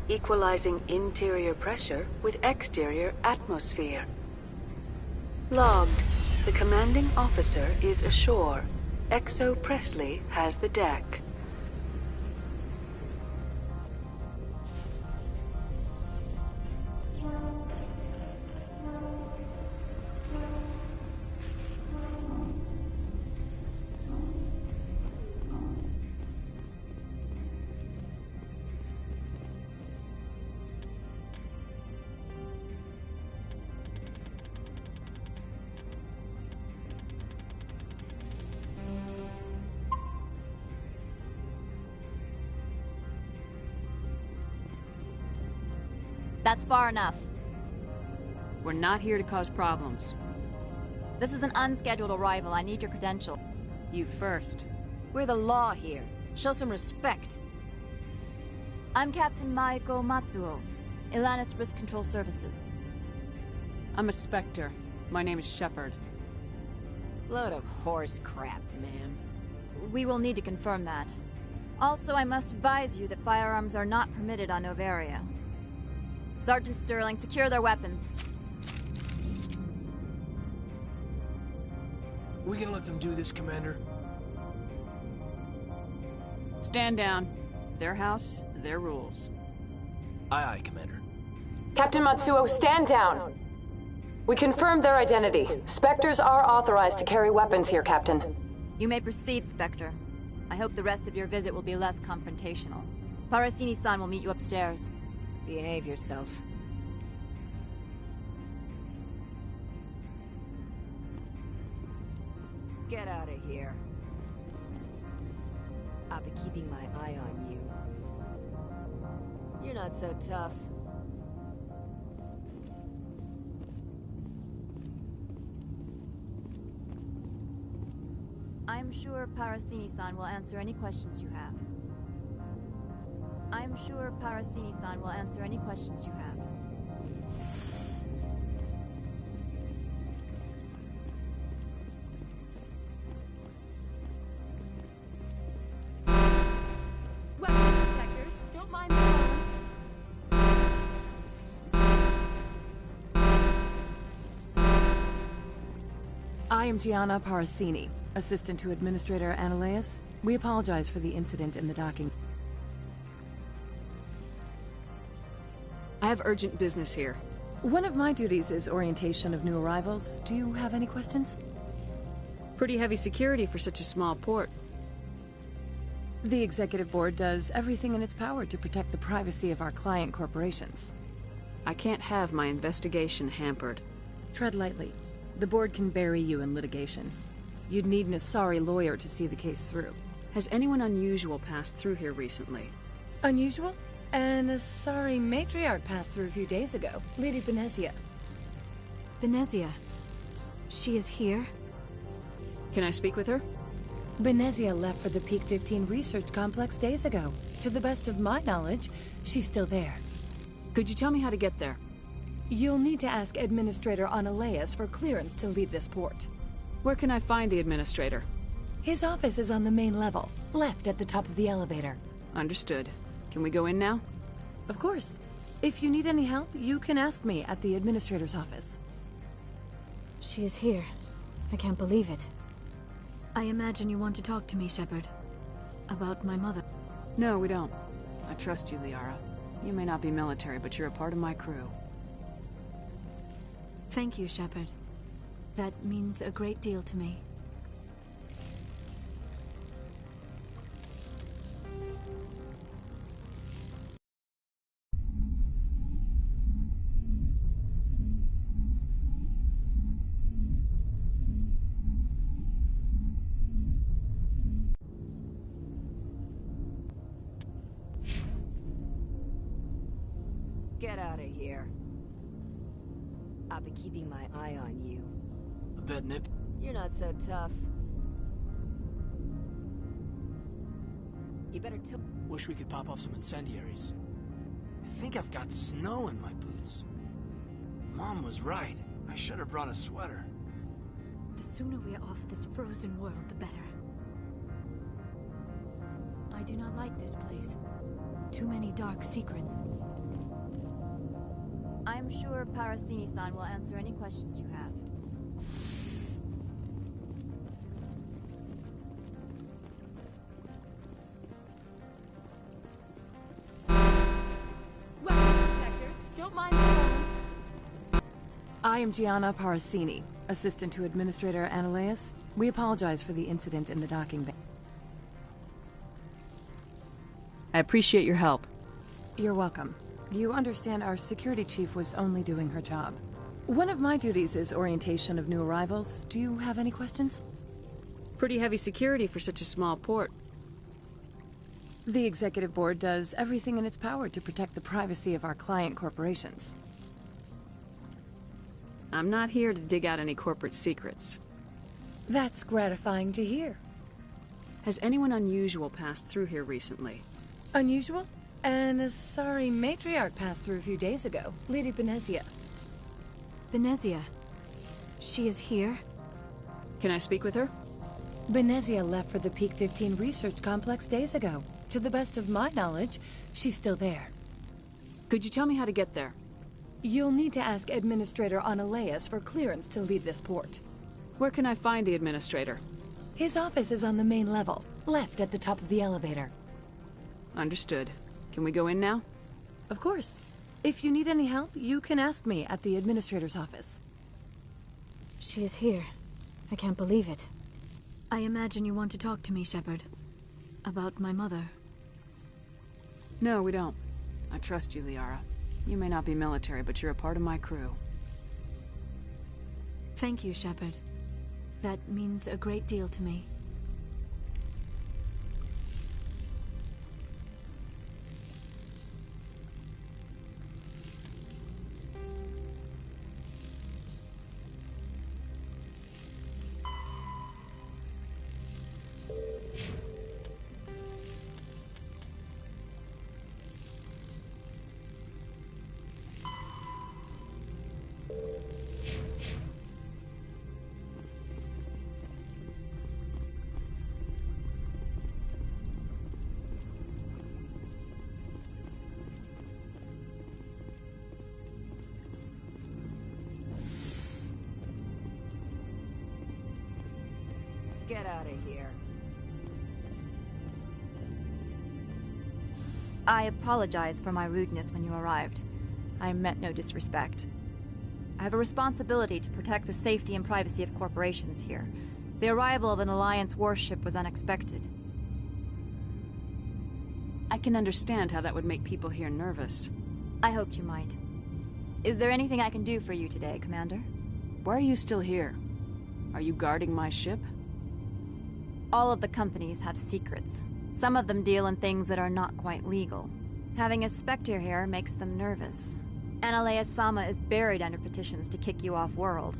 equalizing interior pressure with exterior atmosphere. Logged. The commanding officer is ashore. Exo Presley has the deck. That's far enough. We're not here to cause problems. This is an unscheduled arrival. I need your credential. You first. We're the law here. Show some respect. I'm Captain Maiko Matsuo, Ilanis Risk Control Services. I'm a Spectre. My name is Shepard. Load of horse crap, ma'am. We will need to confirm that. Also, I must advise you that firearms are not permitted on Noveria. Sergeant Sterling, secure their weapons. We can let them do this, Commander. Stand down. Their house, their rules. Aye, aye, Commander. Captain Matsuo, stand down! We confirmed their identity. Spectres are authorized to carry weapons here, Captain. You may proceed, Spectre. I hope the rest of your visit will be less confrontational. Parasini-san will meet you upstairs. Behave yourself. Get out of here. I'll be keeping my eye on you. You're not so tough. I'm sure Parasini-san will answer any questions you have. I'm sure Parasini-san will answer any questions you have. Weapon protectors, don't mind the phones. I am Gianna Parasini, assistant to Administrator Ananias. We apologize for the incident in the docking. I have urgent business here. One of my duties is orientation of new arrivals. Do you have any questions? Pretty heavy security for such a small port. The Executive Board does everything in its power to protect the privacy of our client corporations. I can't have my investigation hampered. Tread lightly. The Board can bury you in litigation. You'd need an Asari lawyer to see the case through. Has anyone unusual passed through here recently? Unusual? An Asari matriarch passed through a few days ago. Lady Benezia. Benezia. She is here? Can I speak with her? Benezia left for the Peak 15 research complex days ago. To the best of my knowledge, she's still there. Could you tell me how to get there? You'll need to ask Administrator Ananias for clearance to leave this port. Where can I find the Administrator? His office is on the main level, left at the top of the elevator. Understood. Can we go in now? Of course. If you need any help, you can ask me at the Administrator's office. She is here. I can't believe it. I imagine you want to talk to me, Shepard. About my mother. No, we don't. I trust you, Liara. You may not be military, but you're a part of my crew. Thank you, Shepard. That means a great deal to me. Get out of here. I'll be keeping my eye on you. A bad nip. You're not so tough. You better tell. Wish we could pop off some incendiaries. I think I've got snow in my boots. Mom was right. I should have brought a sweater. The sooner we are off this frozen world, the better. I do not like this place. Too many dark secrets. I'm sure Parasini-san will answer any questions you have. Welcome, detectives. Don't mind the phones. I am Gianna Parasini, assistant to Administrator Analeas. We apologize for the incident in the docking bay. I appreciate your help. You're welcome. You understand our security chief was only doing her job. One of my duties is orientation of new arrivals. Do you have any questions? Pretty heavy security for such a small port. The Executive Board does everything in its power to protect the privacy of our client corporations. I'm not here to dig out any corporate secrets. That's gratifying to hear. Has anyone unusual passed through here recently? Unusual? And a sorry matriarch passed through a few days ago. Lady Benezia. Benezia. She is here? Can I speak with her? Benezia left for the Peak 15 research complex days ago. To the best of my knowledge, she's still there. Could you tell me how to get there? You'll need to ask Administrator Analeas for clearance to leave this port. Where can I find the administrator? His office is on the main level, left at the top of the elevator. Understood. Can we go in now? Of course. If you need any help, you can ask me at the administrator's office. She is here. I can't believe it. I imagine you want to talk to me, Shepard. About my mother. No, we don't. I trust you, Liara. You may not be military, but you're a part of my crew. Thank you, Shepard. That means a great deal to me. Get out of here. I apologize for my rudeness when you arrived. I meant no disrespect. I have a responsibility to protect the safety and privacy of corporations here. The arrival of an Alliance warship was unexpected. I can understand how that would make people here nervous. I hoped you might. Is there anything I can do for you today, Commander? Why are you still here? Are you guarding my ship? All of the companies have secrets. Some of them deal in things that are not quite legal. Having a Spectre here makes them nervous. Analeas Sama is buried under petitions to kick you off-world.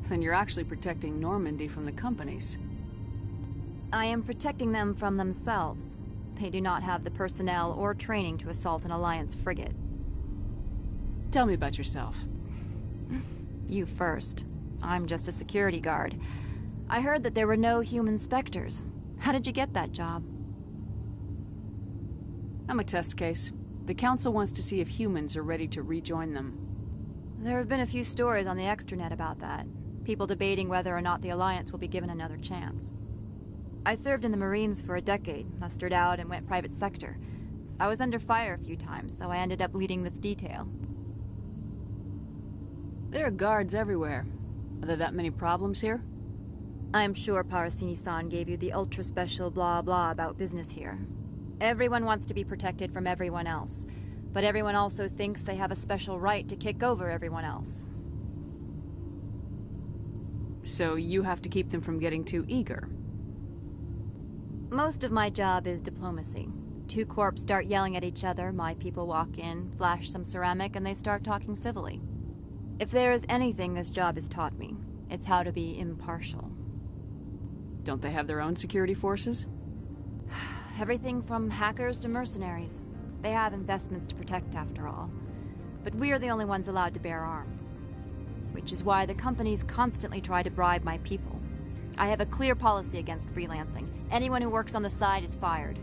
Then you're actually protecting Normandy from the companies. I am protecting them from themselves. They do not have the personnel or training to assault an Alliance frigate. Tell me about yourself. You first. I'm just a security guard. I heard that there were no human Spectres. How did you get that job? I'm a test case. The Council wants to see if humans are ready to rejoin them. There have been a few stories on the extranet about that. People debating whether or not the Alliance will be given another chance. I served in the Marines for a decade, mustered out and went private sector. I was under fire a few times, so I ended up leading this detail. There are guards everywhere. Are there that many problems here? I'm sure Parasini-san gave you the ultra-special blah-blah about business here. Everyone wants to be protected from everyone else, but everyone also thinks they have a special right to kick over everyone else. So you have to keep them from getting too eager. Most of my job is diplomacy. Two corps start yelling at each other, my people walk in, flash some ceramic, and they start talking civilly. If there is anything this job has taught me, it's how to be impartial. Don't they have their own security forces? Everything from hackers to mercenaries. They have investments to protect, after all. But we are the only ones allowed to bear arms. Which is why the companies constantly try to bribe my people. I have a clear policy against freelancing. Anyone who works on the side is fired.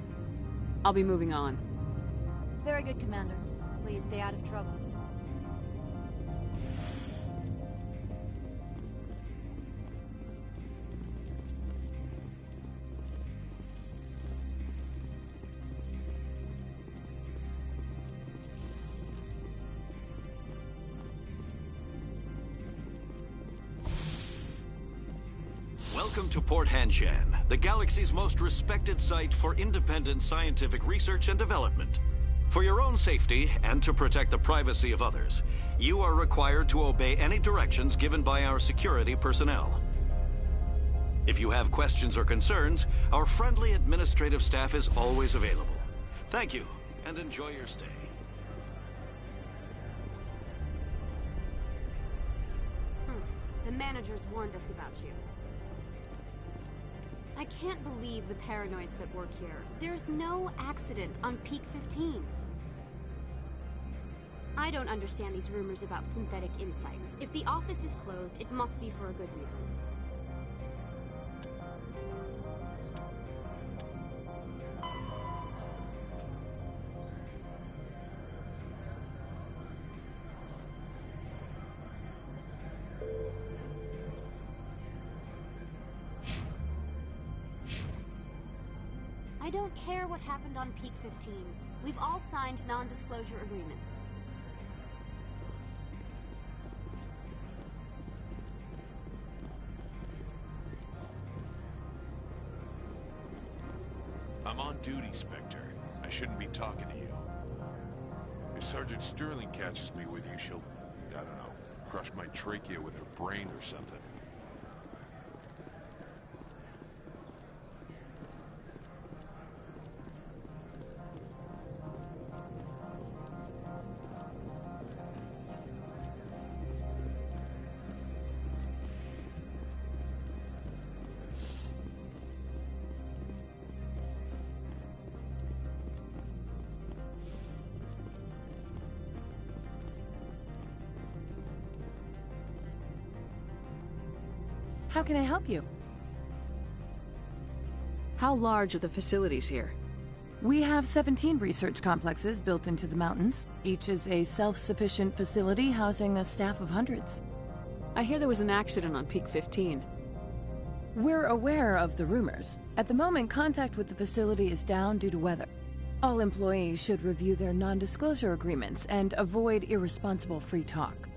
I'll be moving on. Very good, Commander. Please stay out of trouble. Welcome to Port Hanshan, the galaxy's most respected site for independent scientific research and development. For your own safety and to protect the privacy of others, you are required to obey any directions given by our security personnel. If you have questions or concerns, our friendly administrative staff is always available. Thank you, and enjoy your stay. The managers warned us about you. I can't believe the paranoids that work here. There's no accident on Peak 15. I don't understand these rumors about synthetic insights. If the office is closed, it must be for a good reason. I don't care what happened on Peak 15. We've all signed non-disclosure agreements. I'm on duty, Spectre. I shouldn't be talking to you. If Sergeant Sterling catches me with you, she'll, I don't know, crush my trachea with her brain or something. How can I help you? How large are the facilities here? We have 17 research complexes built into the mountains. Each is a self-sufficient facility housing a staff of hundreds. I hear there was an accident on Peak 15. We're aware of the rumors. At the moment, contact with the facility is down due to weather. All employees should review their non-disclosure agreements and avoid irresponsible free talk.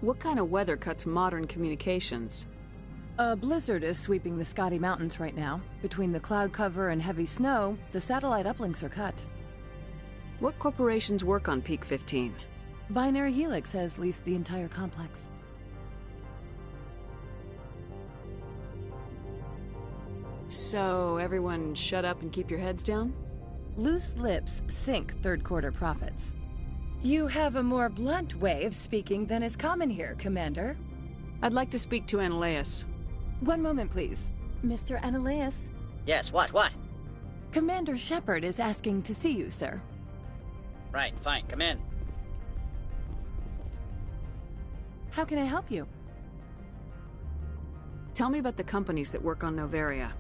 What kind of weather cuts modern communications? A blizzard is sweeping the Scotty Mountains right now. Between the cloud cover and heavy snow, the satellite uplinks are cut. What corporations work on Peak 15? Binary Helix has leased the entire complex. So, everyone shut up and keep your heads down? Loose lips sink third-quarter profits. You have a more blunt way of speaking than is common here, Commander. I'd like to speak to Analeas. One moment, please. Mr. Analeas? Yes, what? Commander Shepard is asking to see you, sir. Right, fine, come in. How can I help you? Tell me about the companies that work on Noveria.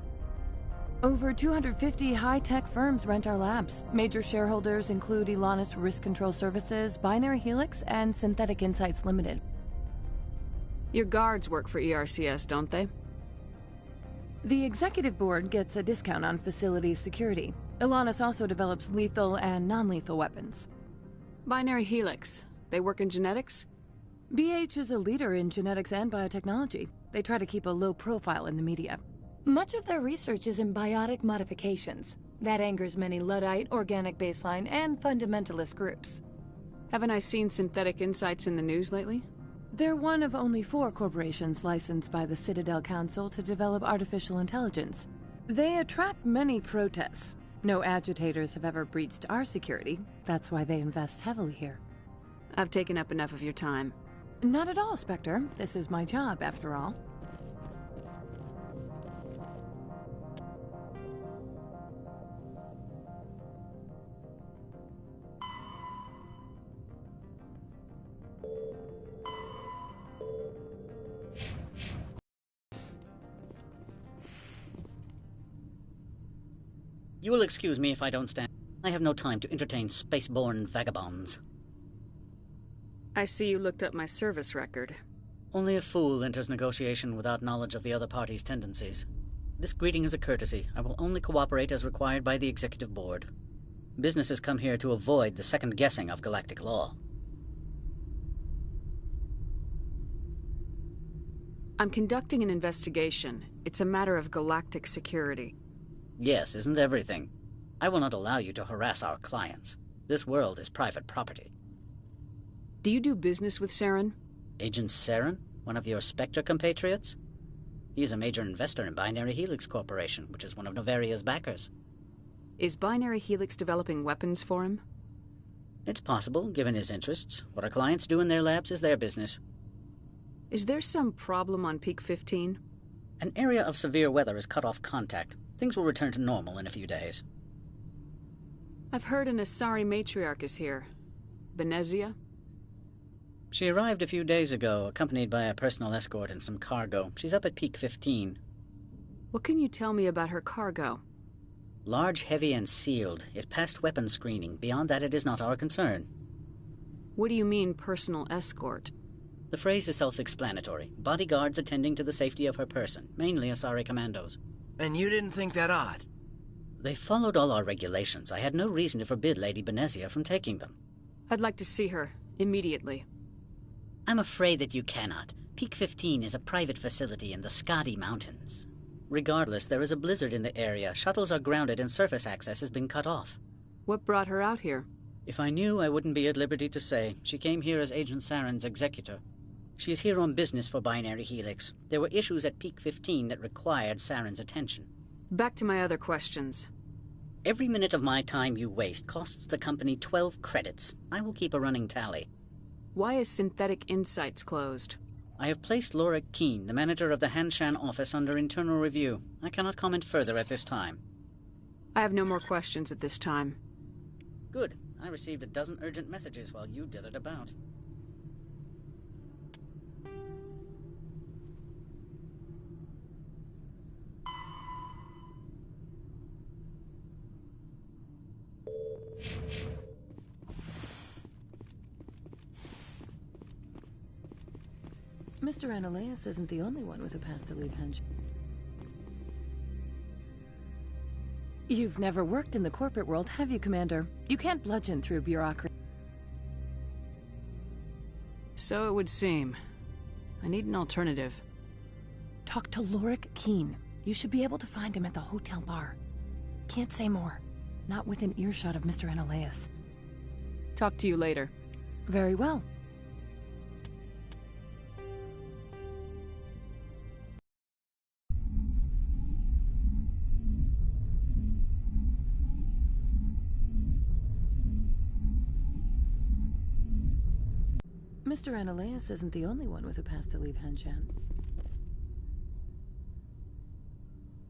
Over 250 high-tech firms rent our labs. Major shareholders include Elanus Risk Control Services, Binary Helix, and Synthetic Insights Limited. Your guards work for ERCS, don't they? The executive board gets a discount on facility security. Elanus also develops lethal and non-lethal weapons. Binary Helix. They work in genetics? BH is a leader in genetics and biotechnology. They try to keep a low profile in the media. Much of their research is in biotic modifications. That angers many Luddite, organic baseline, and fundamentalist groups. Haven't I seen Synthetic Insights in the news lately? They're one of only 4 corporations licensed by the Citadel Council to develop artificial intelligence. They attract many protests. No agitators have ever breached our security. That's why they invest heavily here. I've taken up enough of your time. Not at all, Spectre. This is my job, after all. You will excuse me if I don't stand. I have no time to entertain spaceborne vagabonds. I see you looked up my service record. Only a fool enters negotiation without knowledge of the other party's tendencies. This greeting is a courtesy. I will only cooperate as required by the Executive Board. Businesses come here to avoid the second guessing of galactic law. I'm conducting an investigation. It's a matter of galactic security. Yes, isn't everything? I will not allow you to harass our clients. This world is private property. Do you do business with Saren? Agent Saren? One of your Spectre compatriots? He is a major investor in Binary Helix Corporation, which is one of Novaria's backers. Is Binary Helix developing weapons for him? It's possible, given his interests. What our clients do in their labs is their business. Is there some problem on Peak 15? An area of severe weather has cut off contact. Things will return to normal in a few days. I've heard an Asari matriarch is here. Benezia? She arrived a few days ago, accompanied by a personal escort and some cargo. She's up at Peak 15. What can you tell me about her cargo? Large, heavy, and sealed. It passed weapons screening. Beyond that, it is not our concern. What do you mean, personal escort? The phrase is self-explanatory. Bodyguards attending to the safety of her person, mainly Asari commandos. And you didn't think that odd? They followed all our regulations. I had no reason to forbid Lady Benezia from taking them. I'd like to see her, immediately. I'm afraid that you cannot. Peak 15 is a private facility in the Skadi Mountains. Regardless, there is a blizzard in the area. Shuttles are grounded and surface access has been cut off. What brought her out here? If I knew, I wouldn't be at liberty to say. She came here as Agent Saren's executor. She is here on business for Binary Helix. There were issues at Peak 15 that required Saren's attention. Back to my other questions. Every minute of my time you waste costs the company 12 credits. I will keep a running tally. Why is Synthetic Insights closed? I have placed Laura Keene, the manager of the Hanshan office, under internal review. I cannot comment further at this time. I have no more questions at this time. Good. I received a dozen urgent messages while you dithered about. Mr. Ananias isn't the only one with a pass to leave Hanshan. You've never worked in the corporate world, have you, Commander? You can't bludgeon through bureaucracy. So it would seem. I need an alternative. Talk to Lorik Keene. You should be able to find him at the hotel bar. Can't say more. Not within earshot of Mr. Ananias. Talk to you later. Very well. Mr. Ananias isn't the only one with a pass to leave Hanshan.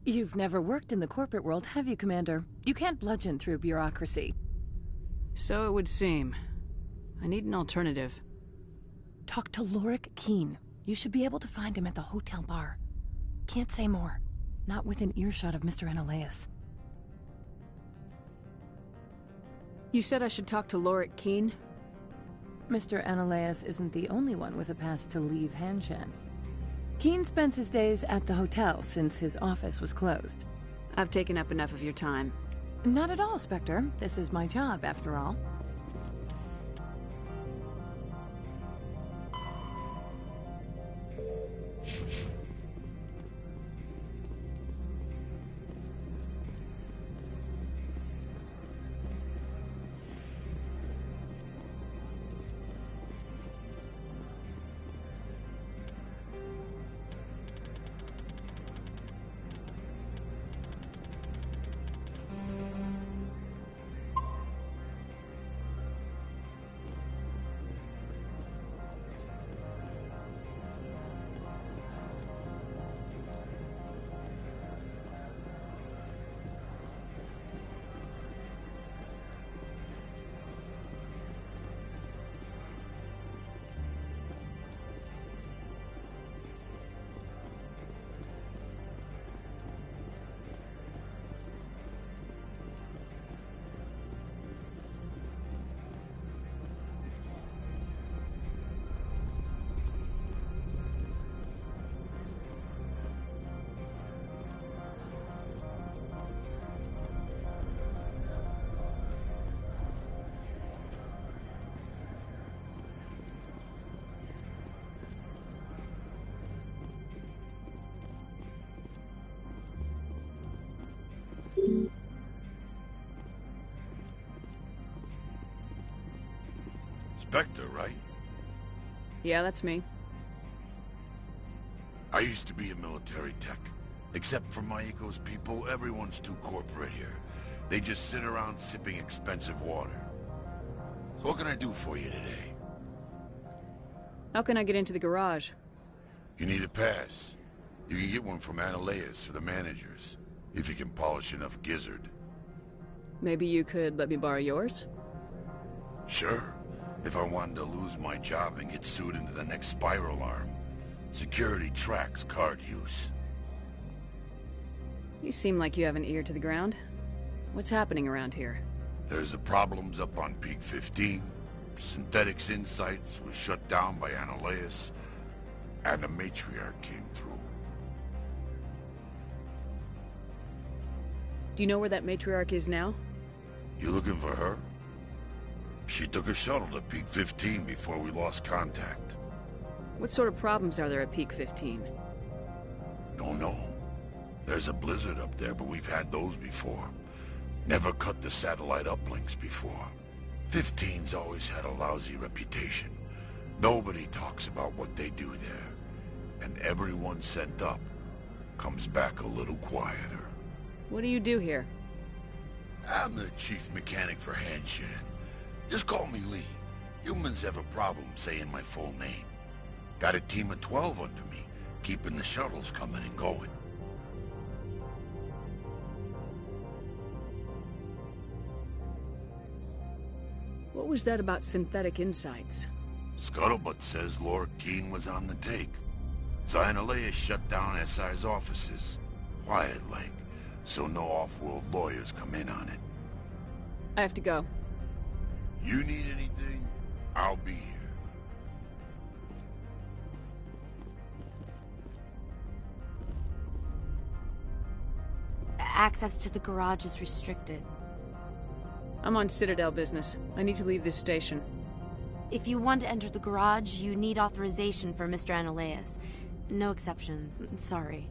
You've never worked in the corporate world, have you, Commander? You can't bludgeon through bureaucracy. So it would seem. I need an alternative. Talk to Lorik Keene. You should be able to find him at the hotel bar. Can't say more. Not within earshot of Mr. Ananias. You said I should talk to Lorik Keene? Mr. Ananias isn't the only one with a pass to leave Hanshan. Keene spends his days at the hotel since his office was closed. I've taken up enough of your time. Not at all, Spectre. This is my job, after all. Spectre, right? Yeah, that's me. I used to be a military tech. Except for Maiko's people, everyone's too corporate here. They just sit around sipping expensive water. So what can I do for you today? How can I get into the garage? You need a pass. You can get one from Analeus or the managers, if you can polish enough gizzard. Maybe you could let me borrow yours? Sure. If I wanted to lose my job and get sued into the next spiral arm. Security tracks card use. You seem like you have an ear to the ground. What's happening around here? There's the problems up on Peak 15. Synthetics Insights was shut down by Analeus, and the Matriarch came through. Do you know where that matriarch is now? You looking for her? She took a shuttle to Peak 15 before we lost contact. What sort of problems are there at Peak 15? Don't know. There's a blizzard up there, but we've had those before. Never cut the satellite uplinks before. 15's always had a lousy reputation. Nobody talks about what they do there. And everyone sent up comes back a little quieter. What do you do here? I'm the chief mechanic for Hanshan. Just call me Lee. Humans have a problem saying my full name. Got a team of 12 under me, keeping the shuttles coming and going. What was that about Synthetic Insights? Scuttlebutt says Lord Keene was on the take. So Analeus shut down SI's offices. Quiet-like, so no off-world lawyers come in on it. I have to go. You need anything, I'll be here. Access to the garage is restricted. I'm on Citadel business. I need to leave this station. If you want to enter the garage, you need authorization for Mr. Analeus. No exceptions. I'm sorry.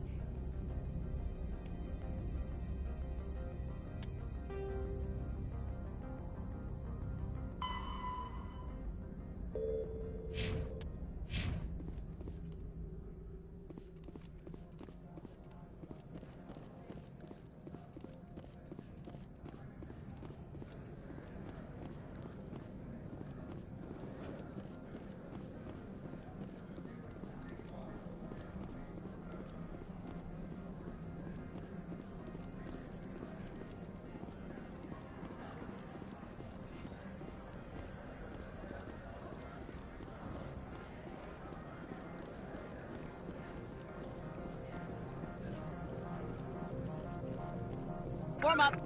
Warm up.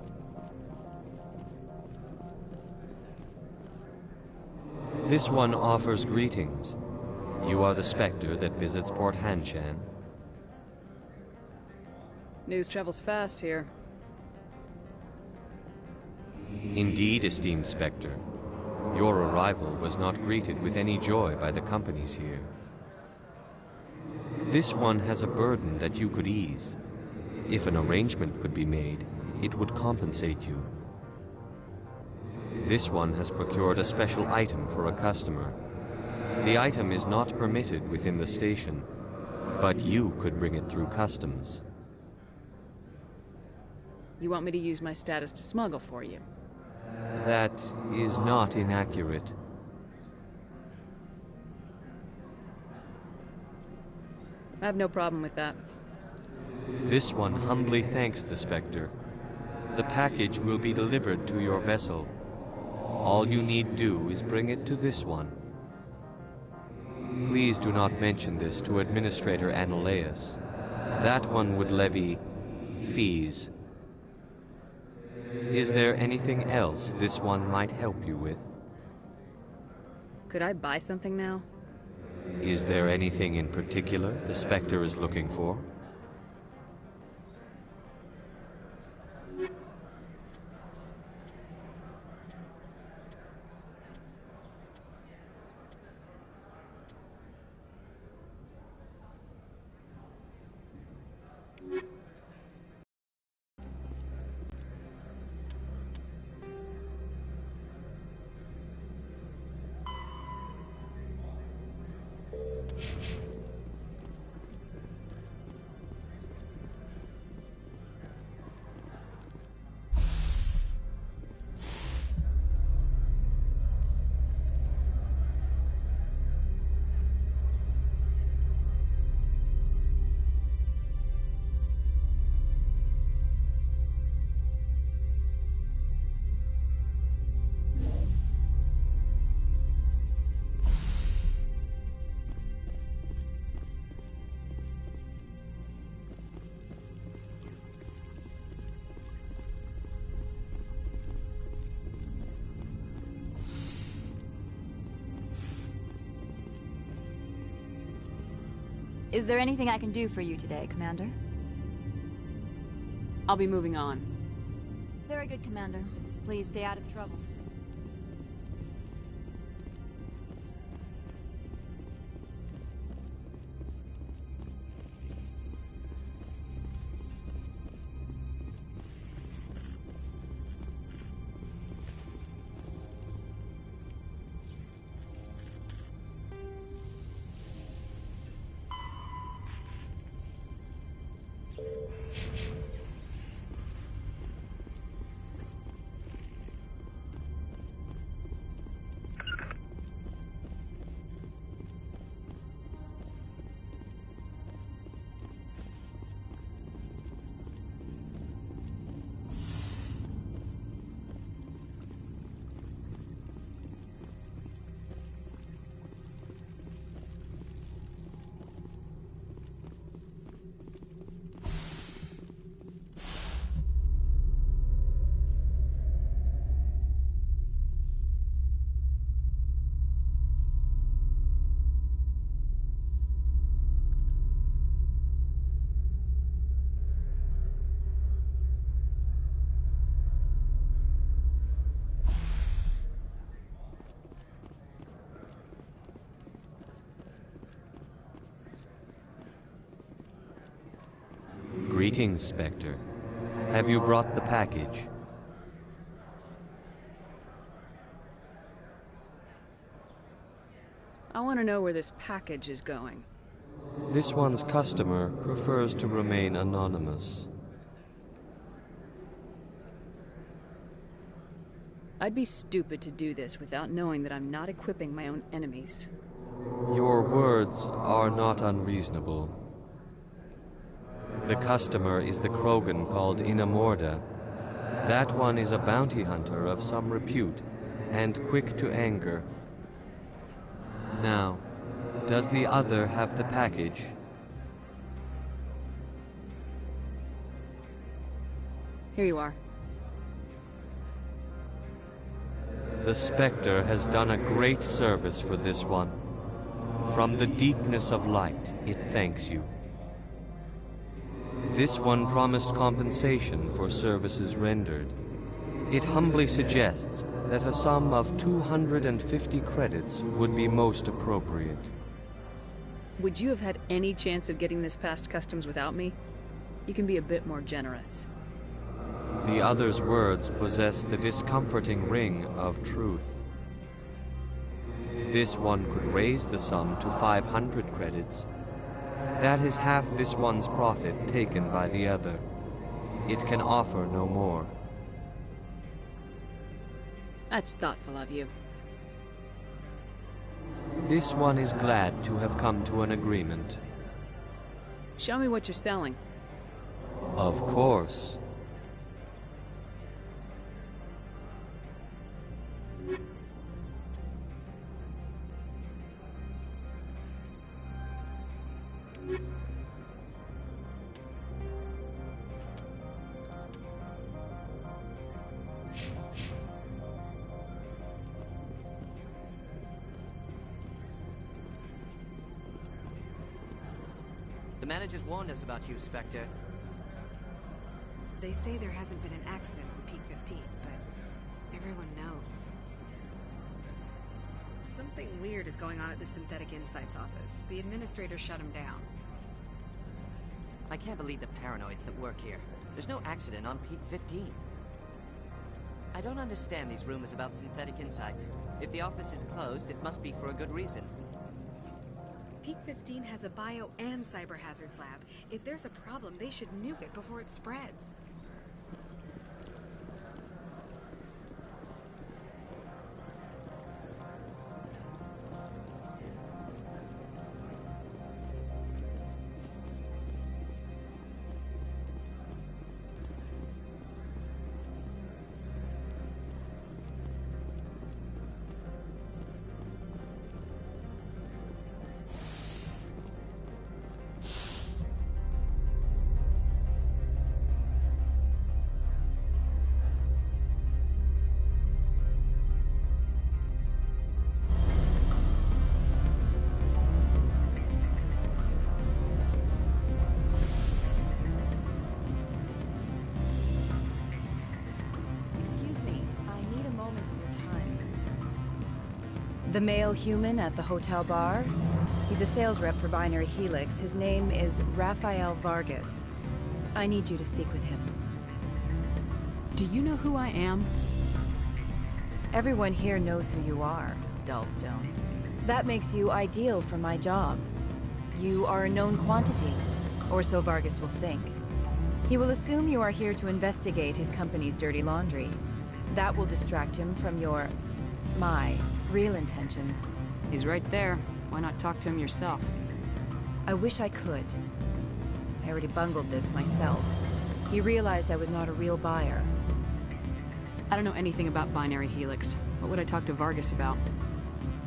This one offers greetings. You are the Spectre that visits Port Hanshan. News travels fast here. Indeed, esteemed Spectre. Your arrival was not greeted with any joy by the companies here. This one has a burden that you could ease. If an arrangement could be made, it would compensate you. This one has procured a special item for a customer. The item is not permitted within the station, but you could bring it through customs. You want me to use my status to smuggle for you? That is not inaccurate. I have no problem with that. This one humbly thanks the Spectre. The package will be delivered to your vessel. All you need do is bring it to this one. Please do not mention this to Administrator Analeus. That one would levy fees. Is there anything else this one might help you with? Could I buy something now? Is there anything in particular the Spectre is looking for? Is there anything I can do for you today, Commander? I'll be moving on. Very good, Commander. Please stay out of trouble. Greetings, Spectre. Have you brought the package? I want to know where this package is going. This one's customer prefers to remain anonymous. I'd be stupid to do this without knowing that I'm not equipping my own enemies. Your words are not unreasonable. The customer is the Krogan called Inamorda. That one is a bounty hunter of some repute, and quick to anger. Now, does the other have the package? Here you are. The Spectre has done a great service for this one. From the deepness of light, it thanks you. This one promised compensation for services rendered. It humbly suggests that a sum of 250 credits would be most appropriate. Would you have had any chance of getting this past customs without me? You can be a bit more generous. The other's words possess the discomforting ring of truth. This one could raise the sum to 500 credits. That is half this one's profit taken by the other. It can offer no more. That's thoughtful of you. This one is glad to have come to an agreement. Show me what you're selling. Of course. The managers warned us about you, Spectre. They say there hasn't been an accident on Peak 15, but everyone knows. Something weird is going on at the Synthetic Insights office. The administrator shut him down. I can't believe the paranoids that work here. There's no accident on Peak 15. I don't understand these rumors about Synthetic Insights. If the office is closed, it must be for a good reason. Peak 15 has a bio and cyber hazards lab. If there's a problem, they should nuke it before it spreads. The male human at the hotel bar? He's a sales rep for Binary Helix. His name is Rafael Vargas. I need you to speak with him. Do you know who I am? Everyone here knows who you are, Dullstone. That makes you ideal for my job. You are a known quantity, or so Vargas will think. He will assume you are here to investigate his company's dirty laundry. That will distract him from my real intentions. He's right there. Why not talk to him yourself? I wish I could. I already bungled this myself. He realized I was not a real buyer. I don't know anything about Binary Helix. What would I talk to Vargas about?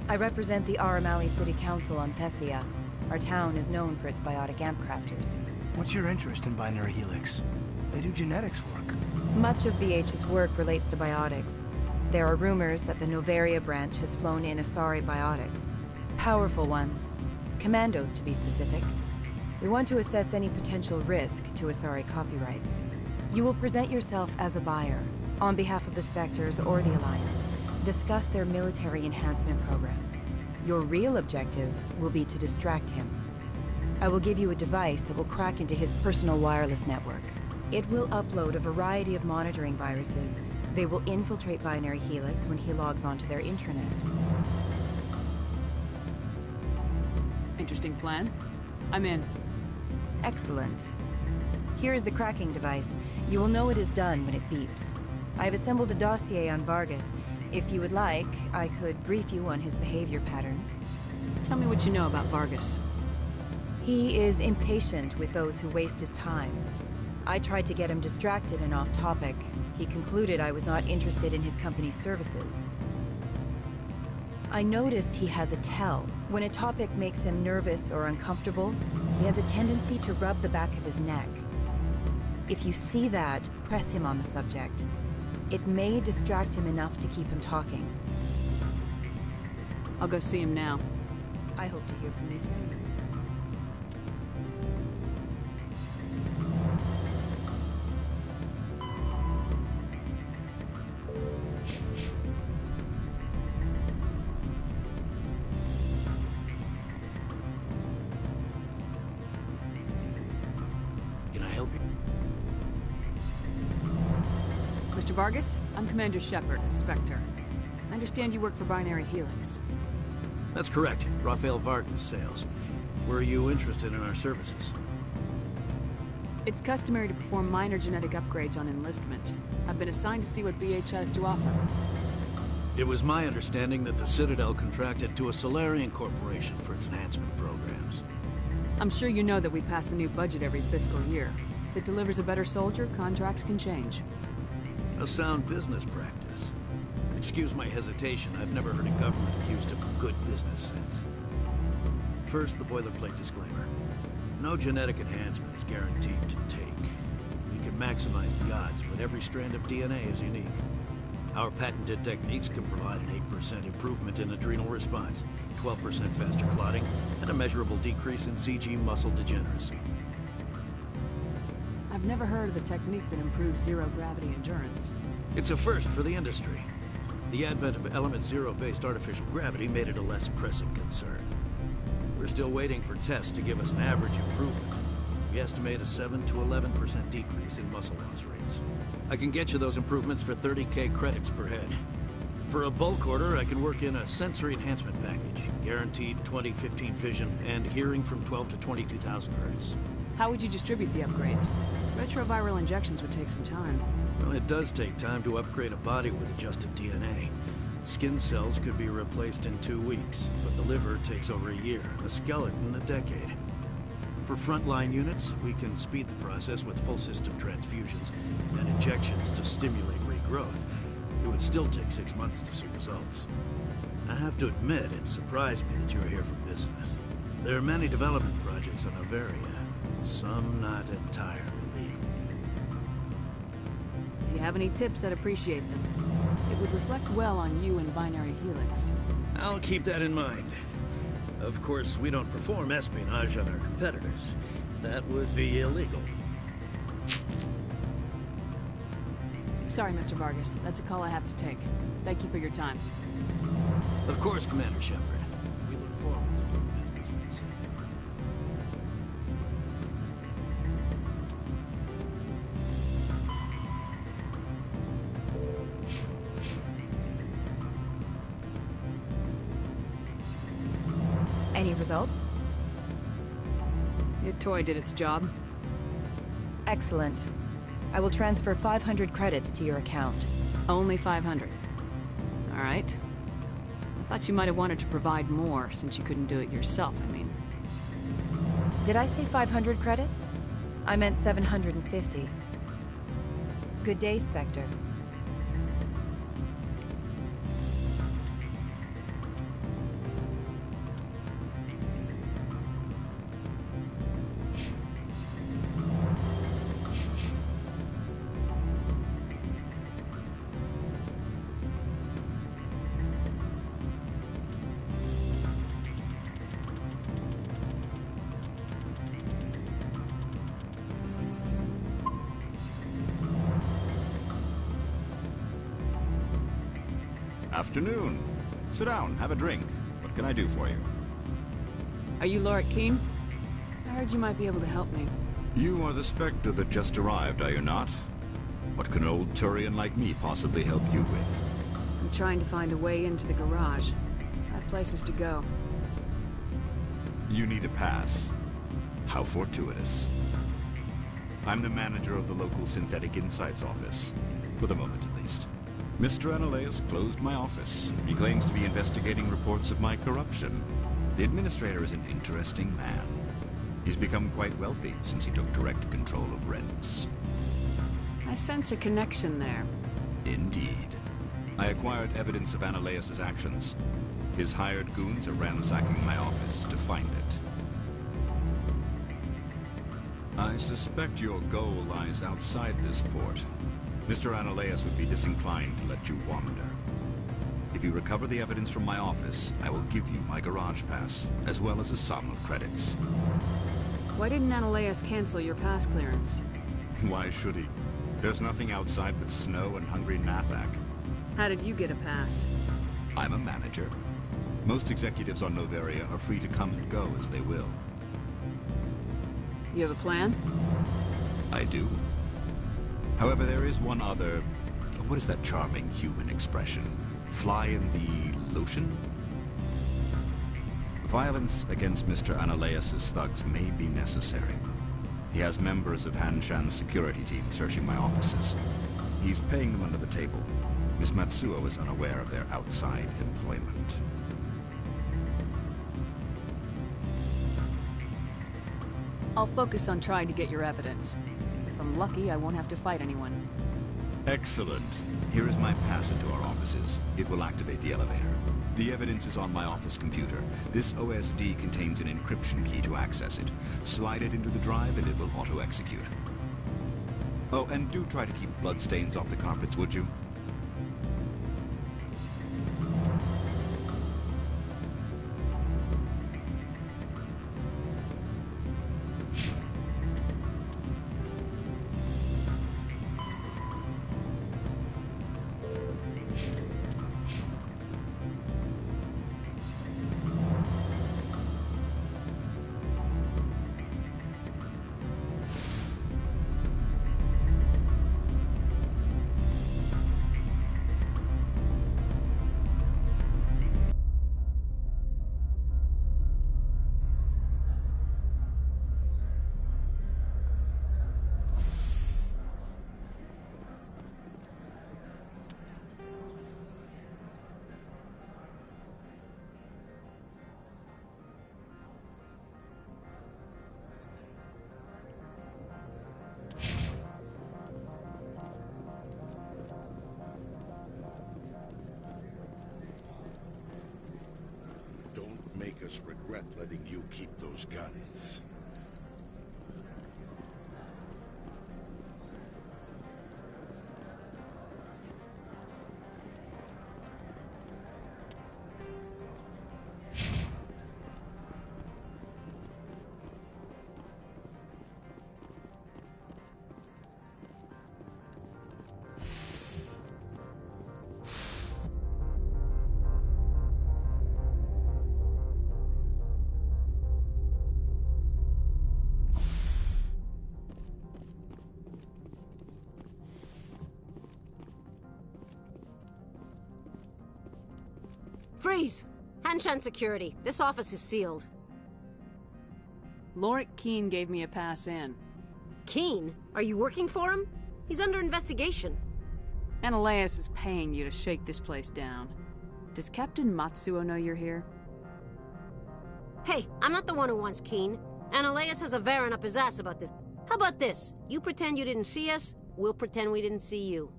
I represent the Aramali City Council on Thessia. Our town is known for its biotic amp crafters. What's your interest in Binary Helix? They do genetics work. Much of BH's work relates to biotics. There are rumors that the Novaria branch has flown in Asari biotics. Powerful ones. Commandos, to be specific. We want to assess any potential risk to Asari copyrights. You will present yourself as a buyer, on behalf of the Spectres or the Alliance. Discuss their military enhancement programs. Your real objective will be to distract him. I will give you a device that will crack into his personal wireless network. It will upload a variety of monitoring viruses. They will infiltrate Binary Helix when he logs onto their intranet. Interesting plan. I'm in. Excellent. Here is the cracking device. You will know it is done when it beeps. I have assembled a dossier on Vargas. If you would like, I could brief you on his behavior patterns. Tell me what you know about Vargas. He is impatient with those who waste his time. I tried to get him distracted and off topic. He concluded I was not interested in his company's services. I noticed he has a tell. When a topic makes him nervous or uncomfortable, he has a tendency to rub the back of his neck. If you see that, press him on the subject. It may distract him enough to keep him talking. I'll go see him now. I hope to hear from you soon. Mr. Vargas, I'm Commander Shepard, Spectre. I understand you work for Binary Helix. That's correct. Rafael Vargas, sales. Were you interested in our services? It's customary to perform minor genetic upgrades on enlistment. I've been assigned to see what BH has to offer. It was my understanding that the Citadel contracted to a Solarian corporation for its enhancement programs. I'm sure you know that we pass a new budget every fiscal year. If it delivers a better soldier, contracts can change. A sound business practice. Excuse my hesitation, I've never heard a government accused of good business sense. First, the boilerplate disclaimer. No genetic enhancement is guaranteed to take. You can maximize the odds, but every strand of DNA is unique. Our patented techniques can provide an 8% improvement in adrenal response, 12% faster clotting, and a measurable decrease in CG muscle degeneracy. I've never heard of a technique that improves zero-gravity endurance. It's a first for the industry. The advent of Element Zero-based artificial gravity made it a less pressing concern. We're still waiting for tests to give us an average improvement. We estimate a 7 to 11% decrease in muscle loss rates. I can get you those improvements for 30K credits per head. For a bulk order, I can work in a sensory enhancement package, guaranteed 20/15 vision, and hearing from 12 to 22,000 hertz. How would you distribute the upgrades? Retroviral injections would take some time. Well, it does take time to upgrade a body with adjusted DNA. Skin cells could be replaced in 2 weeks, but the liver takes over a year, the skeleton a decade. For frontline units, we can speed the process with full system transfusions and injections to stimulate regrowth. It would still take 6 months to see results. I have to admit, it surprised me that you're here for business. There are many development projects on Novaria, some not entirely legal. If you have any tips, I'd appreciate them. It would reflect well on you and Binary Helix. I'll keep that in mind. Of course, we don't perform espionage on our competitors. That would be illegal. Sorry, Mr. Vargas. That's a call I have to take. Thank you for your time. Of course, Commander Shepard. We look forward to doing business with you. Any result? Your toy did its job. Excellent. I will transfer 500 credits to your account. Only 500. All right. I thought you might have wanted to provide more, since you couldn't do it yourself, I mean. Did I say 500 credits? I meant 750. Good day, Spectre. Afternoon. Sit down, have a drink. What can I do for you? Are you Lorik Quiin? I heard you might be able to help me. You are the Spectre that just arrived, are you not? What can an old Turian like me possibly help you with? I'm trying to find a way into the garage. I have places to go. You need a pass. How fortuitous. I'm the manager of the local Synthetic Insights office. For the moment, at least. Mr. Analaeus closed my office. He claims to be investigating reports of my corruption. The administrator is an interesting man. He's become quite wealthy since he took direct control of rents. I sense a connection there. Indeed. I acquired evidence of Analaeus' actions. His hired goons are ransacking my office to find it. I suspect your goal lies outside this port. Mr. Analaeus would be disinclined to let you wander. If you recover the evidence from my office, I will give you my garage pass, as well as a sum of credits. Why didn't Analaeus cancel your pass clearance? Why should he? There's nothing outside but snow and hungry Nathak. How did you get a pass? I'm a manager. Most executives on Noveria are free to come and go as they will. You have a plan? I do. However, there is one other... What is that charming human expression? Fly in the lotion? Violence against Mr. Analaeus' thugs may be necessary. He has members of Hanshan's security team searching my offices. He's paying them under the table. Miss Matsuo is unaware of their outside employment. I'll focus on trying to get your evidence. If I'm lucky, I won't have to fight anyone. Excellent. Here is my pass into our offices. It will activate the elevator. The evidence is on my office computer. This OSD contains an encryption key to access it. Slide it into the drive and it will auto-execute. Oh, and do try to keep bloodstains off the carpets, would you? Make us regret letting you keep those guns. Freeze! Hanshan security. This office is sealed. Lorik Keene gave me a pass in. Keene? Are you working for him? He's under investigation. Analeas is paying you to shake this place down. Does Captain Matsuo know you're here? Hey, I'm not the one who wants Keene. Analeas has a Varen up his ass about this. How about this? You pretend you didn't see us, we'll pretend we didn't see you.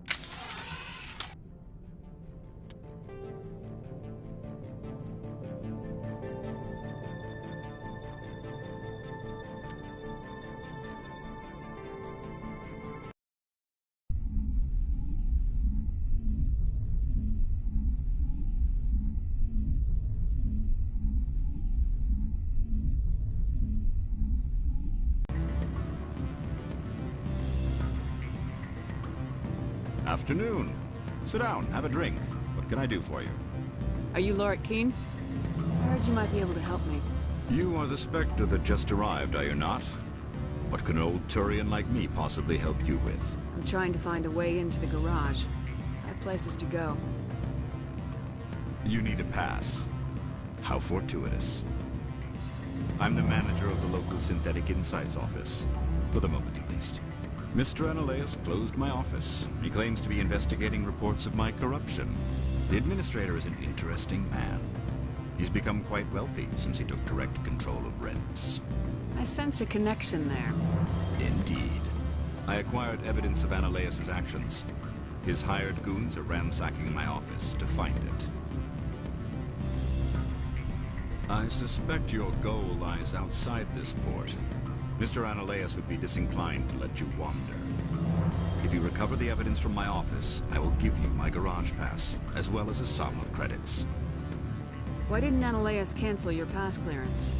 Afternoon. Sit down, have a drink. What can I do for you? Are you Lorik Keene? I heard you might be able to help me. You are the Spectre that just arrived, are you not? What can an old Turian like me possibly help you with? I'm trying to find a way into the garage. I have places to go. You need a pass. How fortuitous. I'm the manager of the local Synthetic Insights office. For the moment, at least. Mr. Analeas closed my office. He claims to be investigating reports of my corruption. The administrator is an interesting man. He's become quite wealthy since he took direct control of rents. I sense a connection there. Indeed. I acquired evidence of Analeas' actions. His hired goons are ransacking my office to find it. I suspect your goal lies outside this port. Mr. Analeas would be disinclined to let you wander. If you recover the evidence from my office, I will give you my garage pass, as well as a sum of credits. Why didn't Analeas cancel your pass clearance?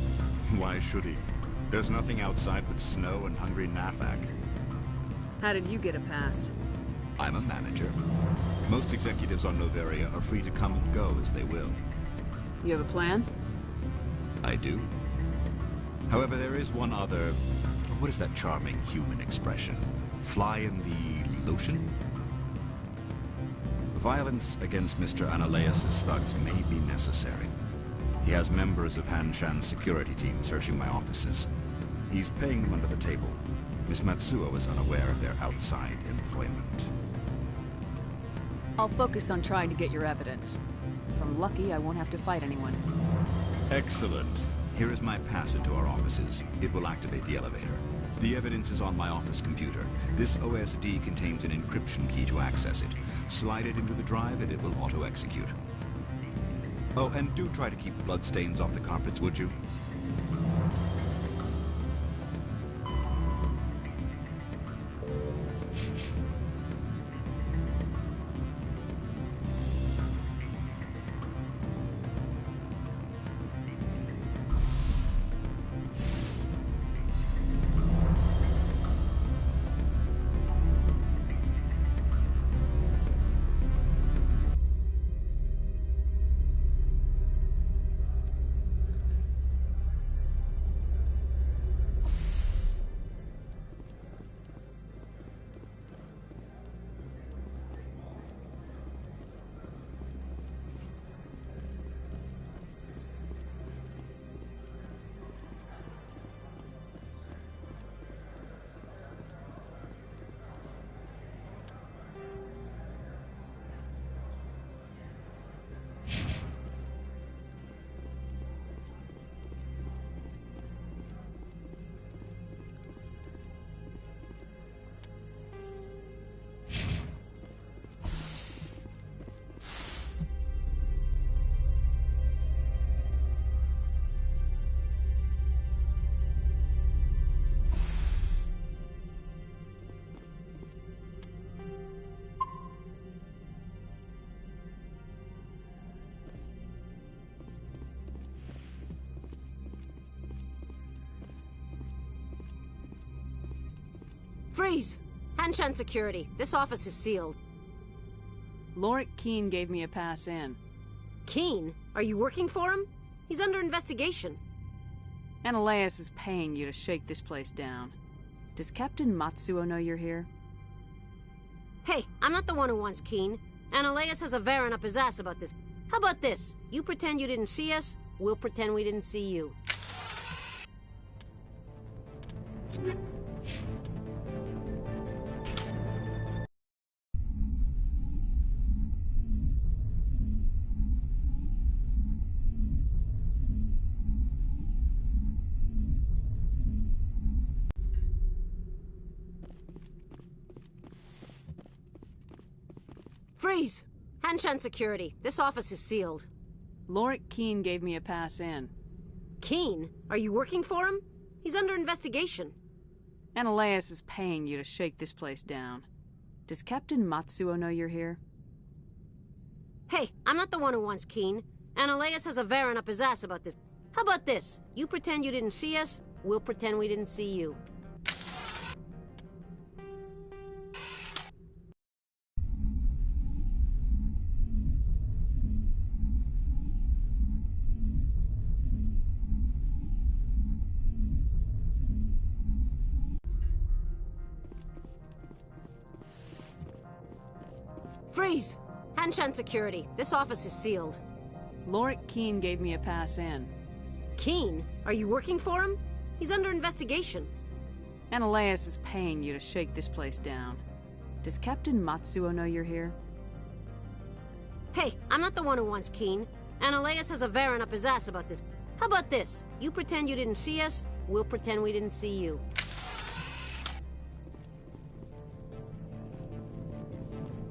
Why should he? There's nothing outside but snow and hungry Nafak. How did you get a pass? I'm a manager. Most executives on Noveria are free to come and go as they will. You have a plan? I do. However, there is one other... What is that charming human expression? Fly in the lotion? Violence against Mr. Analeas' thugs may be necessary. He has members of Hanshan's security team searching my offices. He's paying them under the table. Miss Matsuo is unaware of their outside employment. I'll focus on trying to get your evidence. If I'm lucky, I won't have to fight anyone. Excellent. Here is my pass into our offices. It will activate the elevator. The evidence is on my office computer. This OSD contains an encryption key to access it. Slide it into the drive and it will auto-execute. Oh, and do try to keep bloodstains off the carpets, would you? Freeze! Hanshan security. This office is sealed. Lorik Keene gave me a pass in. Keene? Are you working for him? He's under investigation. Analeas is paying you to shake this place down. Does Captain Matsuo know you're here? Hey, I'm not the one who wants Keene. Analeas has a Varen up his ass about this. How about this? You pretend you didn't see us, we'll pretend we didn't see you. Freeze! Hanshan security. This office is sealed. Lorik Keene gave me a pass in. Keene? Are you working for him? He's under investigation. Analeas is paying you to shake this place down. Does Captain Matsuo know you're here? Hey, I'm not the one who wants Keene. Analeas has a Varen up his ass about this. How about this? You pretend you didn't see us, we'll pretend we didn't see you. Freeze! Hanshan security. This office is sealed. Lorik Keene gave me a pass in. Keene? Are you working for him? He's under investigation. Analeas is paying you to shake this place down. Does Captain Matsuo know you're here? Hey, I'm not the one who wants Keene. Analeas has a Varen up his ass about this. How about this? You pretend you didn't see us, we'll pretend we didn't see you.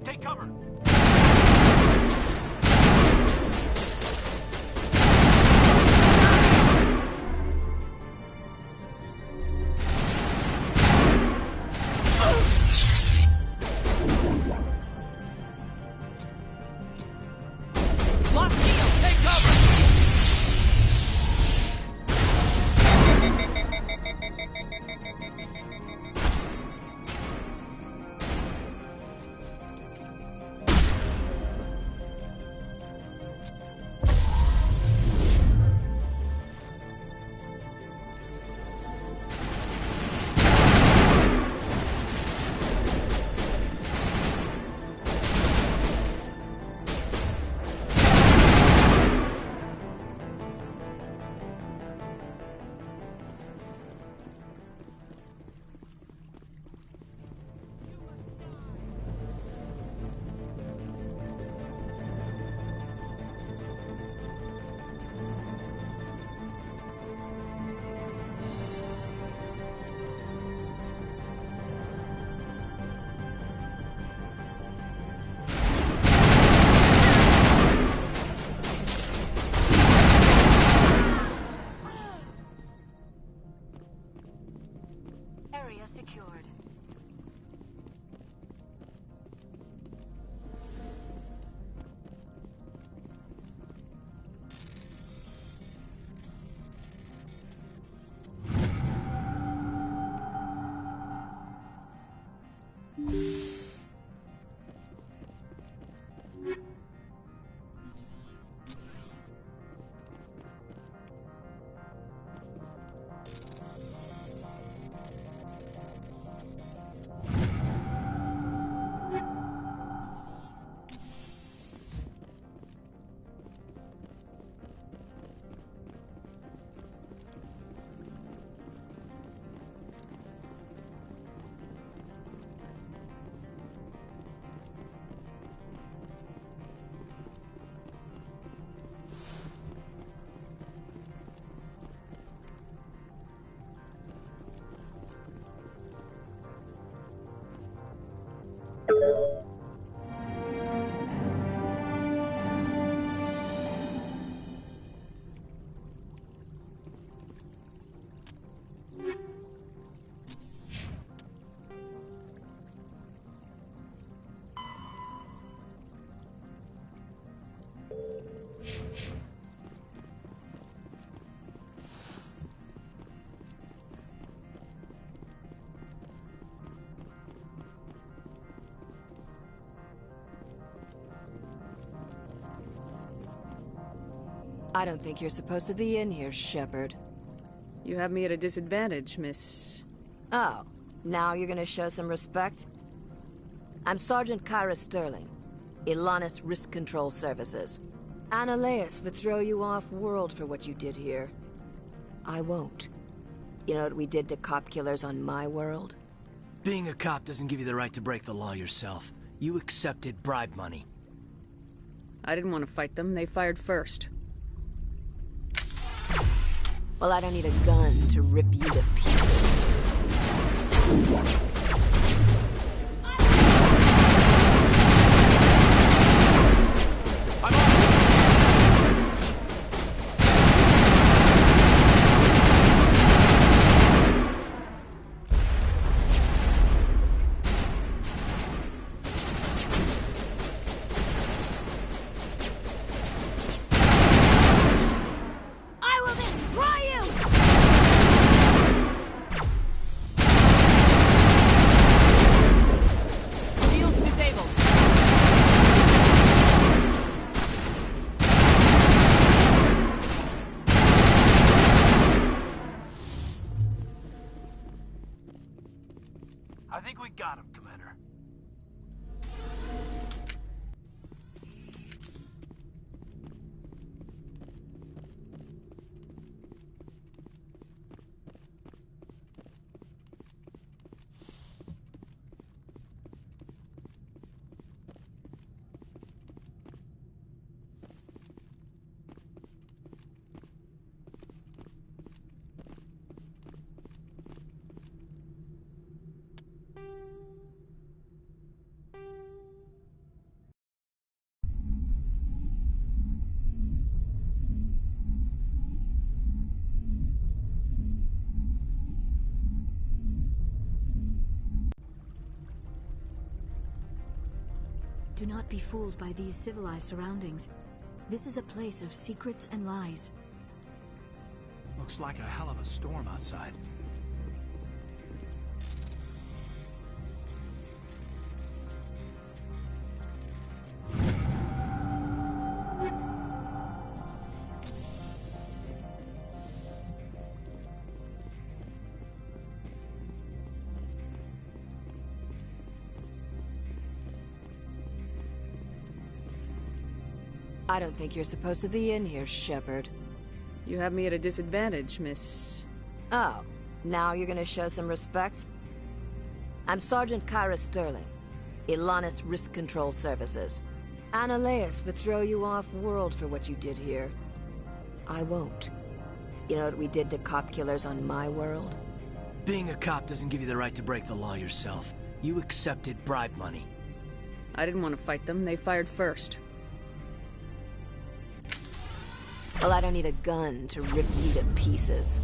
Take cover! Lost shield! Take cover! Area secured. I don't think you're supposed to be in here, Shepard. You have me at a disadvantage, Miss... Oh, now you're gonna show some respect? I'm Sergeant Kyra Sterling, Ilanis Risk Control Services. Ananias would throw you off-world for what you did here. I won't. You know what we did to cop killers on my world? Being a cop doesn't give you the right to break the law yourself. You accepted bribe money. I didn't want to fight them. They fired first. Well, I don't need a gun to rip you to pieces. I think we got him, Commander. Do not be fooled by these civilized surroundings. This is a place of secrets and lies. Looks like a hell of a storm outside. I don't think you're supposed to be in here, Shepard. You have me at a disadvantage, Miss... Oh, now you're gonna show some respect? I'm Sergeant Kyra Sterling, Ilanis Risk Control Services. Ananias would throw you off-world for what you did here. I won't. You know what we did to cop killers on my world? Being a cop doesn't give you the right to break the law yourself. You accepted bribe money. I didn't want to fight them. They fired first. Well, I don't need a gun to rip you to pieces.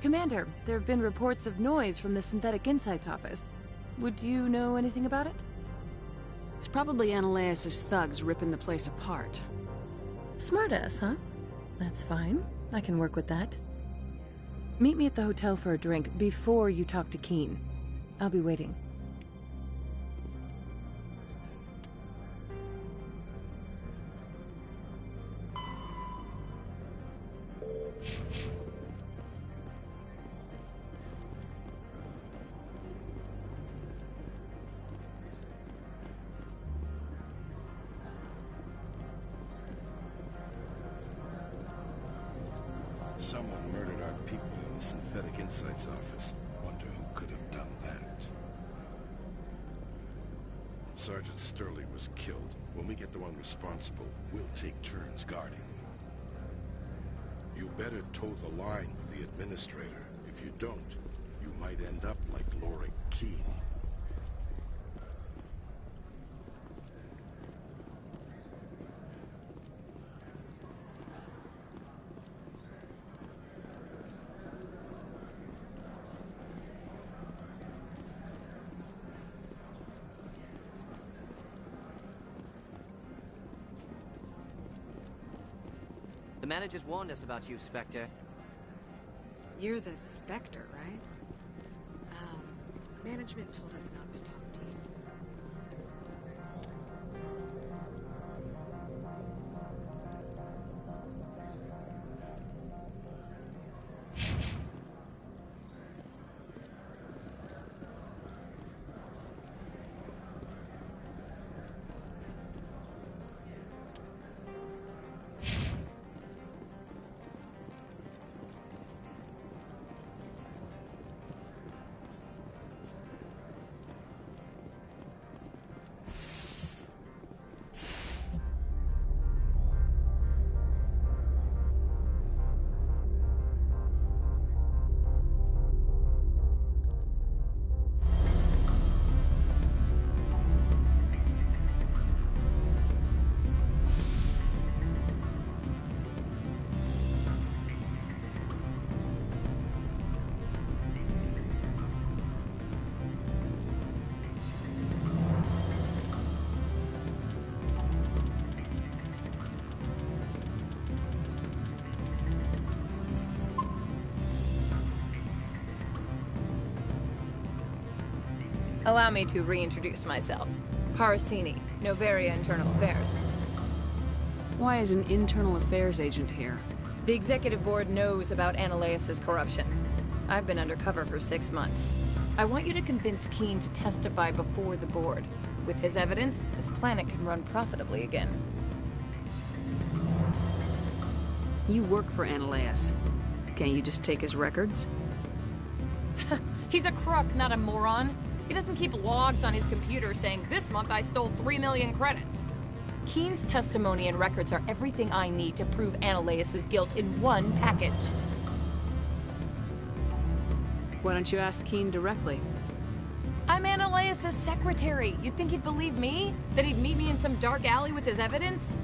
Commander, there have been reports of noise from the Synthetic Insights office. Would you know anything about it? It's probably Analaeus' thugs ripping the place apart. Smartass, huh? That's fine. I can work with that. Meet me at the hotel for a drink before you talk to Keen. I'll be waiting. Someone murdered our people in the Synthetic Insights office. Wonder who could have done that. Sergeant Sterling was killed. When we get the one responsible, we'll take turns guarding them. You better toe the line with the administrator. If you don't, you might end up like Laura Keen. The managers warned us about you, Spectre. You're the Spectre, right? Management told us not to talk to you. Allow me to reintroduce myself. Parasini, Noveria Internal Affairs. Why is an internal affairs agent here? The executive board knows about Analaeus' corruption. I've been undercover for 6 months. I want you to convince Keen to testify before the board. With his evidence, this planet can run profitably again. You work for Analaeus. Can't you just take his records? He's a crook, not a moron. He doesn't keep logs on his computer saying, "This month I stole 3 million credits." Keen's testimony and records are everything I need to prove Analaeus' guilt in one package. Why don't you ask Keen directly? I'm Analaeus' secretary. You'd think he'd believe me? That he'd meet me in some dark alley with his evidence?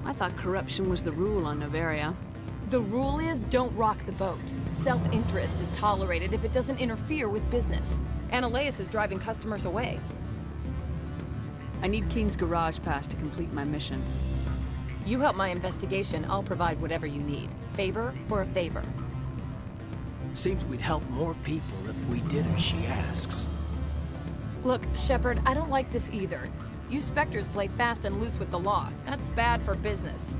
I thought corruption was the rule on Noveria. The rule is, don't rock the boat. Self-interest is tolerated if it doesn't interfere with business. Analaeus is driving customers away. I need Keen's garage pass to complete my mission. You help my investigation, I'll provide whatever you need. Favor for a favor. Seems we'd help more people if we did as she asks. Look, Shepard, I don't like this either. You Spectres play fast and loose with the law. That's bad for business.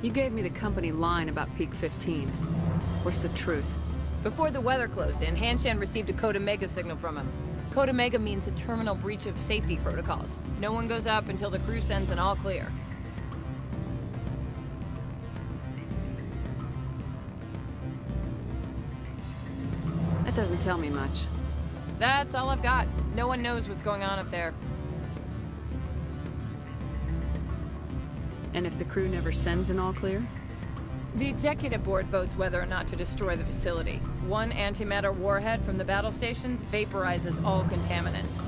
You gave me the company line about Peak 15. What's the truth? Before the weather closed in, Hanshan received a Code Omega signal from him. Code Omega means a terminal breach of safety protocols. No one goes up until the crew sends an all clear. That doesn't tell me much. That's all I've got. No one knows what's going on up there. And if the crew never sends an all clear? The executive board votes whether or not to destroy the facility. One antimatter warhead from the battle stations vaporizes all contaminants.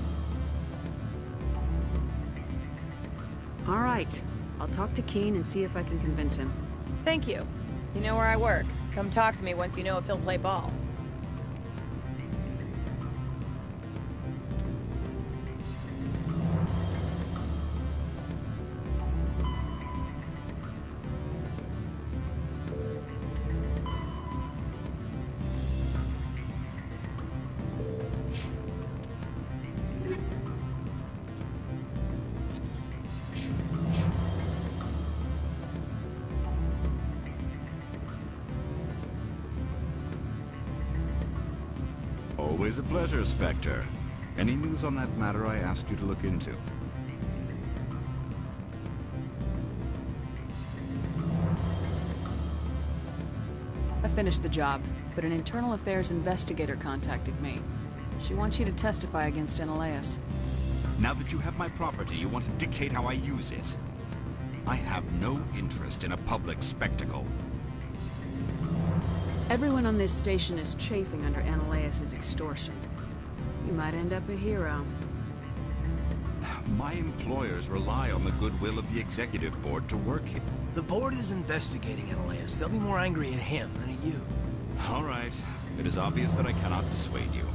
All right. I'll talk to Keen and see if I can convince him. Thank you. You know where I work. Come talk to me once you know if he'll play ball. Always a pleasure, Spectre. Any news on that matter I asked you to look into? I finished the job, but an internal affairs investigator contacted me. She wants you to testify against Eneleus. Now that you have my property, you want to dictate how I use it. I have no interest in a public spectacle. Everyone on this station is chafing under Eneleus' extortion. You might end up a hero. My employers rely on the goodwill of the executive board to work here. The board is investigating Eneleus. They'll be more angry at him than at you. All right. It is obvious that I cannot dissuade you.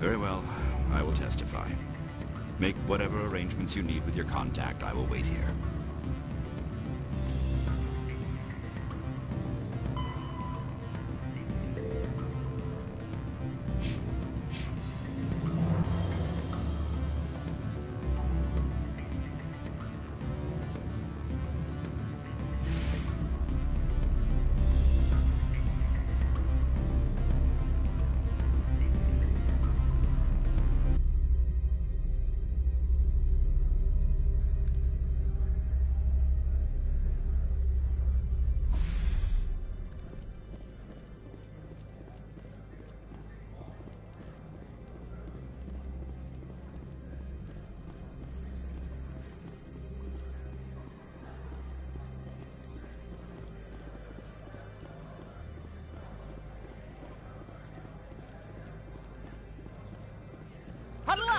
Very well. I will testify. Make whatever arrangements you need with your contact. I will wait here.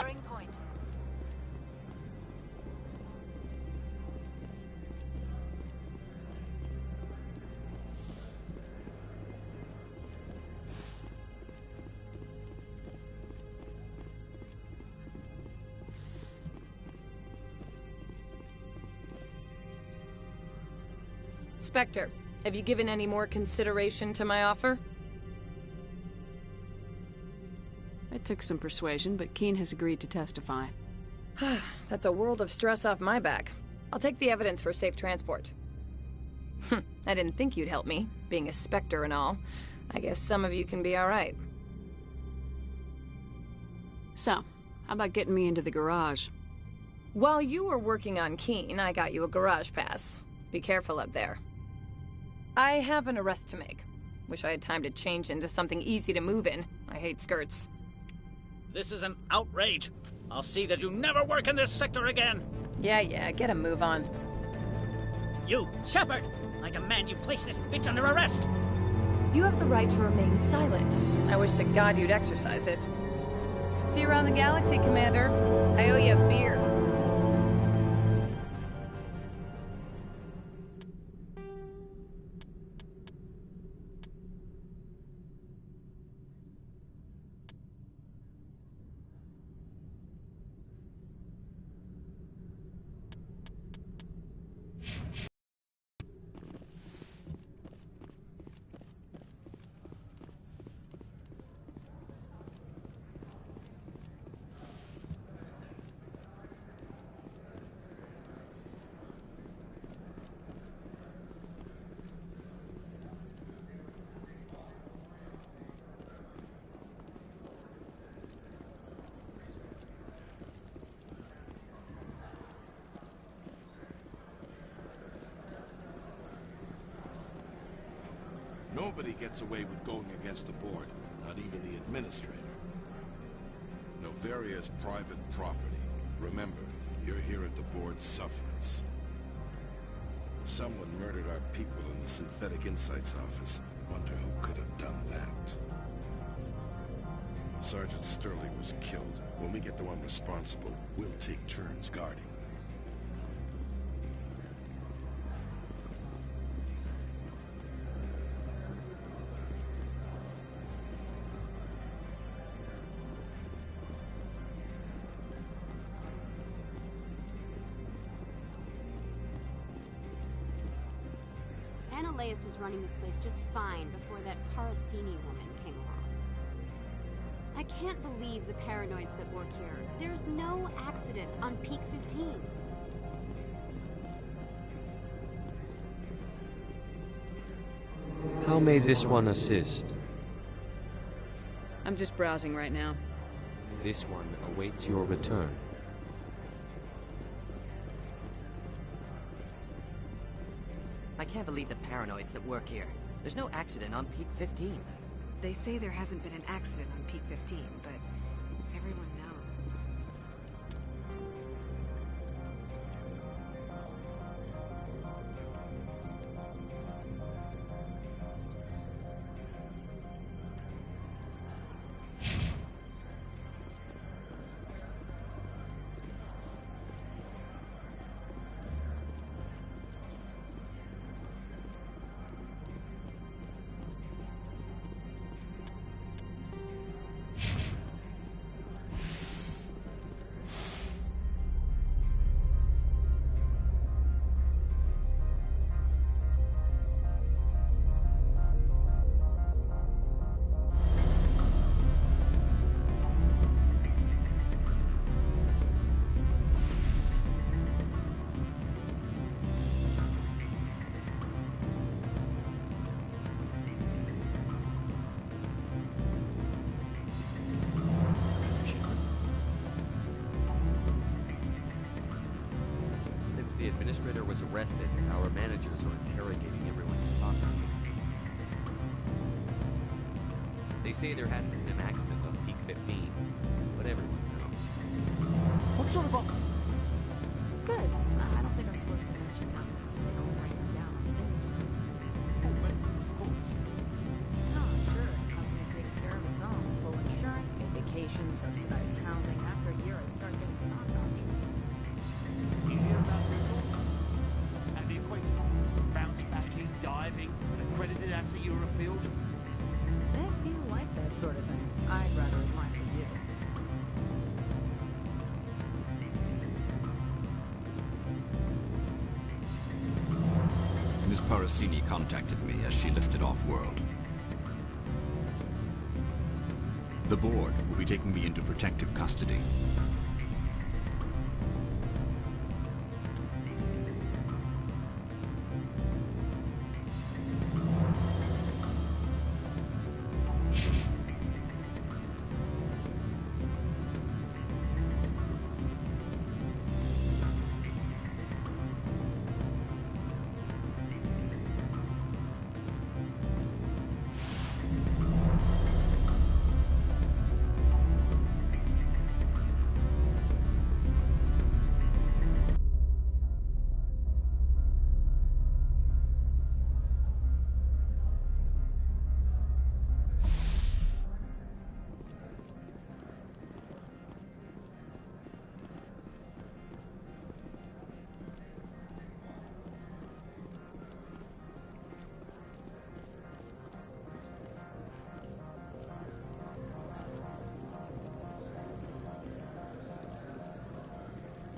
Securing point. Spectre, have you given any more consideration to my offer? It took some persuasion, but Keen has agreed to testify. That's a world of stress off my back. I'll take the evidence for safe transport. I didn't think you'd help me, being a Spectre and all. I guess some of you can be alright. So, how about getting me into the garage? While you were working on Keen, I got you a garage pass. Be careful up there. I have an arrest to make. Wish I had time to change into something easy to move in. I hate skirts. This is an outrage. I'll see that you never work in this sector again. Yeah, get a move on. You, Shepard! I demand you place this bitch under arrest! You have the right to remain silent. I wish to God you'd exercise it. See you around the galaxy, Commander. I owe you a beer. Nobody gets away with going against the board, not even the administrator. Novaria's private property. Remember, you're here at the board's sufferance. Someone murdered our people in the Synthetic Insights office. Wonder who could have done that. Sergeant Sterling was killed. When we get the one responsible, we'll take turns guarding them. Analeas was running this place just fine before that Parasini woman came along. I can't believe the paranoids that work here. There's no accident on Peak 15. How may this one assist? I'm just browsing right now. This one awaits your return. I can't believe the paranoids that work here. There's no accident on Peak 15. They say there hasn't been an accident on Peak 15, but everyone knows. The administrator was arrested. Our managers are interrogating everyone who talked to him. They say there hasn't been an accident on Peak 15, but everyone knows. What sort of offer? Good. I don't think I'm supposed to mention numbers. They don't write them down on the industry. Full benefits, of course. No, I'm sure the company takes care of its own. Full insurance, paid vacations, subsidized housing. After a year, I'd start getting stock options. You hear about this all? And the equator? Bounce backing, diving, an accredited asset Eurofield? If you like that sort of thing, I'd rather it might for you. Ms. Parasini contacted me as she lifted off-world. The board will be taking me into protective custody.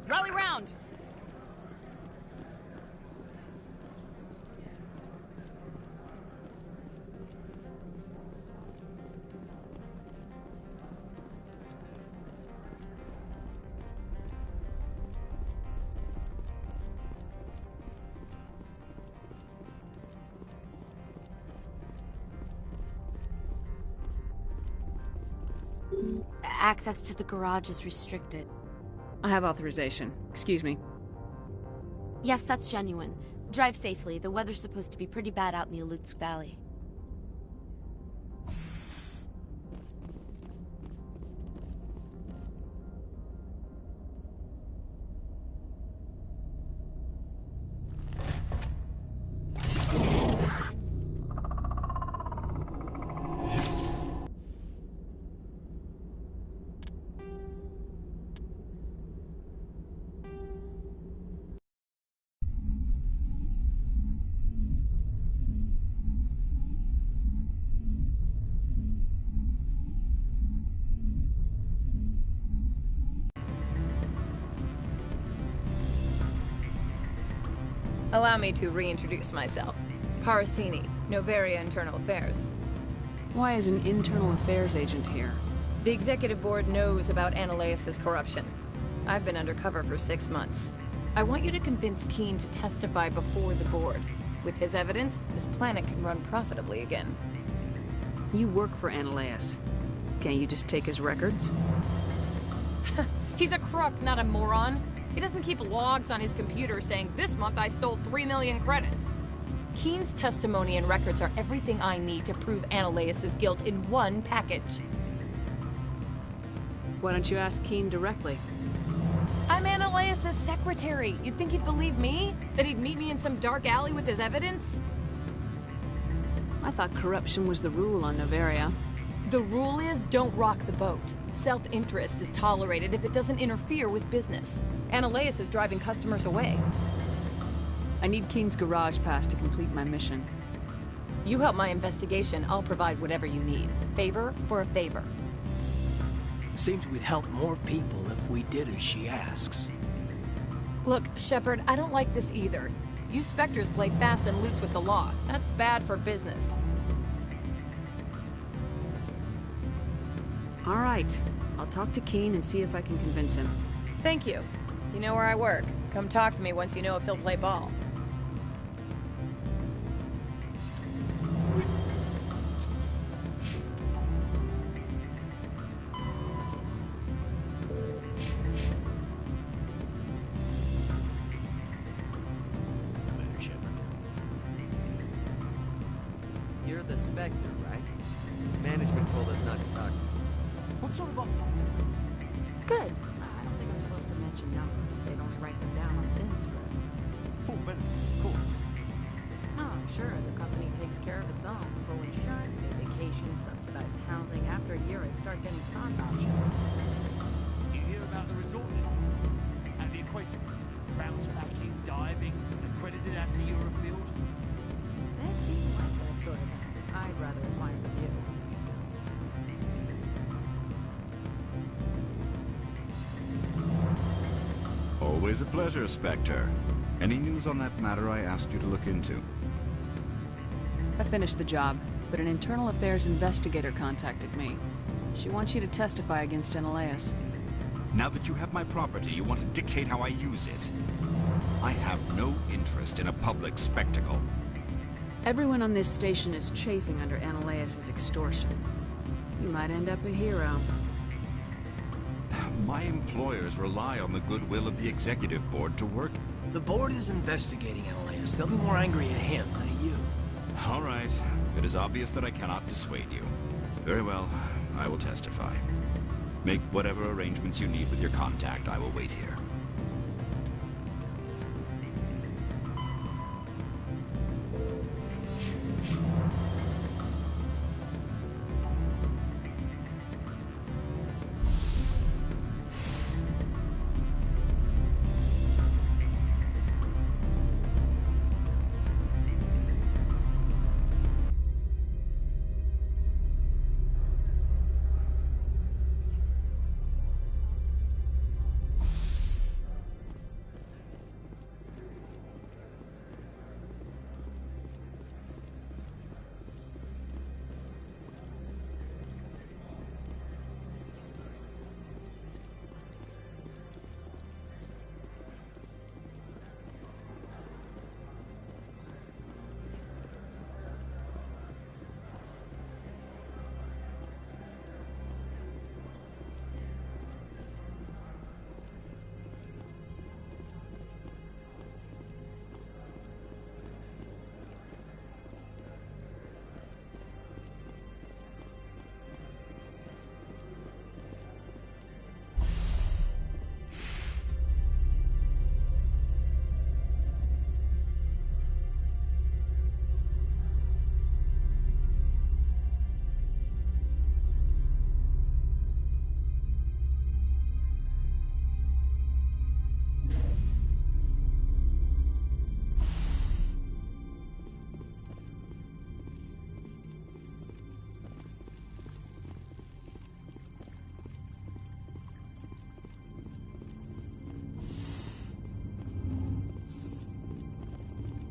Rally round! Access to the garage is restricted. I have authorization. Excuse me. Yes, that's genuine. Drive safely. The weather's supposed to be pretty bad out in the Alutsk Valley. Allow me to reintroduce myself. Parasini, Novaria Internal Affairs. Why is an internal affairs agent here? The executive board knows about Ananias' corruption. I've been undercover for 6 months. I want you to convince Keen to testify before the board. With his evidence, this planet can run profitably again. You work for Ananias. Can't you just take his records? He's a crook, not a moron. He doesn't keep logs on his computer saying, this month I stole 3 million credits. Keen's testimony and records are everything I need to prove Ananias' guilt in one package. Why don't you ask Keen directly? I'm Ananias' secretary. You'd think he'd believe me? That he'd meet me in some dark alley with his evidence? I thought corruption was the rule on Novaria. The rule is, don't rock the boat. Self-interest is tolerated if it doesn't interfere with business. Ananias is driving customers away. I need Keen's garage pass to complete my mission. You help my investigation, I'll provide whatever you need. Favor for a favor. Seems we'd help more people if we did as she asks. Look, Shepard, I don't like this either. You Spectres play fast and loose with the law. That's bad for business. All right. I'll talk to Keen and see if I can convince him. Thank you. You know where I work. Come talk to me once you know if he'll play ball. You're the Spectre, right? Management told us not to talk to you. What sort of offer? Good. I don't think I'm supposed to mention numbers. They'd only write them down on thin strip. Full benefits, of course. Oh, sure. The company takes care of its own. Full insurance, paid vacation, subsidized housing. After a year, I'd start getting stock options. You hear about the resort now? And the equator? Bounce backing, diving, accredited as a Eurofield? If you like that sort of thing, I'd rather admire the view. Always a pleasure, Spectre. Any news on that matter I asked you to look into? I finished the job, but an internal affairs investigator contacted me. She wants you to testify against Ananias. Now that you have my property, you want to dictate how I use it. I have no interest in a public spectacle. Everyone on this station is chafing under Ananias' extortion. You might end up a hero. My employers rely on the goodwill of the executive board to work. The board is investigating Ananias. They'll be more angry at him than at you. All right. It is obvious that I cannot dissuade you. Very well. I will testify. Make whatever arrangements you need with your contact. I will wait here.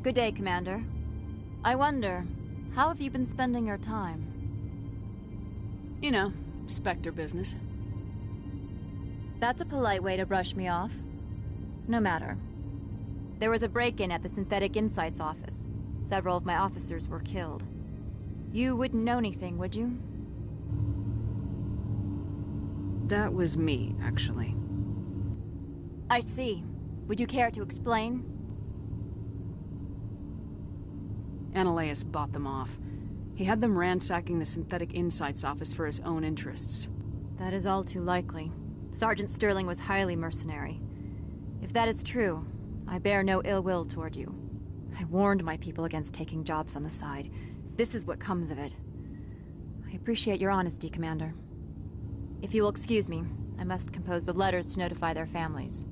Good day, Commander. I wonder, how have you been spending your time? You know, Spectre business. That's a polite way to brush me off. No matter. There was a break-in at the Synthetic Insights office. Several of my officers were killed. You wouldn't know anything, would you? That was me, actually. I see. Would you care to explain? Analeus bought them off. He had them ransacking the Synthetic Insights office for his own interests. That is all too likely. Sergeant Sterling was highly mercenary. If that is true, I bear no ill will toward you. I warned my people against taking jobs on the side. This is what comes of it. I appreciate your honesty, Commander. If you will excuse me, I must compose the letters to notify their families.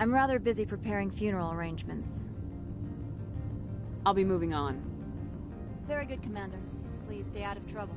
I'm rather busy preparing funeral arrangements. I'll be moving on. Very good, Commander. Please stay out of trouble.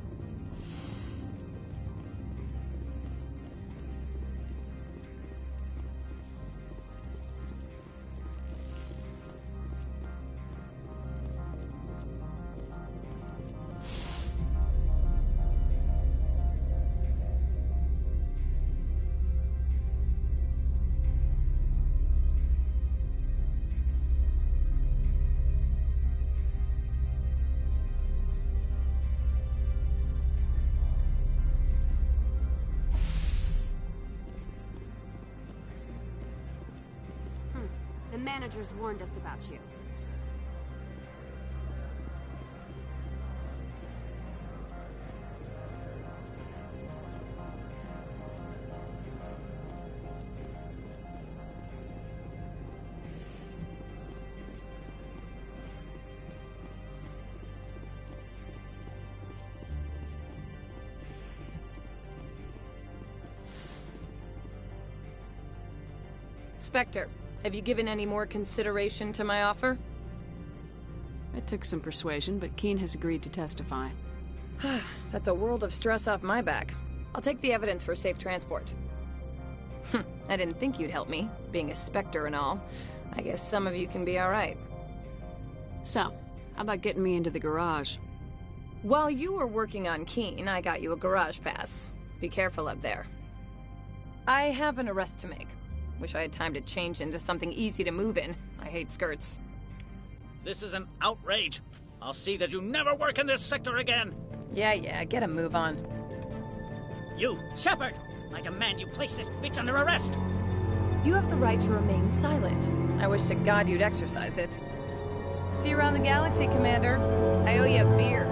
The managers warned us about you. Spectre, have you given any more consideration to my offer? It took some persuasion, but Keen has agreed to testify. That's a world of stress off my back. I'll take the evidence for safe transport. I didn't think you'd help me, being a Spectre and all. I guess some of you can be alright. So, how about getting me into the garage? While you were working on Keen, I got you a garage pass. Be careful up there. I have an arrest to make. Wish I had time to change into something easy to move in. I hate skirts. This is an outrage. I'll see that you never work in this sector again. Yeah, get a move on. You, Shepard! I demand you place this bitch under arrest! You have the right to remain silent. I wish to God you'd exercise it. See you around the galaxy, Commander. I owe you a beer.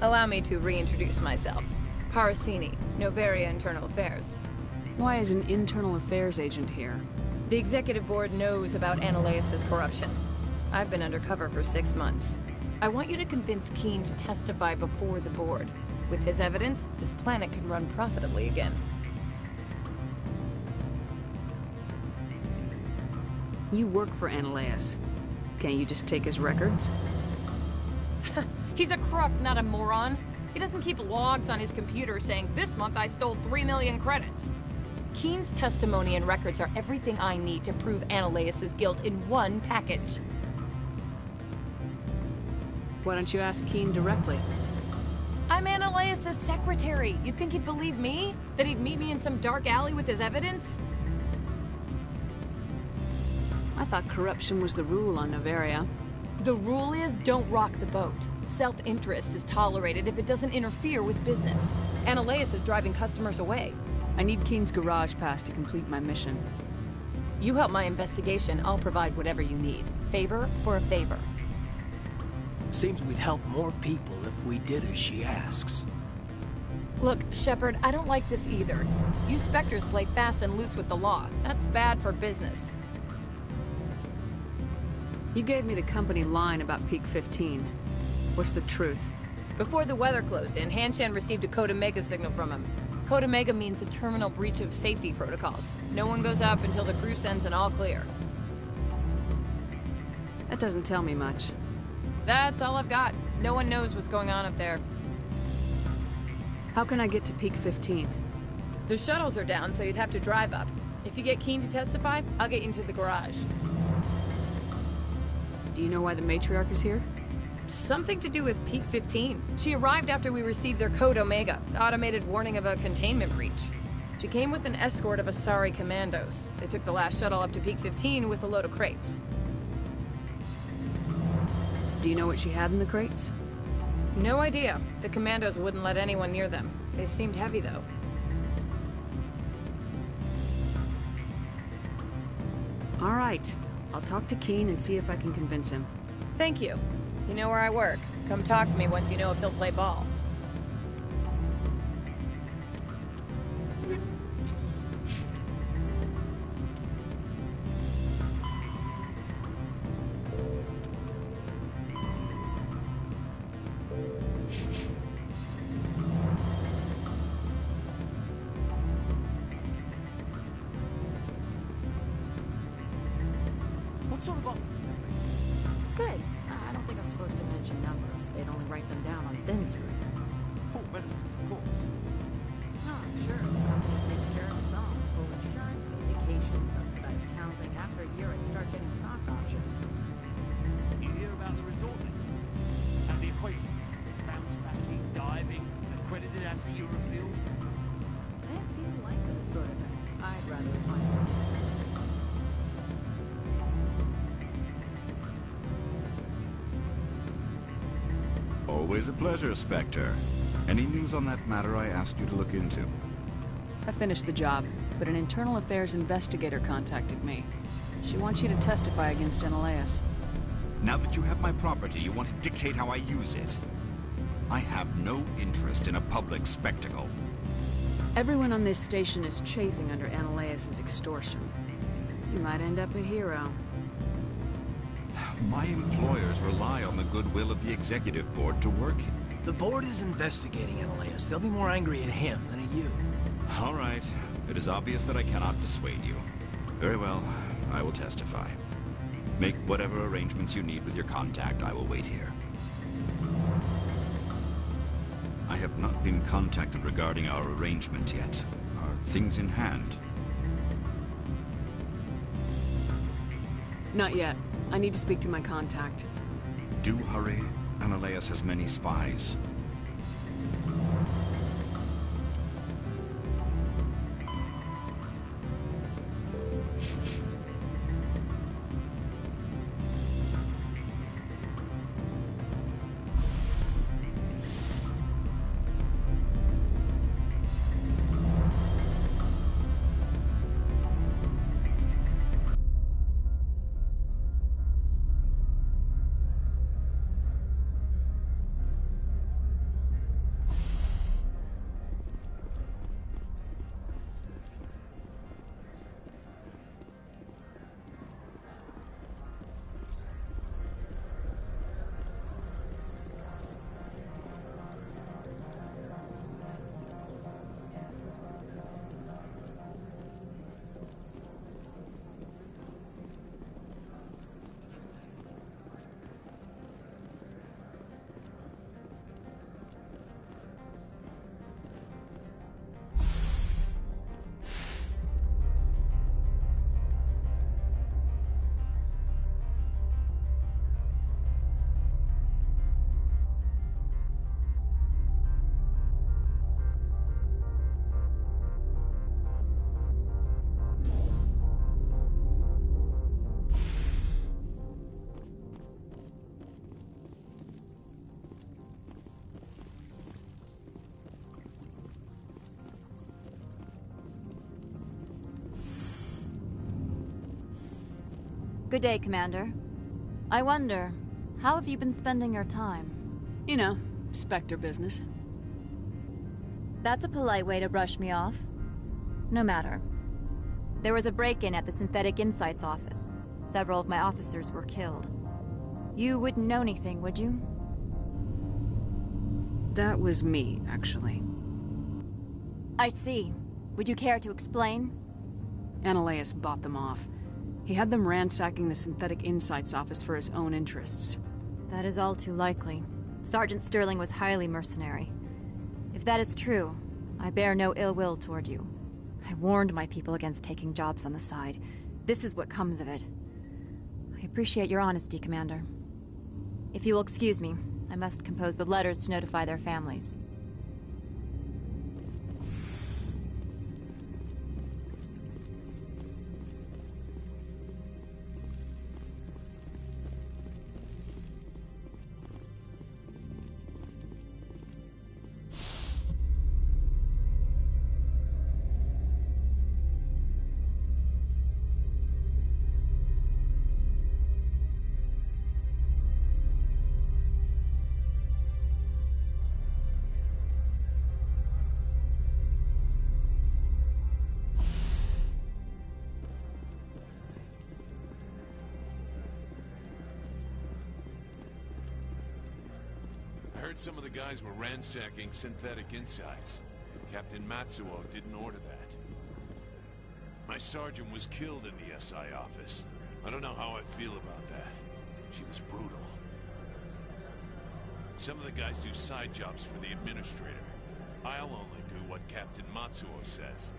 Allow me to reintroduce myself. Parasini, Noveria Internal Affairs. Why is an internal affairs agent here? The executive board knows about Analeus' corruption. I've been undercover for 6 months. I want you to convince Keen to testify before the board. With his evidence, this planet can run profitably again. You work for Analeus. Can't you just take his records? He's a crook, not a moron. He doesn't keep logs on his computer saying, this month I stole 3 million credits. Keen's testimony and records are everything I need to prove Analeus' guilt in one package. Why don't you ask Keen directly? I'm Analeus' secretary. You'd think he'd believe me? That he'd meet me in some dark alley with his evidence? I thought corruption was the rule on Noveria. The rule is, don't rock the boat. Self-interest is tolerated if it doesn't interfere with business. Analeus is driving customers away. I need Keen's garage pass to complete my mission. You help my investigation, I'll provide whatever you need. Favor for a favor. Seems we'd help more people if we did as she asks. Look, Shepard, I don't like this either. You Spectres play fast and loose with the law. That's bad for business. You gave me the company line about Peak 15. What's the truth? Before the weather closed in, Hanshan received a code Omega signal from him. Code Omega means a terminal breach of safety protocols. No one goes up until the crew sends an all clear. That doesn't tell me much. That's all I've got. No one knows what's going on up there. How can I get to Peak 15? The shuttles are down, so you'd have to drive up. If you get Keen to testify, I'll get you into the garage. Do you know why the matriarch is here? Something to do with Peak 15. She arrived after we received their Code Omega, automated warning of a containment breach. She came with an escort of Asari commandos. They took the last shuttle up to Peak 15 with a load of crates. Do you know what she had in the crates? No idea. The commandos wouldn't let anyone near them. They seemed heavy, though. All right. I'll talk to Keen and see if I can convince him. Thank you. You know where I work. Come talk to me once you know if he'll play ball. What sort of offer? Good. I don't think I'm supposed to mention numbers. They'd only write them down on thin string. Full benefits, of course. Oh, sure. The company takes care of its own. Full insurance, paid vacation, subsidized housing. After a year, I'd start getting stock options. You hear about the resort then? And the equator? Bounce backing, diving, accredited as a Eurofield? If you like that sort of thing, I'd rather find out. Always a pleasure, Spectre. Any news on that matter I asked you to look into? I finished the job, but an internal affairs investigator contacted me. She wants you to testify against Analeas. Now that you have my property, you want to dictate how I use it. I have no interest in a public spectacle. Everyone on this station is chafing under Analeas' extortion. You might end up a hero. My employers rely on the goodwill of the executive board to work. The board is investigating Analeas. They'll be more angry at him than at you. All right. It is obvious that I cannot dissuade you. Very well. I will testify. Make whatever arrangements you need with your contact. I will wait here. I have not been contacted regarding our arrangement yet. Are things in hand? Not yet. I need to speak to my contact. Do hurry. Analeas has many spies. Good day, Commander. I wonder, how have you been spending your time? You know, Spectre business. That's a polite way to brush me off. No matter. There was a break-in at the Synthetic Insights office. Several of my officers were killed. You wouldn't know anything, would you? That was me, actually. I see. Would you care to explain? Ananias bought them off. He had them ransacking the Synthetic Insights office for his own interests. That is all too likely. Sergeant Sterling was highly mercenary. If that is true, I bear no ill will toward you. I warned my people against taking jobs on the side. This is what comes of it. I appreciate your honesty, Commander. If you will excuse me, I must compose the letters to notify their families. I heard some of the guys were ransacking Synthetic Insights. Captain Matsuo didn't order that. My sergeant was killed in the SI office. I don't know how I feel about that. She was brutal. Some of the guys do side jobs for the administrator. I'll only do what Captain Matsuo says.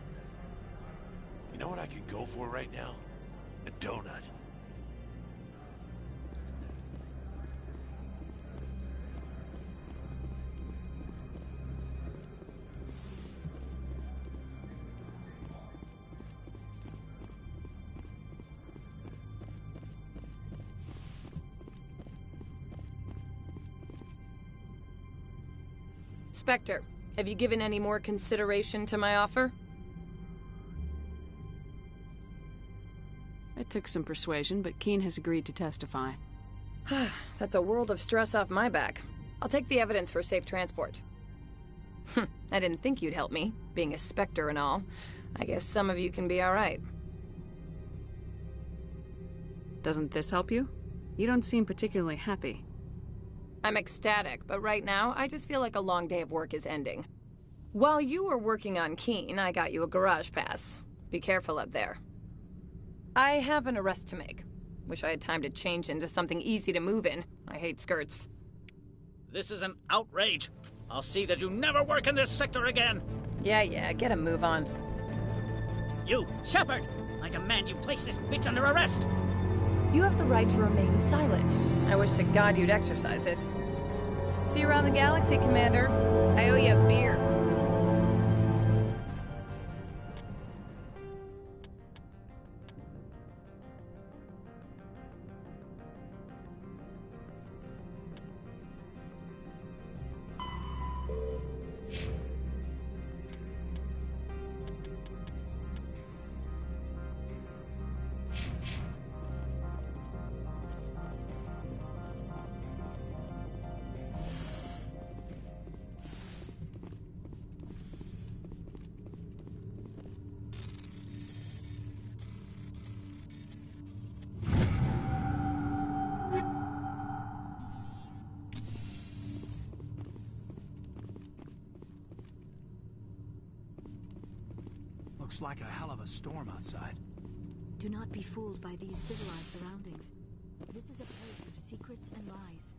You know what I could go for right now? A donut. Spectre, have you given any more consideration to my offer? It took some persuasion, but Keen has agreed to testify. That's a world of stress off my back. I'll take the evidence for safe transport. I didn't think you'd help me, being a Spectre and all. I guess some of you can be alright. Doesn't this help you? You don't seem particularly happy. I'm ecstatic, but right now, I just feel like a long day of work is ending. While you were working on Keen, I got you a garage pass. Be careful up there. I have an arrest to make. Wish I had time to change into something easy to move in. I hate skirts. This is an outrage. I'll see that you never work in this sector again. Yeah, get a move on. You, Shepard! I demand you place this bitch under arrest! You have the right to remain silent. I wish to God you'd exercise it. See you around the galaxy, Commander. I owe you a beer. Looks like a hell of a storm outside. Do not be fooled by these civilized surroundings. This is a place of secrets and lies.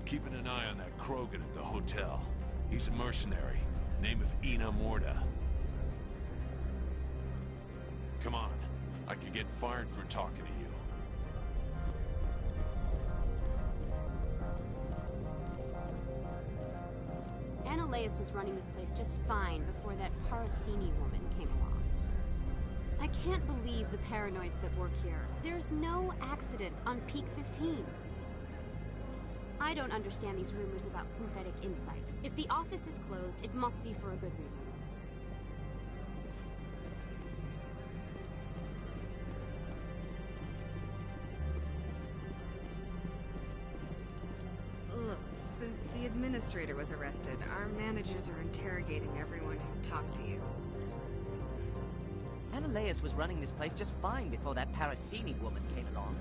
Keeping an eye on that Krogan at the hotel. He's a mercenary. Name of Ina Morda. Come on. I could get fired for talking to you. Ananias was running this place just fine before that Parasini woman came along. I can't believe the paranoids that work here. There's no accident on Peak 15. I don't understand these rumors about Synthetic Insights. If the office is closed, it must be for a good reason. administrator was arrested. Our managers are interrogating everyone who talked to you. Analeus was running this place just fine before that Parasini woman came along.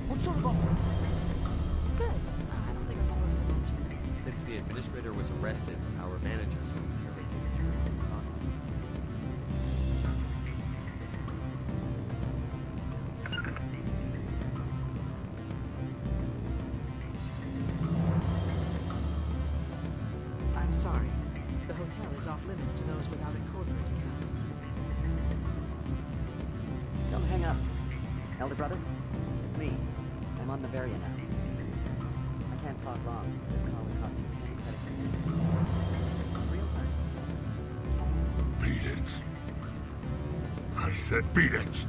What sort of offer? Good. I don't think I'm supposed to mention it. Since the administrator was arrested, our managers are interrogating him. I'm sorry. The hotel is off limits to those without a corporate account. Don't hang up. Elder brother, it's me. I'm on Noveria now. I can't talk long. This call is costing 10 credits a minute. It's real time. Beat it. I said beat it.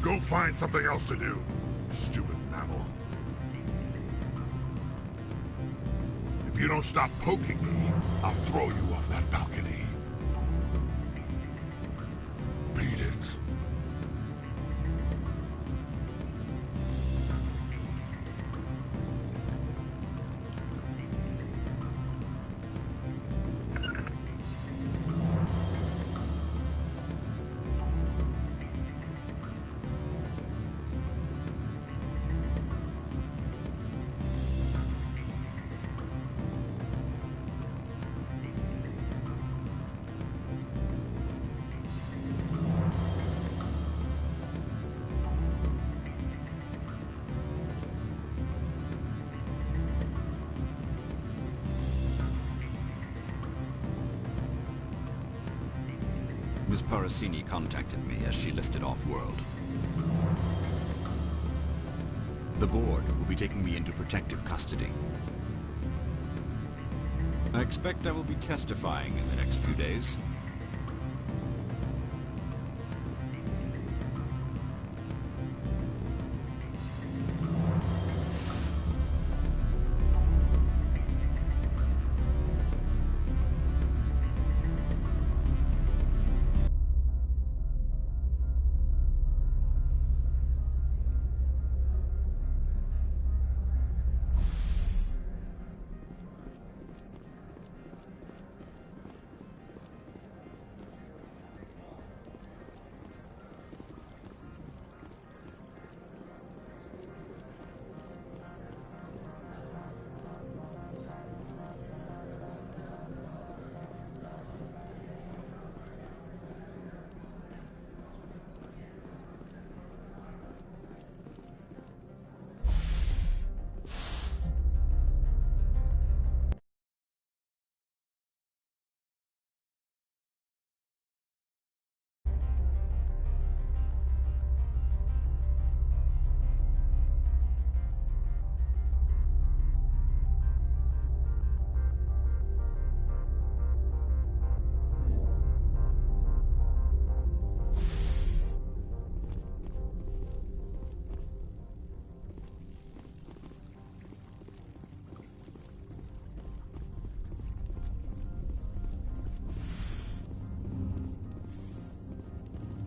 Go find something else to do, stupid mammal. If you don't stop poking me, I'll throw you off that balcony. Beat it. Miss Parasini contacted me as she lifted off-world. The board will be taking me into protective custody. I expect I will be testifying in the next few days.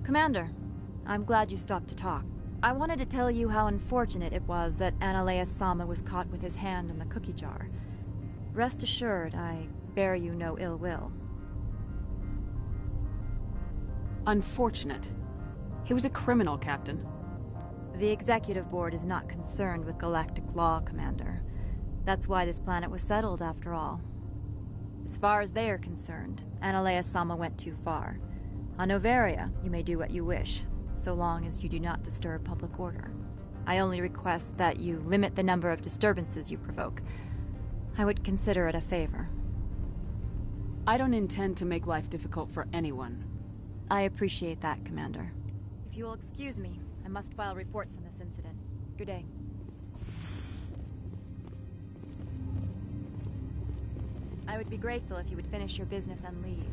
Commander, I'm glad you stopped to talk. I wanted to tell you how unfortunate it was that Analeus Sama was caught with his hand in the cookie jar. Rest assured, I bear you no ill will. Unfortunate. He was a criminal, Captain. The Executive Board is not concerned with galactic law, Commander. That's why this planet was settled, after all. As far as they are concerned, Analeus Sama went too far. On Noveria, you may do what you wish, so long as you do not disturb public order. I only request that you limit the number of disturbances you provoke. I would consider it a favor. I don't intend to make life difficult for anyone. I appreciate that, Commander. If you will excuse me, I must file reports on this incident. Good day. I would be grateful if you would finish your business and leave.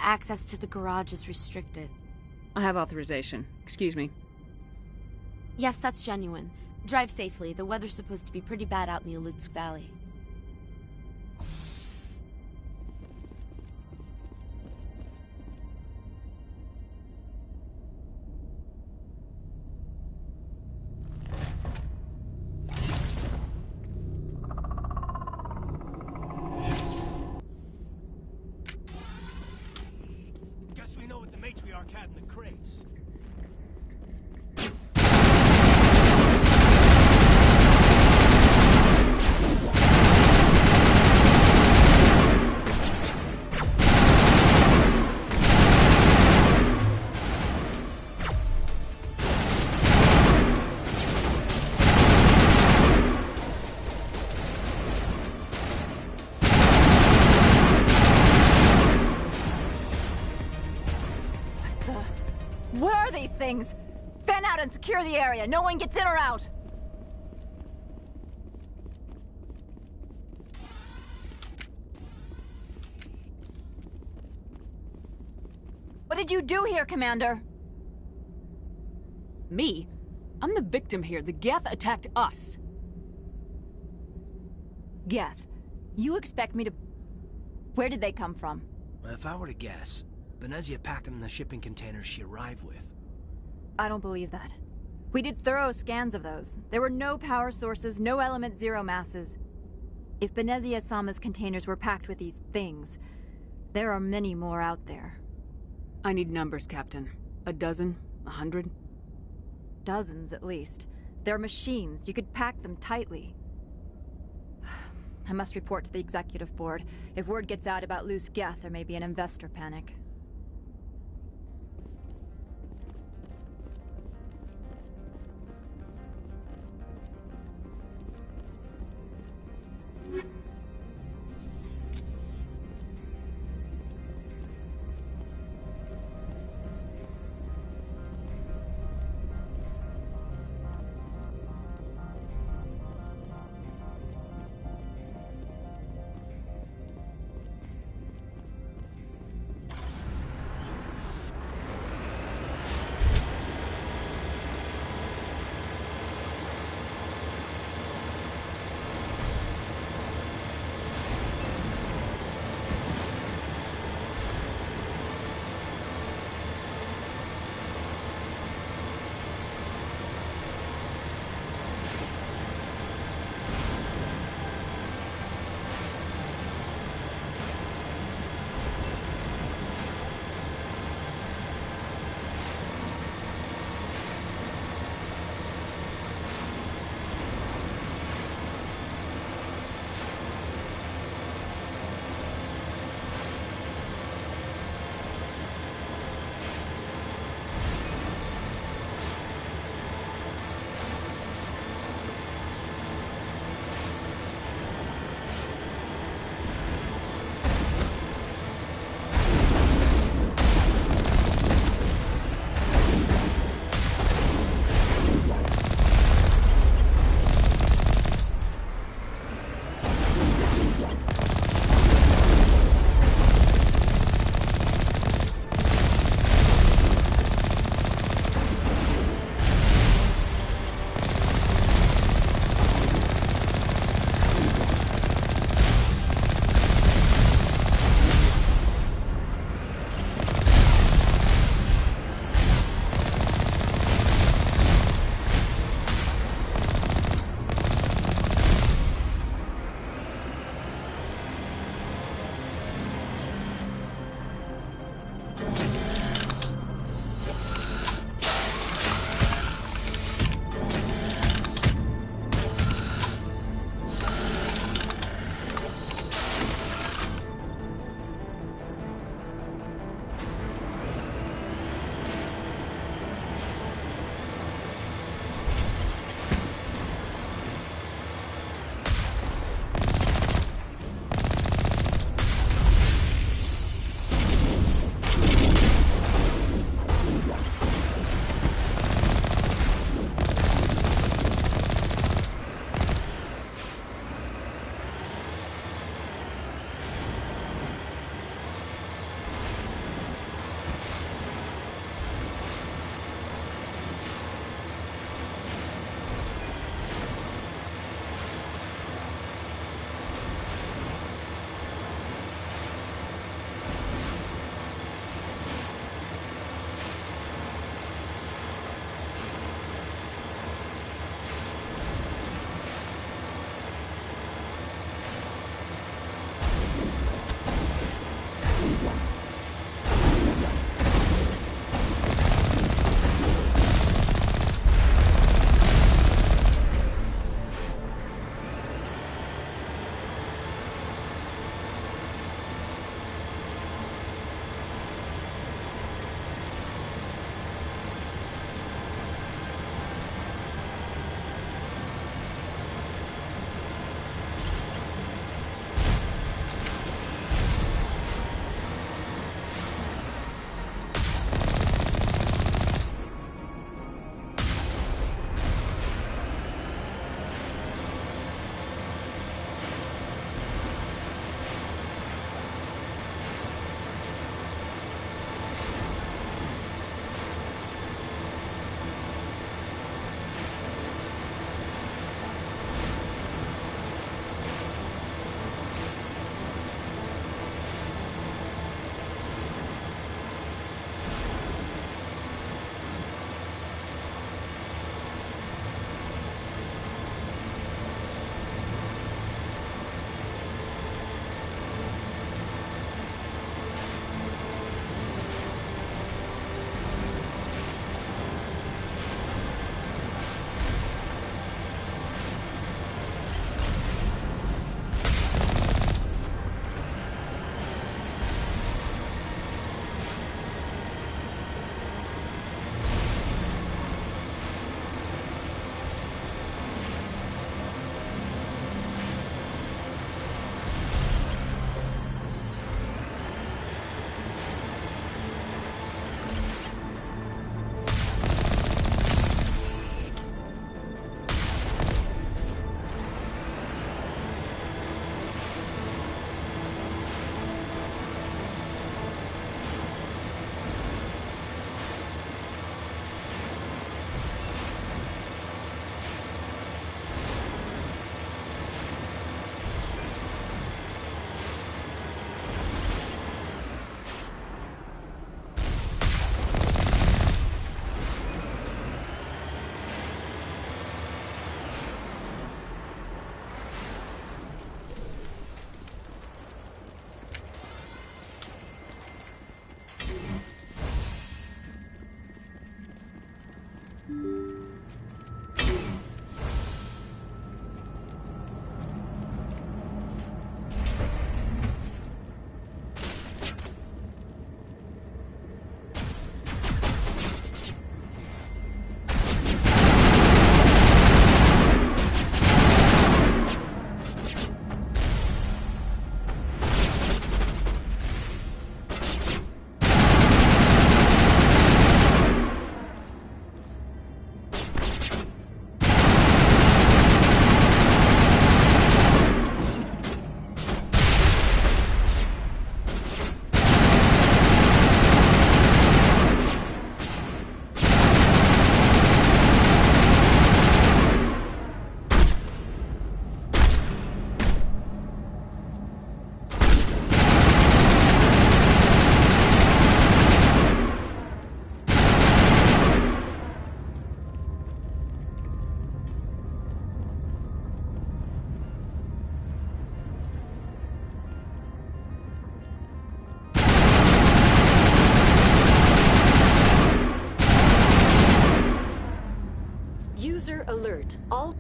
Access to the garage is restricted. I have authorization. Excuse me. Yes, that's genuine. Drive safely. The weather's supposed to be pretty bad out in the Alutsk Valley. Guess we know what the matriarch had in the crates. Where are these things? Fan out and secure the area. No one gets in or out. What did you do here, Commander? Me? I'm the victim here. The Geth attacked us. Geth, you expect me to... Where did they come from? If I were to guess, Benezia packed them in the shipping containers she arrived with. I don't believe that. We did thorough scans of those. There were no power sources, no element zero masses. If Benezia Sama's containers were packed with these things, there are many more out there. I need numbers, Captain. A dozen? 100? Dozens, at least. They're machines. You could pack them tightly. I must report to the executive board. If word gets out about loose Geth, there may be an investor panic.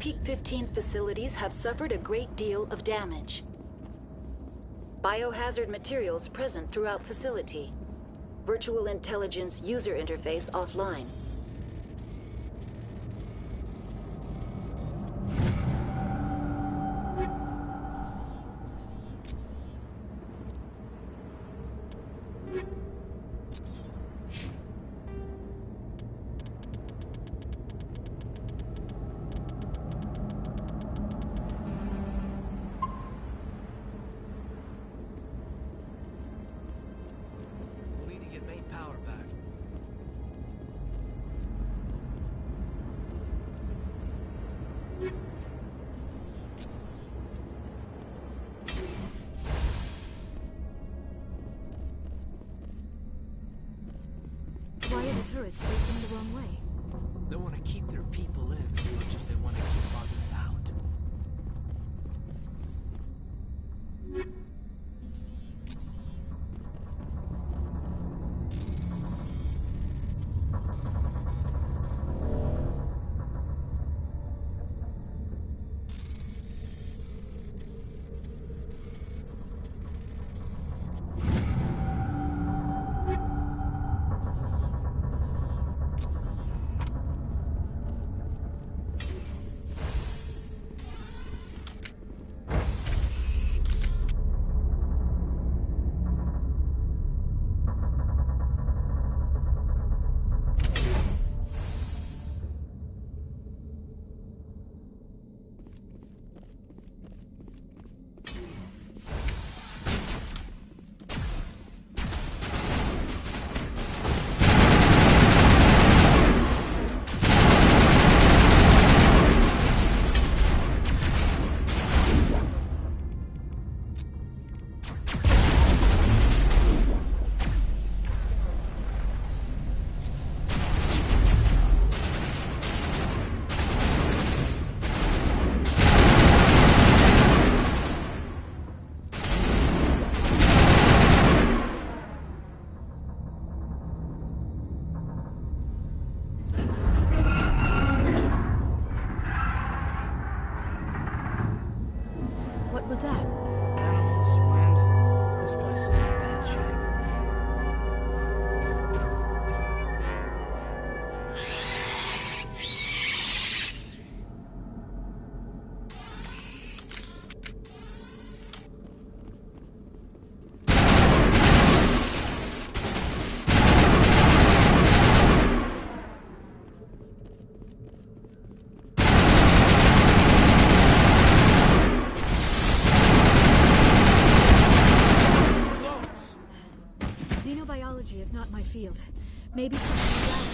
Peak 15 facilities have suffered a great deal of damage. Biohazard materials present throughout facility. Virtual intelligence user interface offline. We'll need to get main power back. Why are the turrets facing the wrong way? They want to keep their people in as much as they want to keep others out. What was that? Animals, wind. This place is in bad shape. Xenobiology is not my field. Maybe something else.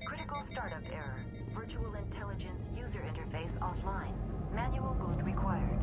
Critical startup error. Virtual intelligence user interface offline. Manual boot required.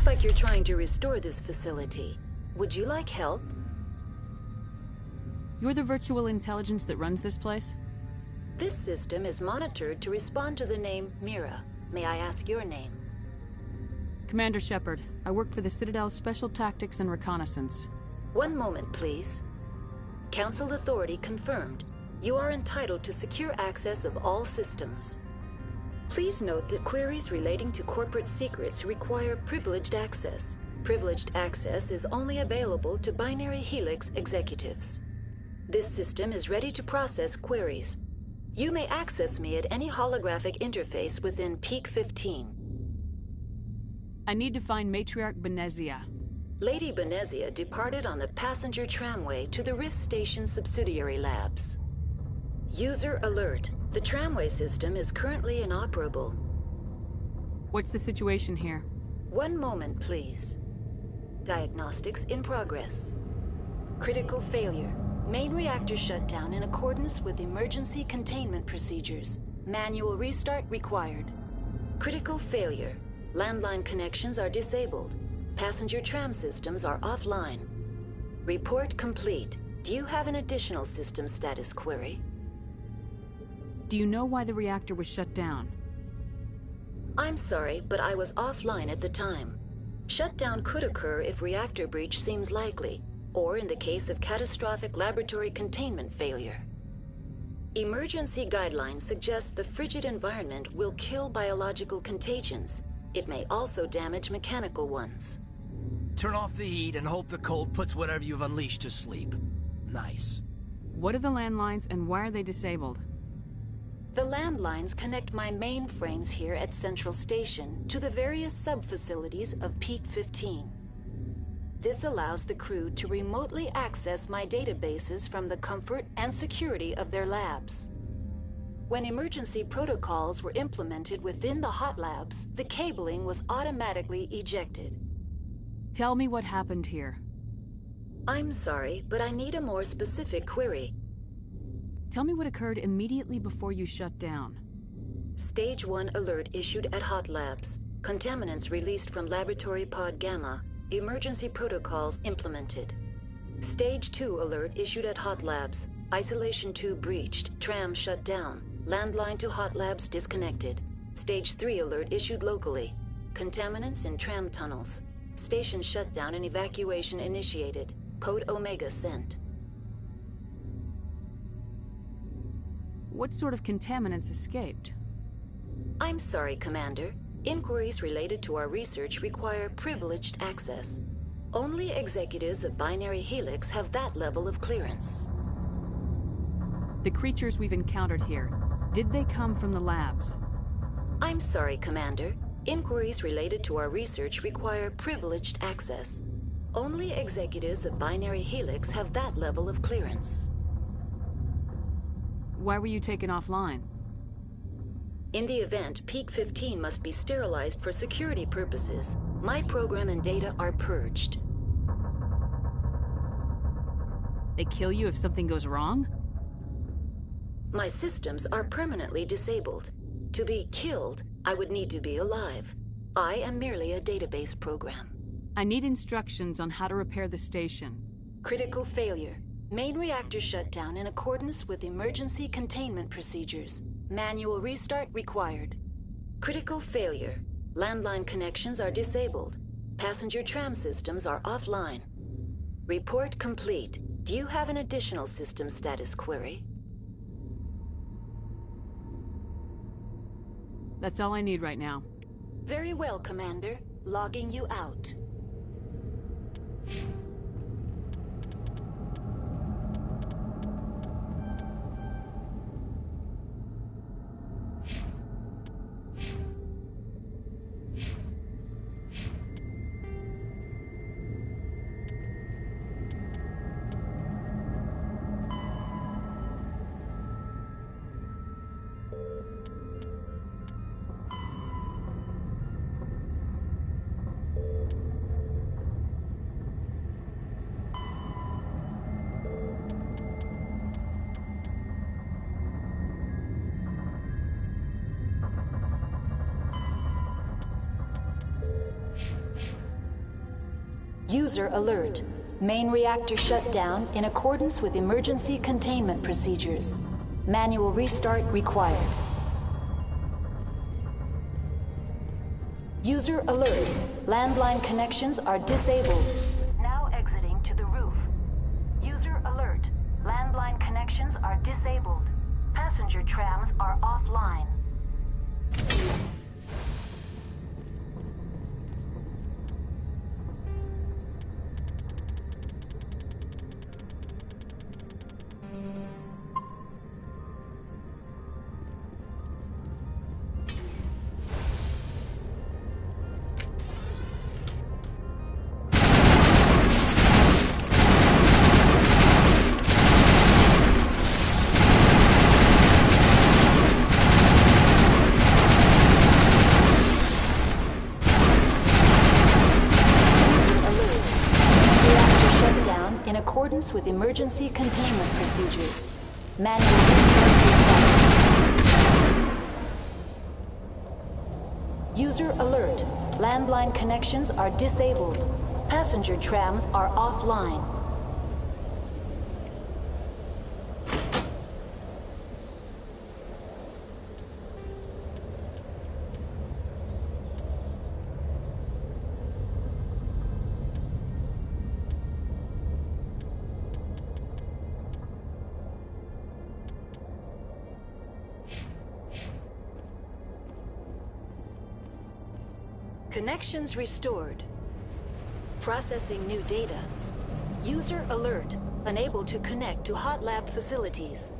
Like you're trying to restore this facility. Would you like help? You're the virtual intelligence that runs this place? This system is monitored to respond to the name Mira. May I ask your name? Commander Shepard. I work for the Citadel's Special Tactics and Reconnaissance. One moment, please. Council authority confirmed. You are entitled to secure access of all systems. Please note that queries relating to corporate secrets require privileged access. Privileged access is only available to Binary Helix executives. This system is ready to process queries. You may access me at any holographic interface within Peak 15. I need to find Matriarch Benezia. Lady Benezia departed on the passenger tramway to the Rift Station subsidiary labs. User alert. The tramway system is currently inoperable. What's the situation here? One moment, please. Diagnostics in progress. Critical failure. Main reactor shut down in accordance with emergency containment procedures. Manual restart required. Critical failure. Landline connections are disabled. Passenger tram systems are offline. Report complete. Do you have an additional system status query? Do you know why the reactor was shut down? I'm sorry, but I was offline at the time. Shutdown could occur if reactor breach seems likely, or in the case of catastrophic laboratory containment failure. Emergency guidelines suggest the frigid environment will kill biological contagions. It may also damage mechanical ones. Turn off the heat and hope the cold puts whatever you've unleashed to sleep. Nice. What are the landlines and why are they disabled? The landlines connect my mainframes here at Central Station to the various sub-facilities of Peak 15. This allows the crew to remotely access my databases from the comfort and security of their labs. When emergency protocols were implemented within the hot labs, the cabling was automatically ejected. Tell me what happened here. I'm sorry, but I need a more specific query. Tell me what occurred immediately before you shut down. Stage 1 alert issued at hot labs. Contaminants released from Laboratory Pod Gamma. Emergency protocols implemented. Stage 2 alert issued at hot labs. Isolation 2 breached. Tram shut down. Landline to hot labs disconnected. Stage 3 alert issued locally. Contaminants in tram tunnels. Station shutdown and evacuation initiated. Code Omega sent. What sort of contaminants escaped? I'm sorry, Commander. Inquiries related to our research require privileged access. Only executives of Binary Helix have that level of clearance. The creatures we've encountered here, did they come from the labs? I'm sorry, Commander. Inquiries related to our research require privileged access. Only executives of Binary Helix have that level of clearance. Why were you taken offline? In the event, Peak 15 must be sterilized for security purposes. My program and data are purged. They kill you if something goes wrong? My systems are permanently disabled. To be killed, I would need to be alive. I am merely a database program. I need instructions on how to repair the station. Critical failure. Main reactor shut down in accordance with emergency containment procedures. Manual restart required. Critical failure. Landline connections are disabled. Passenger tram systems are offline. Report complete. Do you have an additional system status query? That's all I need right now. Very well, Commander. Logging you out. User alert. Main reactor shut down in accordance with emergency containment procedures. Manual restart required. User alert. Landline connections are disabled. Now exiting to the roof. User alert. Landline connections are disabled. Passenger trams are offline. in accordance with emergency containment procedures. Manual restart required. User alert. Landline connections are disabled. Passenger trams are offline. Connections restored. Processing new data. User alert. Unable to connect to hot lab facilities.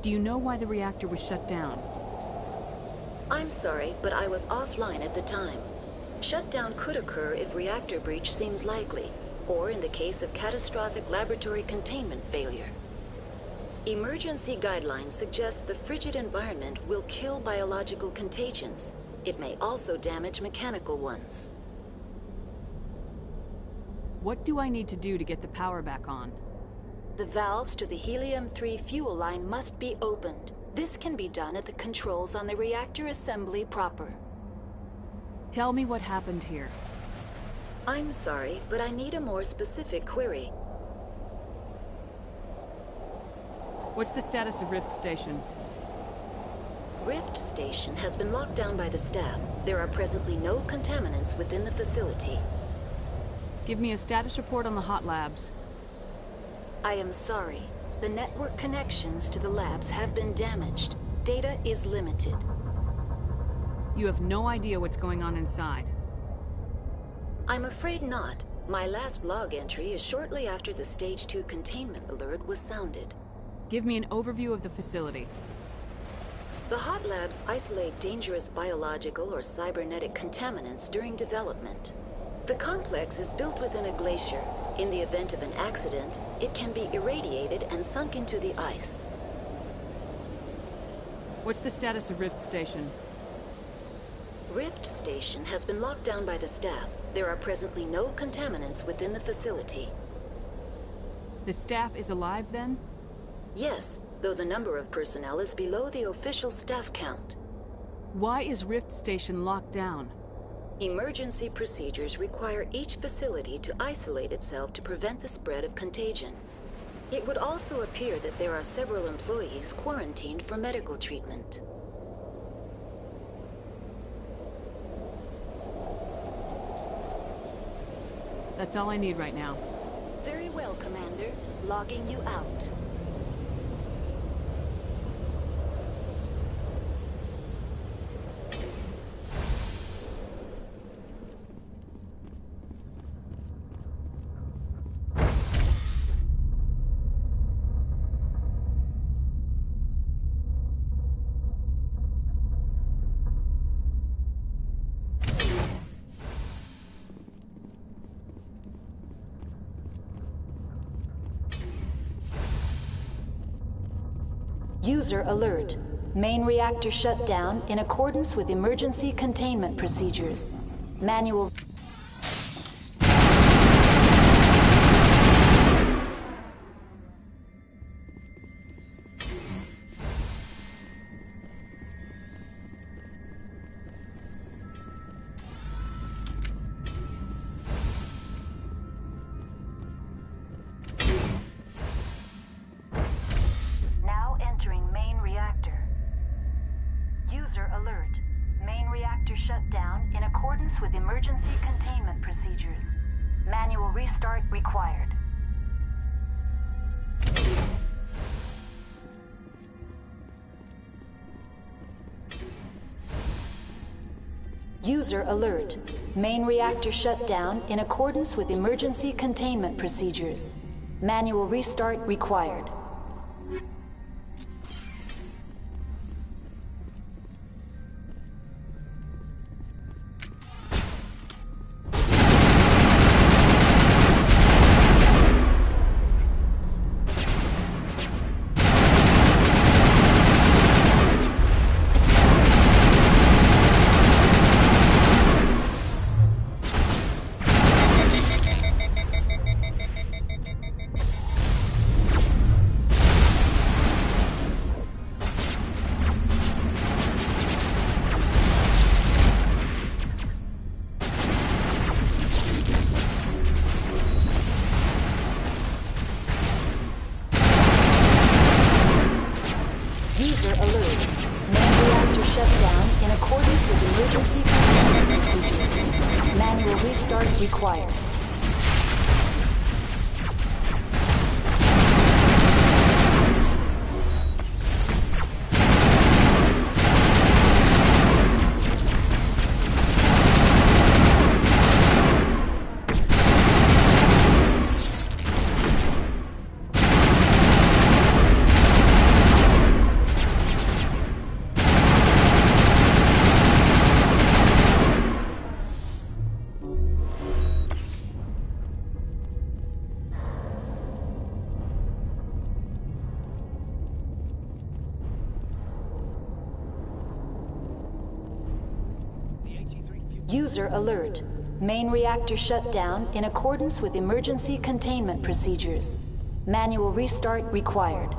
Do you know why the reactor was shut down? I'm sorry, but I was offline at the time. Shutdown could occur if reactor breach seems likely, or in the case of catastrophic laboratory containment failure. Emergency guidelines suggest the frigid environment will kill biological contagions. It may also damage mechanical ones. What do I need to do to get the power back on? The valves to the helium-3 fuel line must be opened. This can be done at the controls on the reactor assembly proper. Tell me what happened here. I'm sorry, but I need a more specific query. What's the status of Rift Station? Rift Station has been locked down by the staff. There are presently no contaminants within the facility. Give me a status report on the hot labs. I am sorry. The network connections to the labs have been damaged. Data is limited. You have no idea what's going on inside. I'm afraid not. My last log entry is shortly after the Stage 2 containment alert was sounded. Give me an overview of the facility. The hot labs isolate dangerous biological or cybernetic contaminants during development. The complex is built within a glacier. In the event of an accident, it can be irradiated and sunk into the ice. What's the status of Rift Station? Rift Station has been locked down by the staff. There are presently no contaminants within the facility. The staff is alive then? Yes, though the number of personnel is below the official staff count. Why is Rift Station locked down? Emergency procedures require each facility to isolate itself to prevent the spread of contagion. It would also appear that there are several employees quarantined for medical treatment. That's all I need right now. Very well, Commander. Logging you out. User alert. Main reactor shut down in accordance with emergency containment procedures. Manual... Alert. Main reactor shut down in accordance with emergency containment procedures. Manual restart required. User alert. Main reactor shut down in accordance with emergency containment procedures. Manual restart required. required. User alert. Main reactor shut down in accordance with emergency containment procedures. Manual restart required.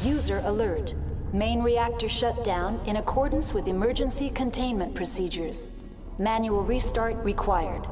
User alert. Main reactor shut down in accordance with emergency containment procedures. Manual restart required.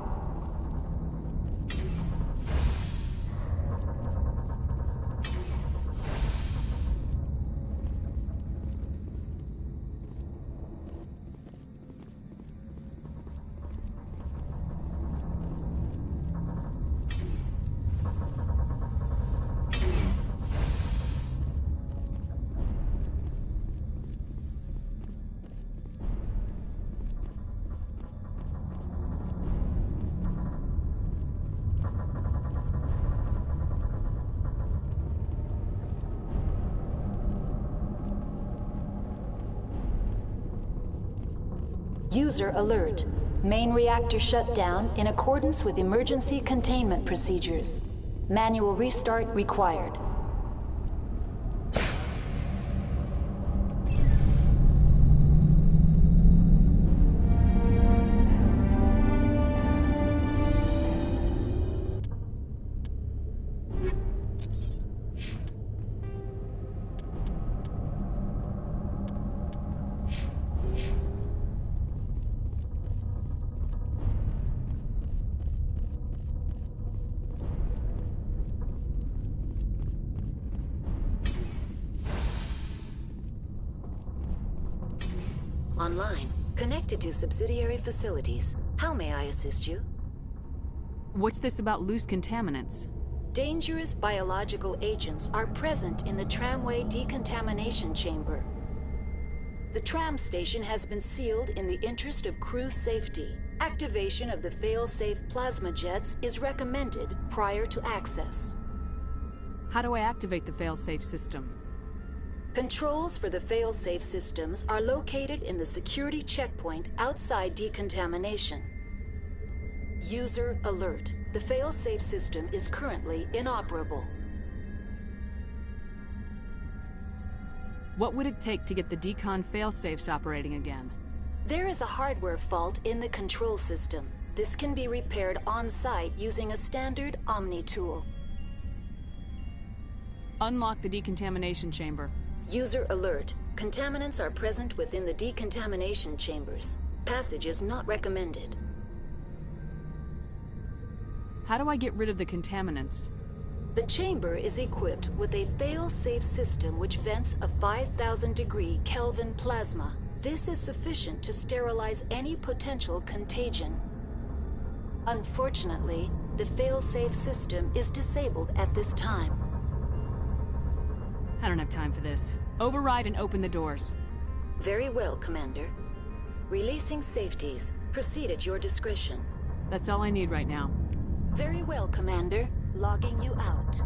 User alert. Main reactor shut down in accordance with emergency containment procedures. Manual restart required. Online. Connected to subsidiary facilities. How may I assist you? What's this about loose contaminants? Dangerous biological agents are present in the tramway decontamination chamber. The tram station has been sealed in the interest of crew safety. Activation of the fail-safe plasma jets is recommended prior to access. How do I activate the fail-safe system? Controls for the fail-safe systems are located in the security checkpoint outside decontamination. User alert. The fail-safe system is currently inoperable. What would it take to get the decon fail-safes operating again? There is a hardware fault in the control system. This can be repaired on-site using a standard Omni tool. Unlock the decontamination chamber. User alert. Contaminants are present within the decontamination chambers. Passage is not recommended. How do I get rid of the contaminants? The chamber is equipped with a fail-safe system which vents a 5,000-degree Kelvin plasma. This is sufficient to sterilize any potential contagion. Unfortunately, the fail-safe system is disabled at this time. I don't have time for this. Override and open the doors. Very well, Commander. Releasing safeties. Proceed at your discretion. That's all I need right now. Very well, Commander. Logging you out.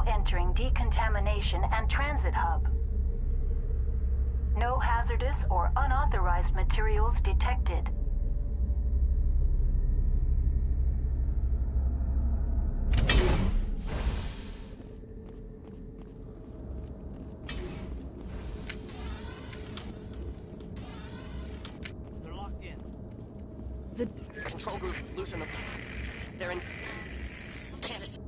Entering decontamination and transit hub. No hazardous or unauthorized materials detected. They're locked in. The control group loosen the... They're in... Can't escape.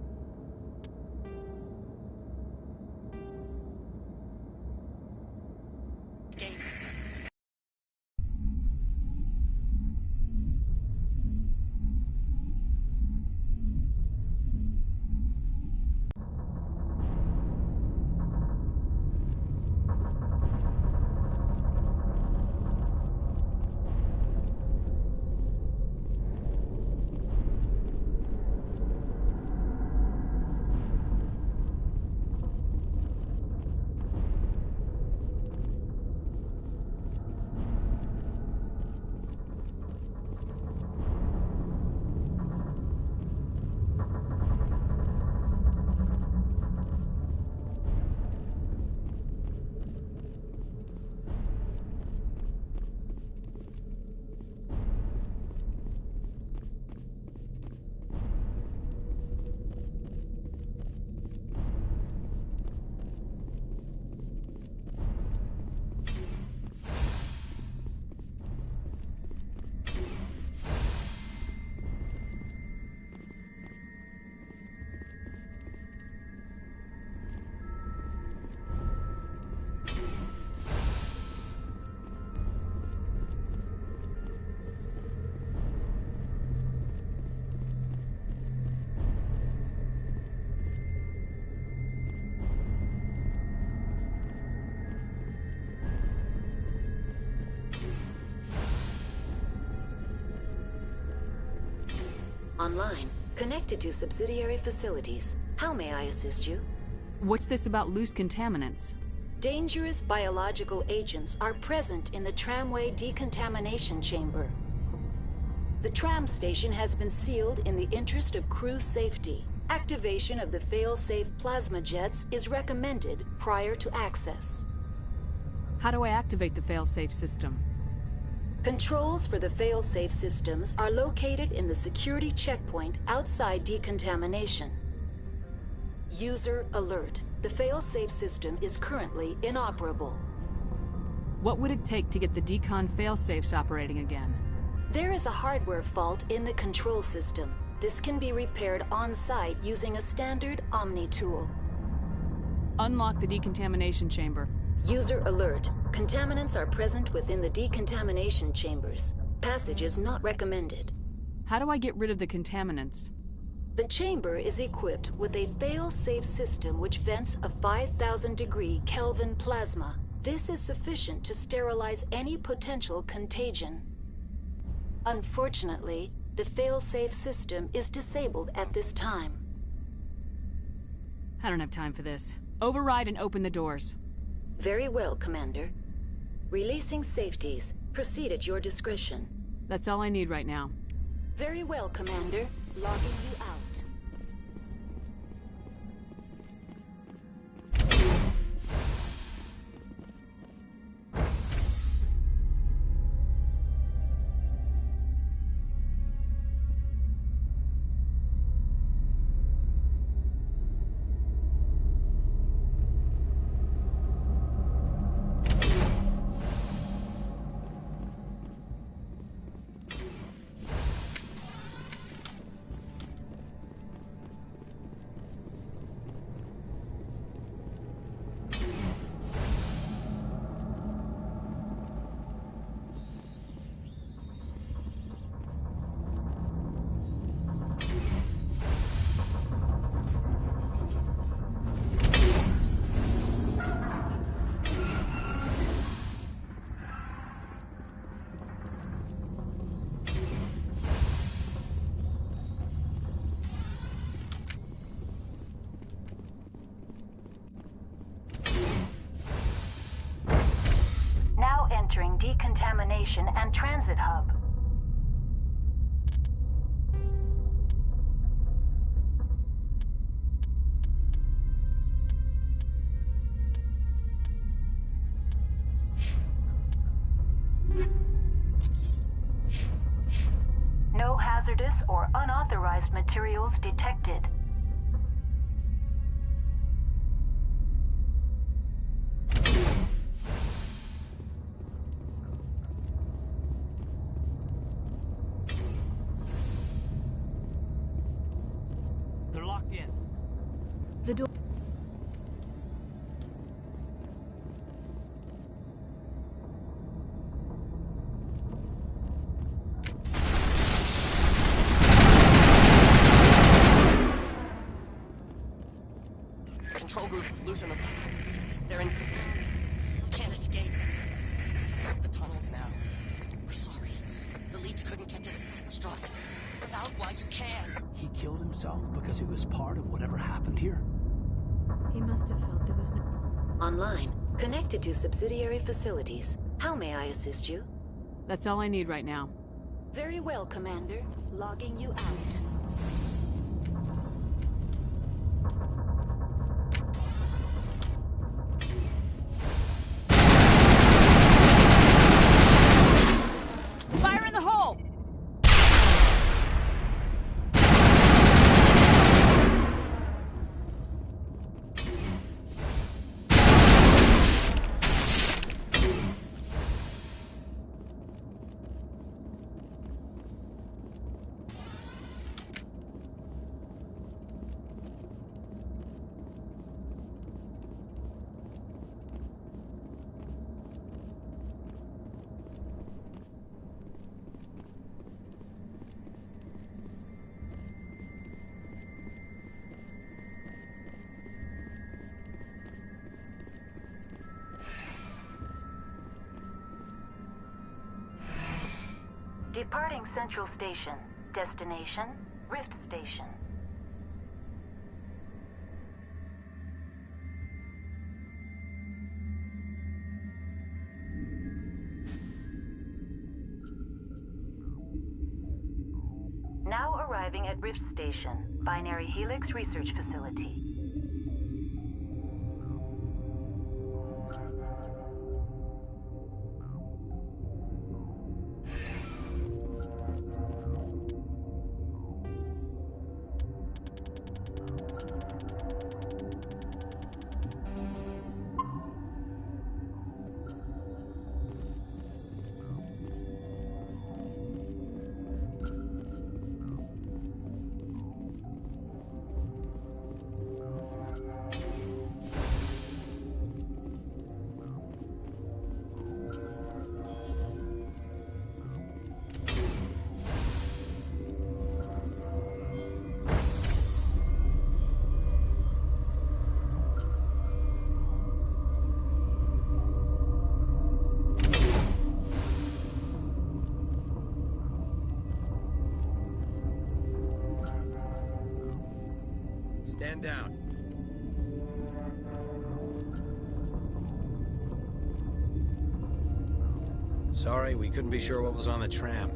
Online, connected to subsidiary facilities. How may I assist you? What's this about loose contaminants? Dangerous biological agents are present in the tramway decontamination chamber. The tram station has been sealed in the interest of crew safety. Activation of the fail-safe plasma jets is recommended prior to access. How do I activate the fail-safe system? Controls for the fail-safe systems are located in the security checkpoint outside decontamination. User alert. The fail-safe system is currently inoperable. What would it take to get the decon fail-safes operating again? There is a hardware fault in the control system. This can be repaired on-site using a standard Omni tool. Unlock the decontamination chamber. User alert. Contaminants are present within the decontamination chambers. Passage is not recommended. How do I get rid of the contaminants? The chamber is equipped with a fail-safe system which vents a 5,000-degree Kelvin plasma. This is sufficient to sterilize any potential contagion. Unfortunately, the fail-safe system is disabled at this time. I don't have time for this. Override and open the doors. Very well, Commander. Releasing safeties. Proceed at your discretion. That's all I need right now. Very well, Commander. Logging you out. Entering decontamination and transit hub. No hazardous or unauthorized materials detected. The door. Control group, loosen them. They're in... Can't escape. The tunnels now. We're sorry. The leads couldn't get to the struck. Out while you can. He killed himself because he was part of whatever happened here. He must have felt there was no... Online, connected to subsidiary facilities. How may I assist you? That's all I need right now. Very well, Commander. Logging you out. Fire in the hole! Departing Central Station. Destination, Rift Station. Now arriving at Rift Station, Binary Helix Research Facility. Stand down. Sorry, we couldn't be sure what was on the tram.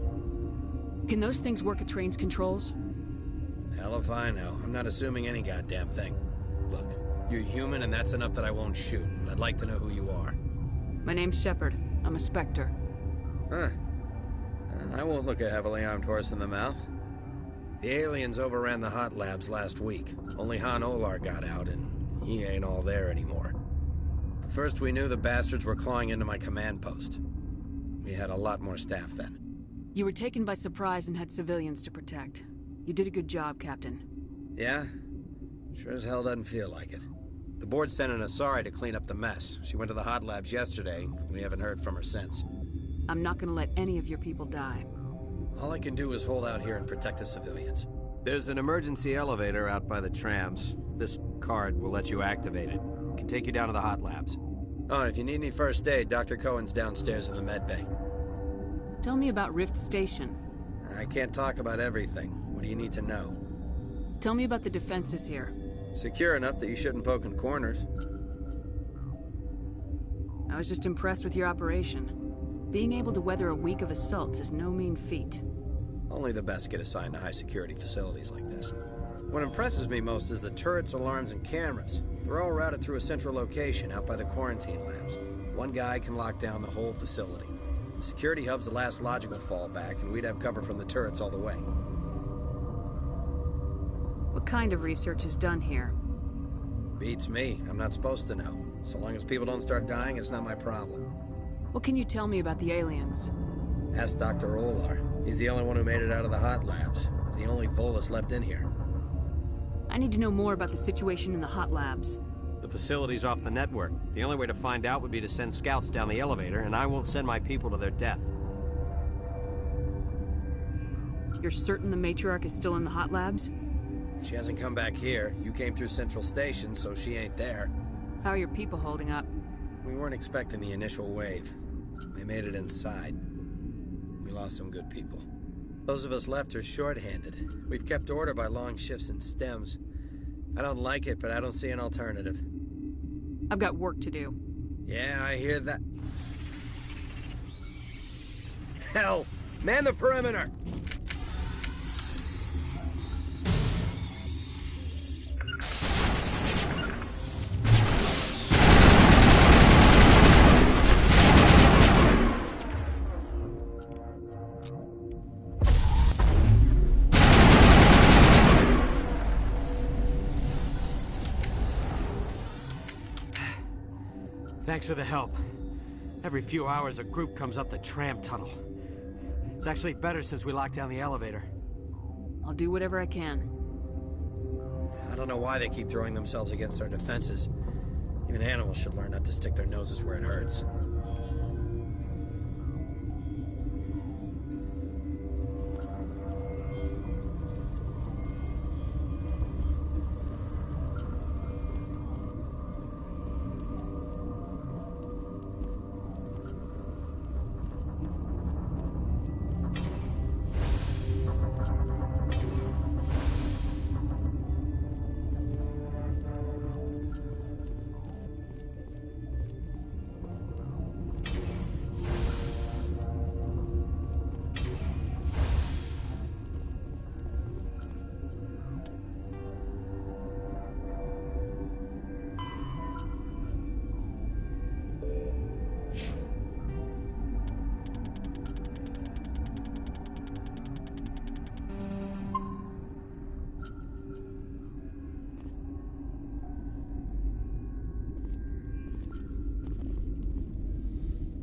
Can those things work at train's controls? Hell if I know. I'm not assuming any goddamn thing. Look, you're human and that's enough that I won't shoot, but I'd like to know who you are. My name's Shepard. I'm a Spectre. Huh. I won't look a heavily armed horse in the mouth. The aliens overran the hot labs last week. Only Han Olar got out, and he ain't all there anymore. The first we knew, the bastards were clawing into my command post. We had a lot more staff then. You were taken by surprise and had civilians to protect. You did a good job, Captain. Yeah? Sure as hell doesn't feel like it. The board sent an Asari to clean up the mess. She went to the hot labs yesterday. We haven't heard from her since. I'm not gonna let any of your people die. All I can do is hold out here and protect the civilians. There's an emergency elevator out by the trams. This card will let you activate it. It can take you down to the hot labs. Oh, and if you need any first aid, Dr. Cohen's downstairs in the med bay. Tell me about Rift Station. I can't talk about everything. What do you need to know? Tell me about the defenses here. Secure enough that you shouldn't poke in corners. I was just impressed with your operation. Being able to weather a week of assaults is no mean feat. Only the best get assigned to high-security facilities like this. What impresses me most is the turrets, alarms, and cameras. They're all routed through a central location out by the quarantine labs. One guy can lock down the whole facility. The security hub's the last logical fallback, and we'd have cover from the turrets all the way. What kind of research is done here? Beats me. I'm not supposed to know. So long as people don't start dying, it's not my problem. What can you tell me about the aliens? Ask Dr. Olar. He's the only one who made it out of the hot labs. He's the only Volus left in here. I need to know more about the situation in the hot labs. The facility's off the network. The only way to find out would be to send scouts down the elevator, and I won't send my people to their death. You're certain the matriarch is still in the hot labs? She hasn't come back here. You came through Central Station, so she ain't there. How are your people holding up? We weren't expecting the initial wave. They made it inside. We lost some good people. Those of us left are short-handed. We've kept order by long shifts and stems. I don't like it, but I don't see an alternative. I've got work to do. Yeah, I hear that. Hell! Man the perimeter! Thanks for the help. Every few hours, a group comes up the tram tunnel. It's actually better since we locked down the elevator. I'll do whatever I can. I don't know why they keep throwing themselves against our defenses. Even animals should learn not to stick their noses where it hurts.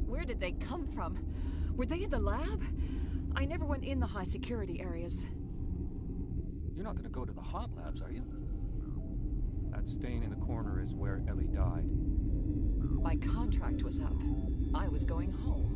Where did they come from? Were they in the lab? I never went in the high security areas. You're not gonna go to the hot labs, are you? That stain in the corner is where Ellie died. My contract was up. I was going home.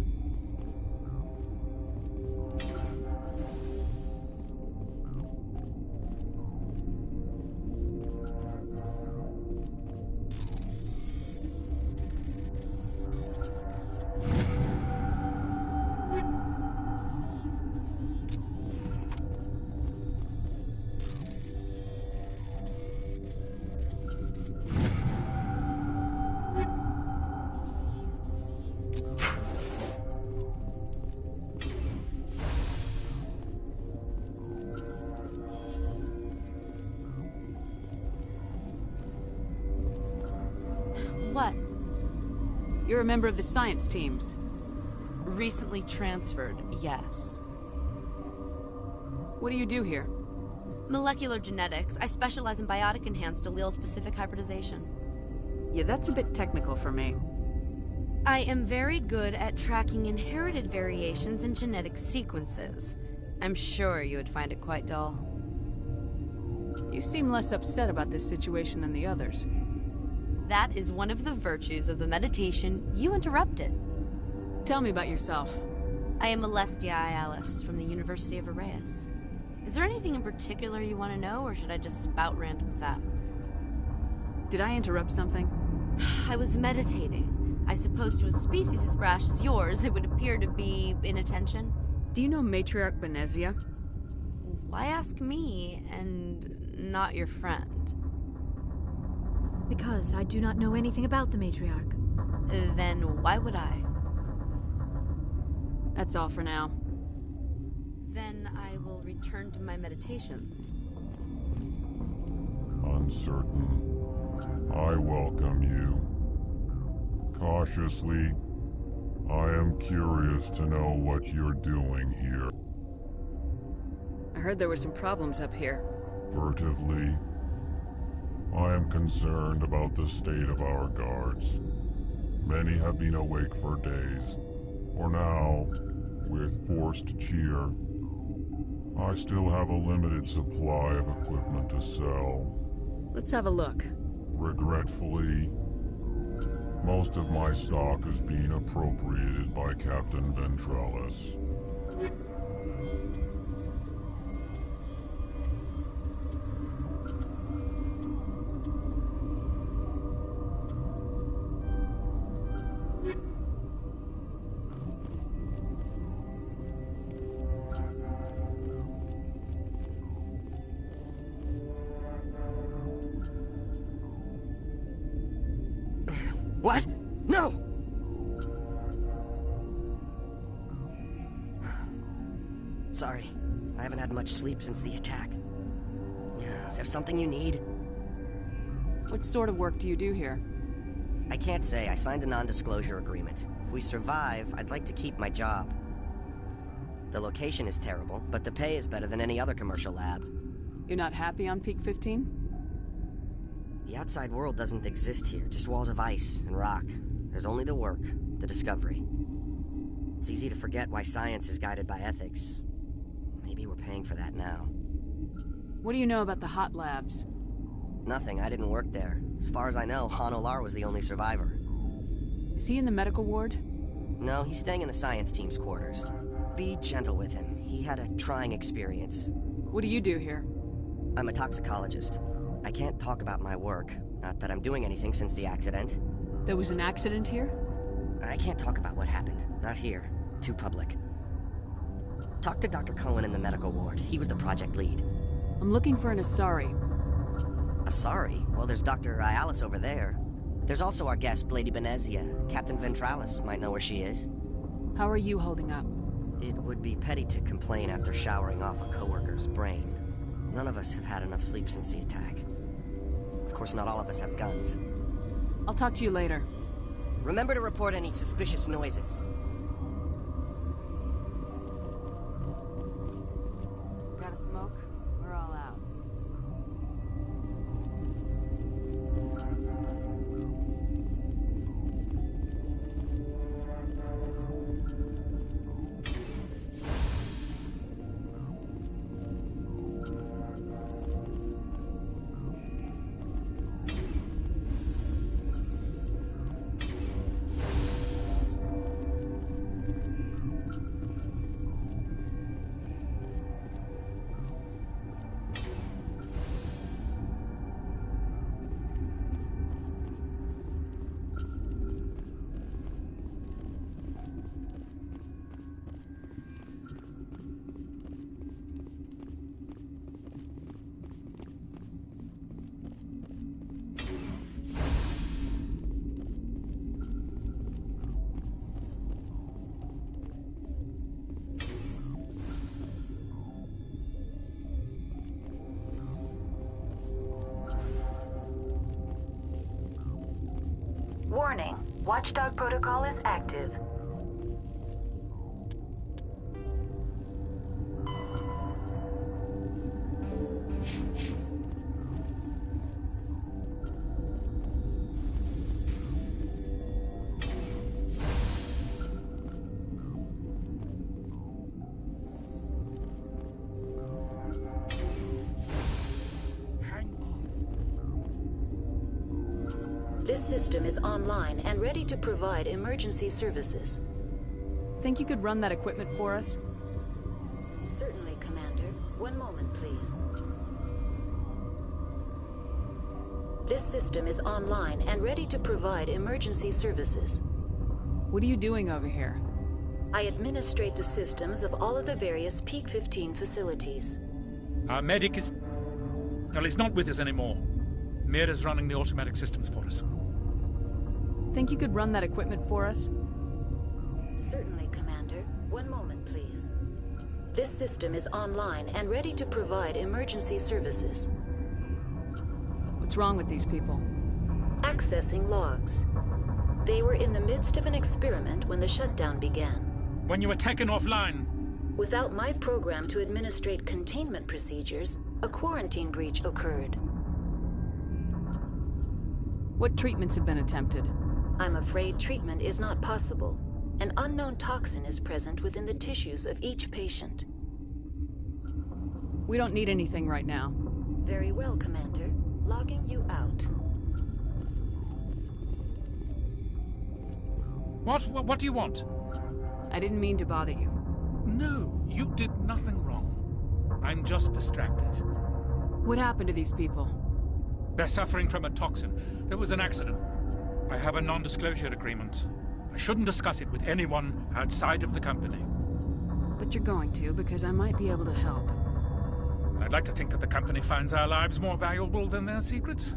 What? You're a member of the science teams. Recently transferred, yes. What do you do here? Molecular genetics. I specialize in biotic-enhanced allele-specific hybridization. Yeah, that's a bit technical for me. I am very good at tracking inherited variations in genetic sequences. I'm sure you would find it quite dull. You seem less upset about this situation than the others. That is one of the virtues of the meditation you interrupted. Tell me about yourself. I am Alestia Ialis from the University of Arrayas. Is there anything in particular you want to know, or should I just spout random facts? Did I interrupt something? I was meditating. I suppose to a species as brash as yours, it would appear to be inattention. Do you know Matriarch Benezia? Why ask me, and not your friend? Because I do not know anything about the Matriarch. Then why would I? That's all for now. Then I will return to my meditations. Uncertain. I welcome you. Cautiously, I am curious to know what you're doing here. I heard there were some problems up here. Furtively, I am concerned about the state of our guards. Many have been awake for days, or now, with forced cheer. I still have a limited supply of equipment to sell. Let's have a look. Regretfully, most of my stock is being appropriated by Captain Ventralis. What? No! Sorry, I haven't had much sleep since the attack. Is there something you need? What sort of work do you do here? I can't say. I signed a non-disclosure agreement. If we survive, I'd like to keep my job. The location is terrible, but the pay is better than any other commercial lab. You're not happy on Peak 15? The outside world doesn't exist here, just walls of ice and rock. There's only the work, the discovery. It's easy to forget why science is guided by ethics. Maybe we're paying for that now. What do you know about the hot labs? Nothing, I didn't work there. As far as I know, Han Olar was the only survivor. Is he in the medical ward? No, he's staying in the science team's quarters. Be gentle with him. He had a trying experience. What do you do here? I'm a toxicologist. I can't talk about my work. Not that I'm doing anything since the accident. There was an accident here? I can't talk about what happened. Not here. Too public. Talk to Dr. Cohen in the medical ward. He was the project lead. I'm looking for an Asari. Asari? Well, there's Dr. Ialis over there. There's also our guest, Lady Benezia. Captain Ventralis might know where she is. How are you holding up? It would be petty to complain after showering off a coworker's brain. None of us have had enough sleep since the attack. Of course, not all of us have guns. I'll talk to you later. Remember to report any suspicious noises. Got a smoke? We're all out. Watchdog protocol is active. This system is online and ready to provide emergency services. Think you could run that equipment for us? Certainly, Commander. One moment, please. This system is online and ready to provide emergency services. What are you doing over here? I administrate the systems of all of the various Peak 15 facilities. Our medic is... Well, he's not with us anymore. Mira's running the automatic systems for us. Think you could run that equipment for us? Certainly, Commander. One moment, please. This system is online and ready to provide emergency services. What's wrong with these people? Accessing logs. They were in the midst of an experiment when the shutdown began. When you were taken offline. Without my program to administrate containment procedures, a quarantine breach occurred. What treatments have been attempted? I'm afraid treatment is not possible. An unknown toxin is present within the tissues of each patient. We don't need anything right now. Very well, Commander. Logging you out. What do you want? I didn't mean to bother you. No, you did nothing wrong. I'm just distracted. What happened to these people? They're suffering from a toxin. There was an accident. I have a non-disclosure agreement. I shouldn't discuss it with anyone outside of the company. But you're going to, because I might be able to help. I'd like to think that the company finds our lives more valuable than their secrets.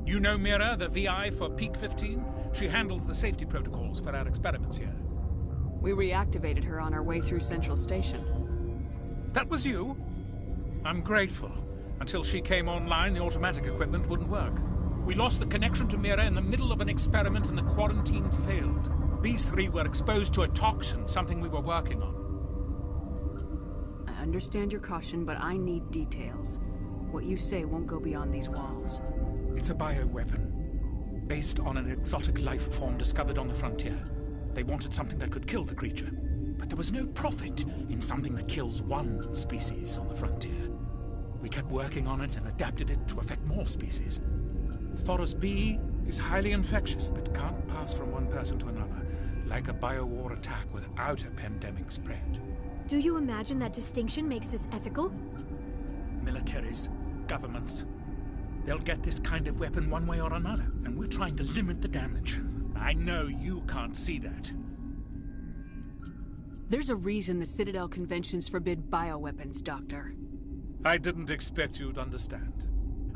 You know Mira, the VI for Peak 15? She handles the safety protocols for our experiments here. We reactivated her on our way through Central Station. That was you? I'm grateful. Until she came online, the automatic equipment wouldn't work. We lost the connection to Mira in the middle of an experiment and the quarantine failed. These three were exposed to a toxin, something we were working on. I understand your caution, but I need details. What you say won't go beyond these walls. It's a bioweapon, based on an exotic life form discovered on the frontier. They wanted something that could kill the creature, but there was no profit in something that kills one species on the frontier. We kept working on it and adapted it to affect more species. Thoros B is highly infectious, but can't pass from one person to another, like a biowar attack without a pandemic spread. Do you imagine that distinction makes this ethical? Militaries, governments, they'll get this kind of weapon one way or another, and we're trying to limit the damage. I know you can't see that. There's a reason the Citadel conventions forbid bioweapons, Doctor. I didn't expect you'd understand.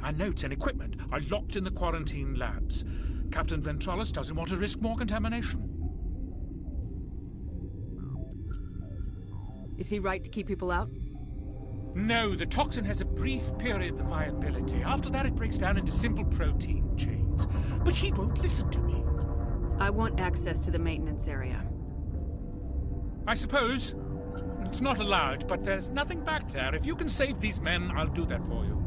Our notes and equipment are locked in the quarantine labs. Captain Ventralis doesn't want to risk more contamination. Is he right to keep people out? No, the toxin has a brief period of viability. After that, it breaks down into simple protein chains. But he won't listen to me. I want access to the maintenance area. I suppose. It's not allowed, but there's nothing back there. If you can save these men, I'll do that for you.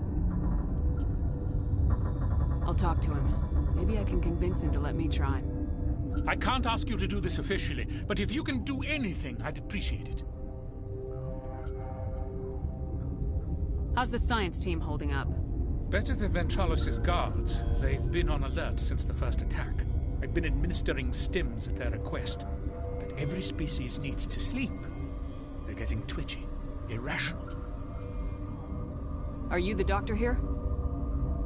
I'll talk to him. Maybe I can convince him to let me try. I can't ask you to do this officially, but if you can do anything, I'd appreciate it. How's the science team holding up? Better than Ventralis' guards. They've been on alert since the first attack. I've been administering stims at their request. But every species needs to sleep. They're getting twitchy, irrational. Are you the doctor here?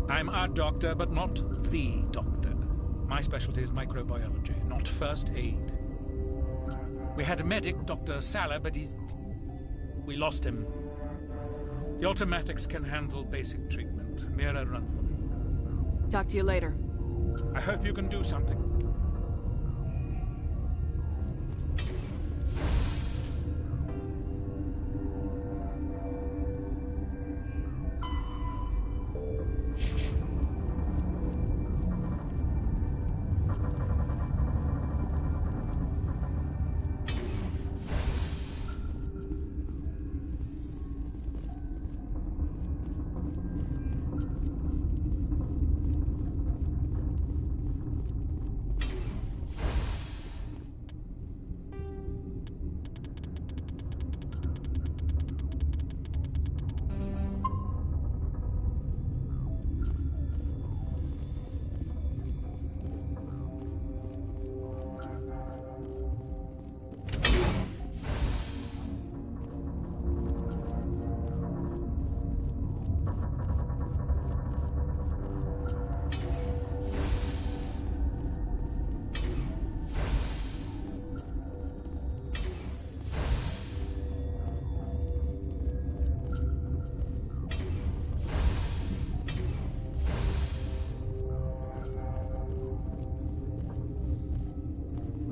I'm a doctor, but not the doctor. My specialty is microbiology, not first aid. We had a medic, Dr. Salah, but we lost him. The automatics can handle basic treatment. Mira runs them. Talk to you later. I hope you can do something.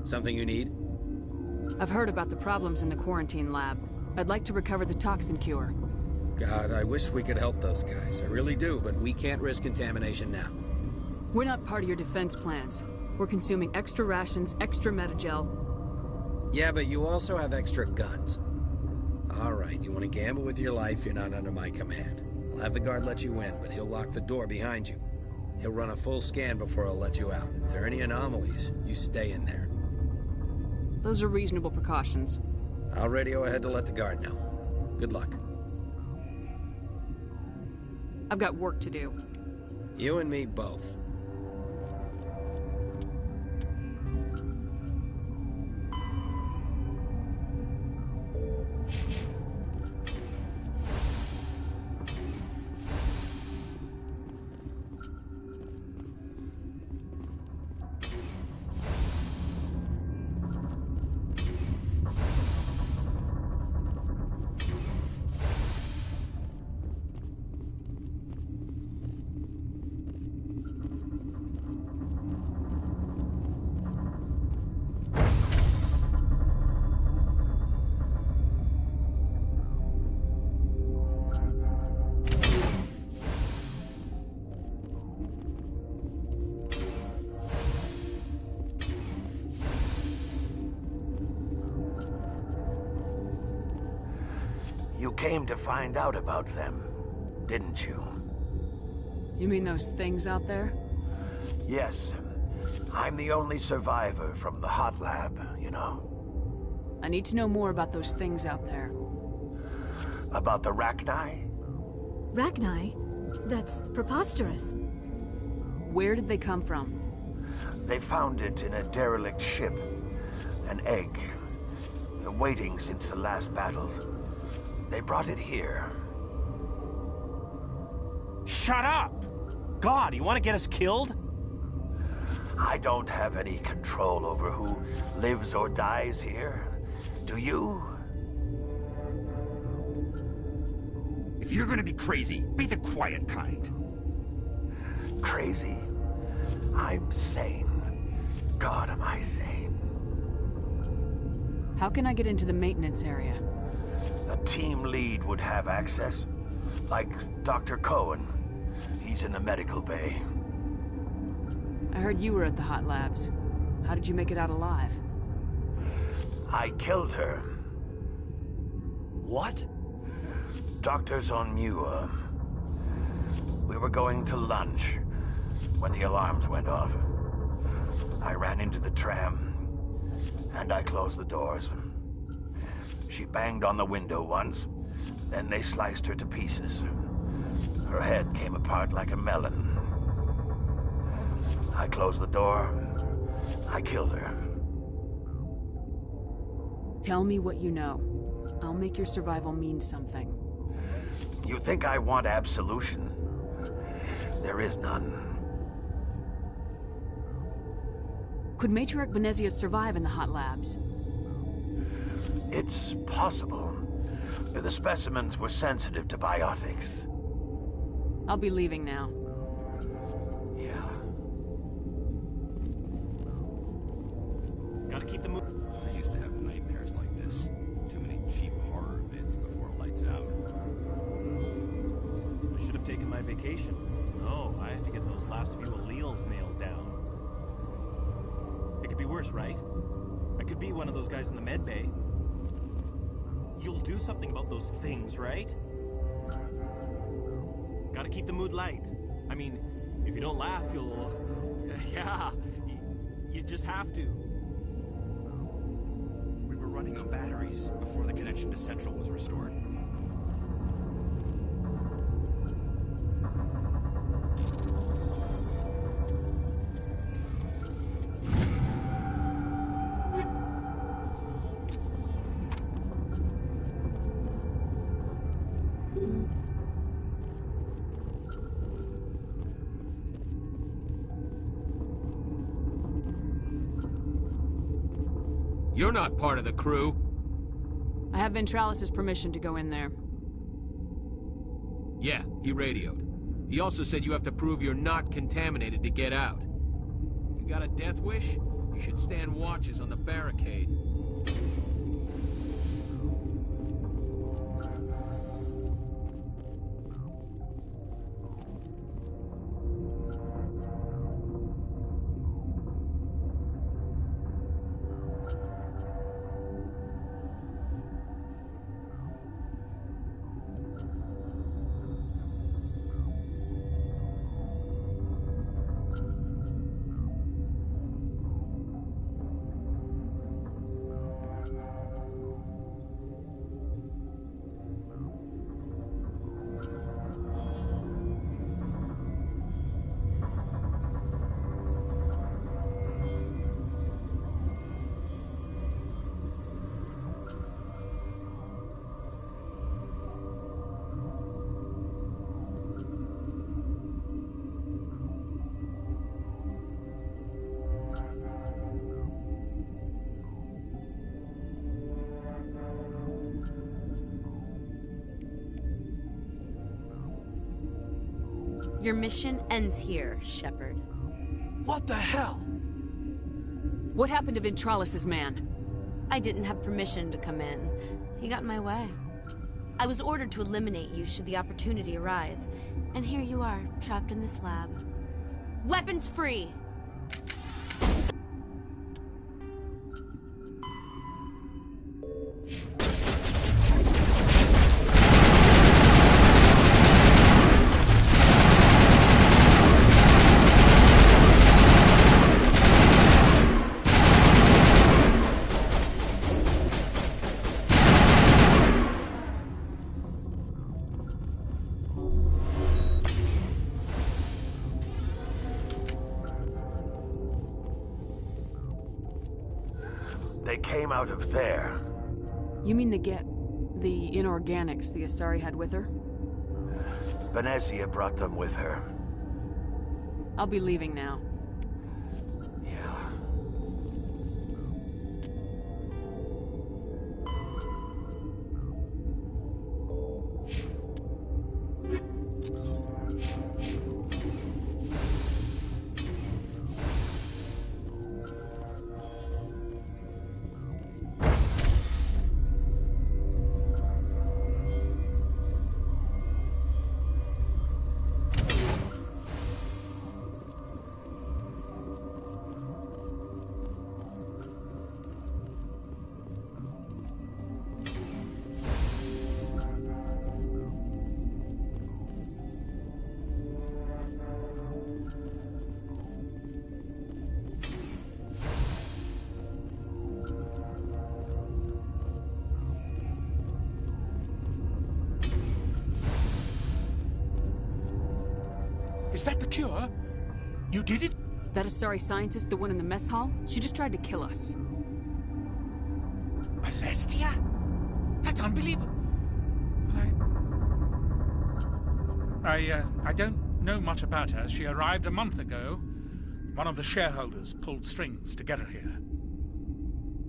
Something you need? I've heard about the problems in the quarantine lab. I'd like to recover the toxin cure. God, I wish we could help those guys. I really do, but we can't risk contamination now. We're not part of your defense plans. We're consuming extra rations, extra Metagel. Yeah, but you also have extra guns. Alright, you want to gamble with your life, you're not under my command. I'll have the guard let you in, but he'll lock the door behind you. He'll run a full scan before he'll let you out. If there are any anomalies, you stay in there. Those are reasonable precautions. I'll radio ahead to let the guard know. Good luck. I've got work to do. You and me both. You came to find out about them, didn't you? You mean those things out there? Yes. I'm the only survivor from the hot lab, you know. I need to know more about those things out there. About the Rachni? Rachni? That's preposterous. Where did they come from? They found it in a derelict ship. An egg. Waiting since the last battles. They brought it here. Shut up! God, you want to get us killed? I don't have any control over who lives or dies here. Do you? If you're gonna be crazy, be the quiet kind. Crazy? I'm sane. God, am I sane. How can I get into the maintenance area? A team lead would have access. Like Dr. Cohen. He's in the medical bay. I heard you were at the hot labs. How did you make it out alive? I killed her. What? Doctor's on Muir. We were going to lunch when the alarms went off. I ran into the tram, and I closed the doors. She banged on the window once, then they sliced her to pieces. Her head came apart like a melon. I closed the door. I killed her. Tell me what you know. I'll make your survival mean something. You think I want absolution? There is none. Could Matriarch Benezia survive in the hot labs? It's possible. The specimens were sensitive to biotics. I'll be leaving now. Yeah. Gotta keep the move. I used to have nightmares like this. Too many cheap horror vids before lights out. I should have taken my vacation. No, I had to get those last few alleles nailed down. It could be worse, right? I could be one of those guys in the med bay. You'll do something about those things, right? Gotta keep the mood light. I mean, if you don't laugh, you'll... yeah, you just have to. We were running on batteries before the connection to Central was restored. You're not part of the crew. I have Ventralis' permission to go in there. Yeah, he radioed. He also said you have to prove you're not contaminated to get out. You got a death wish? You should stand watches on the barricade. Your mission ends here, Shepard. What the hell? What happened to Ventralis's man? I didn't have permission to come in. He got in my way. I was ordered to eliminate you should the opportunity arise. And here you are, trapped in this lab. Weapons free! They came out of there. You mean the inorganics the Asari had with her? Venezia brought them with her. I'll be leaving now. Is that the cure? You did it? That Asari scientist, the one in the mess hall? She just tried to kill us. Alestia? That's unbelievable. I don't know much about her. She arrived a month ago. One of the shareholders pulled strings to get her here.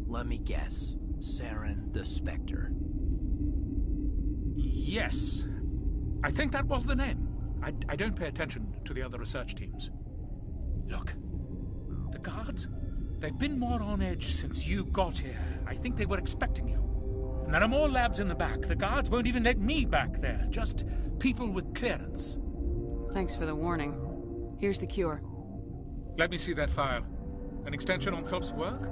Let me guess. Saren the Spectre. Yes. I think that was the name. I don't pay attention to the other research teams. Look, the guards, they've been more on edge since you got here. I think they were expecting you. And there are more labs in the back. The guards won't even let me back there. Just people with clearance. Thanks for the warning. Here's the cure. Let me see that file. An extension on Philip's work?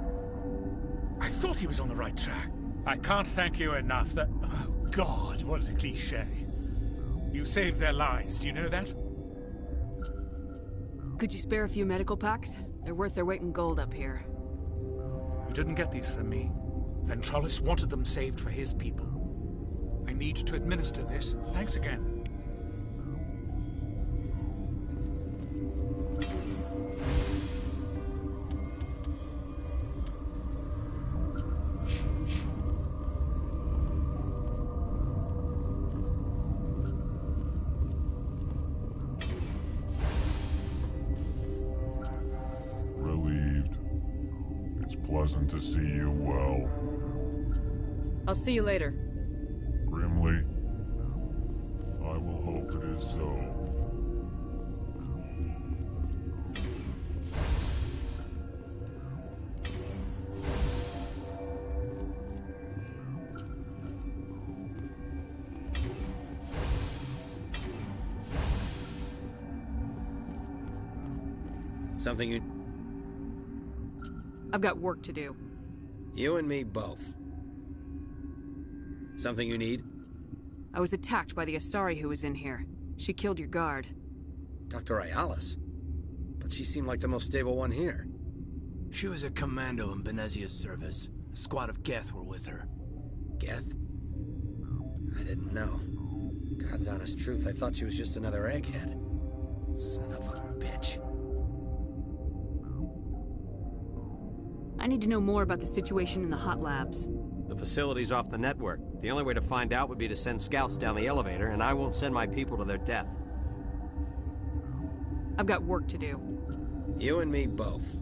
I thought he was on the right track. I can't thank you enough that... Oh, God, what a cliché. You saved their lives, do you know that? Could you spare a few medical packs? They're worth their weight in gold up here. You didn't get these from me. Ventralis wanted them saved for his people. I need to administer this. Thanks again. Pleasant to see you well. I'll see you later. Grimly, I will hope it is so. Something you... I've got work to do. You and me both. Something you need? I was attacked by the Asari who was in here. She killed your guard. Dr. Ayalis? But she seemed like the most stable one here. She was a commando in Benezia's service. A squad of Geth were with her. Geth? I didn't know. God's honest truth, I thought she was just another egghead. Son of a bitch. I need to know more about the situation in the hot labs. The facility's off the network. The only way to find out would be to send scouts down the elevator, and I won't send my people to their death. I've got work to do. You and me both.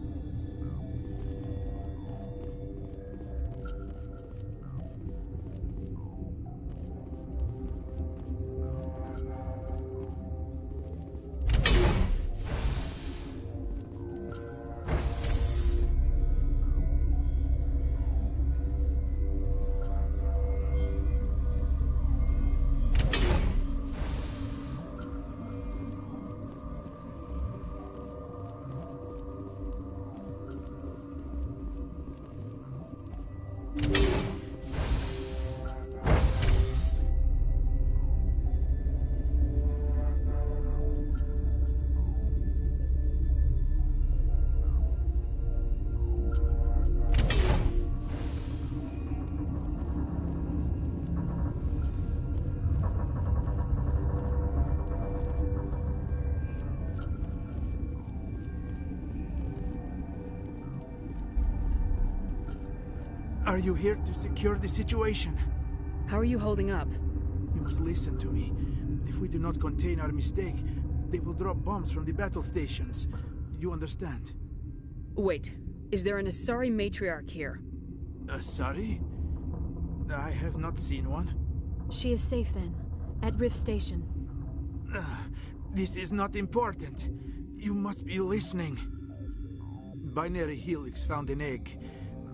Are you here to secure the situation? How are you holding up? You must listen to me. If we do not contain our mistake, they will drop bombs from the battle stations. You understand? Wait, is there an Asari matriarch here? Asari? I have not seen one. She is safe then, at Rift Station. This is not important. You must be listening. Binary Helix found an egg.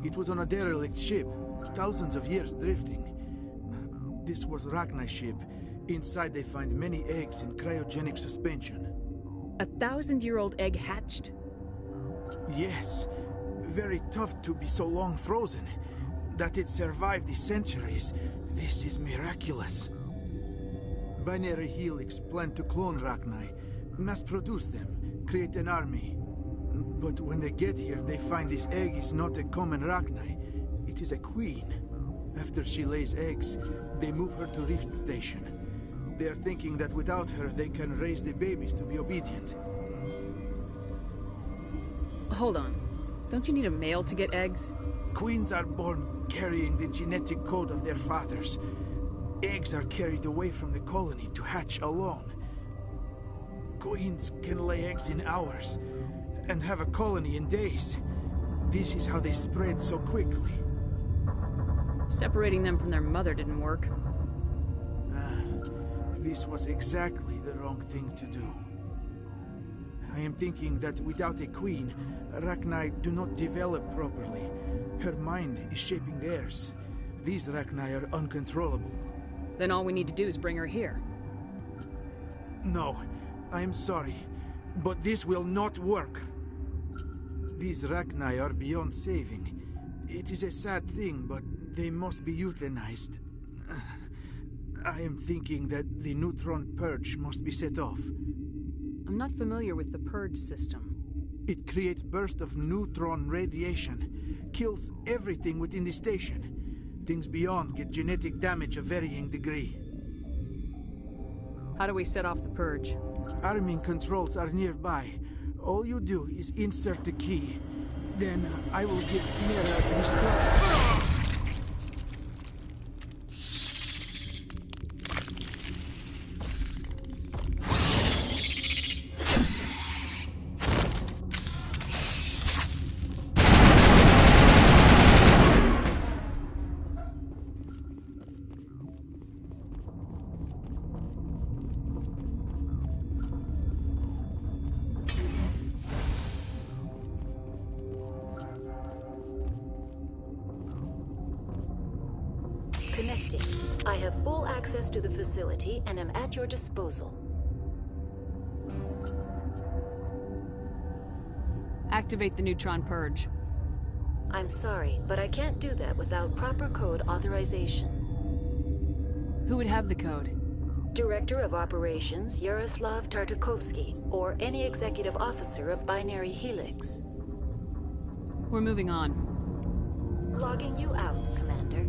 It was on a derelict ship, thousands of years drifting. This was Rachni's ship. Inside they find many eggs in cryogenic suspension. A 1,000-year-old egg hatched? Yes. Very tough to be so long frozen. That it survived the centuries. This is miraculous. Binary Helix planned to clone Rachni, mass-produce them, create an army. But when they get here, they find this egg is not a common Rachni. It is a queen. After she lays eggs, they move her to Rift Station. They are thinking that without her, they can raise the babies to be obedient. Hold on. Don't you need a male to get eggs? Queens are born carrying the genetic code of their fathers. Eggs are carried away from the colony to hatch alone. Queens can lay eggs in hours and have a colony in days. This is how they spread so quickly. Separating them from their mother didn't work. This was exactly the wrong thing to do. I am thinking that without a queen, Rachni do not develop properly. Her mind is shaping theirs. These Rachni are uncontrollable. Then all we need to do is bring her here. No, I am sorry, but this will not work. These Rachni are beyond saving. It is a sad thing, but they must be euthanized. I am thinking that the neutron purge must be set off. I'm not familiar with the purge system. It creates bursts of neutron radiation, kills everything within the station. Things beyond get genetic damage of varying degree. How do we set off the purge? Arming controls are nearby. All you do is insert the key. Then I will get Mira destroyed. Connecting. I have full access to the facility and am at your disposal. Activate the neutron purge. I'm sorry, but I can't do that without proper code authorization. Who would have the code? Director of Operations Yaroslav Tartakovsky, or any executive officer of Binary Helix. We're moving on. Logging you out, Commander.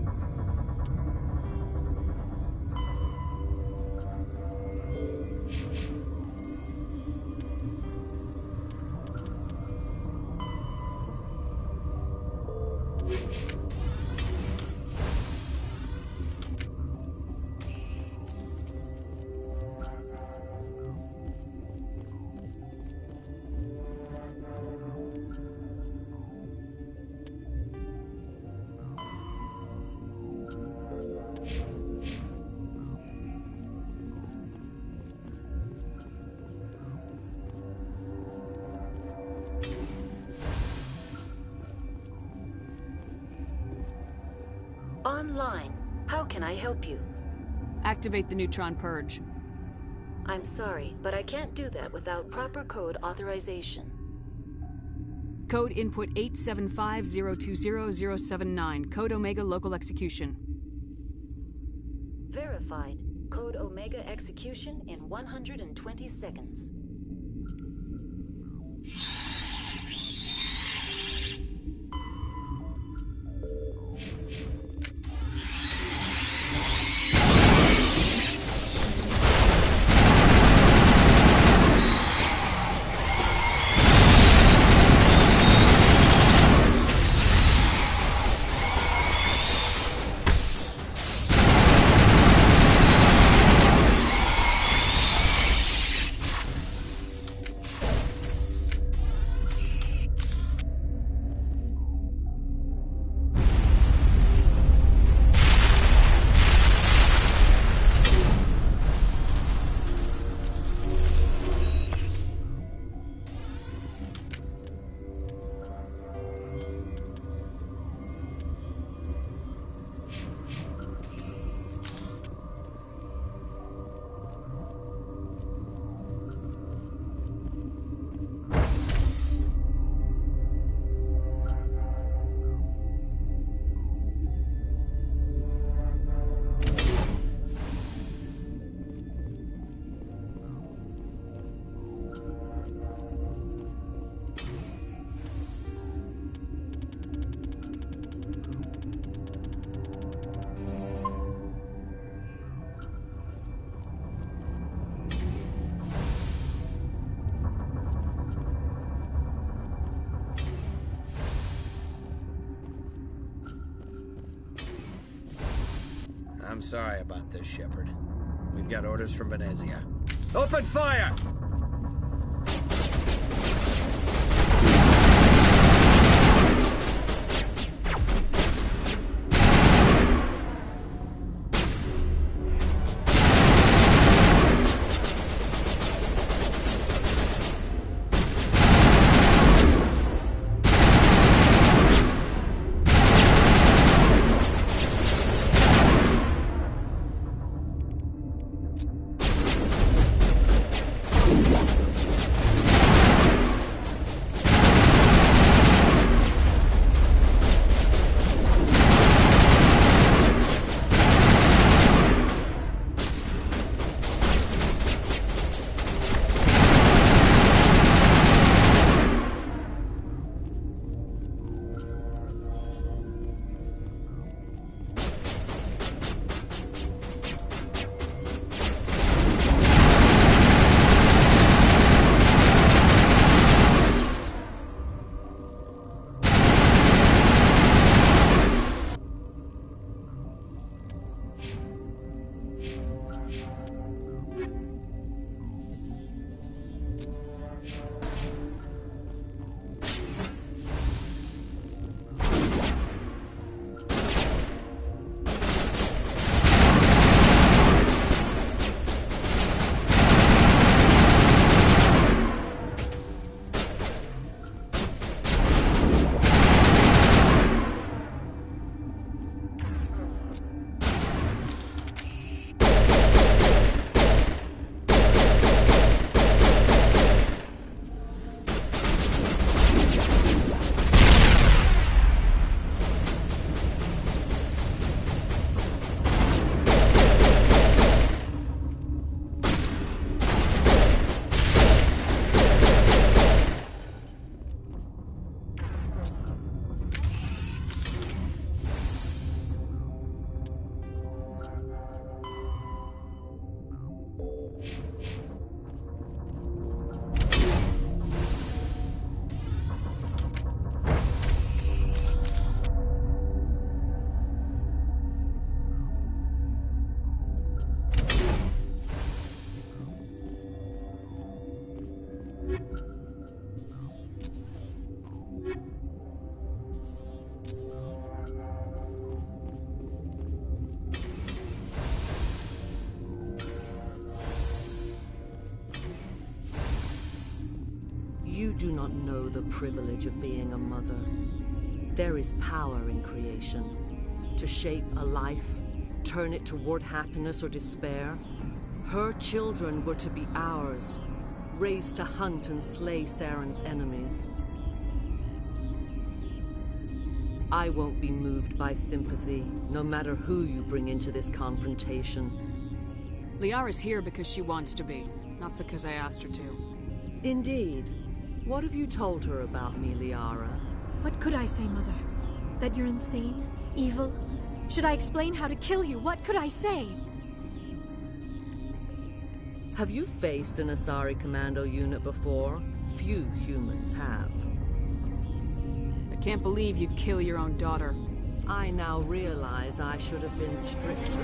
Online. How can I help you? Activate the neutron purge. I'm sorry, but I can't do that without proper code authorization. Code input 875020079. Code Omega local execution. Verified. Code Omega execution in 120 seconds. I'm sorry about this, Shepard. We've got orders from Venezia. Open fire! You do not know the privilege of being a mother. There is power in creation. To shape a life, turn it toward happiness or despair. Her children were to be ours, raised to hunt and slay Saren's enemies. I won't be moved by sympathy, no matter who you bring into this confrontation. Liara's here because she wants to be, not because I asked her to. Indeed. What have you told her about me, Liara? What could I say, Mother? That you're insane? Evil? Should I explain how to kill you? What could I say? Have you faced an Asari commando unit before? Few humans have. I can't believe you'd kill your own daughter. I now realize I should have been stricter.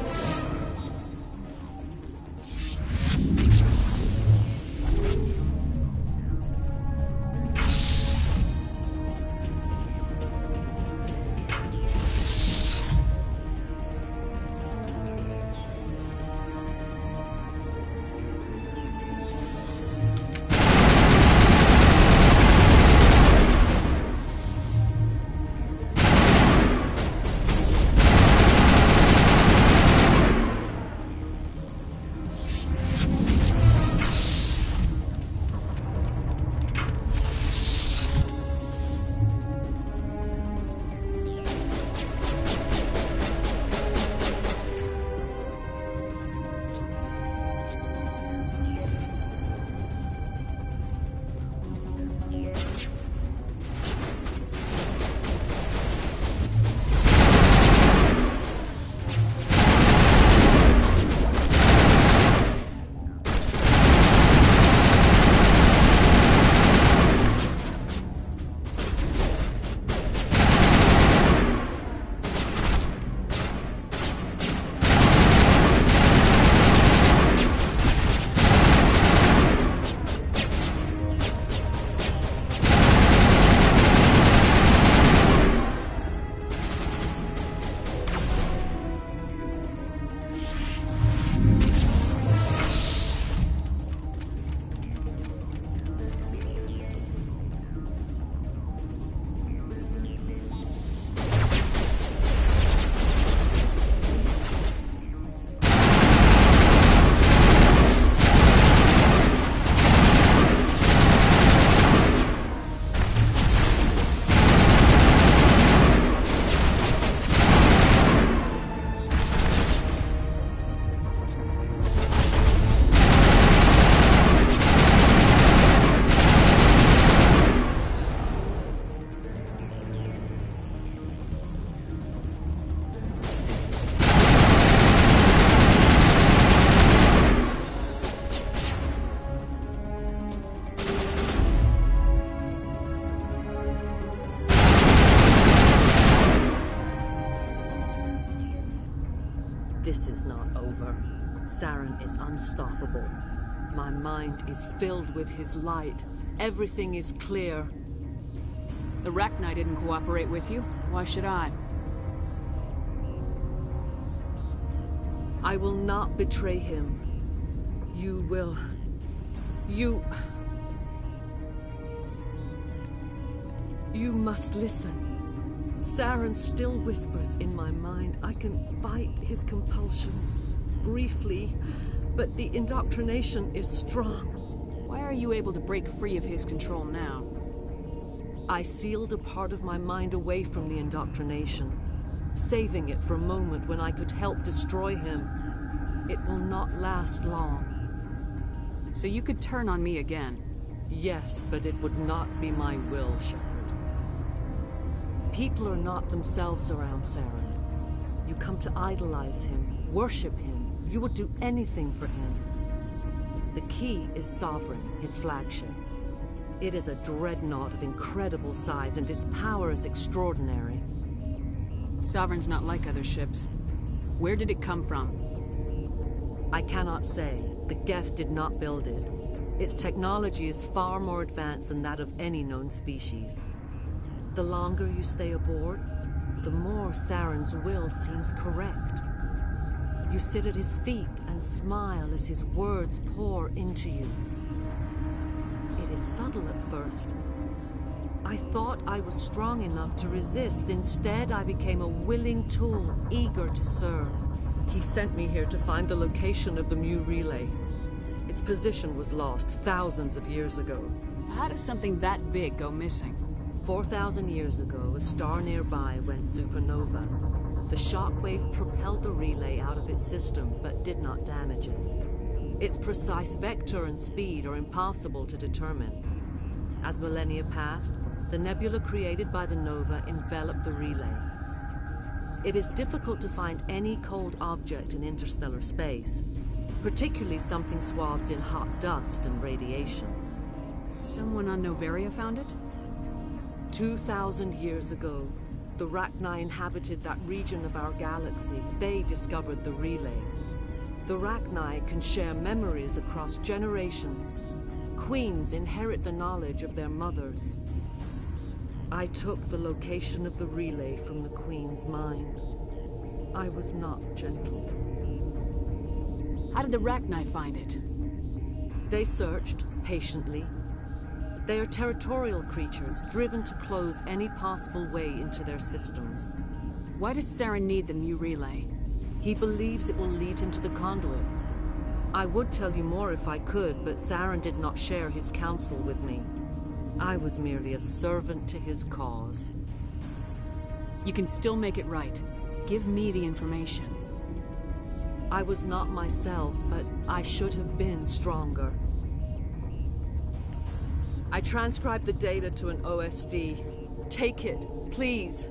This is not over. Saren is unstoppable. My mind is filled with his light. Everything is clear. The Rachni didn't cooperate with you. Why should I? I will not betray him. You will... You must listen. Saren still whispers in my mind. I can fight his compulsions, briefly, but the indoctrination is strong. Why are you able to break free of his control now? I sealed a part of my mind away from the indoctrination, saving it for a moment when I could help destroy him. It will not last long. So you could turn on me again? Yes, but it would not be my will, Shepard. People are not themselves around Saren. You come to idolize him, worship him. You would do anything for him. The key is Sovereign, his flagship. It is a dreadnought of incredible size, and its power is extraordinary. Sovereign's not like other ships. Where did it come from? I cannot say. The Geth did not build it. Its technology is far more advanced than that of any known species. The longer you stay aboard, the more Saren's will seems correct. You sit at his feet and smile as his words pour into you. It is subtle at first. I thought I was strong enough to resist. Instead, I became a willing tool, eager to serve. He sent me here to find the location of the Mu relay. Its position was lost thousands of years ago. How does something that big go missing? 4,000 years ago, a star nearby went supernova. The shockwave propelled the relay out of its system, but did not damage it. Its precise vector and speed are impossible to determine. As millennia passed, the nebula created by the nova enveloped the relay. It is difficult to find any cold object in interstellar space, particularly something swathed in hot dust and radiation. Someone on Noveria found it? 2,000 years ago, the Rachni inhabited that region of our galaxy. They discovered the relay. The Rachni can share memories across generations. Queens inherit the knowledge of their mothers. I took the location of the relay from the Queen's mind. I was not gentle. How did the Rachni find it? They searched, patiently. They are territorial creatures, driven to close any possible way into their systems. Why does Saren need the Mu relay? He believes it will lead him to the conduit. I would tell you more if I could, but Saren did not share his counsel with me. I was merely a servant to his cause. You can still make it right. Give me the information. I was not myself, but I should have been stronger. I transcribed the data to an OSD. Take it, please.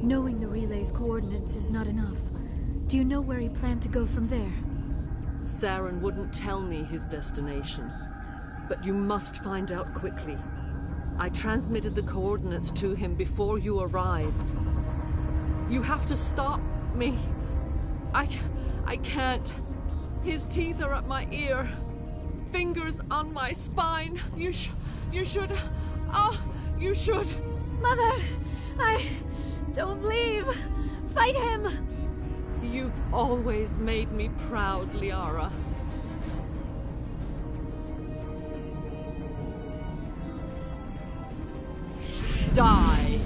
Knowing the relay's coordinates is not enough. Do you know where he planned to go from there? Saren wouldn't tell me his destination. But you must find out quickly. I transmitted the coordinates to him before you arrived. You have to stop me. I can't. His teeth are at my ear. Fingers on my spine. You should... Oh, you should... Mother! Don't leave! Fight him! You've always made me proud, Liara. Die!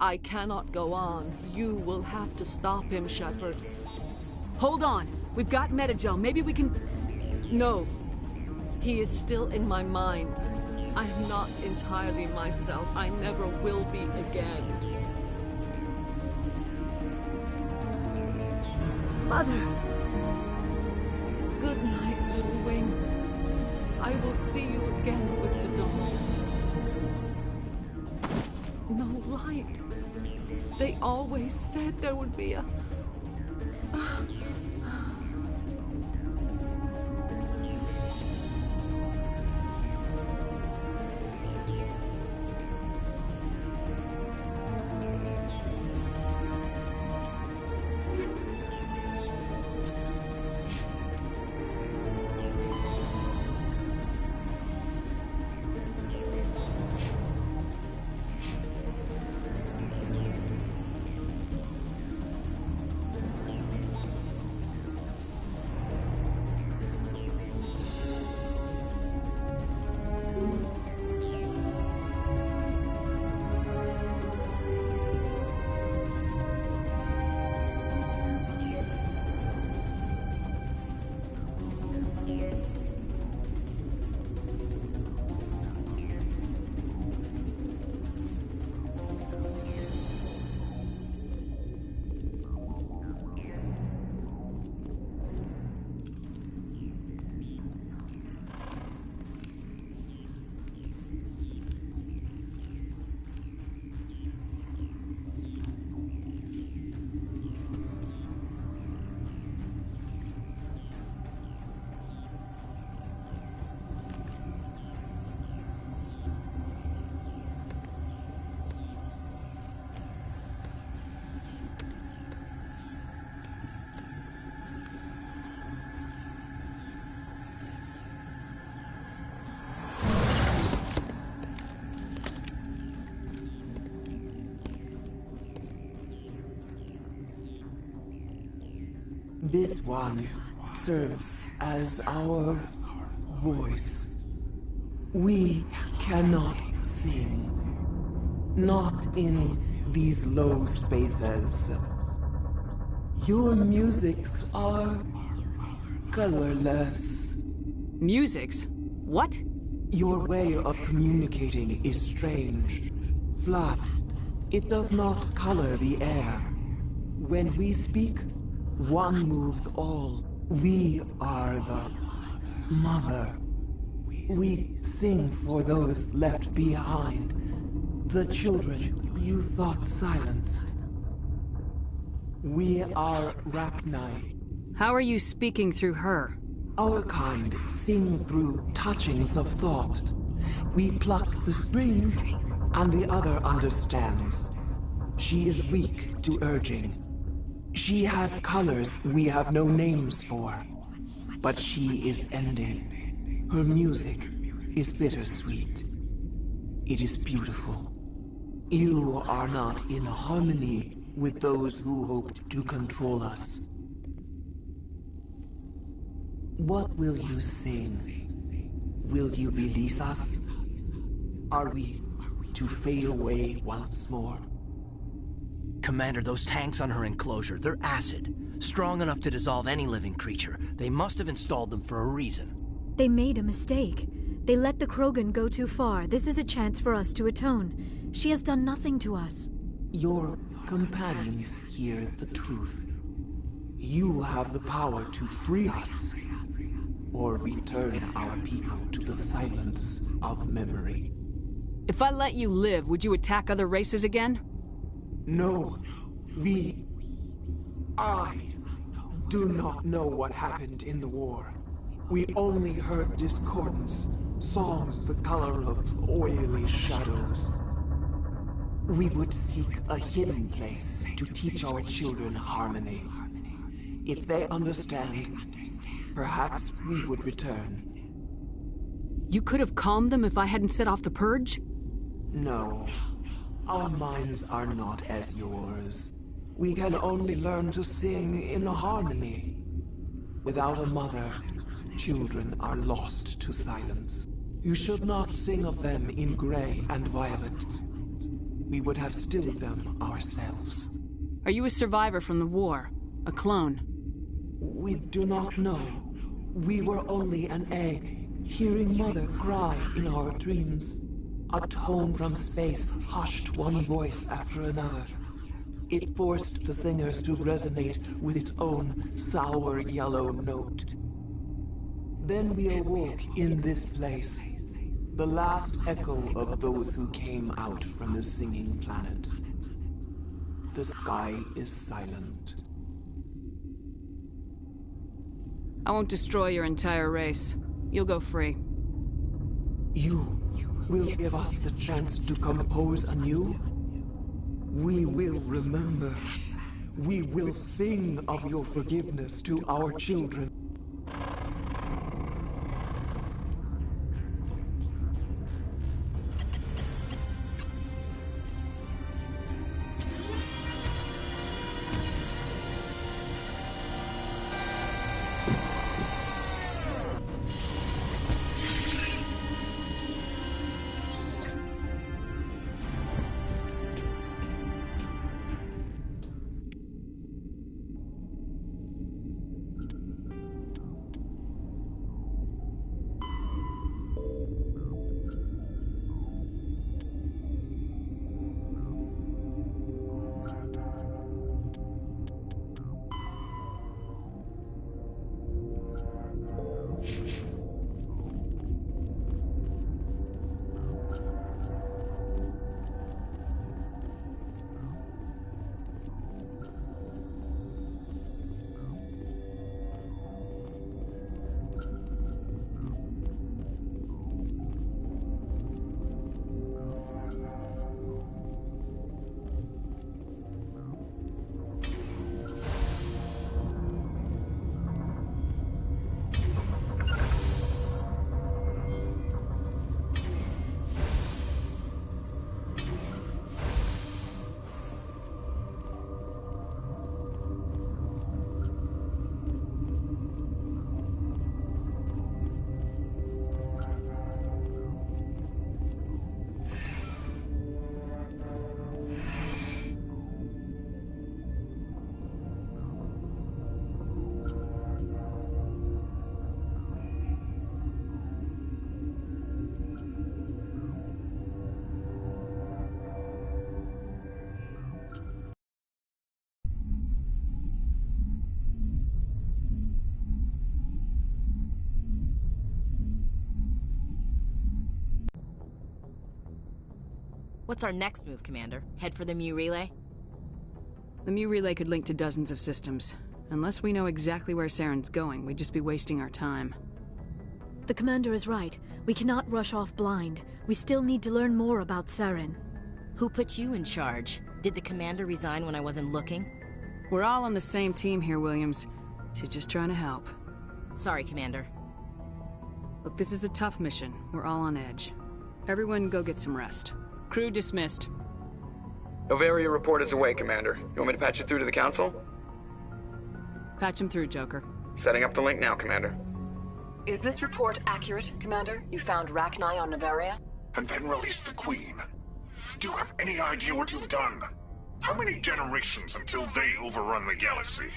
I cannot go on. You will have to stop him, Shepard. Hold on. We've got Metagel. Maybe we can... No. He is still in my mind. I am not entirely myself. I never will be again. Mother! Good night, little wing. I will see you again with the dawn. No light. They always said there would be a... This one serves as our voice. We cannot sing. Not in these low spaces. Your musics are colorless. Musics? What? Your way of communicating is strange. Flat. It does not color the air. When we speak, one moves all. We are the mother. We sing for those left behind. The children you thought silenced. We are Rachni. How are you speaking through her? Our kind sing through touchings of thought. We pluck the strings, and the other understands. She is weak to urging. She has colors we have no names for. But she is ending. Her music is bittersweet. It is beautiful. You are not in harmony with those who hoped to control us. What will you sing? Will you release us? Are we to fade away once more? Commander, those tanks on her enclosure, they're acid. Strong enough to dissolve any living creature. They must have installed them for a reason. They made a mistake. They let the Krogan go too far. This is a chance for us to atone. She has done nothing to us. Your companions hear the truth. You have the power to free us, or return our people to the silence of memory. If I let you live, would you attack other races again? No. I do not know what happened in the war. We only heard discordance, songs the color of oily shadows. We would seek a hidden place to teach our children harmony. If they understand, perhaps we would return. You could have calmed them if I hadn't set off the purge? No. Our minds are not as yours. We can only learn to sing in harmony. Without a mother, children are lost to silence. You should not sing of them in gray and violet. We would have stilled them ourselves. Are you a survivor from the war? A clone? We do not know. We were only an egg, hearing Mother cry in our dreams. A tone from space hushed one voice after another. It forced the singers to resonate with its own sour yellow note. Then we awoke in this place, the last echo of those who came out from the singing planet. The sky is silent. I won't destroy your entire race. You'll go free. You will give us the chance to compose anew? We will remember. We will sing of your forgiveness to our children. What's our next move, Commander? Head for the Mu Relay? The Mu Relay could link to dozens of systems. Unless we know exactly where Saren's going, we'd just be wasting our time. The Commander is right. We cannot rush off blind. We still need to learn more about Saren. Who put you in charge? Did the Commander resign when I wasn't looking? We're all on the same team here, Williams. She's just trying to help. Sorry, Commander. Look, this is a tough mission. We're all on edge. Everyone go get some rest. Crew dismissed. Noveria report is away, Commander. You want me to patch it through to the Council? Patch him through, Joker. Setting up the link now, Commander. Is this report accurate, Commander? You found Rachni on Noveria? And then released the Queen. Do you have any idea what you've done? How many generations until they overrun the galaxy?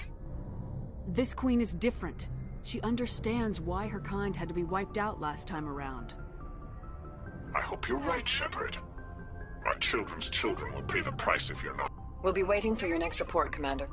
This Queen is different. She understands why her kind had to be wiped out last time around. I hope you're right, Shepard. Our children's children will pay the price if you're not. We'll be waiting for your next report, Commander.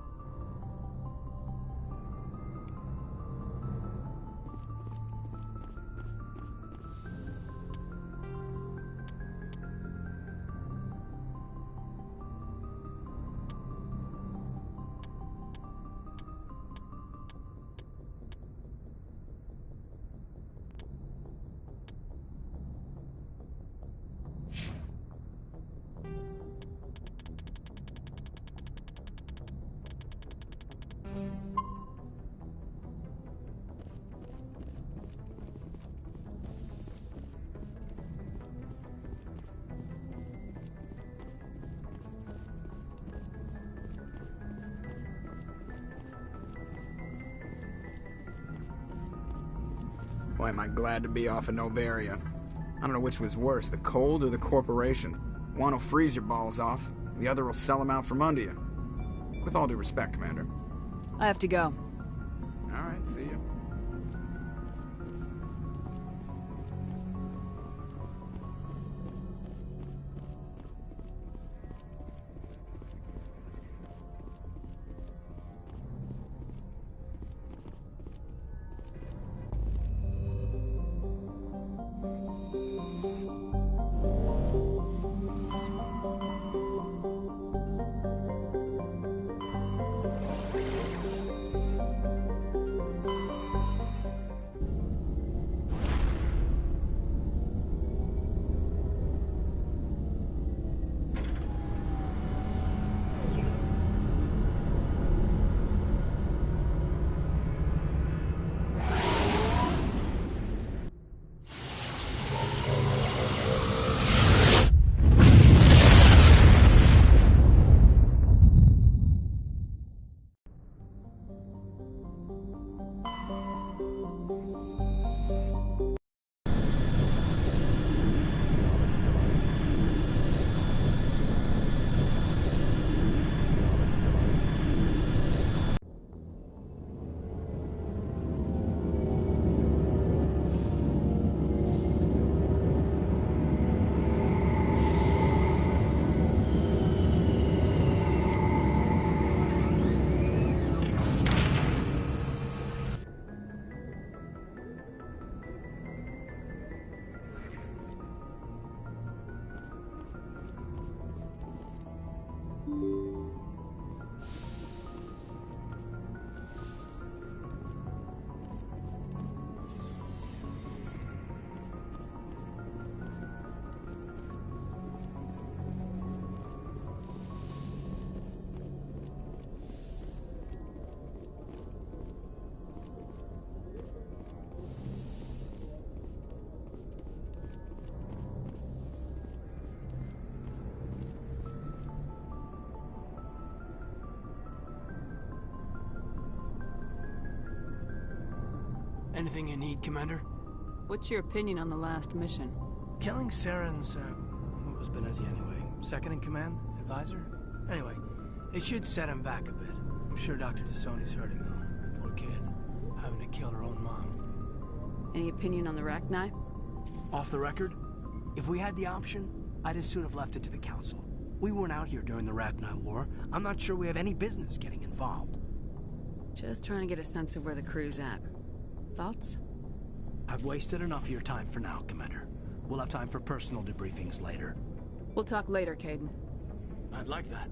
Boy, am I glad to be off of Noveria. I don't know which was worse, the cold or the corporations. One will freeze your balls off, the other will sell them out from under you. With all due respect, Commander. I have to go. All right, see you. Anything you need, Commander? What's your opinion on the last mission? Killing Saren's, what was Benezia anyway? Second in command? Advisor? Anyway, it should set him back a bit. I'm sure Dr. Tassoni's hurting, though. Poor kid. Having to kill her own mom. Any opinion on the Rachni? Off the record? If we had the option, I'd as soon have left it to the Council. We weren't out here during the Rachni War. I'm not sure we have any business getting involved. Just trying to get a sense of where the crew's at. Thoughts? I've wasted enough of your time for now, Commander. We'll have time for personal debriefings later. We'll talk later, Caden. I'd like that.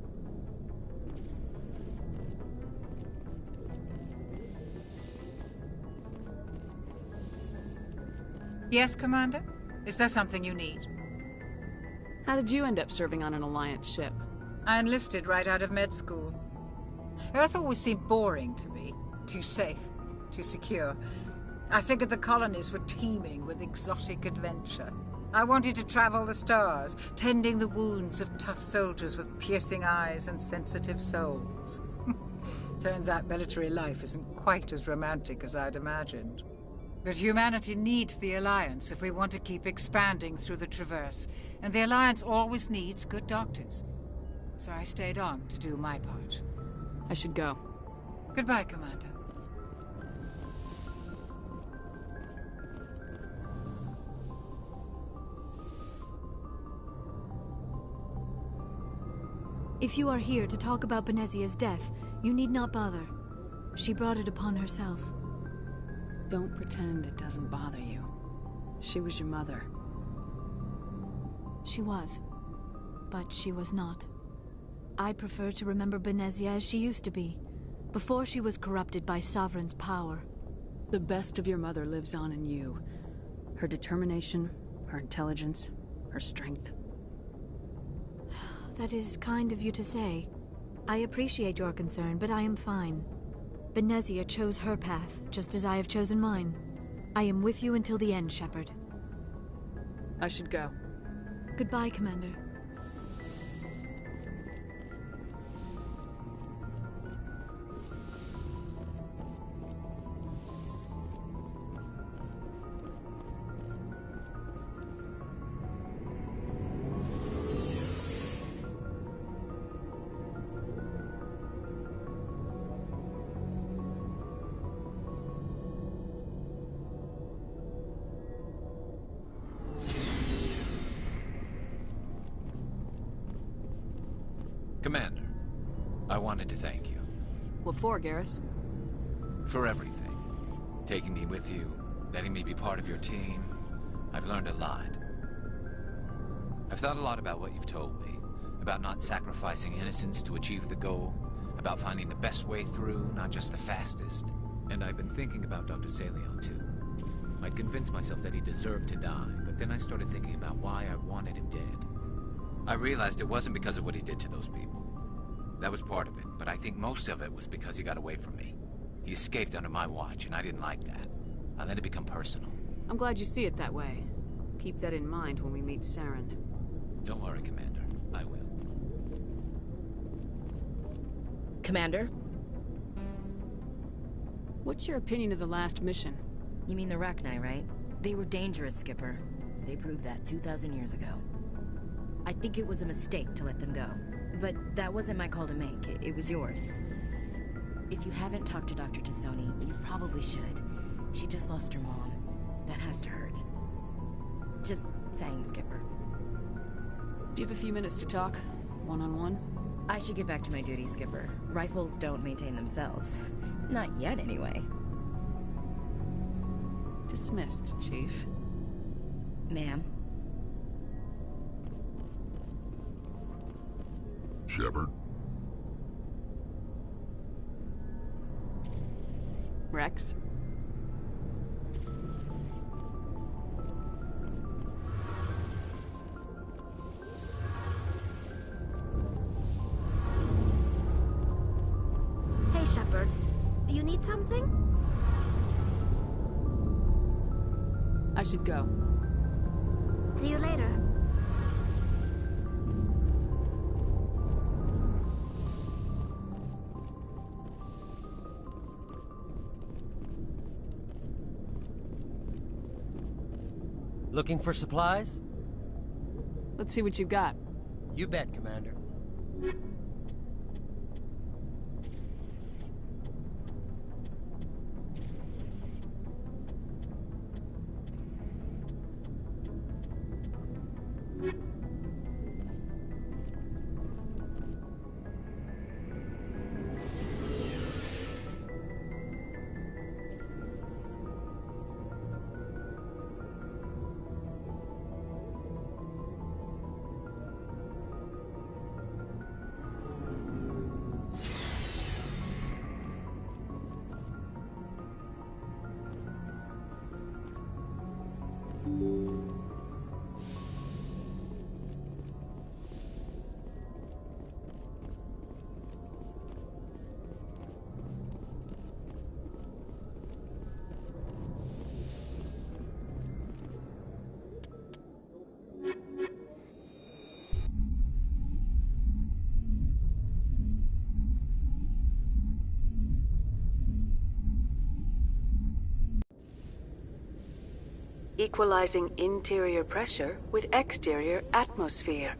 Yes, Commander? Is there something you need? How did you end up serving on an Alliance ship? I enlisted right out of med school. Earth always seemed boring to me. Too safe, too secure. I figured the colonies were teeming with exotic adventure. I wanted to travel the stars, tending the wounds of tough soldiers with piercing eyes and sensitive souls. Turns out military life isn't quite as romantic as I'd imagined. But humanity needs the Alliance if we want to keep expanding through the Traverse, and the Alliance always needs good doctors. So I stayed on to do my part. I should go. Goodbye, Commander. If you are here to talk about Benezia's death, you need not bother. She brought it upon herself. Don't pretend it doesn't bother you. She was your mother. She was. But she was not. I prefer to remember Benezia as she used to be, before she was corrupted by Sovereign's power. The best of your mother lives on in you. Her determination, her intelligence, her strength. That is kind of you to say. I appreciate your concern, but I am fine. Benezia chose her path, just as I have chosen mine. I am with you until the end, Shepard. I should go. Goodbye, Commander. Commander, I wanted to thank you. What for, Garrus? For everything. Taking me with you, letting me be part of your team. I've learned a lot. I've thought a lot about what you've told me. About not sacrificing innocence to achieve the goal. About finding the best way through, not just the fastest. And I've been thinking about Dr. Saleon, too. I'd convinced myself that he deserved to die, but then I started thinking about why I wanted him dead. I realized it wasn't because of what he did to those people. That was part of it, but I think most of it was because he got away from me. He escaped under my watch, and I didn't like that. I let it become personal. I'm glad you see it that way. Keep that in mind when we meet Saren. Don't worry, Commander. I will. Commander? What's your opinion of the last mission? You mean the Rachni, right? They were dangerous, Skipper. They proved that 2,000 years ago. I think it was a mistake to let them go. But that wasn't my call to make. It was yours. If you haven't talked to Dr. T'Soni, you probably should. She just lost her mom. That has to hurt. Just saying, Skipper. Do you have a few minutes to talk? One-on-one? I should get back to my duty, Skipper. Rifles don't maintain themselves. Not yet, anyway. Dismissed, Chief. Ma'am? Shepard? Rex? Hey, Shepard. You need something? I should go. See you later. Looking for supplies? Let's see what you got. You bet, Commander. equalizing interior pressure with exterior atmosphere.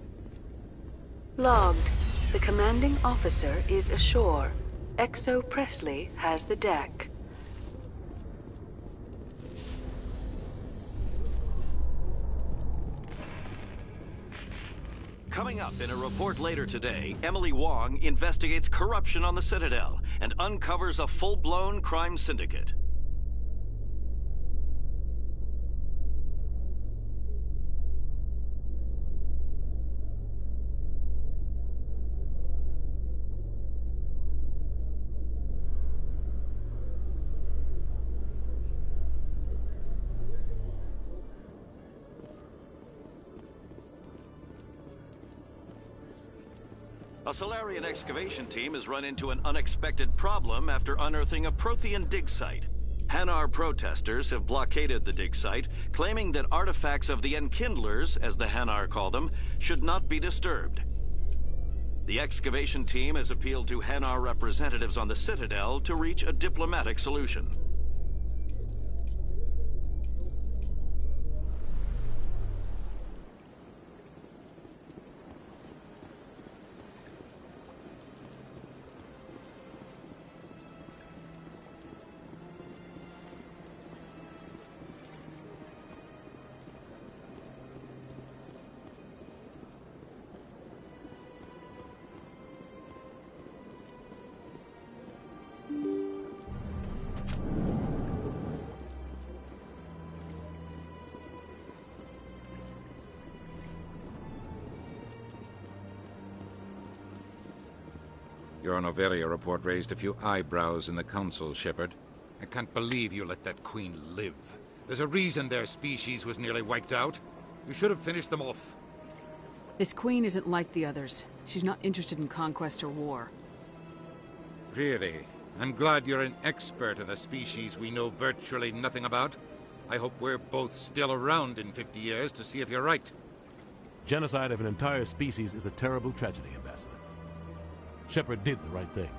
Logged. The commanding officer is ashore. Exo Presley has the deck. Coming up in a report later today, Emily Wong investigates corruption on the Citadel and uncovers a full-blown crime syndicate. A Solarian excavation team has run into an unexpected problem after unearthing a Prothean dig site. Hanar protesters have blockaded the dig site, claiming that artifacts of the Enkindlers, as the Hanar call them, should not be disturbed. The excavation team has appealed to Hanar representatives on the Citadel to reach a diplomatic solution. Your Noveria report raised a few eyebrows in the Council, Shepard. I can't believe you let that Queen live. There's a reason their species was nearly wiped out. You should have finished them off. This Queen isn't like the others. She's not interested in conquest or war. Really? I'm glad you're an expert in a species we know virtually nothing about. I hope we're both still around in 50 years to see if you're right. Genocide of an entire species is a terrible tragedy, Ambassador. Shepard did the right thing.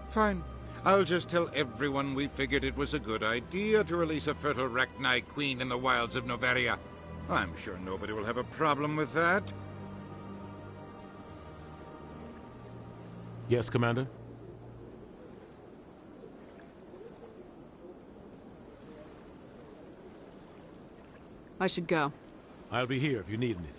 Fine. I'll just tell everyone we figured it was a good idea to release a fertile Rachni Queen in the wilds of Noveria. I'm sure nobody will have a problem with that. Yes, Commander? I should go. I'll be here if you need anything.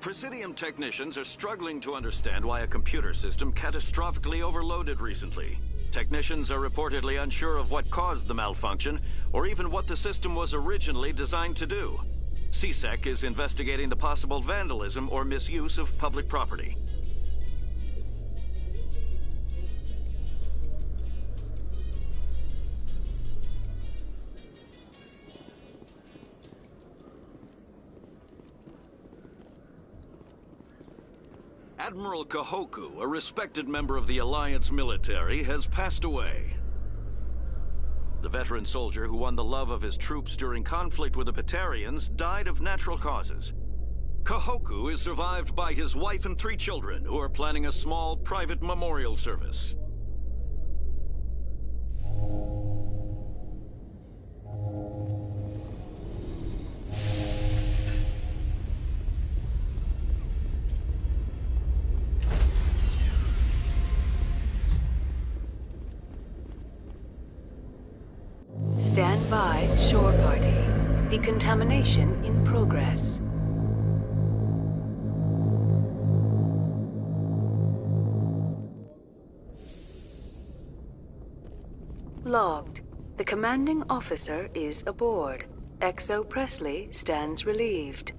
Presidium technicians are struggling to understand why a computer system catastrophically overloaded recently. Technicians are reportedly unsure of what caused the malfunction, or even what the system was originally designed to do. CSEC is investigating the possible vandalism or misuse of public property. Admiral Kahoku, a respected member of the Alliance military, has passed away. The veteran soldier who won the love of his troops during conflict with the Batarians died of natural causes. Kahoku is survived by his wife and 3 children, who are planning a small private memorial service. Stand by, shore party. Decontamination in progress. Logged. The commanding officer is aboard. Exo Presley stands relieved.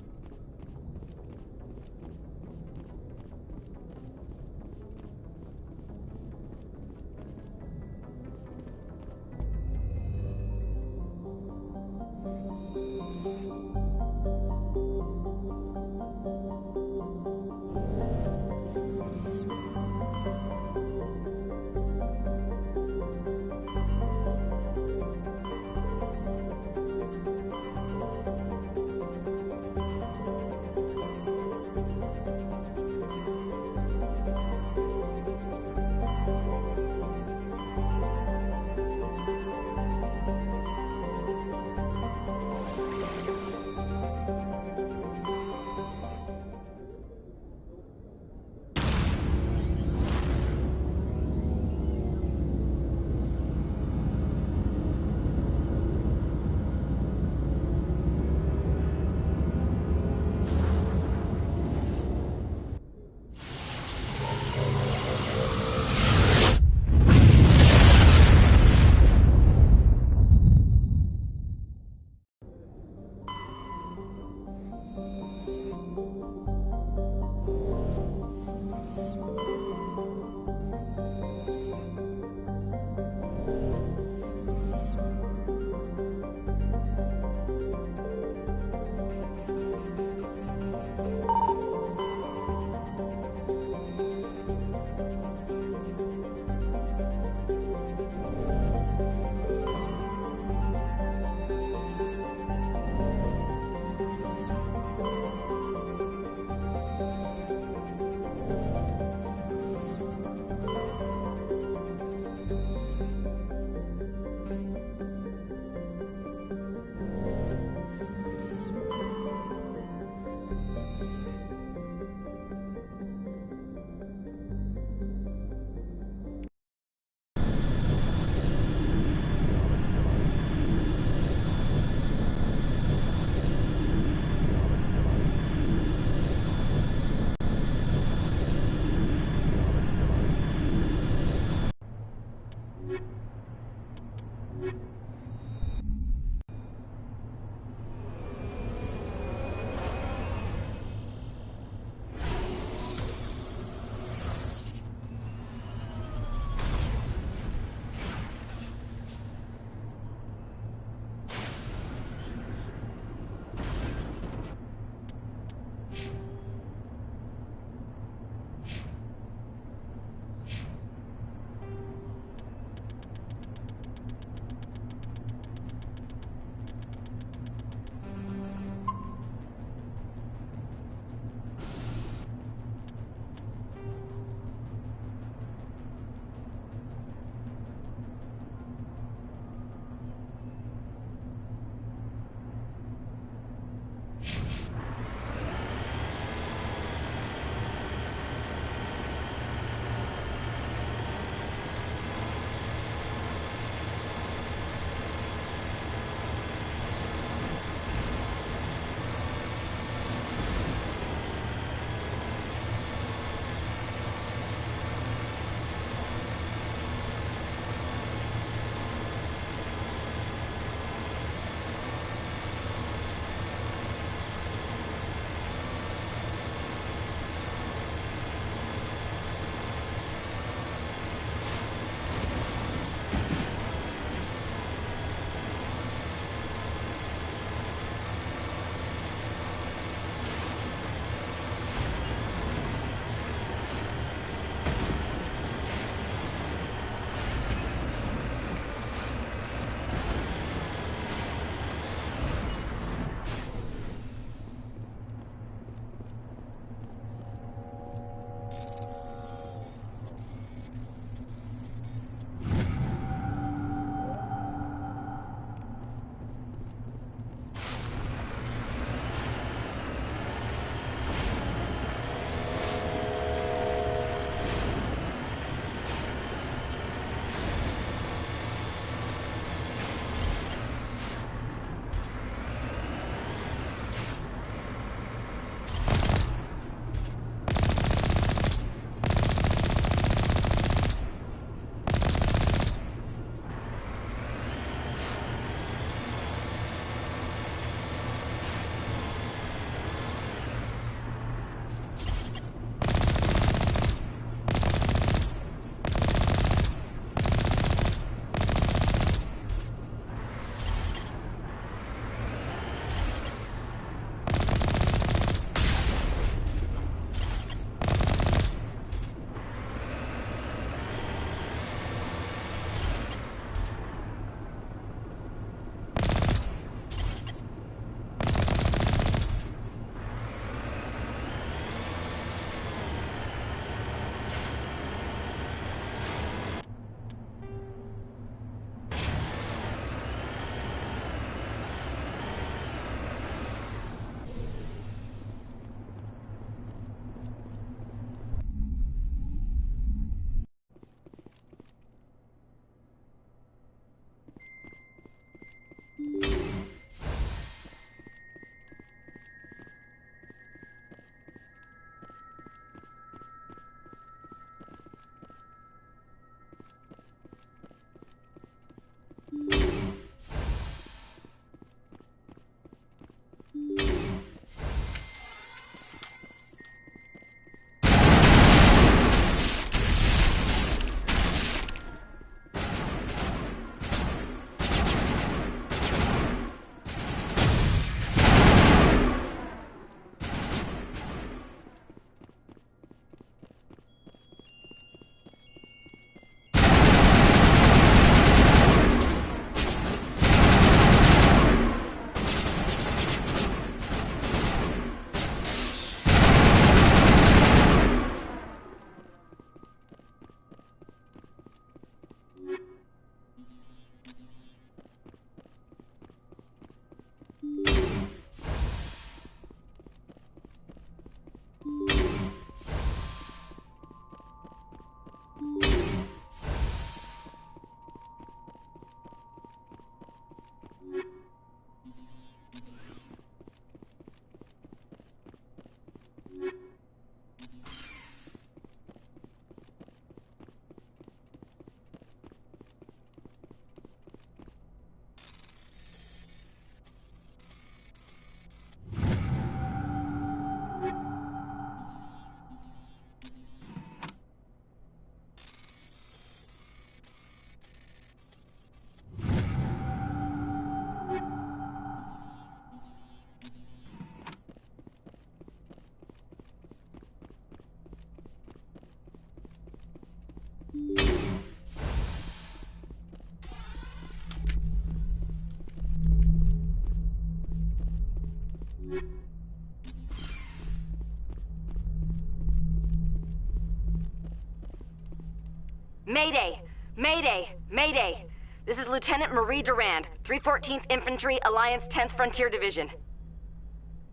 Mayday! Mayday! Mayday! This is Lieutenant Marie Durand, 314th Infantry, Alliance 10th Frontier Division.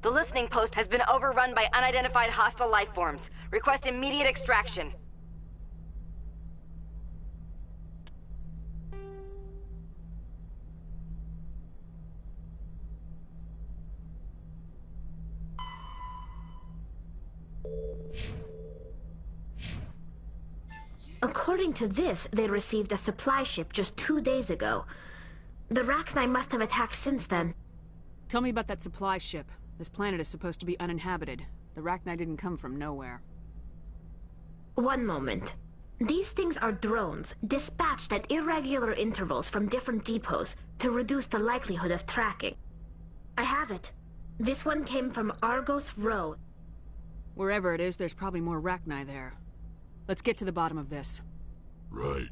The listening post has been overrun by unidentified hostile life forms. Request immediate extraction. According to this, they received a supply ship just 2 days ago. The Rachni must have attacked since then. Tell me about that supply ship. This planet is supposed to be uninhabited. The Rachni didn't come from nowhere. One moment. These things are drones, dispatched at irregular intervals from different depots to reduce the likelihood of tracking. I have it. This one came from Argos Row. Wherever it is, there's probably more Rachni there. Let's get to the bottom of this. Right.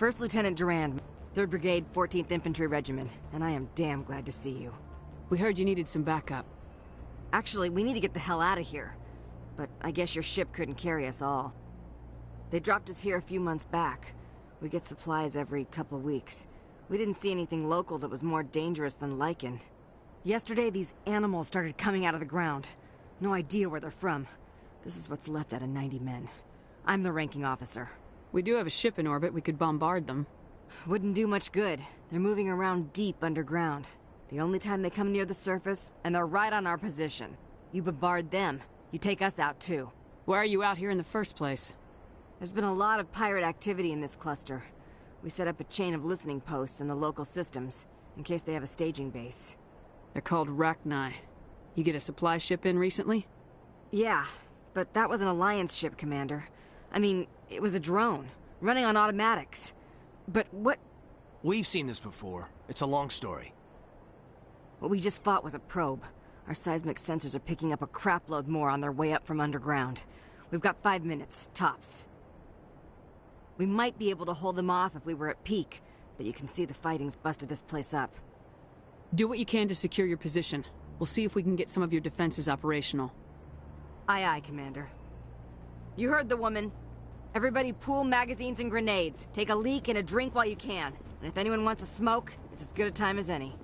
First Lieutenant Durand, 3rd Brigade, 14th Infantry Regiment, and I am damn glad to see you. We heard you needed some backup. Actually, we need to get the hell out of here. But I guess your ship couldn't carry us all. They dropped us here a few months back. We get supplies every couple weeks. We didn't see anything local that was more dangerous than lichen. Yesterday, these animals started coming out of the ground. No idea where they're from. This is what's left out of 90 men. I'm the ranking officer. We do have a ship in orbit. We could bombard them. Wouldn't do much good. They're moving around deep underground. The only time they come near the surface, and they're right on our position. You bombard them, you take us out too. Why are you out here in the first place? There's been a lot of pirate activity in this cluster. We set up a chain of listening posts in the local systems, in case they have a staging base. They're called Rachni. You get a supply ship in recently? Yeah, but that was an Alliance ship, Commander. I mean, it was a drone, running on automatics. But what... We've seen this before. It's a long story. What we just fought was a probe. Our seismic sensors are picking up a crapload more on their way up from underground. We've got 5 minutes, tops. We might be able to hold them off if we were at peak, but you can see the fighting's busted this place up. Do what you can to secure your position. We'll see if we can get some of your defenses operational. Aye, aye, Commander. You heard the woman. Everybody pool magazines and grenades. Take a leak and a drink while you can. And if anyone wants a smoke, it's as good a time as any.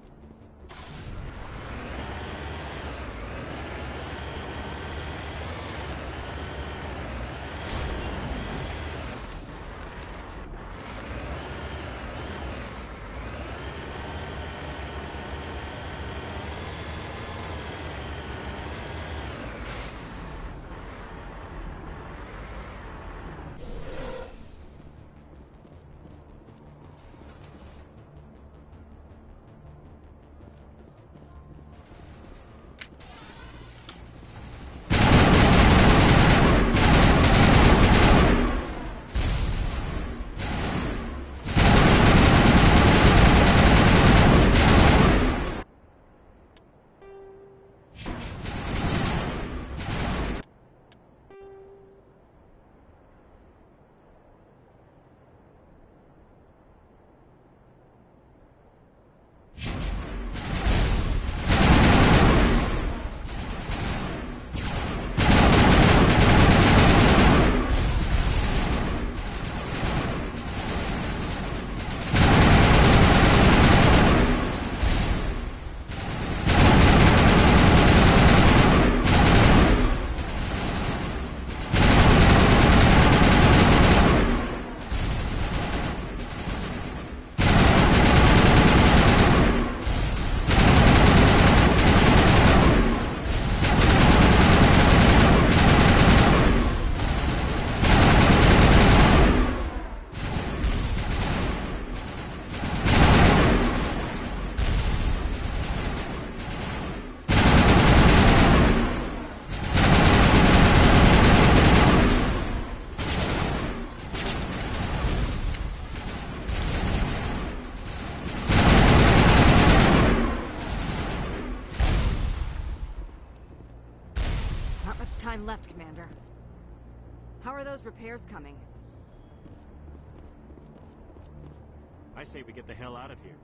Time left, Commander. How are those repairs coming? I say we get the hell out of here.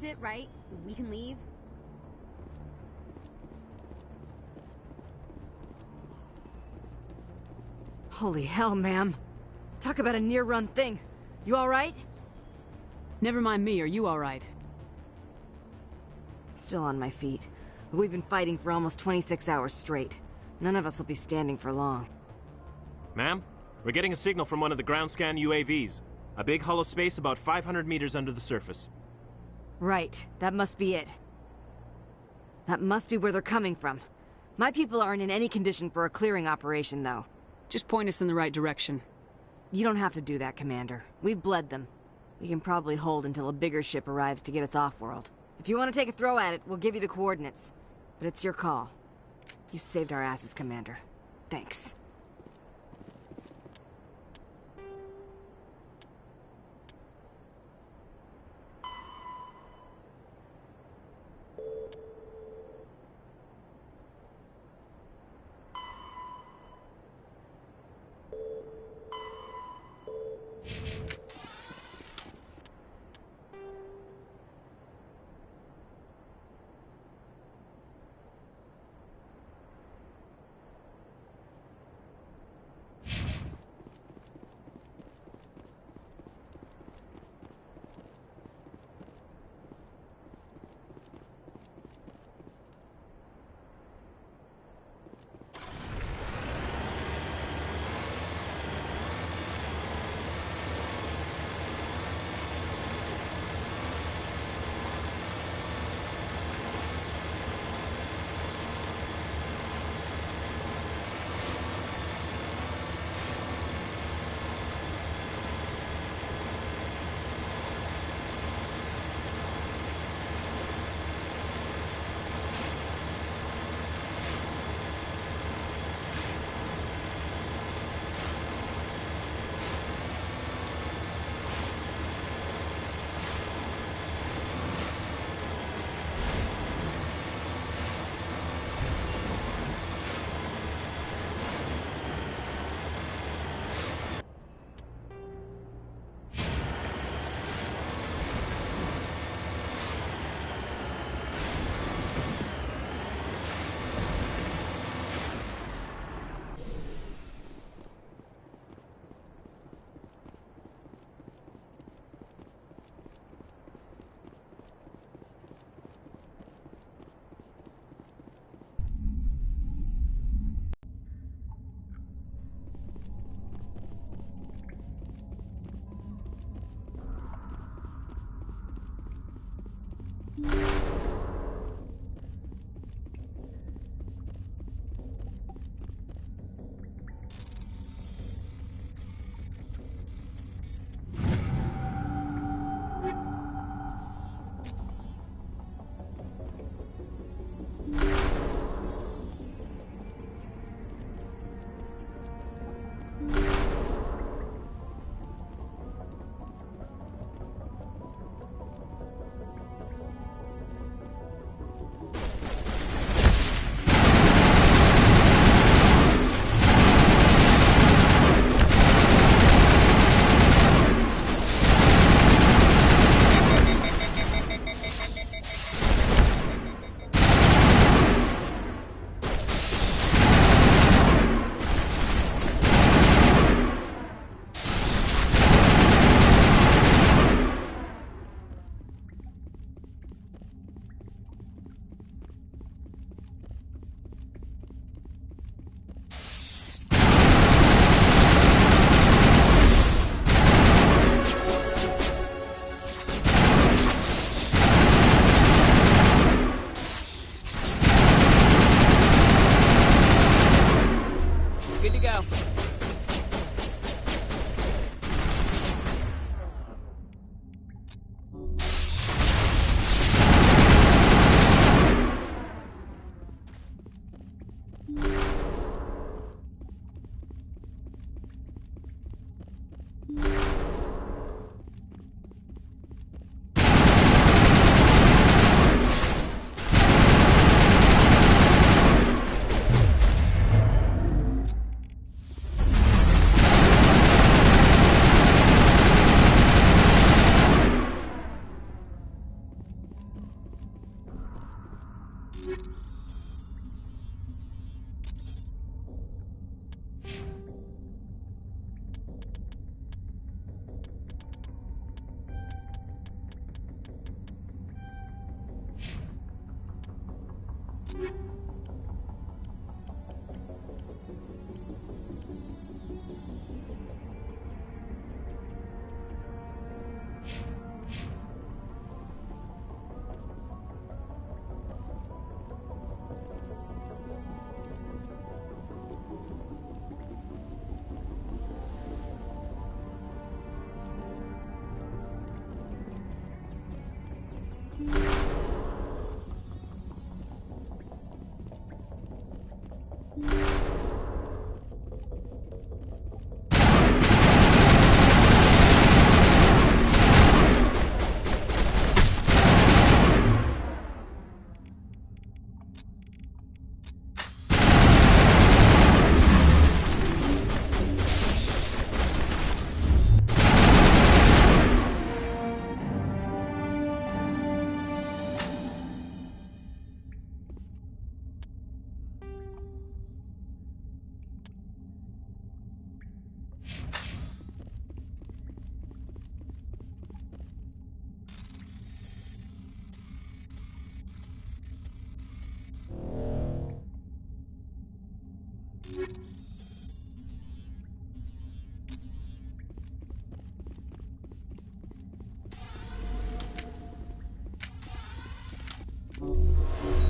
That's it, right? We can leave? Holy hell, ma'am. Talk about a near-run thing. You alright? Never mind me, are you alright? Still on my feet. But we've been fighting for almost 26 hours straight. None of us will be standing for long. Ma'am, we're getting a signal from one of the ground scan UAVs. A big hollow space about 500 meters under the surface. Right, that must be it. That must be where they're coming from. My people aren't in any condition for a clearing operation, though. Just point us in the right direction. You don't have to do that, Commander. We've bled them. We can probably hold until a bigger ship arrives to get us off-world. If you want to take a throw at it, we'll give you the coordinates. But it's your call. You saved our asses, Commander. Thanks.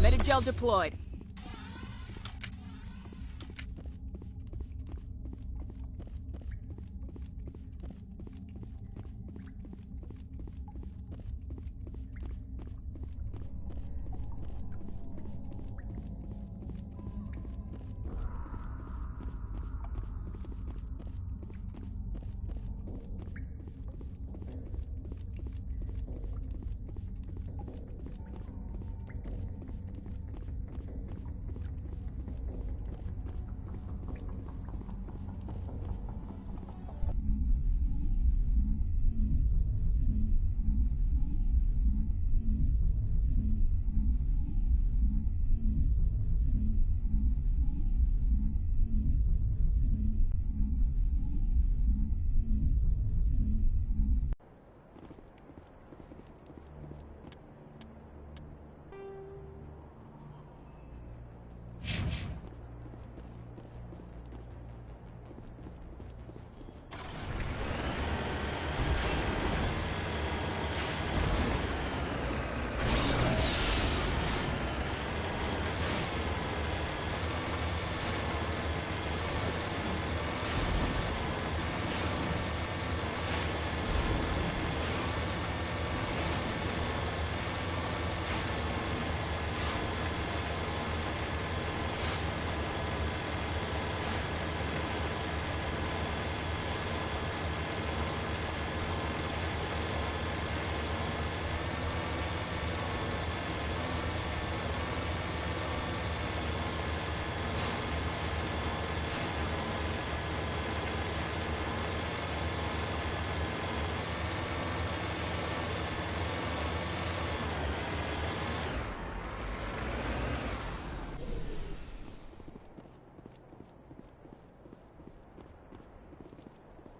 Metagel deployed.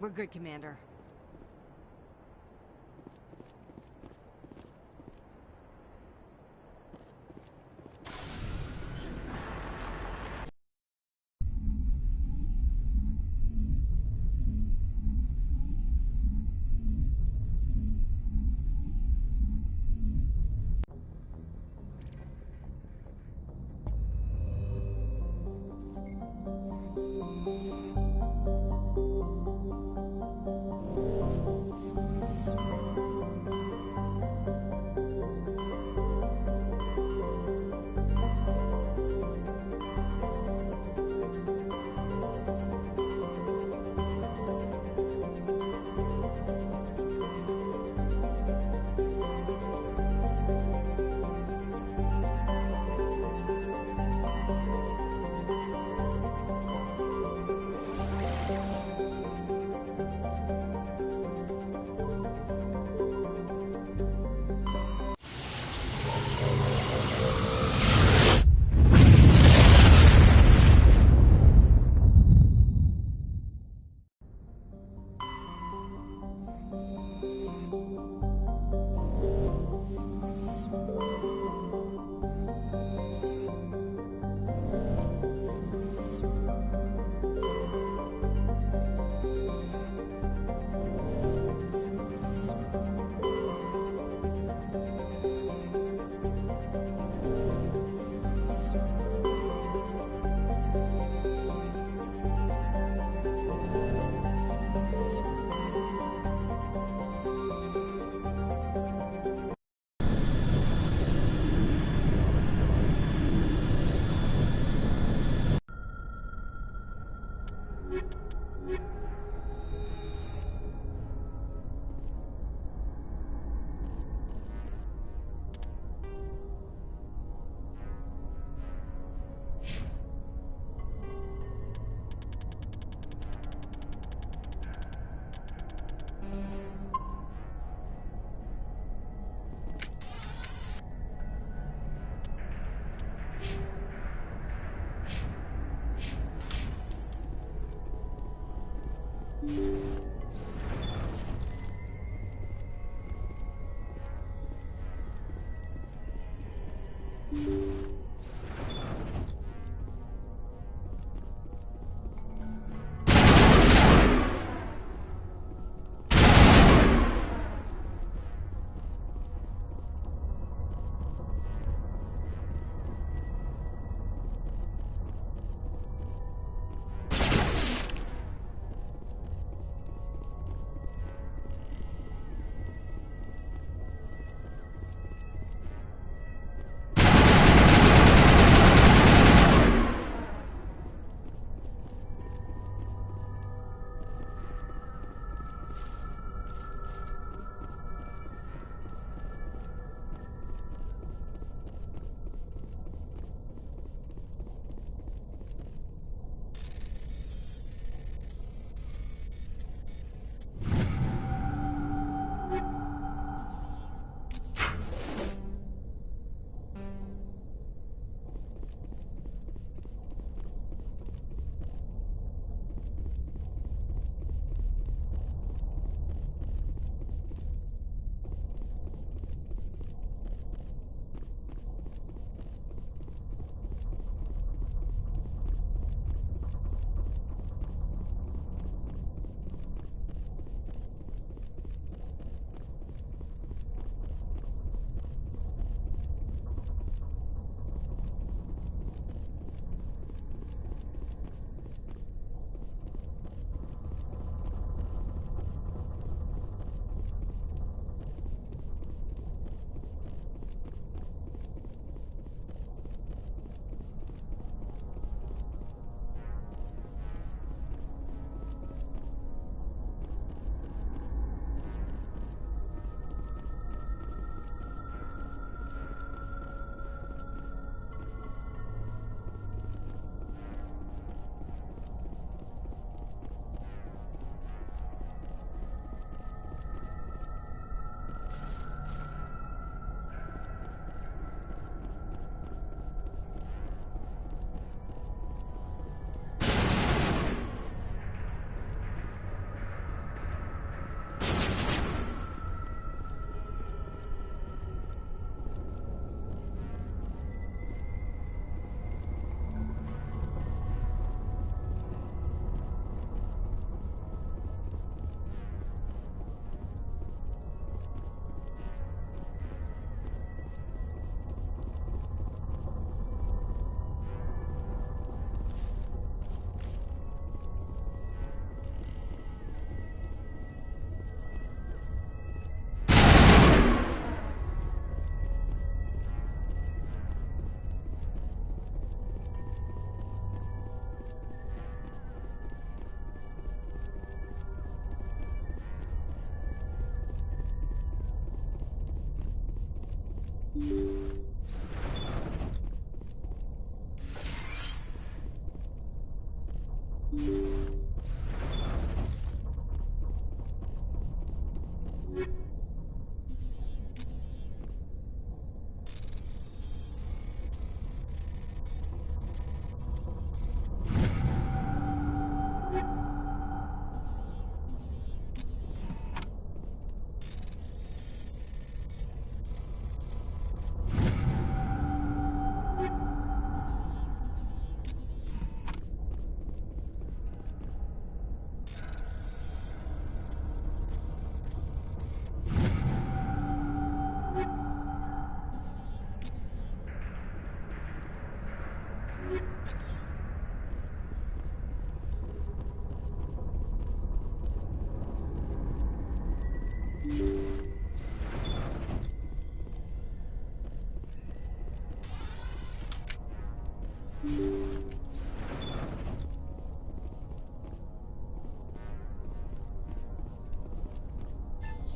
We're good, Commander.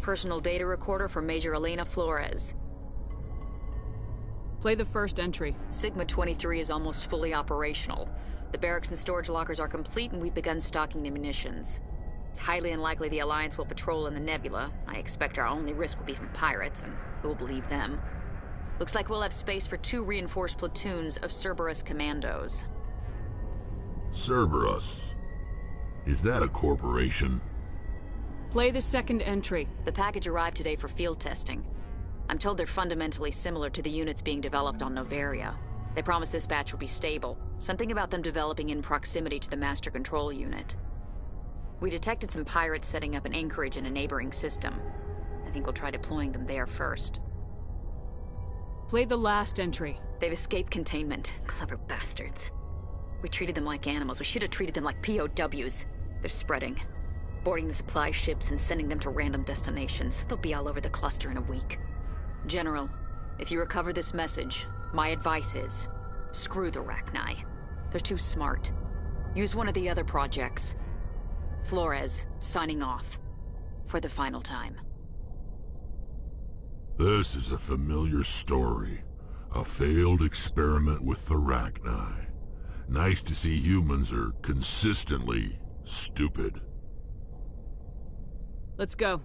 Personal data recorder for Major Elena Flores. Play the first entry. Sigma 23 is almost fully operational. The barracks and storage lockers are complete, and we've begun stocking the munitions. It's highly unlikely the Alliance will patrol in the Nebula. I expect our only risk will be from pirates, and who'll believe them? Looks like we'll have space for 2 reinforced platoons of Cerberus commandos. Cerberus? Is that a corporation? Play the second entry. The package arrived today for field testing. I'm told they're fundamentally similar to the units being developed on Noveria. They promised this batch would be stable. Something about them developing in proximity to the Master Control Unit. We detected some pirates setting up an anchorage in a neighboring system. I think we'll try deploying them there first. Play the last entry. They've escaped containment. Clever bastards. We treated them like animals. We should have treated them like POWs. They're spreading. Boarding the supply ships and sending them to random destinations. They'll be all over the cluster in a week. General, if you recover this message, my advice is, screw the Rachni. They're too smart. Use one of the other projects. Flores, signing off. For the final time. This is a familiar story. A failed experiment with the Rachni. Nice to see humans are consistently stupid. Let's go.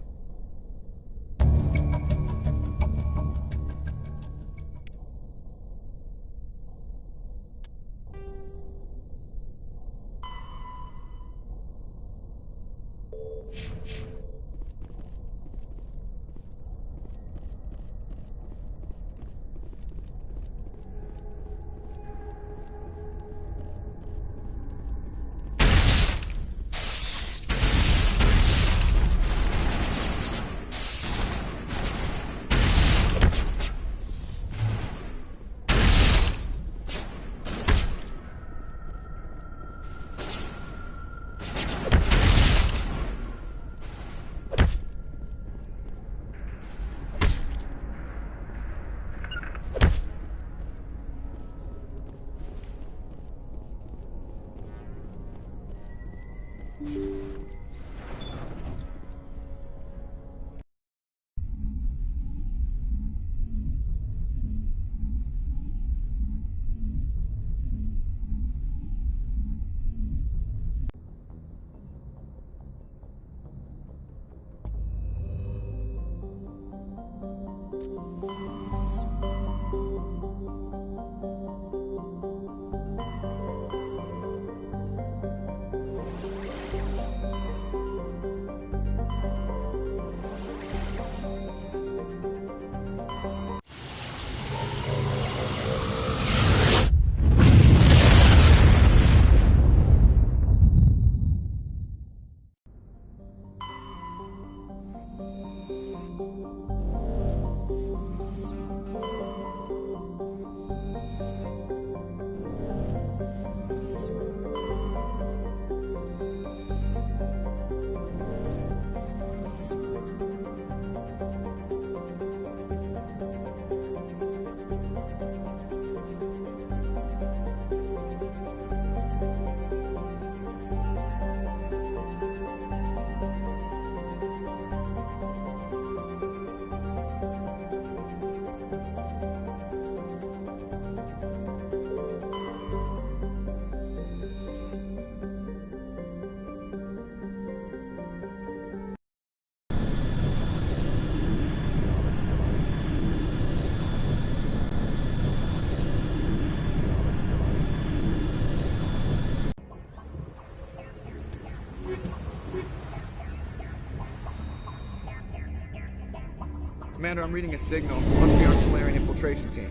Commander, I'm reading a signal. Must be our Solarian infiltration team.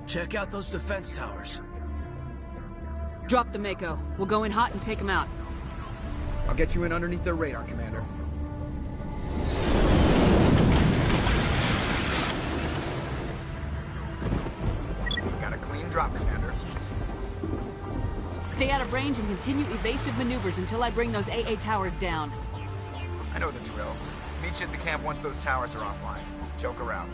Check out those defense towers. Drop the Mako. We'll go in hot and take them out. I'll get you in underneath their radar, Commander. Got a clean drop, Commander. Stay out of range and continue evasive maneuvers until I bring those AA towers down. I know the drill. Meet you at the camp once those towers are offline. Joke around.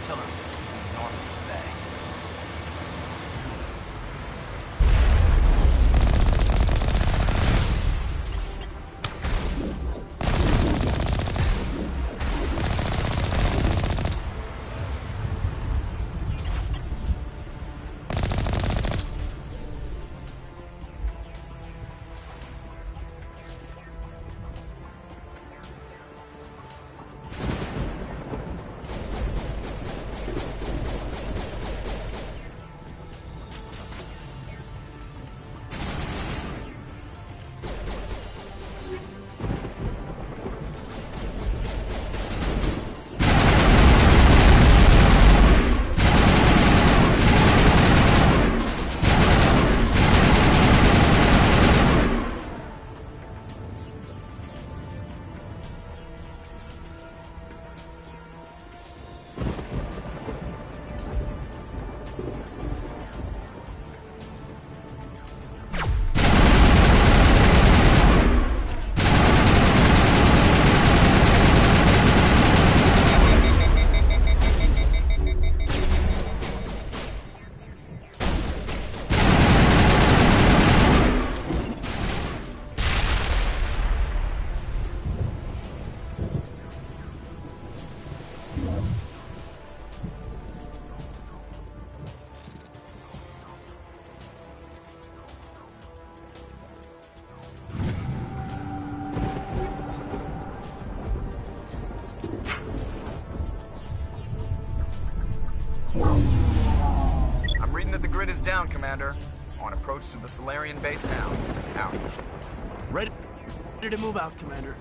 artillery. This could be normal for Bay. I'm reading that the grid is down, Commander. On approach to the Solarian base now. Out. Ready to move out, Commander.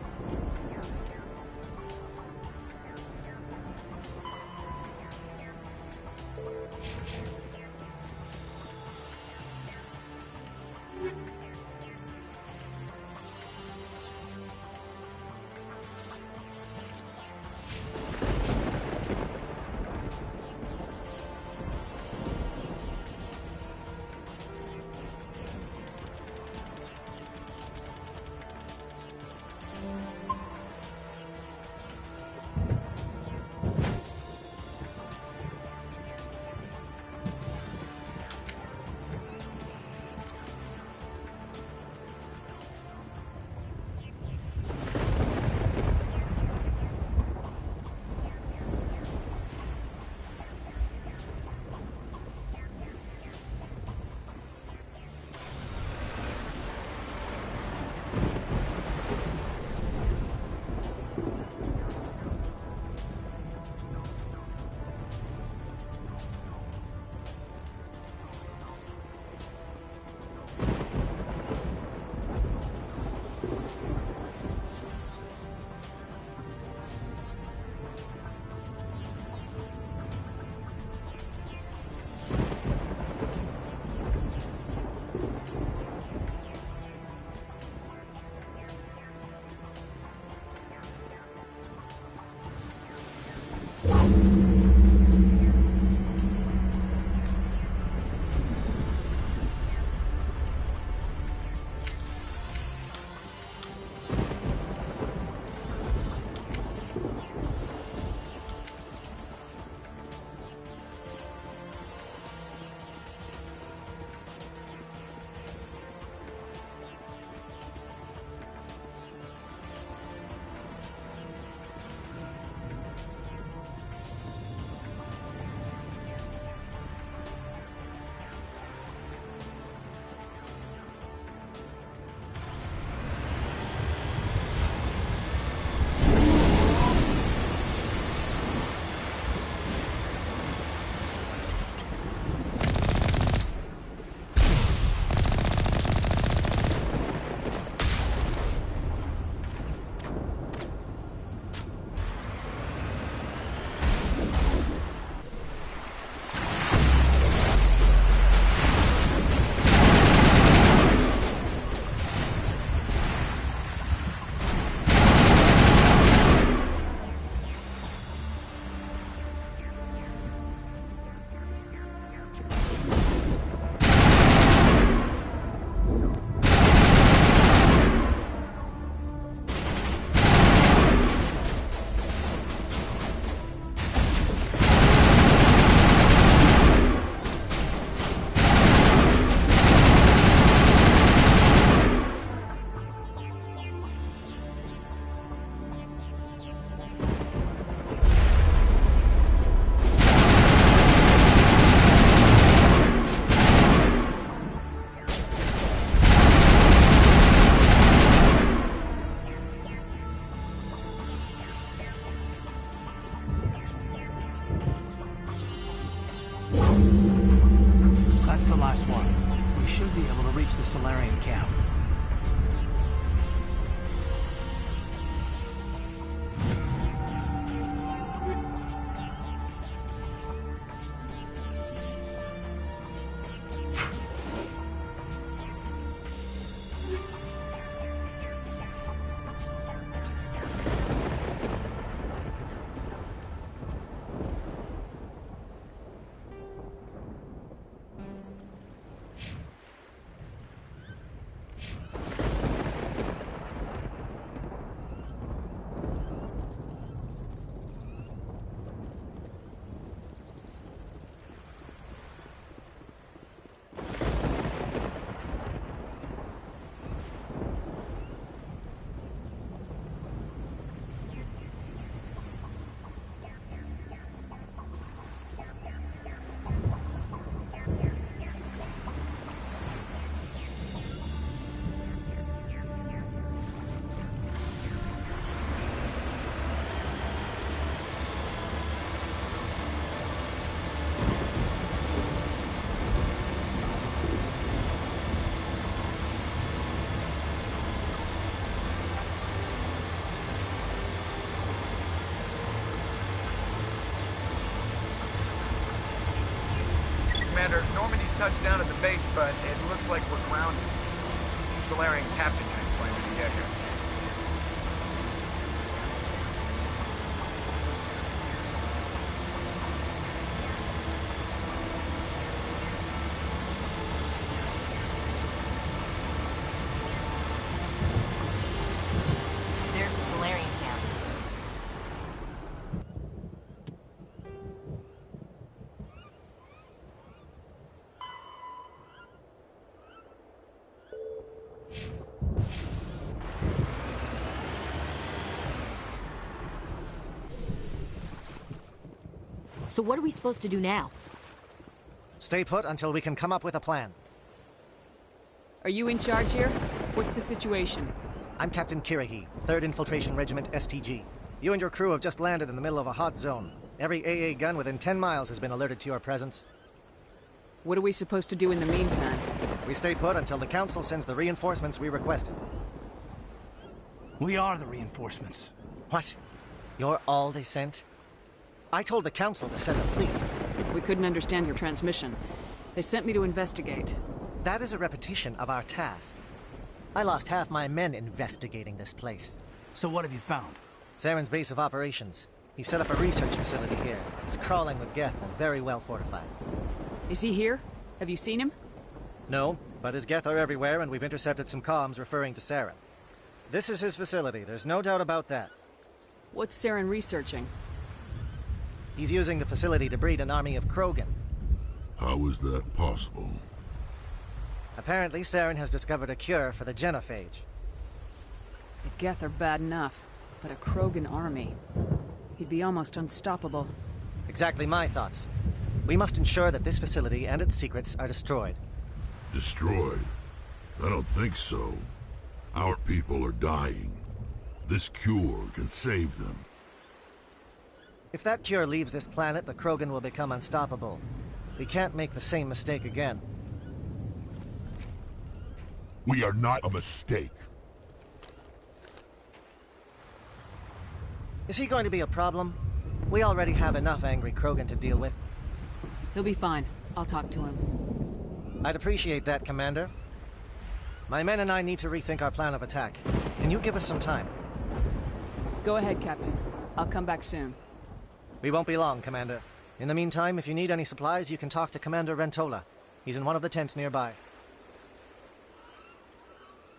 last one. We should be able to reach the Solarian camp. Commander, Normandy's touched down at the base, but it looks like we're grounded. The Solarian captain can explain when we get here. There's the Solarian camp. So what are we supposed to do now? Stay put until we can come up with a plan. Are you in charge here? What's the situation? I'm Captain Kirrahe, 3rd Infiltration Regiment STG. You and your crew have just landed in the middle of a hot zone. Every AA gun within 10 miles has been alerted to your presence. What are we supposed to do in the meantime? We stay put until the Council sends the reinforcements we requested. We are the reinforcements. What? You're all they sent? I told the Council to send a fleet. We couldn't understand your transmission. They sent me to investigate. That is a repetition of our task. I lost half my men investigating this place. So what have you found? Saren's base of operations. He set up a research facility here. It's crawling with Geth and very well fortified. Is he here? Have you seen him? No, but his Geth are everywhere, and we've intercepted some comms referring to Saren. This is his facility, there's no doubt about that. What's Saren researching? He's using the facility to breed an army of Krogan. How is that possible? Apparently, Saren has discovered a cure for the genophage. The Geth are bad enough, but a Krogan army. He'd be almost unstoppable. Exactly my thoughts. We must ensure that this facility and its secrets are destroyed. Destroyed? I don't think so. Our people are dying. This cure can save them. If that cure leaves this planet, the Krogan will become unstoppable. We can't make the same mistake again. We are not a mistake. Is he going to be a problem? We already have enough angry Krogan to deal with. He'll be fine. I'll talk to him. I'd appreciate that, Commander. My men and I need to rethink our plan of attack. Can you give us some time? Go ahead, Captain. I'll come back soon. We won't be long, Commander. In the meantime, if you need any supplies, you can talk to Commander Rentola. He's in one of the tents nearby.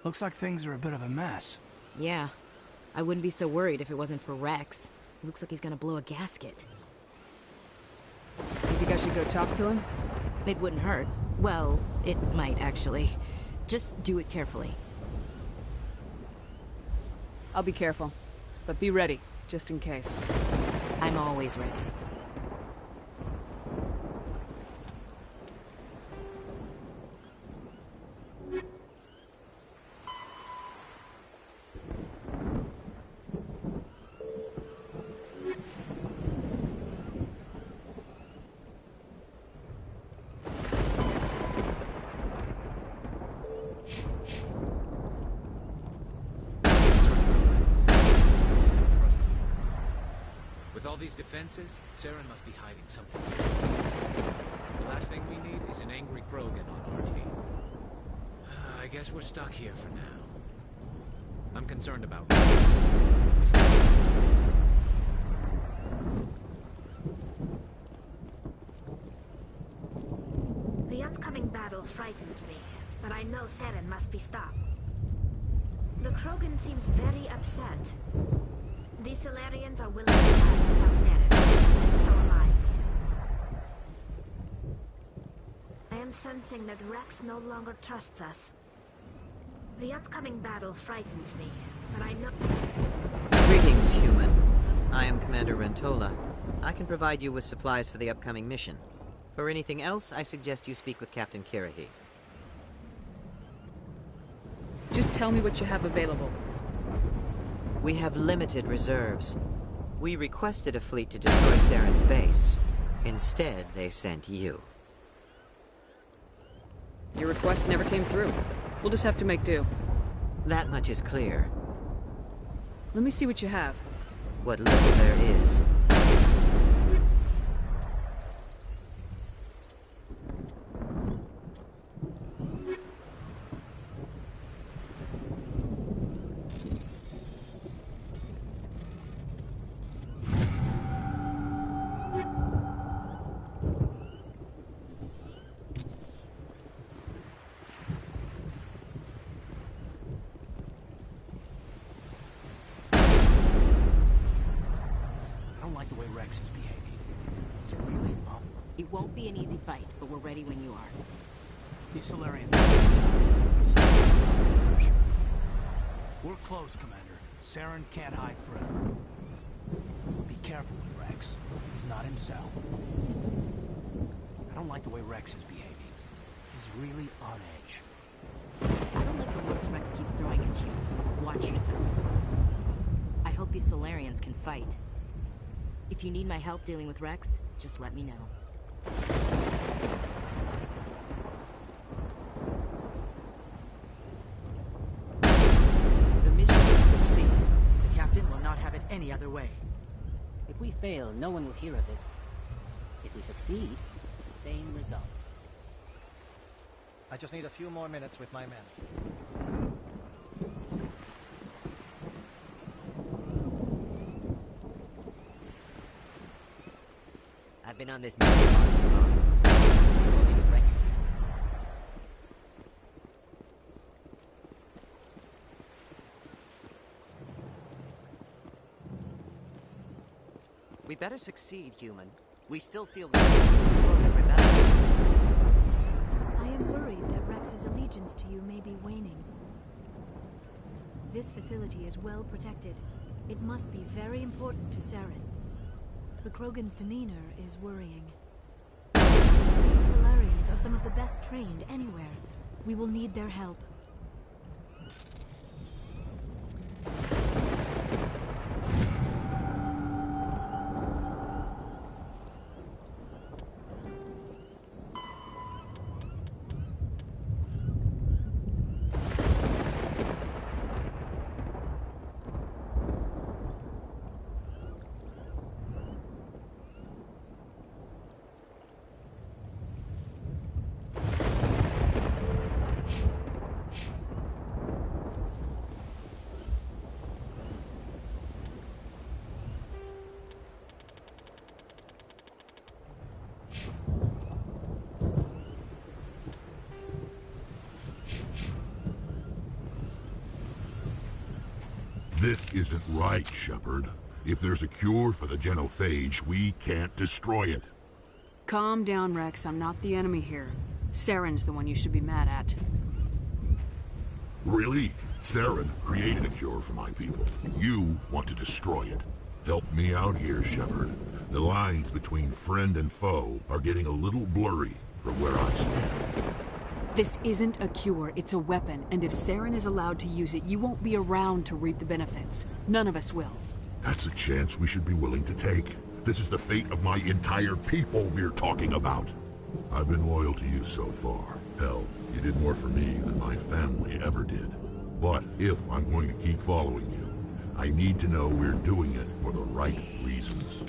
Looks like things are a bit of a mess. Yeah. I wouldn't be so worried if it wasn't for Rex. He looks like he's gonna blow a gasket. You think I should go talk to him? It wouldn't hurt. Well, it might, actually. Just do it carefully. I'll be careful. But be ready, just in case. I'm always ready. all these defenses, Saren must be hiding something. The last thing we need is an angry Krogan on our team. I guess we're stuck here for now. I'm concerned about... The upcoming battle frightens me, but I know Saren must be stopped. The Krogan seems very upset. The Solarians are willing to try to stop Saren, and so am I. I am sensing that Rex no longer trusts us. The upcoming battle frightens me, but I know... Greetings, human. I am Commander Rentola. I can provide you with supplies for the upcoming mission. For anything else, I suggest you speak with Captain Kirrahe. Just tell me what you have available. We have limited reserves. We requested a fleet to destroy Saren's base. Instead, they sent you. Your request never came through. We'll just have to make do. That much is clear. Let me see what you have. What little there is. Rex is behaving. It's really wrong. It won't be an easy fight, but we're ready when you are. These Solarians We're close, Commander. Saren can't hide forever. Be careful with Rex. He's not himself. I don't like the way Rex is behaving. He's really on edge. I don't like the looks Rex keeps throwing at you. Watch yourself. I hope these Solarians can fight. If you need my help dealing with Rex, just let me know. The mission will succeed. The captain will not have it any other way. If we fail, no one will hear of this. If we succeed, same result. I just need a few more minutes with my men. I've been on this mission far too long. I won't even recognize it. We better succeed, human. We still feel the rebellion. I am worried that Rex's allegiance to you may be waning. This facility is well protected. It must be very important to Saren. The Krogan's demeanor is worrying. These Solarians are some of the best trained anywhere. We will need their help. This isn't right, Shepard. If there's a cure for the genophage, we can't destroy it. Calm down, Rex. I'm not the enemy here. Saren's the one you should be mad at. Really? Saren created a cure for my people. You want to destroy it. Help me out here, Shepard. The lines between friend and foe are getting a little blurry from where I stand. This isn't a cure, it's a weapon, and if Saren is allowed to use it, you won't be around to reap the benefits. None of us will. That's a chance we should be willing to take. This is the fate of my entire people we're talking about. I've been loyal to you so far. Hell, you did more for me than my family ever did. But if I'm going to keep following you, I need to know we're doing it for the right reasons.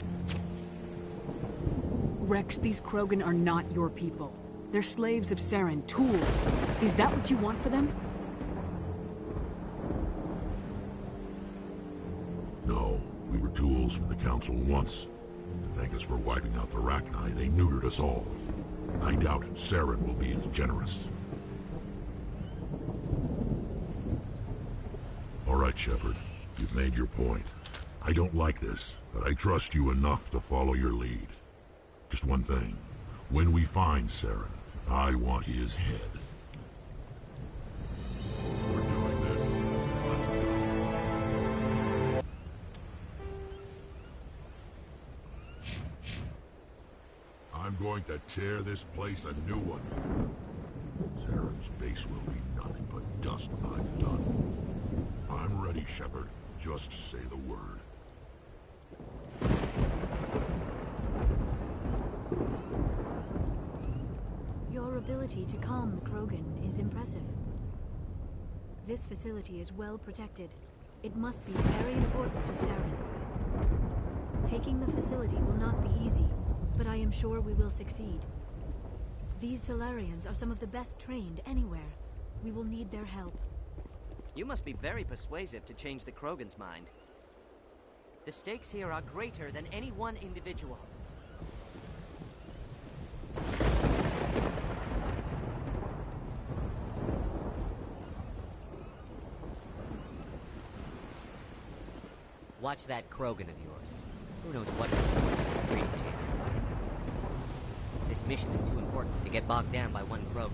Rex, these Krogan are not your people. They're slaves of Saren, tools. Is that what you want for them? No, we were tools for the Council once. To thank us for wiping out the Rachni, they neutered us all. I doubt Saren will be as generous. All right, Shepard. You've made your point. I don't like this, but I trust you enough to follow your lead. Just one thing. When we find Saren, I want his head. We're doing this. Let's go. I'm going to tear this place a new one. Saren's base will be nothing but dust when I'm done. I'm ready, Shepard. Just say the word. Your ability to calm the Krogan is impressive. This facility is well protected. It must be very important to Saren. Taking the facility will not be easy, but I am sure we will succeed. These Salarians are some of the best trained anywhere. We will need their help. You must be very persuasive to change the Krogan's mind. The stakes here are greater than any one individual. Watch that Krogan of yours. Who knows what wants in the breeding chambers. This mission is too important to get bogged down by one Krogan.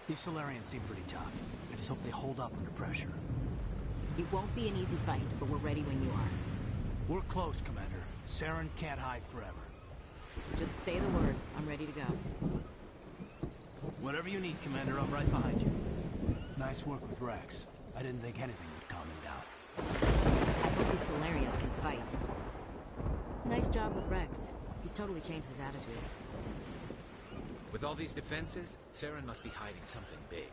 These Solarians seem pretty tough. I just hope they hold up under pressure. It won't be an easy fight, but we're ready when you are. We're close, Commander. Saren can't hide forever. Just say the word. I'm ready to go. Whatever you need, Commander, I'm right behind you. Nice work with Rex. I didn't think anything would calm him down. I hope these Solarians can fight. Nice job with Rex. He's totally changed his attitude. With all these defenses, Saren must be hiding something big.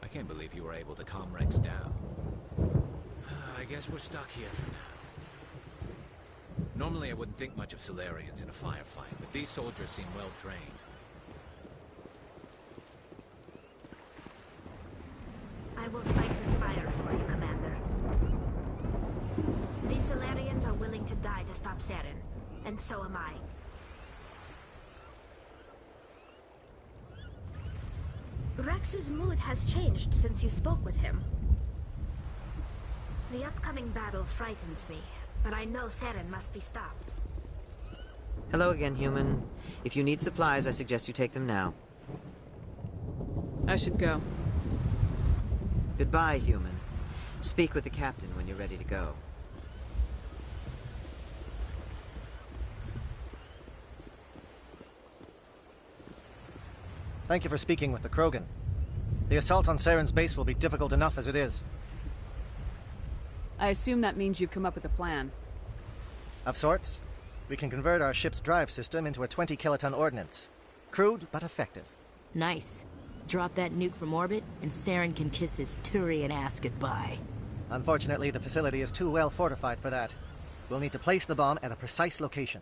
I can't believe you were able to calm Rex down. I guess we're stuck here for now. Normally I wouldn't think much of Solarians in a firefight, but these soldiers seem well trained. I will fight with fire for you, Commander. These Solarians are willing to die to stop Saren, and so am I. Rex's mood has changed since you spoke with him. The upcoming battle frightens me, but I know Saren must be stopped. Hello again, human. If you need supplies, I suggest you take them now. I should go. Goodbye, human. Speak with the captain when you're ready to go. Thank you for speaking with the Krogan. The assault on Saren's base will be difficult enough as it is. I assume that means you've come up with a plan. Of sorts. We can convert our ship's drive system into a 20-kiloton ordnance. Crude, but effective. Nice. Drop that nuke from orbit, and Saren can kiss his Turian ass goodbye. Unfortunately, the facility is too well fortified for that. We'll need to place the bomb at a precise location.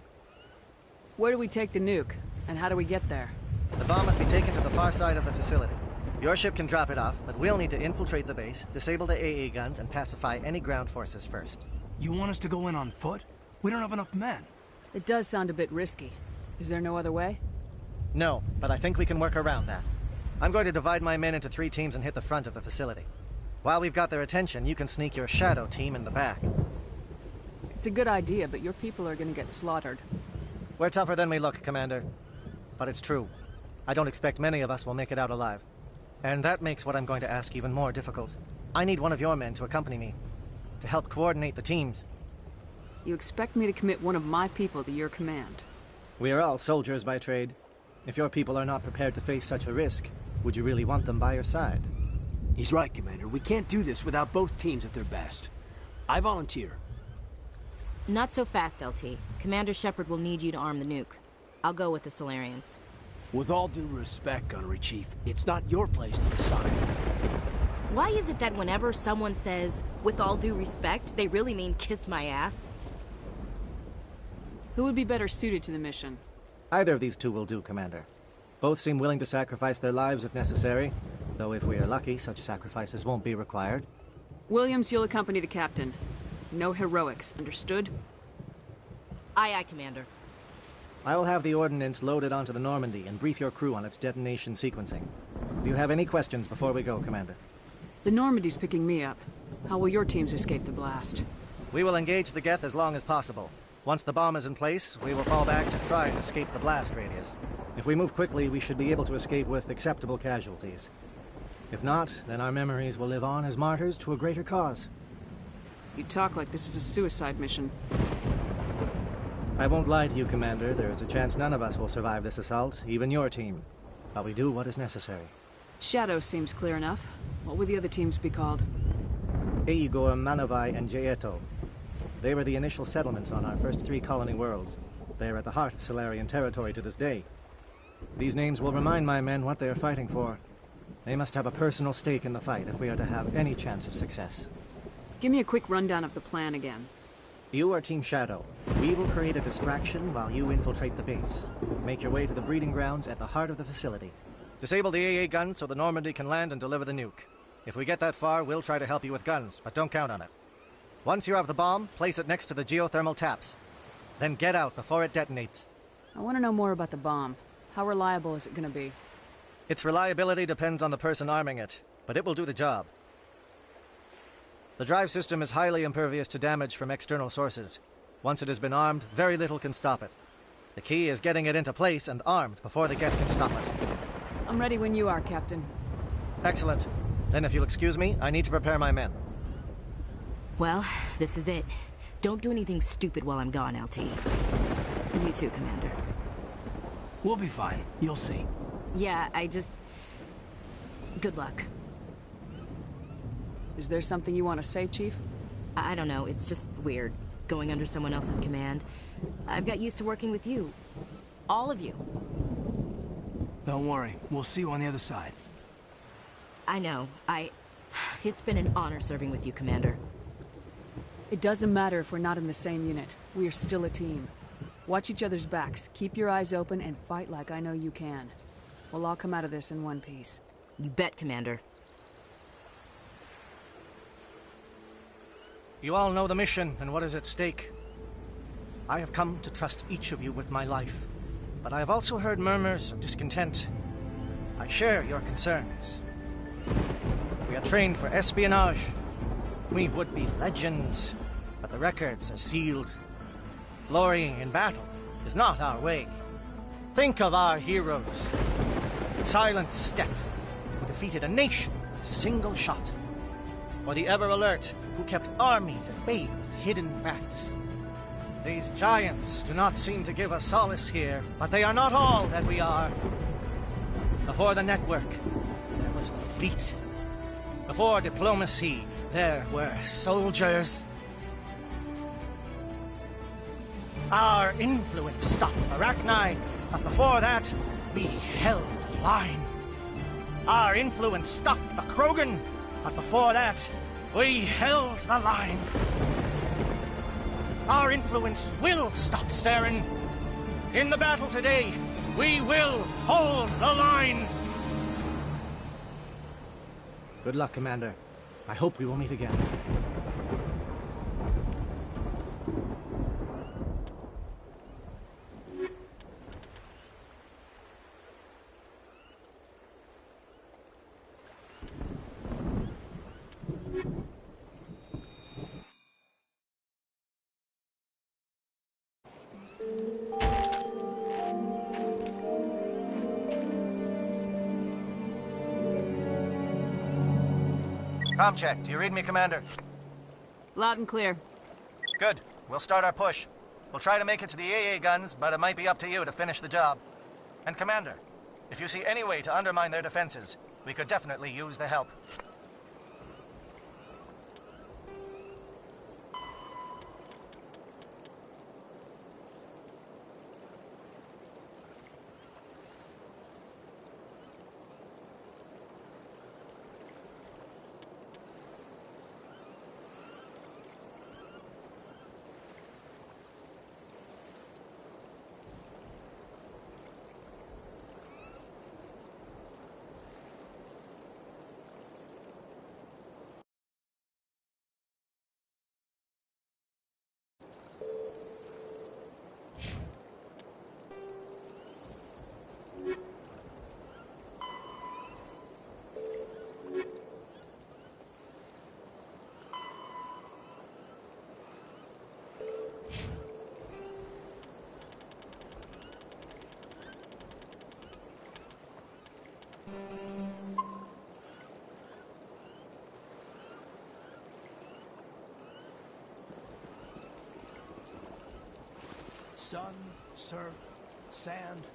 Where do we take the nuke? And how do we get there? The bomb must be taken to the far side of the facility. Your ship can drop it off, but we'll need to infiltrate the base, disable the AA guns, and pacify any ground forces first. You want us to go in on foot? We don't have enough men. It does sound a bit risky. Is there no other way? No, but I think we can work around that. I'm going to divide my men into 3 teams and hit the front of the facility. While we've got their attention, you can sneak your shadow team in the back. It's a good idea, but your people are going to get slaughtered. We're tougher than we look, Commander. But it's true. I don't expect many of us will make it out alive. And that makes what I'm going to ask even more difficult. I need one of your men to accompany me, to help coordinate the teams. You expect me to commit one of my people to your command? We are all soldiers by trade. If your people are not prepared to face such a risk, would you really want them by your side? He's right, Commander. We can't do this without both teams at their best. I volunteer. Not so fast, LT. Commander Shepard will need you to arm the nuke. I'll go with the Solarians. With all due respect, Gunnery Chief, it's not your place to decide. Why is it that whenever someone says, With all due respect, they really mean kiss my ass. Who would be better suited to the mission? Either of these two will do, Commander. Both seem willing to sacrifice their lives if necessary, though if we are lucky, such sacrifices won't be required. Williams, you'll accompany the captain. No heroics, understood? Aye, aye, Commander. I will have the ordnance loaded onto the Normandy and brief your crew on its detonation sequencing. Do you have any questions before we go, Commander? The Normandy's picking me up. How will your teams escape the blast? We will engage the Geth as long as possible. Once the bomb is in place, we will fall back to try and escape the blast radius. If we move quickly, we should be able to escape with acceptable casualties. If not, then our memories will live on as martyrs to a greater cause. You talk like this is a suicide mission. I won't lie to you, Commander. There is a chance none of us will survive this assault, even your team. But we do what is necessary. Shadow seems clear enough. What would the other teams be called? Eigor, Manavai, and Jaeto. They were the initial settlements on our first 3 colony worlds. They are at the heart of Solarian territory to this day. These names will remind my men what they are fighting for. They must have a personal stake in the fight if we are to have any chance of success. Give me a quick rundown of the plan again. You are Team Shadow. We will create a distraction while you infiltrate the base. Make your way to the breeding grounds at the heart of the facility. Disable the AA guns so the Normandy can land and deliver the nuke. If we get that far, we'll try to help you with guns, but don't count on it. Once you have the bomb, place it next to the geothermal taps. Then get out before it detonates. I want to know more about the bomb. How reliable is it going to be? Its reliability depends on the person arming it, but it will do the job. The drive system is highly impervious to damage from external sources. Once it has been armed, very little can stop it. The key is getting it into place and armed before the Geth can stop us. I'm ready when you are, Captain. Excellent. Then if you'll excuse me, I need to prepare my men. Well, this is it. Don't do anything stupid while I'm gone, LT. You too, Commander. We'll be fine. You'll see. Yeah, good luck. Is there something you want to say, Chief? I don't know, it's just weird, going under someone else's command. I've got used to working with you. All of you. Don't worry, we'll see you on the other side. I know, It's been an honor serving with you, Commander. It doesn't matter if we're not in the same unit. We are still a team. Watch each other's backs, keep your eyes open, and fight like I know you can. We'll all come out of this in one piece. You bet, Commander. You all know the mission and what is at stake. I have come to trust each of you with my life, but I have also heard murmurs of discontent. I share your concerns. We are trained for espionage. We would be legends, but the records are sealed. Glorying in battle is not our way. Think of our heroes. Silent Step, who defeated a nation with a single shot. Or the Ever Alert, who kept armies at bay with hidden facts. These giants do not seem to give us solace here, but they are not all that we are. Before the network, there was the fleet. Before diplomacy, there were soldiers. Our influence stopped Arachni, but before that, we held the line. Our influence stopped the Krogan, but before that, we held the line. Our influence will stop Saren. In the battle today, we will hold the line. Good luck, Commander. I hope we will meet again. Comm check. Do you read me, Commander? Loud and clear. Good. We'll start our push. We'll try to make it to the AA guns, but it might be up to you to finish the job. And Commander, if you see any way to undermine their defenses, we could definitely use the help. Sun, surf, sand,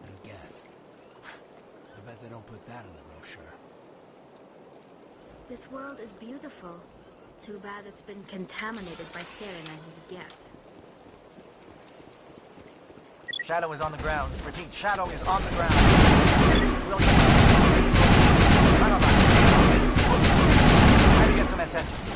and death. I bet they don't put that in the brochure. This world is beautiful. Too bad it's been contaminated by Saren and his Geth. Shadow is on the ground. Repeat, Shadow is on the ground. William. Try to get some attention.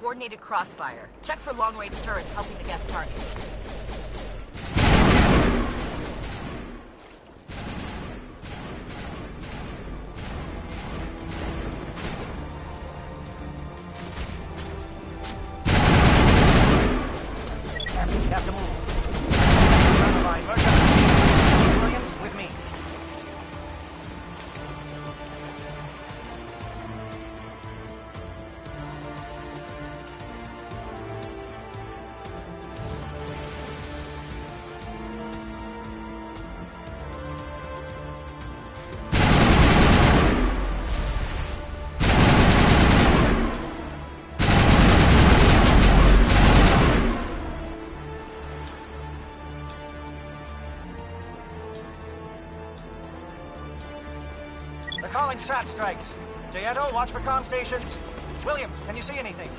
Coordinated crossfire. Check for long-range turrets helping the Geth target. You have to move. Williams, with me. They're calling SAT strikes. Jayeto, watch for comm stations. Williams, can you see anything?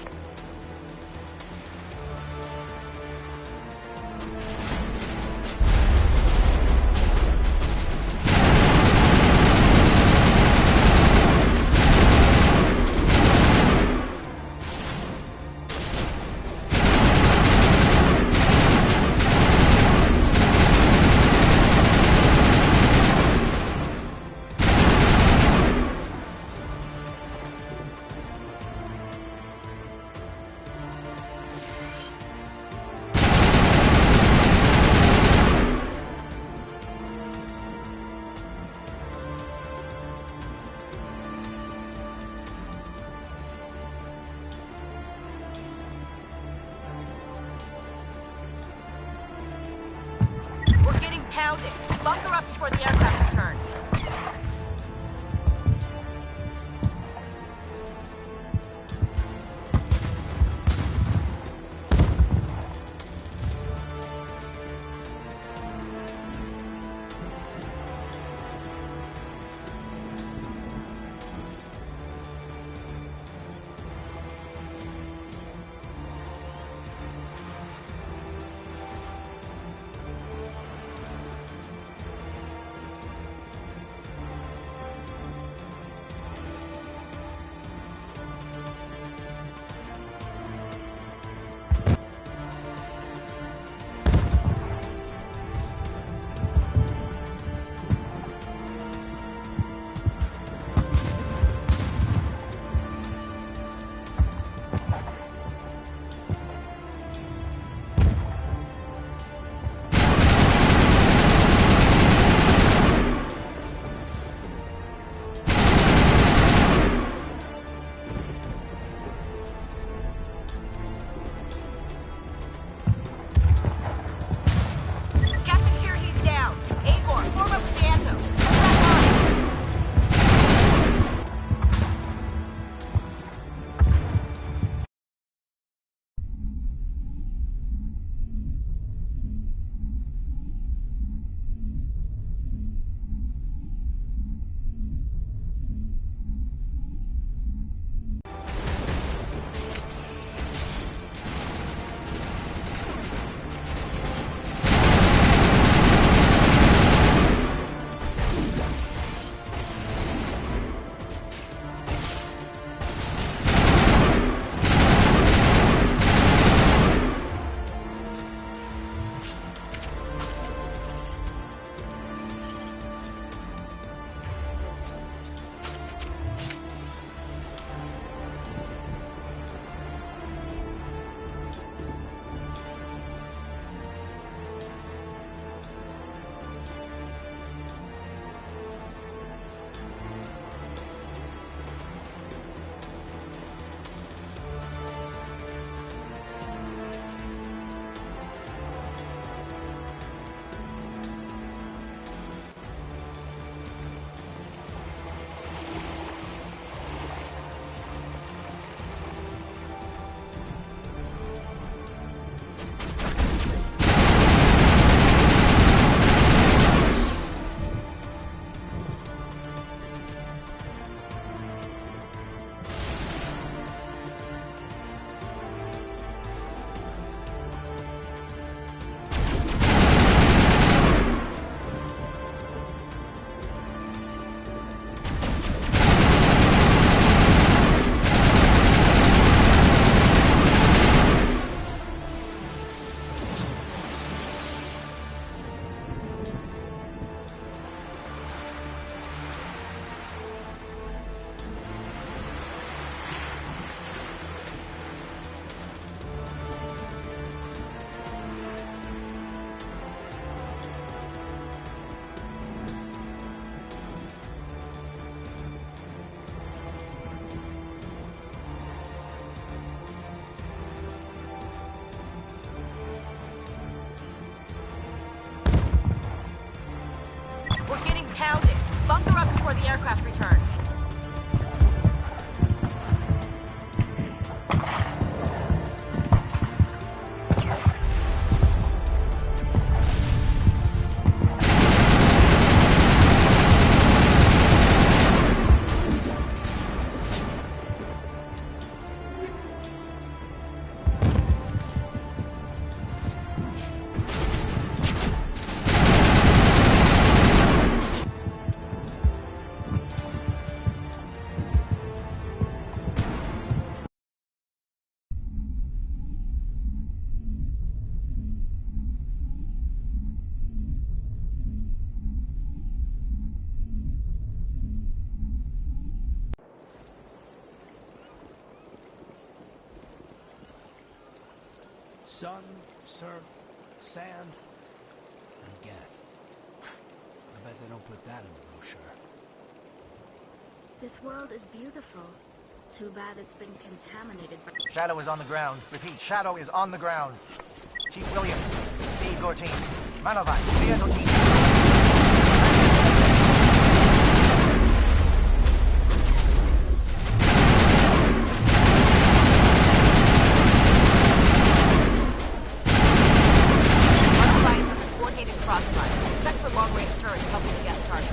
Pounding. Bunker up before the aircraft return. Pound it. Bunker up before the aircraft return. Sun, surf, sand, and death. I bet they don't put that in the brochure. This world is beautiful. Too bad it's been contaminated by... Shadow is on the ground. Repeat, Shadow is on the ground. Chief Williams, B. Gortine, Manovai, Vietotine. Crossfire. Check for long-range turrets helping the guest target.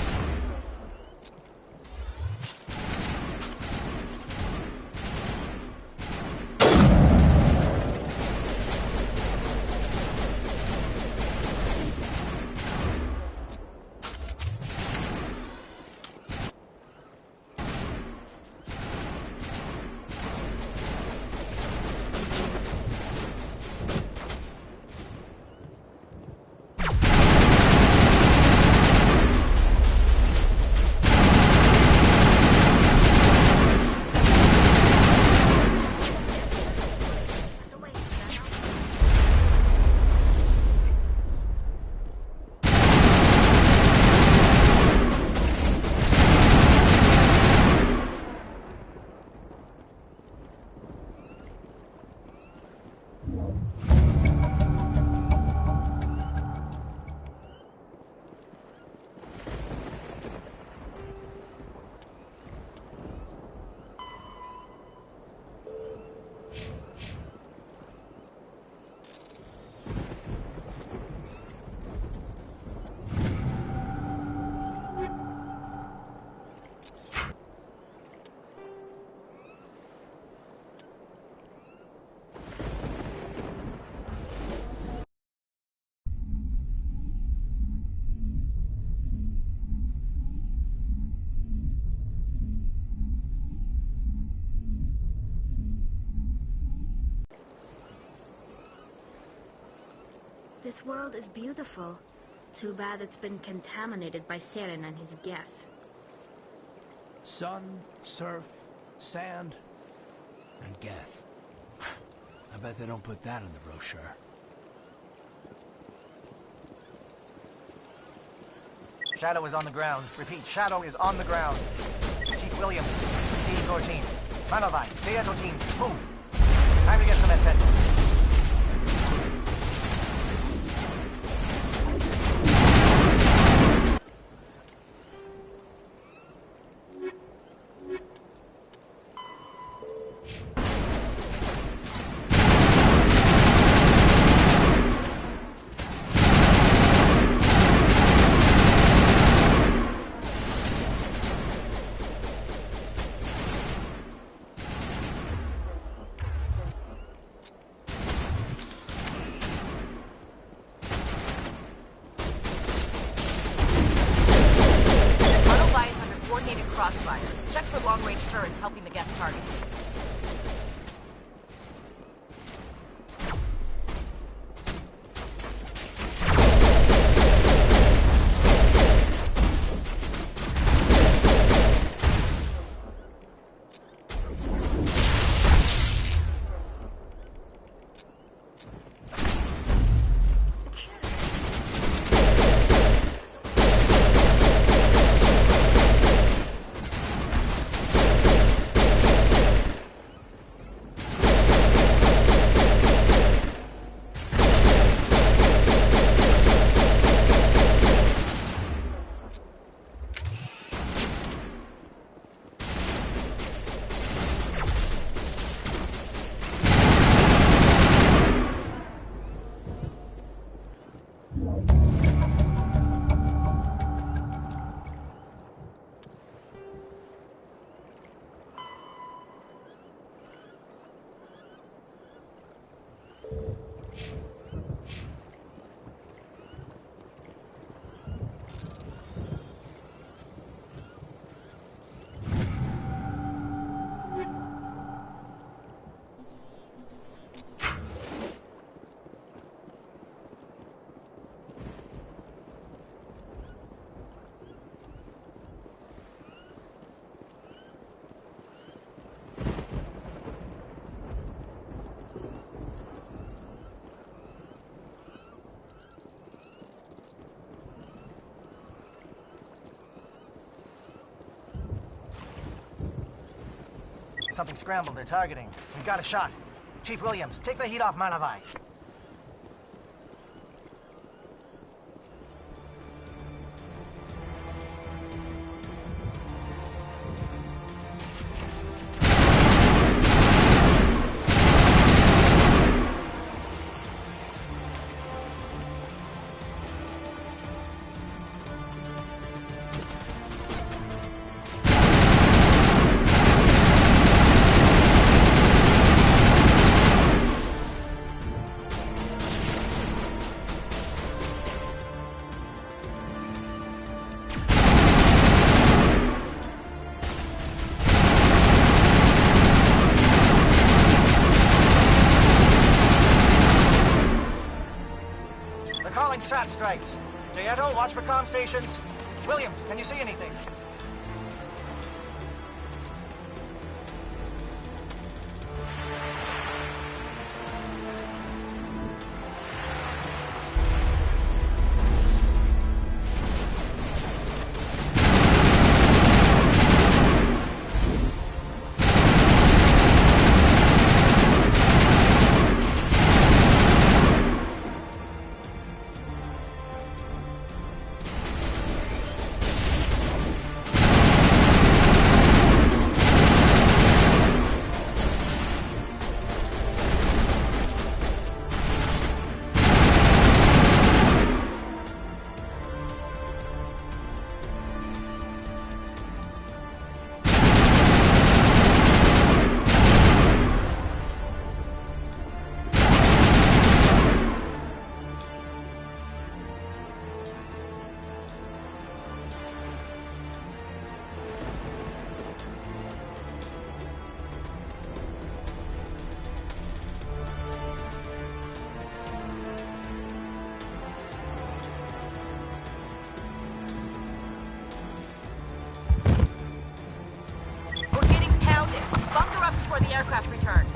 This world is beautiful. Too bad it's been contaminated by Seren and his Geth. Sun, surf, sand, and Geth. I bet they don't put that in the brochure. Shadow is on the ground. Repeat, Shadow is on the ground. Chief Williams, B. Gortine, Manovai, Vietotine, move. Time to get some attention. Crossfire. Check for long-range turrets helping the guest target. Something scrambled they're targeting. We've got a shot. Chief Williams, take the heat off Malavai. SAT strikes. Jayeto, watch for comm stations. Williams, can you see anything? before the aircraft return.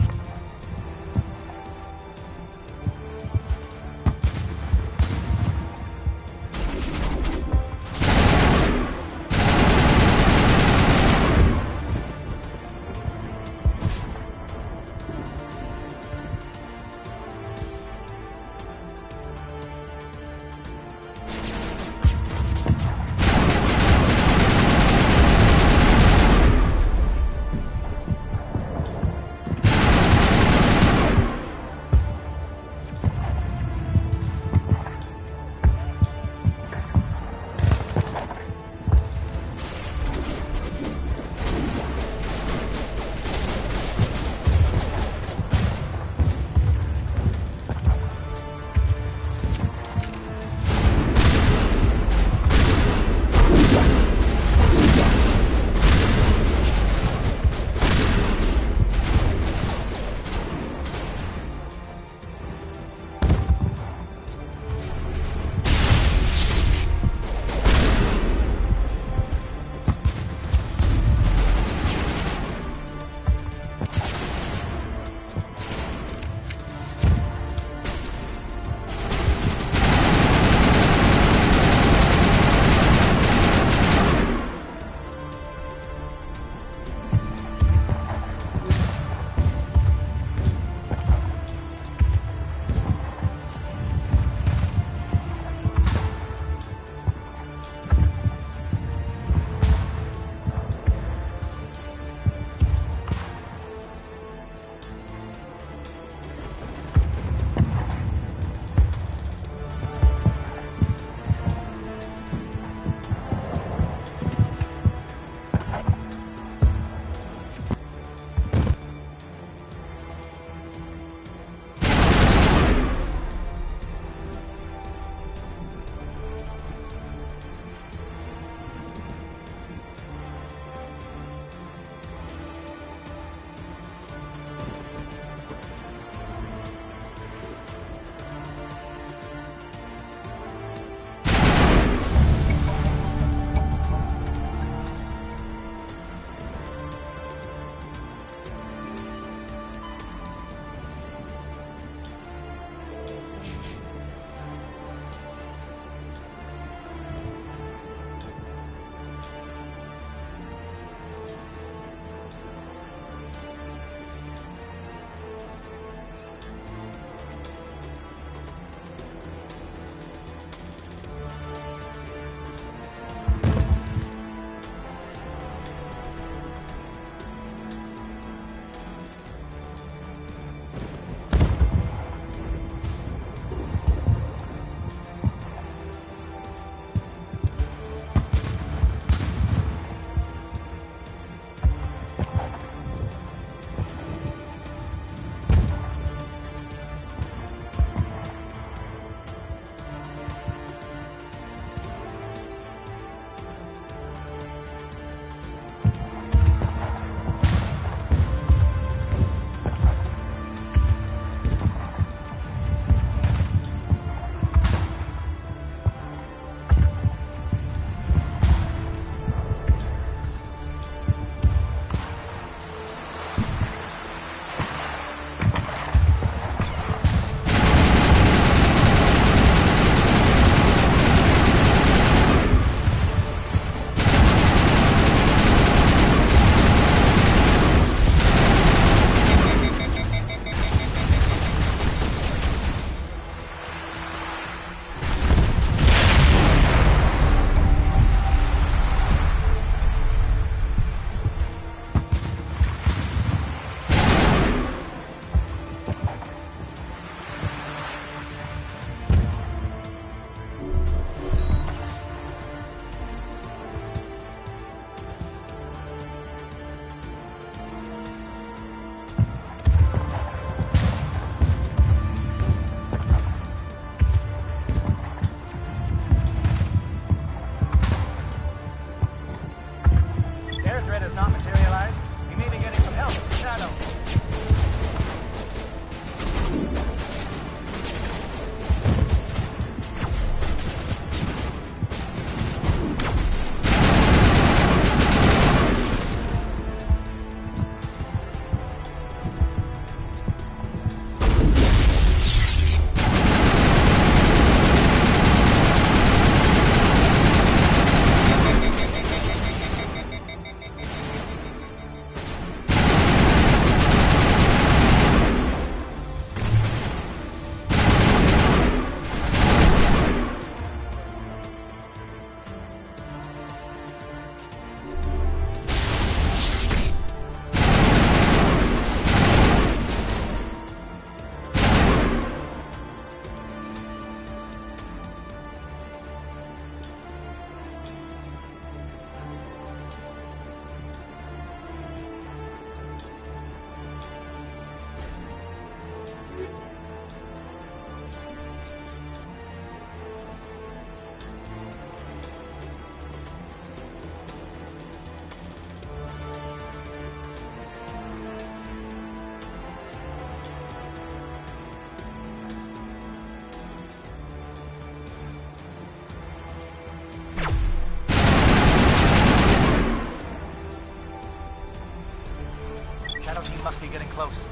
close.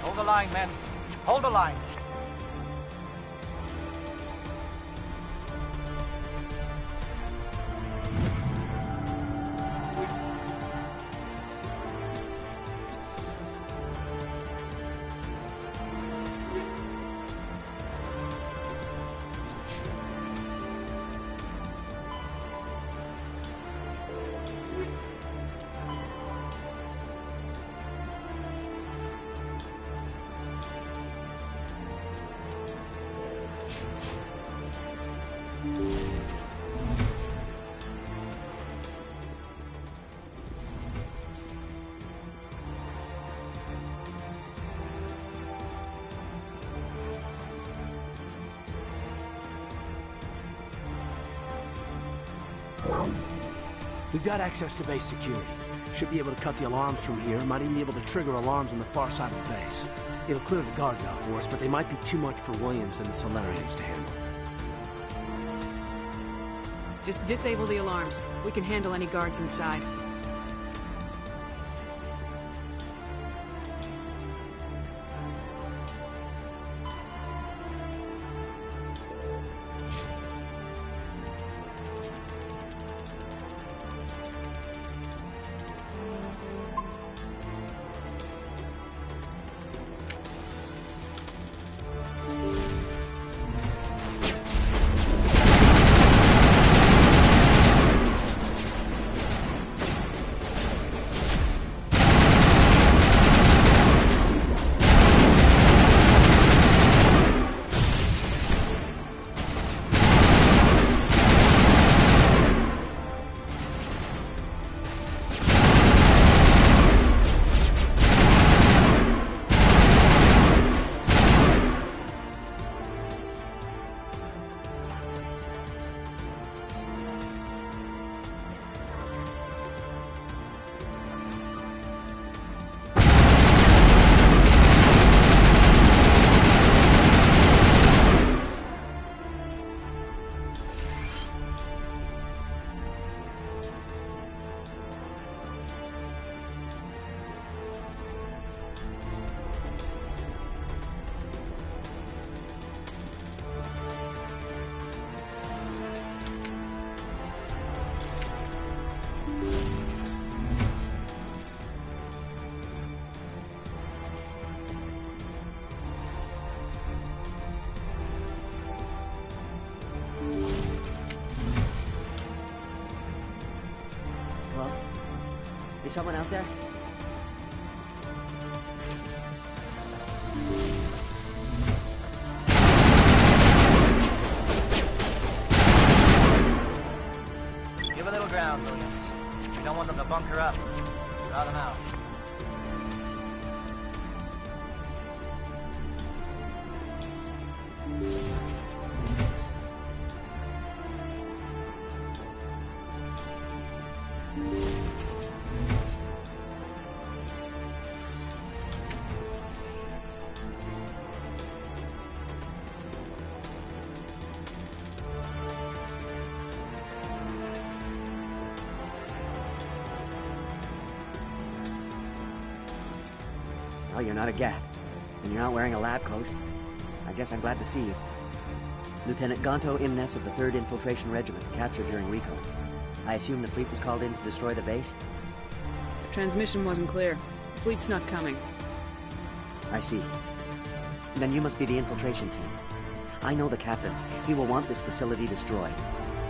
Hold the line, men. Hold the line. We've got access to base security. Should be able to cut the alarms from here. Might even be able to trigger alarms on the far side of the base. It'll clear the guards out for us, but they might be too much for Williams and the Solarians to handle. Just disable the alarms. We can handle any guards inside. Is someone out there? Give a little ground, Williams. We don't want them to bunker up. Draw them out. Well, you're not a Gath, and you're not wearing a lab coat. I guess I'm glad to see you. Lieutenant Gonto Imnes of the 3rd Infiltration Regiment, captured during recon. I assume the fleet was called in to destroy the base? The transmission wasn't clear. The fleet's not coming. I see. Then you must be the infiltration team. I know the captain. He will want this facility destroyed.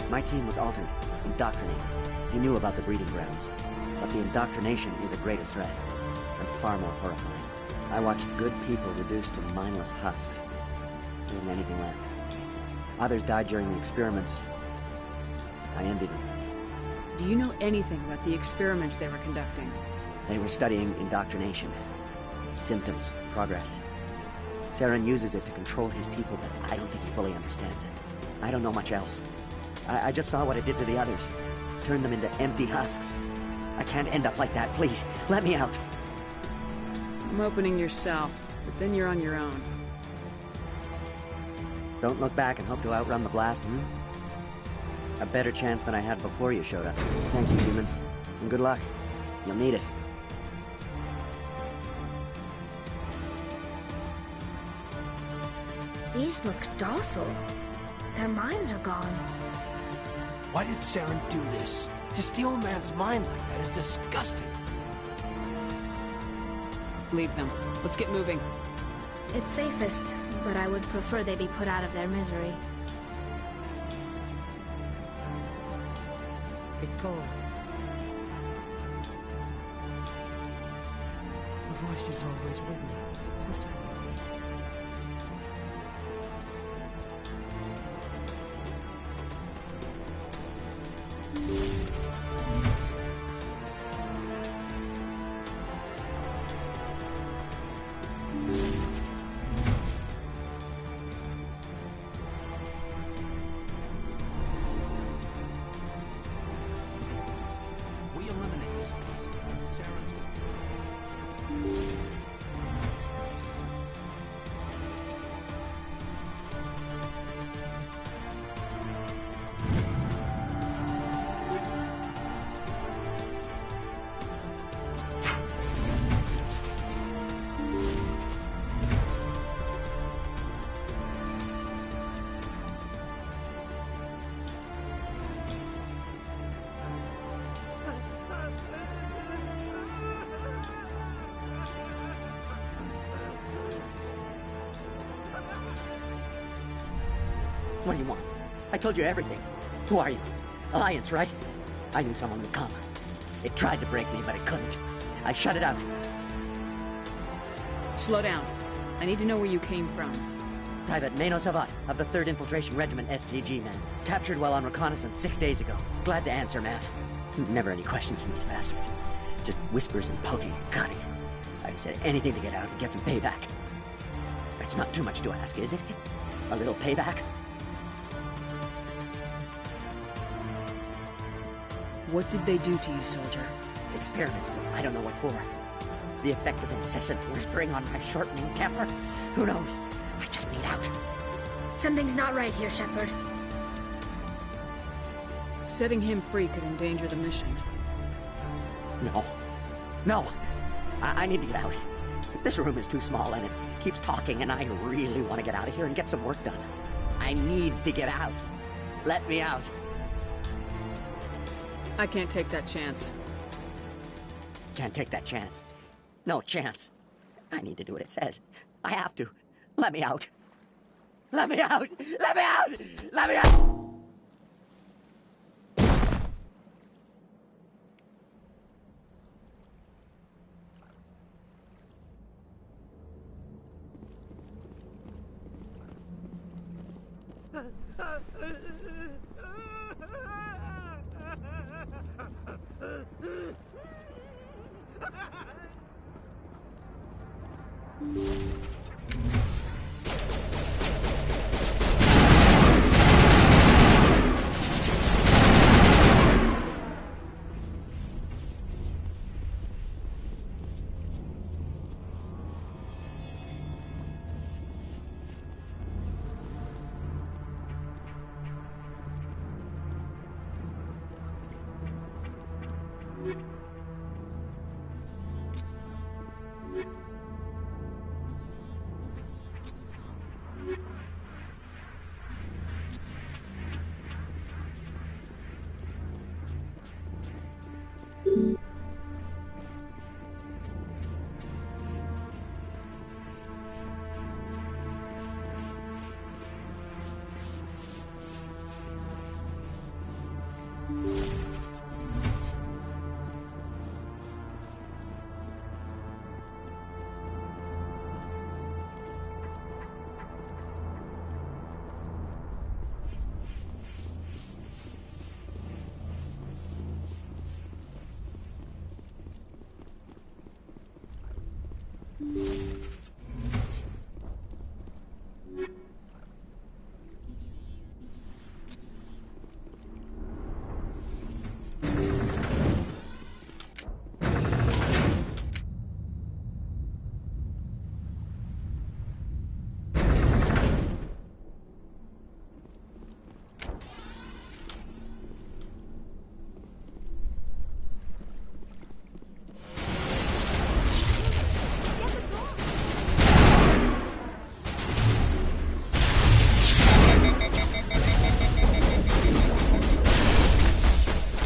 My team was altered, indoctrinated. He knew about the breeding grounds. But the indoctrination is a greater threat, and far more horrifying. I watched good people reduced to mindless husks. There wasn't anything left. Others died during the experiments. I envied them. Do you know anything about the experiments they were conducting? They were studying indoctrination. Symptoms, progress. Saren uses it to control his people, but I don't think he fully understands it. I don't know much else. I just saw what it did to the others. Turned them into empty husks. I can't end up like that, please. Let me out. I'm opening your cell, but then you're on your own. Don't look back and hope to outrun the blast, A better chance than I had before you showed up. Thank you, human. And good luck. You'll need it. These look docile. Their minds are gone. Why did Saren do this? To steal a man's mind like that is disgusting. Leave them. Let's get moving. It's safest, but I would prefer they be put out of their misery. Nicole. Her voice is always with me, whispering. We eliminate this place, and Saren's What do you want? I told you everything. Who are you? Alliance, right? I knew someone would come. It tried to break me, but it couldn't. I shut it out. Slow down. I need to know where you came from. Private Mano Savat of the 3rd Infiltration Regiment STG, man. Captured while on reconnaissance 6 days ago. Glad to answer, man. Never any questions from these bastards. Just whispers and poking and cutting. I said anything to get out and get some payback. It's not too much to ask, is it? A little payback? What did they do to you, soldier? Experiments, but I don't know what for. The effect of incessant whispering on my shortening temper? Who knows? I just need out. Something's not right here, Shepard. Setting him free could endanger the mission. No. No! I need to get out. This room is too small and it keeps talking, and I really want to get out of here and get some work done. I need to get out. Let me out. I can't take that chance. Can't take that chance. No chance. I need to do what it says. I have to. Let me out. Let me out! Let me out! Let me out!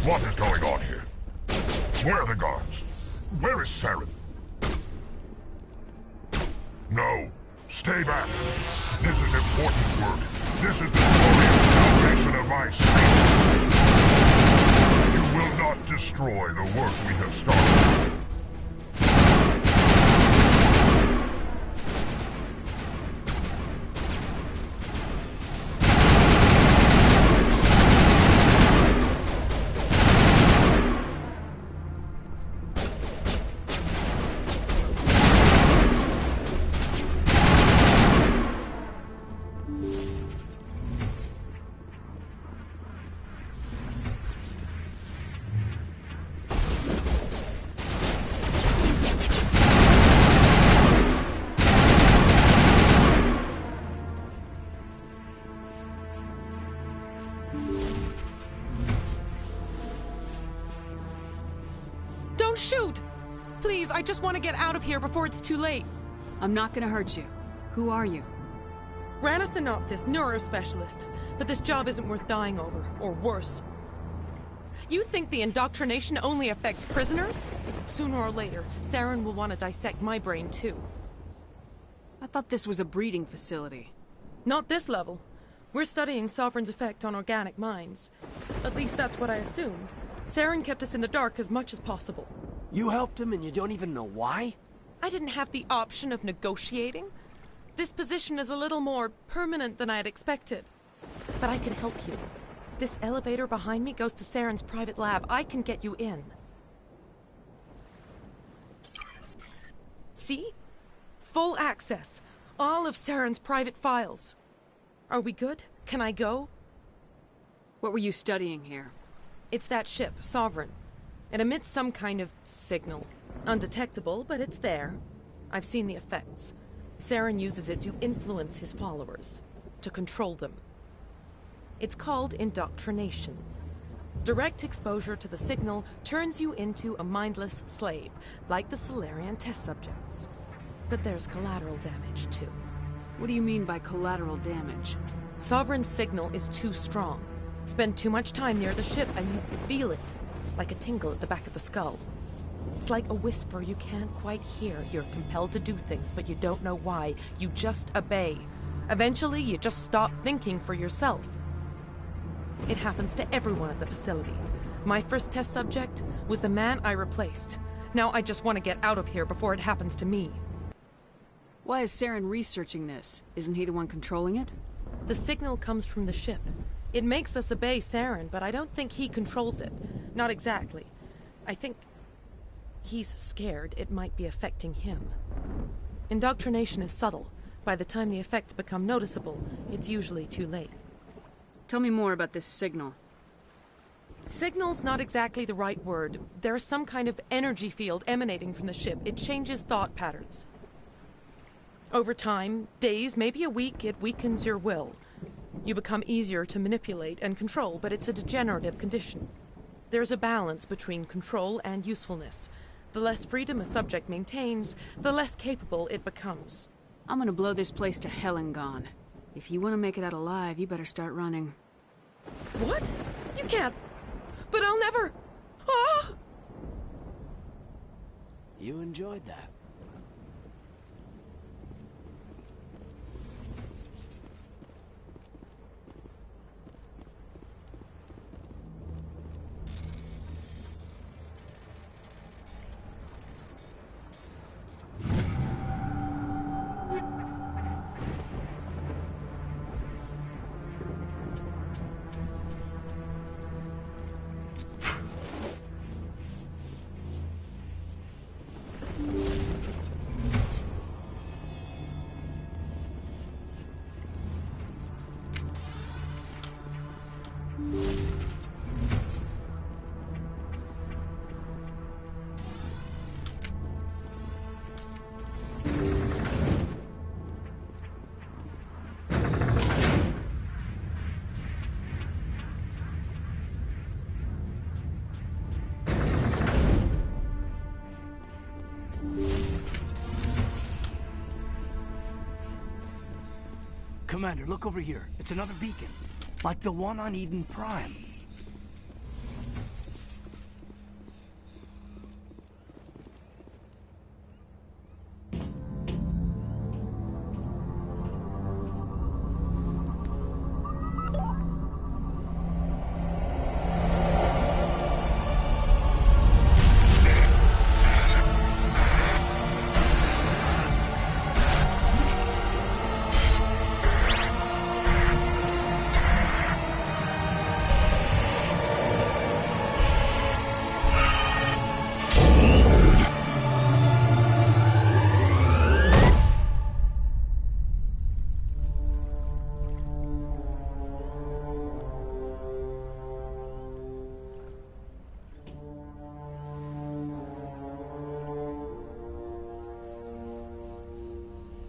What is going on here? Where are the guards? Where is Saren? No. Stay back. This is important work. This is the glorious salvation of my state. You will not destroy the work we have started. Don't shoot! Please, I just want to get out of here before it's too late. I'm not gonna hurt you. Who are you? Rana Thanoptis, neurospecialist. But this job isn't worth dying over, or worse. You think the indoctrination only affects prisoners? Sooner or later, Saren will want to dissect my brain too. I thought this was a breeding facility. Not this level. We're studying Sovereign's effect on organic minds. At least that's what I assumed. Saren kept us in the dark as much as possible. You helped him and you don't even know why? I didn't have the option of negotiating. This position is a little more permanent than I had expected. But I can help you. This elevator behind me goes to Saren's private lab. I can get you in. See? Full access. All of Saren's private files. Are we good? Can I go? What were you studying here? It's that ship, Sovereign. It emits some kind of signal. Undetectable, but it's there. I've seen the effects. Saren uses it to influence his followers. To control them. It's called indoctrination. Direct exposure to the signal turns you into a mindless slave, like the Salarian test subjects. But there's collateral damage, too. What do you mean by collateral damage? Sovereign's signal is too strong. Spend too much time near the ship and you feel it, like a tingle at the back of the skull. It's like a whisper you can't quite hear. You're compelled to do things, but you don't know why. You just obey. Eventually, you just stop thinking for yourself. It happens to everyone at the facility. My first test subject was the man I replaced. Now I just want to get out of here before it happens to me. Why is Saren researching this? Isn't he the one controlling it? The signal comes from the ship. It makes us obey Saren, but I don't think he controls it. Not exactly. I think he's scared it might be affecting him. Indoctrination is subtle. By the time the effects become noticeable, it's usually too late. Tell me more about this signal. Signal's not exactly the right word. There's some kind of energy field emanating from the ship. It changes thought patterns. Over time, days, maybe a week, it weakens your will. You become easier to manipulate and control, but it's a degenerative condition. There's a balance between control and usefulness. The less freedom a subject maintains, the less capable it becomes. I'm gonna blow this place to hell and gone. If you want to make it out alive, you better start running. What? You can't. But I'll never. Ah! You enjoyed that. Commander, look over here. It's another beacon. Like the one on Eden Prime.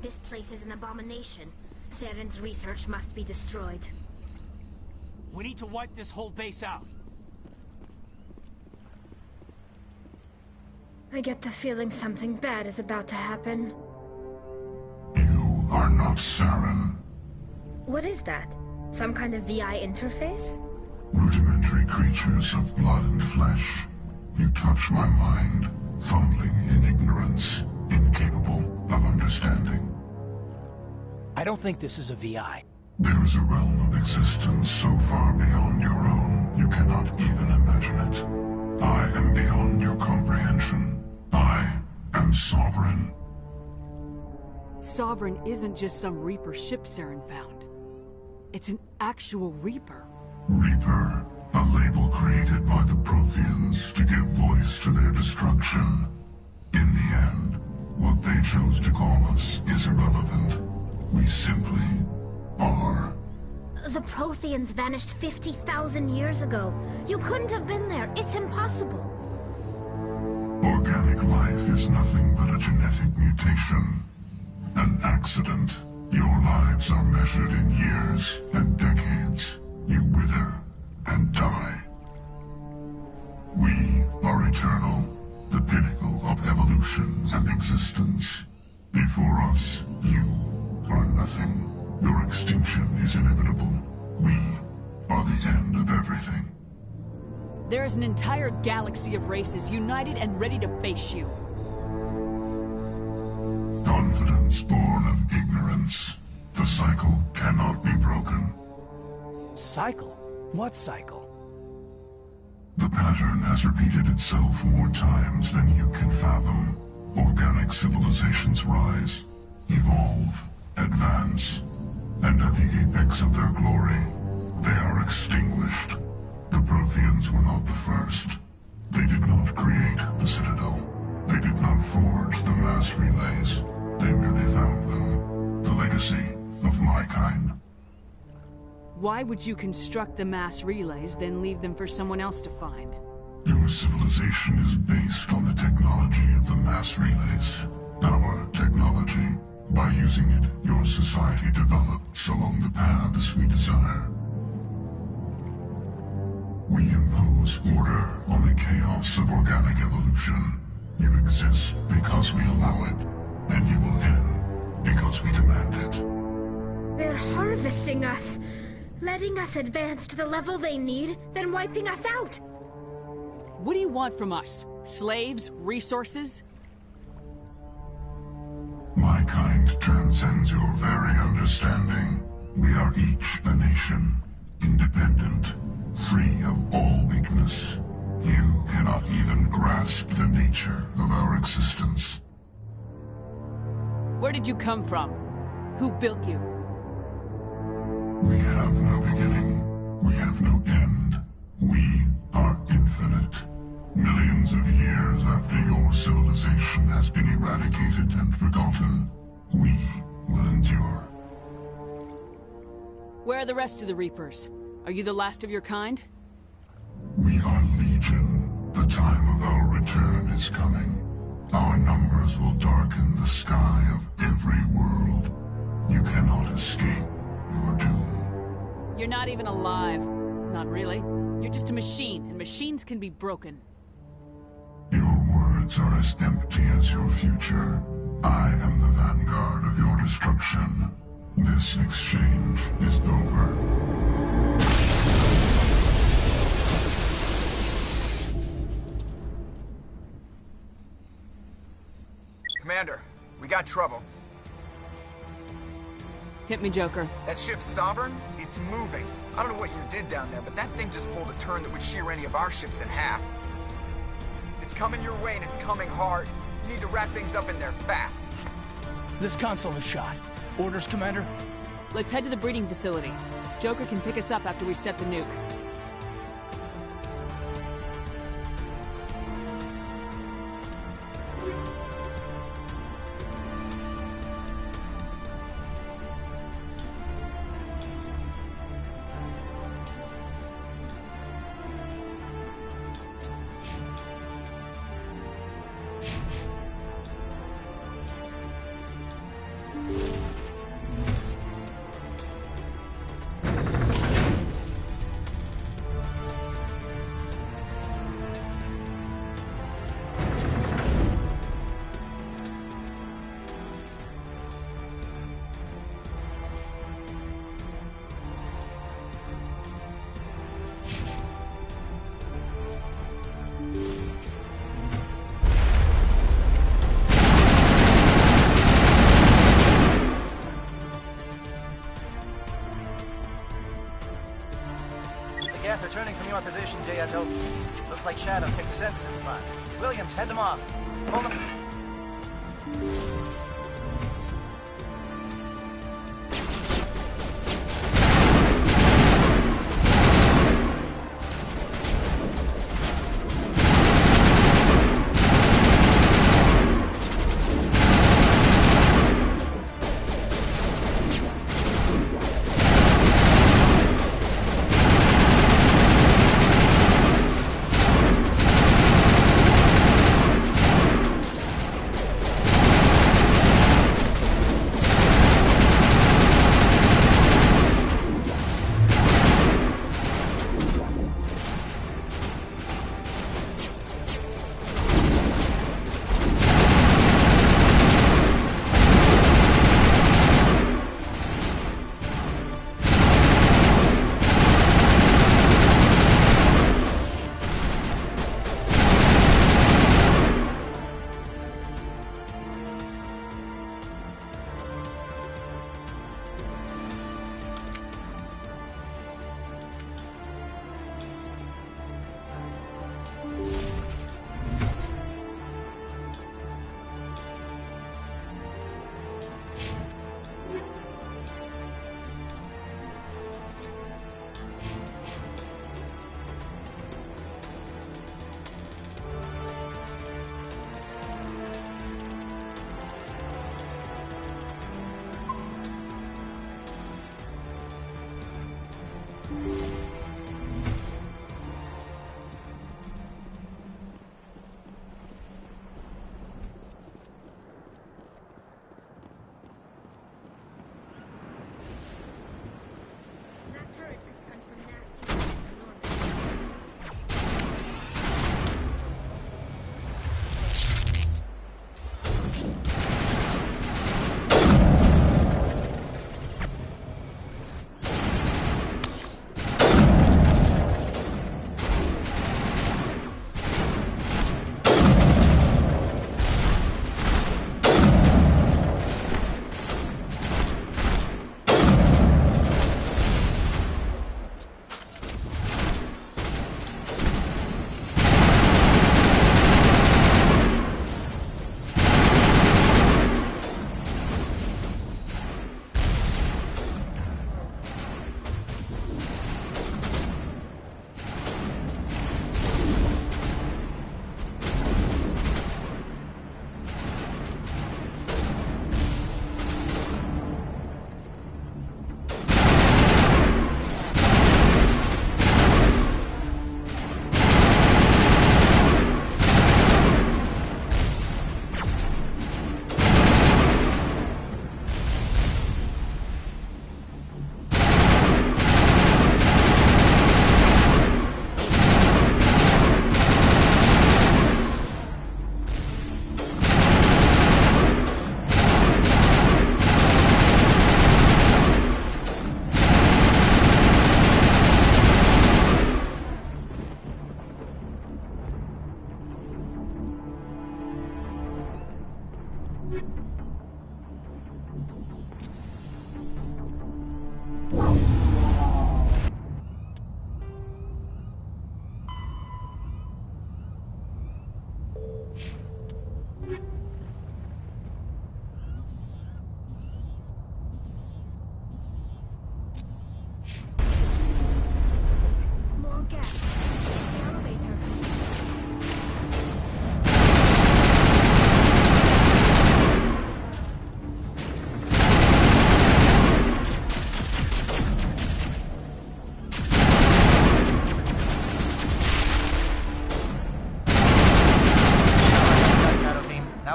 This place is an abomination. Saren's research must be destroyed. We need to wipe this whole base out. I get the feeling something bad is about to happen. You are not Saren. What is that? Some kind of VI interface? Rudimentary creatures of blood and flesh. You touch my mind, fumbling in ignorance, incapable of understanding. I don't think this is a VI. There is a realm of existence so far beyond your own, you cannot even imagine it. I am beyond your comprehension. I am Sovereign. Sovereign isn't just some Reaper ship Saren found. It's an actual Reaper. Reaper, a label created by the Protheans to give voice to their destruction. In the end, what they chose to call us is irrelevant. We simply are. The Protheans vanished 50,000 years ago. You couldn't have been there. It's impossible. Organic life is nothing but a genetic mutation. An accident. Your lives are measured in years and decades. You wither and die. We are eternal, the pinnacle of evolution and existence. Before us, you are nothing. Your extinction is inevitable. We are the end of everything. There is an entire galaxy of races united and ready to face you. Confidence born of ignorance. The cycle cannot be broken. Cycle? What cycle? The pattern has repeated itself more times than you can fathom. Organic civilizations rise, evolve, advance, and at the apex of their glory, they are extinguished. The Protheans were not the first. They did not create the Citadel. They did not forge the mass relays. They merely found them. The legacy of my kind. Why would you construct the mass relays, then leave them for someone else to find? Your civilization is based on the technology of the mass relays. Our technology. By using it, your society develops along the paths we desire. We impose order on the chaos of organic evolution. You exist because we allow it, and you will end because we demand it. They're harvesting us, letting us advance to the level they need, then wiping us out. What do you want from us? Slaves? Resources? My kind transcends your very understanding. We are each a nation, independent, free of all weakness. You cannot even grasp the nature of our existence. Where did you come from? Who built you? We have no beginning. We have no end. We are infinite. Millions of years after your civilization has been eradicated and forgotten, we will endure. Where are the rest of the Reapers? Are you the last of your kind? We are Legion. The time of our return is coming. Our numbers will darken the sky of every world. You cannot escape your doom. You're not even alive. Not really. You're just a machine, and machines can be broken. Your words are as empty as your future. I am the vanguard of your destruction. This exchange is over. Commander, we got trouble. Hit me, Joker. That ship's Sovereign? It's moving. I don't know what you did down there, but that thing just pulled a turn that would shear any of our ships in half. It's coming your way, and it's coming hard. You need to wrap things up in there fast. This console is shot. Orders, Commander? Let's head to the breeding facility. Joker can pick us up after we set the nuke. Looks like Shadow picked a sensitive spot. Williams, head them off. Hold them.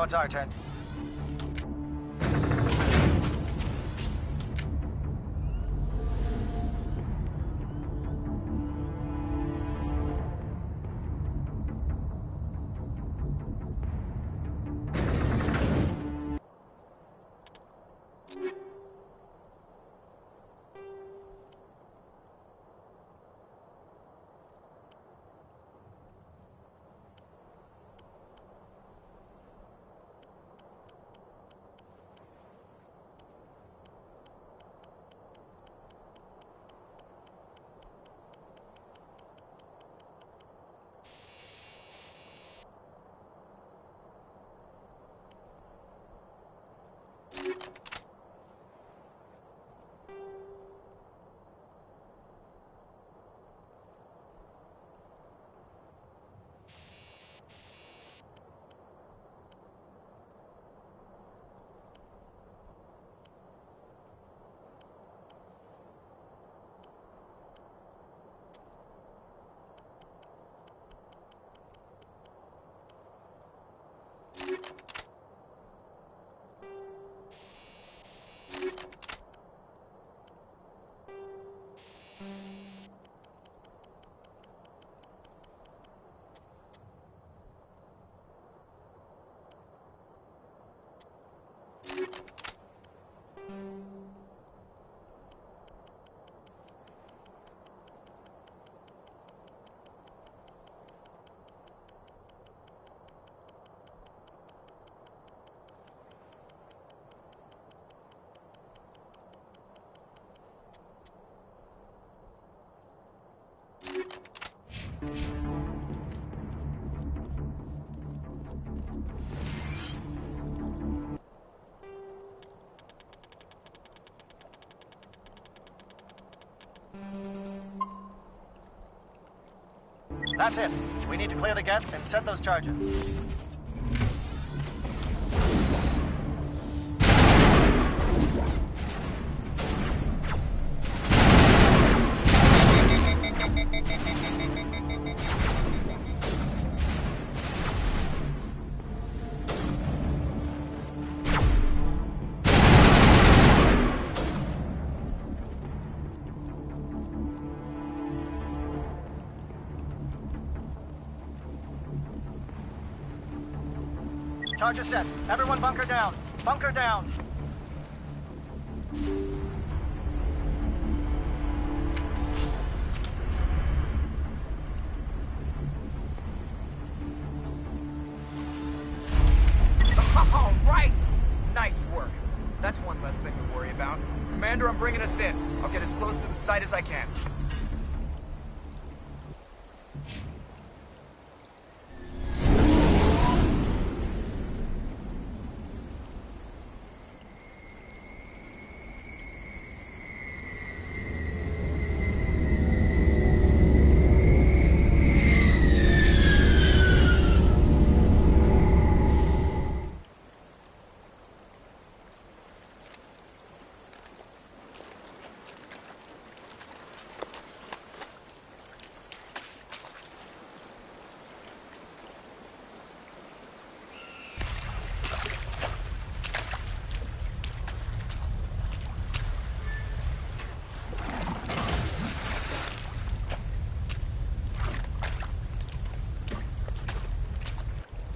It's our turn. That's it. We need to clear the gate and set those charges. Charges set. Everyone bunker down. Bunker down. All right! Nice work. That's one less thing to worry about. Commander, I'm bringing us in. I'll get as close to the site as I can.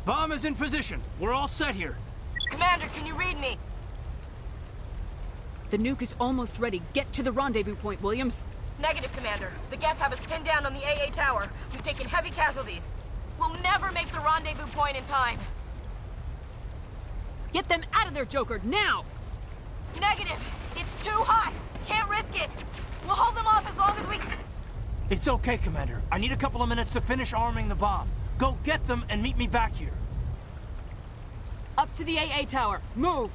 Bomb is in position. We're all set here. Commander, can you read me? The nuke is almost ready. Get to the rendezvous point, Williams. Negative, Commander. The Geth have us pinned down on the AA tower. We've taken heavy casualties. We'll never make the rendezvous point in time. Get them out of there, Joker, now! Negative! It's too hot! Can't risk it! We'll hold them off as long as we... It's okay, Commander. I need a couple of minutes to finish arming the bomb. Go get them and meet me back here. Up to the AA tower. Move!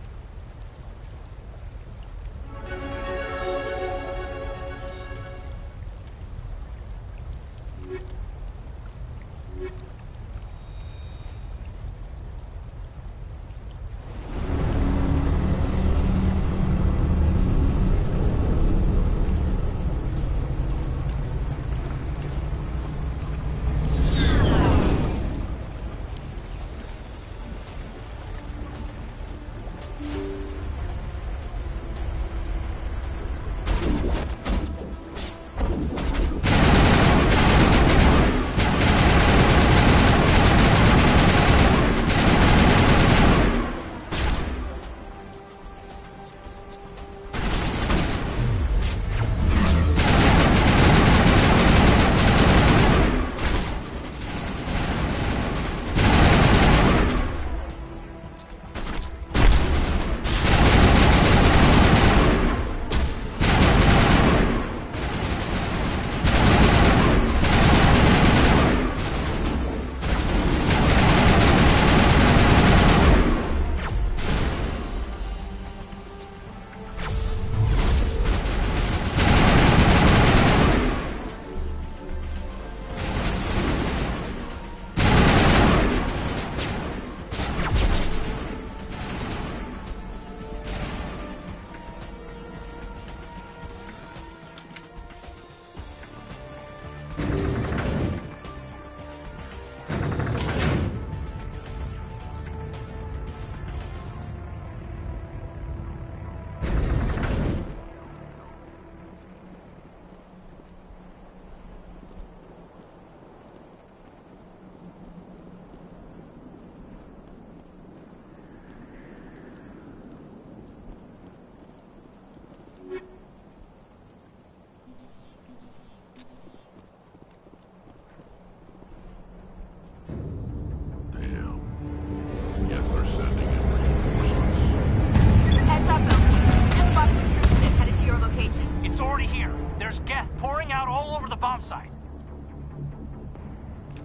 It's already here. There's Geth pouring out all over the bomb site.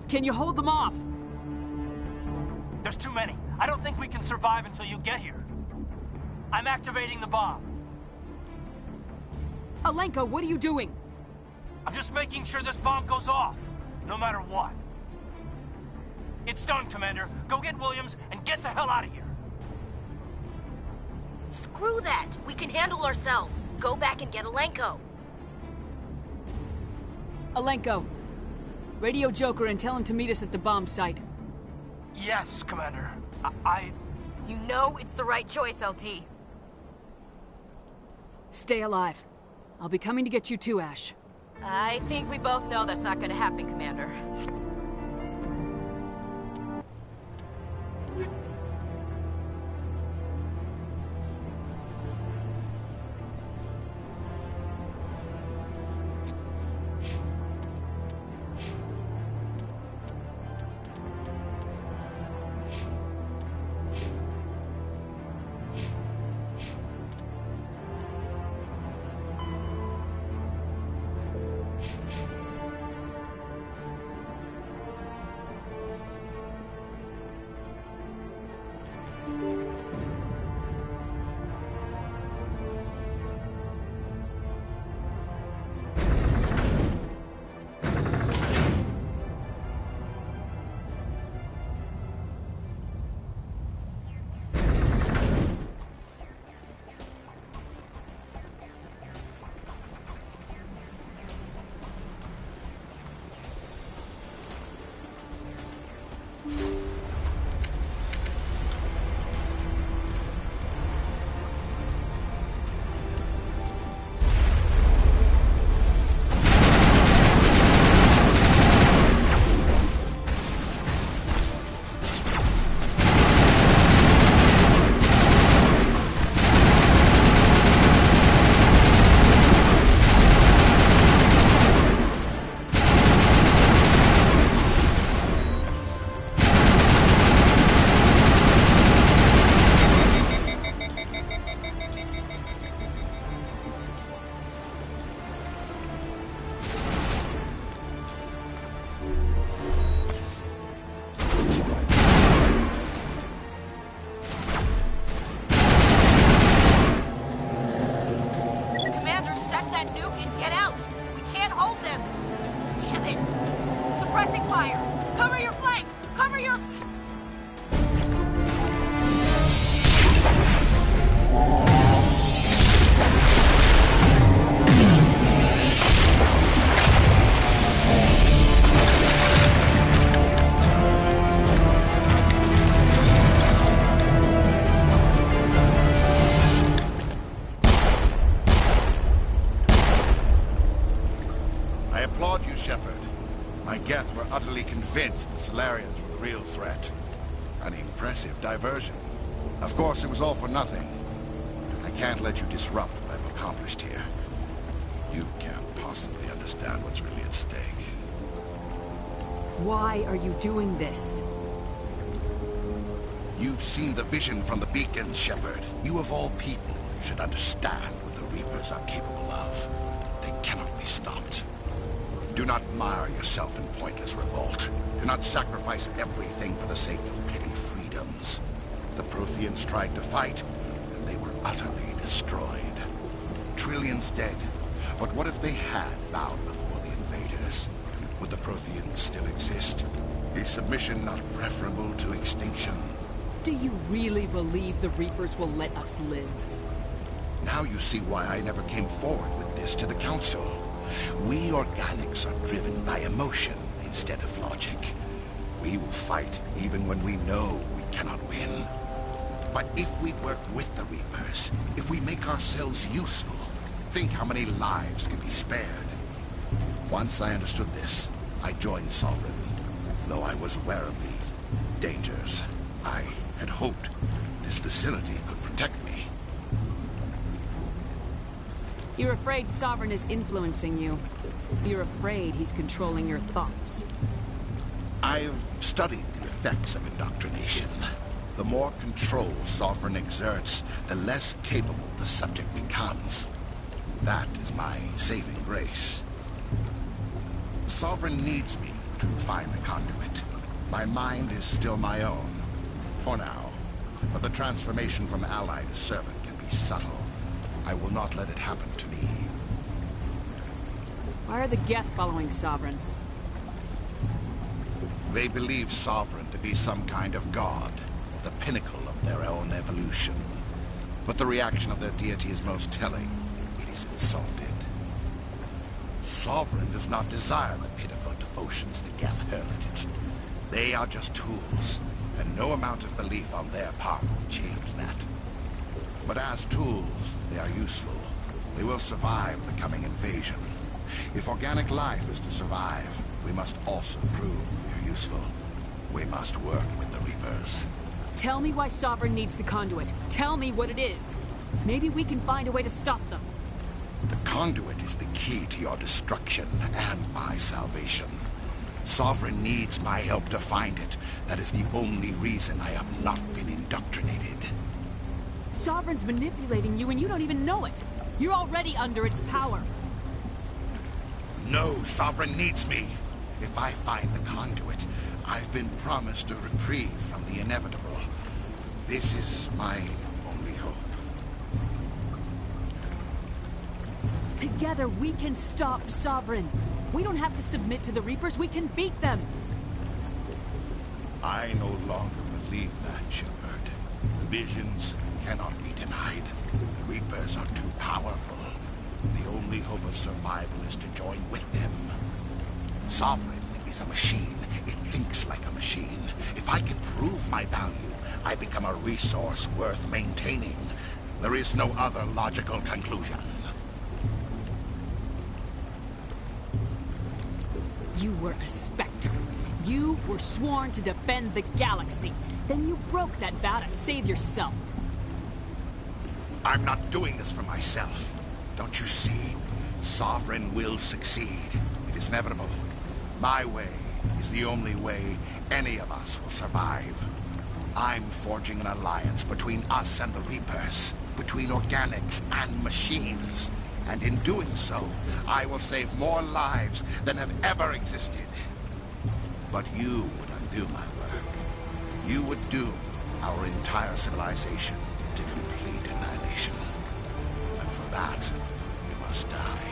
Can you hold them off? There's too many. I don't think we can survive until you get here. I'm activating the bomb. Alenka, what are you doing? I'm just making sure this bomb goes off. no matter what. It's done, Commander. Go get Williams and get the hell out of here. Screw that! We can handle ourselves. Go back and get Alenko. Alenko, radio Joker and tell him to meet us at the bomb site. Yes, Commander. You know it's the right choice, LT. Stay alive. I'll be coming to get you too, Ash. I think we both know that's not gonna happen, Commander. Convinced the Salarians were the real threat. An impressive diversion. Of course, it was all for nothing. I can't let you disrupt what I've accomplished here. You can't possibly understand what's really at stake. Why are you doing this? You've seen the vision from the beacons, Shepard. You of all people should understand what the Reapers are capable of. They cannot be stopped. Do not mire yourself in pointless revolt. Do not sacrifice everything for the sake of petty freedoms. The Protheans tried to fight, and they were utterly destroyed. Trillions dead. But what if they had bowed before the invaders? Would the Protheans still exist? Is submission not preferable to extinction? Do you really believe the Reapers will let us live? Now you see why I never came forward with this to the Council. We organics are driven by emotion instead of logic. We will fight even when we know we cannot win. But if we work with the Reapers, if we make ourselves useful, think how many lives can be spared. Once I understood this, I joined Sovereign, though I was aware of the dangers. I had hoped this facility could protect me. You're afraid Sovereign is influencing you. You're afraid he's controlling your thoughts. I've studied the effects of indoctrination. The more control Sovereign exerts, the less capable the subject becomes. That is my saving grace. Sovereign needs me to find the conduit. My mind is still my own, for now. But the transformation from ally to servant can be subtle. I will not let it happen to me. Why are the Geth following Sovereign? They believe Sovereign to be some kind of god, the pinnacle of their own evolution. But the reaction of their deity is most telling. It is insulted. Sovereign does not desire the pitiful devotions the Geth hurl at it. They are just tools, and no amount of belief on their part will change that. But as tools, they are useful. They will survive the coming invasion. If organic life is to survive, we must also prove we are useful. We must work with the Reapers. Tell me why Sovereign needs the conduit. Tell me what it is. Maybe we can find a way to stop them. The conduit is the key to your destruction and my salvation. Sovereign needs my help to find it. That is the only reason I have not been indoctrinated. Sovereign's manipulating you and you don't even know it. You're already under its power. No, Sovereign needs me. If I find the conduit, I've been promised a reprieve from the inevitable. This is my only hope. Together we can stop Sovereign. We don't have to submit to the Reapers, we can beat them. I no longer believe that, Shepard. The visions cannot be denied. The Reapers are too powerful. The only hope of survival is to join with them. Sovereign is a machine. It thinks like a machine. If I can prove my value, I become a resource worth maintaining. There is no other logical conclusion. You were a Spectre. You were sworn to defend the galaxy. Then you broke that vow to save yourself. I'm not doing this for myself. Don't you see? Sovereign will succeed. It is inevitable. My way is the only way any of us will survive. I'm forging an alliance between us and the Reapers, between organics and machines. And in doing so, I will save more lives than have ever existed. But you would undo my work. You would doom our entire civilization to complete annihilation. And for that, you must die.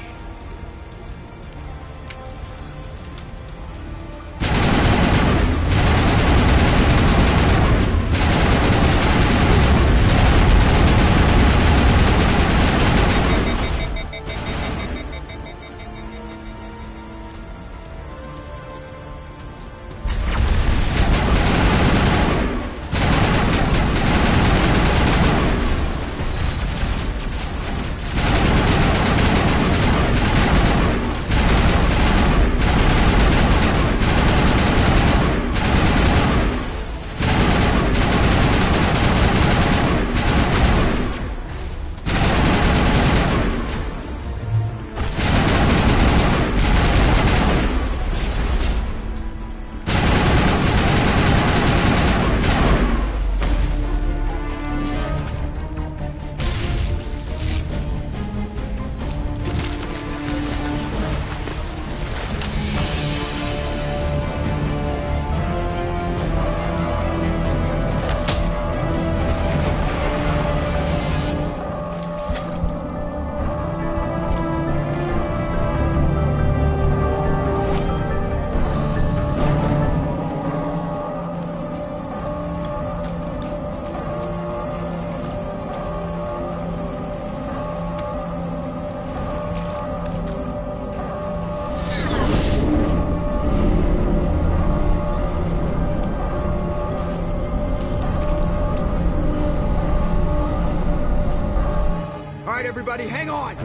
Everybody, hang on!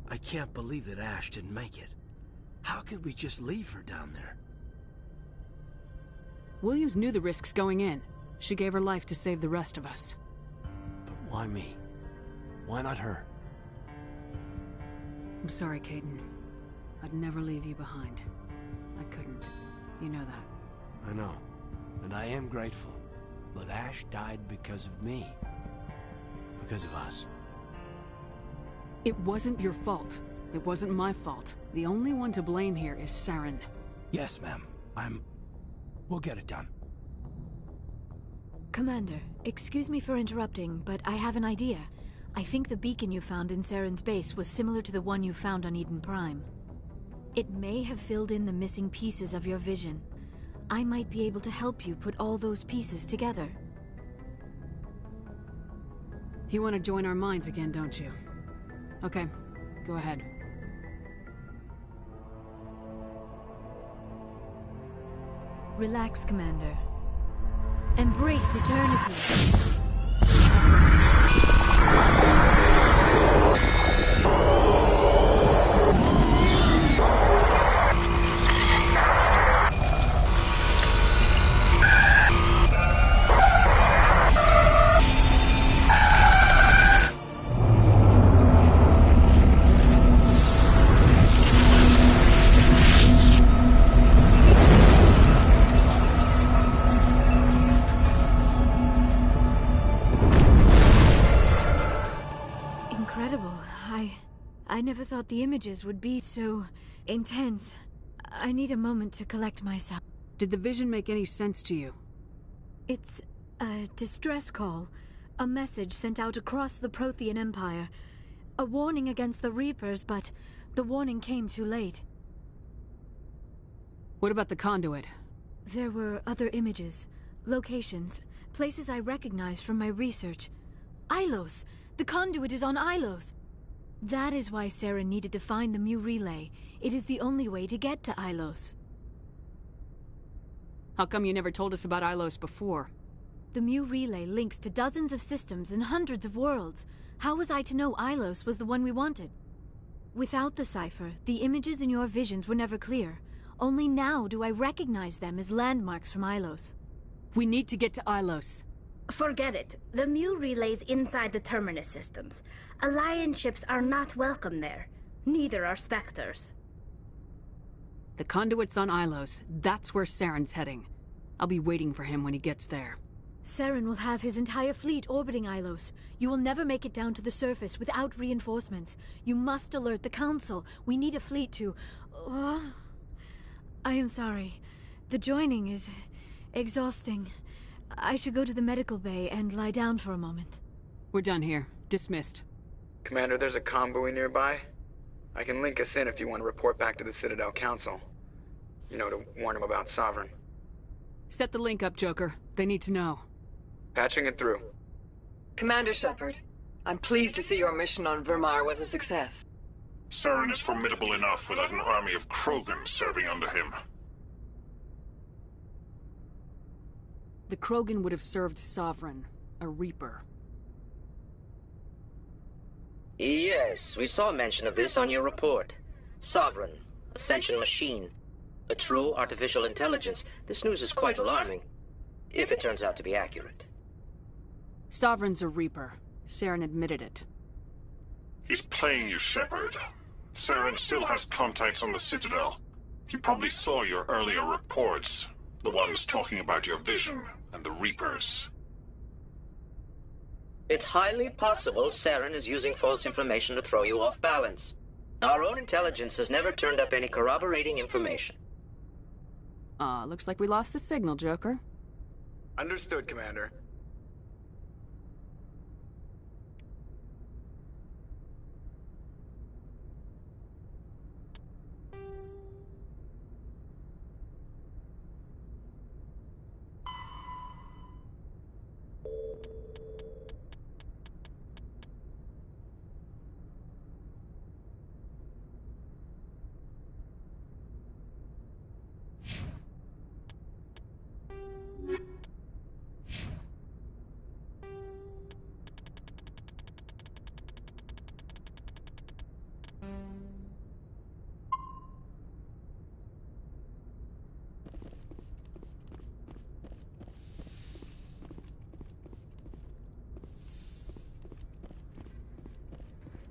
I can't believe that Ash didn't make it. How could we just leave her down there? Williams knew the risks going in. She gave her life to save the rest of us. But why me? Why not her? I'm sorry, Caden. I'd never leave you behind. I couldn't. You know that. I know. And I am grateful. But Ash died because of me. Because of us. It wasn't your fault. It wasn't my fault. The only one to blame here is Saren. Yes, ma'am. We'll get it done. Commander, excuse me for interrupting, but I have an idea. I think the beacon you found in Saren's base was similar to the one you found on Eden Prime. It may have filled in the missing pieces of your vision. I might be able to help you put all those pieces together. You want to join our minds again, don't you? Okay, go ahead. Relax, Commander. Embrace eternity. I never thought the images would be so intense. I need a moment to collect myself. Did the vision make any sense to you? It's a distress call. A message sent out across the Prothean Empire. A warning against the Reapers, but the warning came too late. What about the conduit? There were other images, locations, places I recognized from my research. Ilos! The conduit is on Ilos! That is why Saren needed to find the Mu Relay. It is the only way to get to Ilos. How come you never told us about Ilos before? The Mu Relay links to dozens of systems and hundreds of worlds. How was I to know Ilos was the one we wanted? Without the cipher, the images in your visions were never clear. Only now do I recognize them as landmarks from Ilos. We need to get to Ilos. Forget it. The Mu Relay's inside the Terminus systems. Alliance ships are not welcome there. Neither are Spectres. The conduit's on Ilos. That's where Saren's heading. I'll be waiting for him when he gets there. Saren will have his entire fleet orbiting Ilos. You will never make it down to the surface without reinforcements. You must alert the Council. We need a fleet to... I am sorry. The joining is exhausting. I should go to the medical bay and lie down for a moment. We're done here. Dismissed. Commander, there's a convoy nearby. I can link us in if you want to report back to the Citadel Council. You know, to warn them about Sovereign. Set the link up, Joker. They need to know. Patching it through. Commander Shepard, I'm pleased to see your mission on Vermar was a success. Saren is formidable enough without an army of Krogan serving under him. The Krogan would have served Sovereign, a Reaper. Yes, we saw mention of this on your report. Sovereign, Ascension machine, a true artificial intelligence. This news is quite alarming, if it turns out to be accurate. Sovereign's a Reaper. Saren admitted it. He's playing you, Shepard. Saren still has contacts on the Citadel. He probably saw your earlier reports. The ones talking about your vision and the Reapers. It's highly possible Saren is using false information to throw you off balance. Our own intelligence has never turned up any corroborating information. Looks like we lost the signal, Joker. Understood, Commander.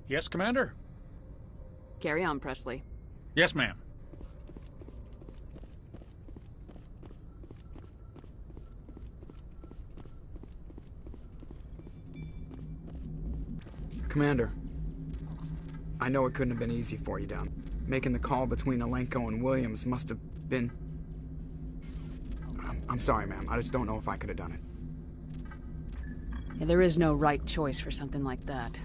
Yes, Commander? Carry on, Presley. Yes, ma'am. Commander. I know it couldn't have been easy for you down. Making the call between Alenko and Williams must have been... I'm sorry, ma'am. I just don't know if I could have done it. Yeah, there is no right choice for something like that.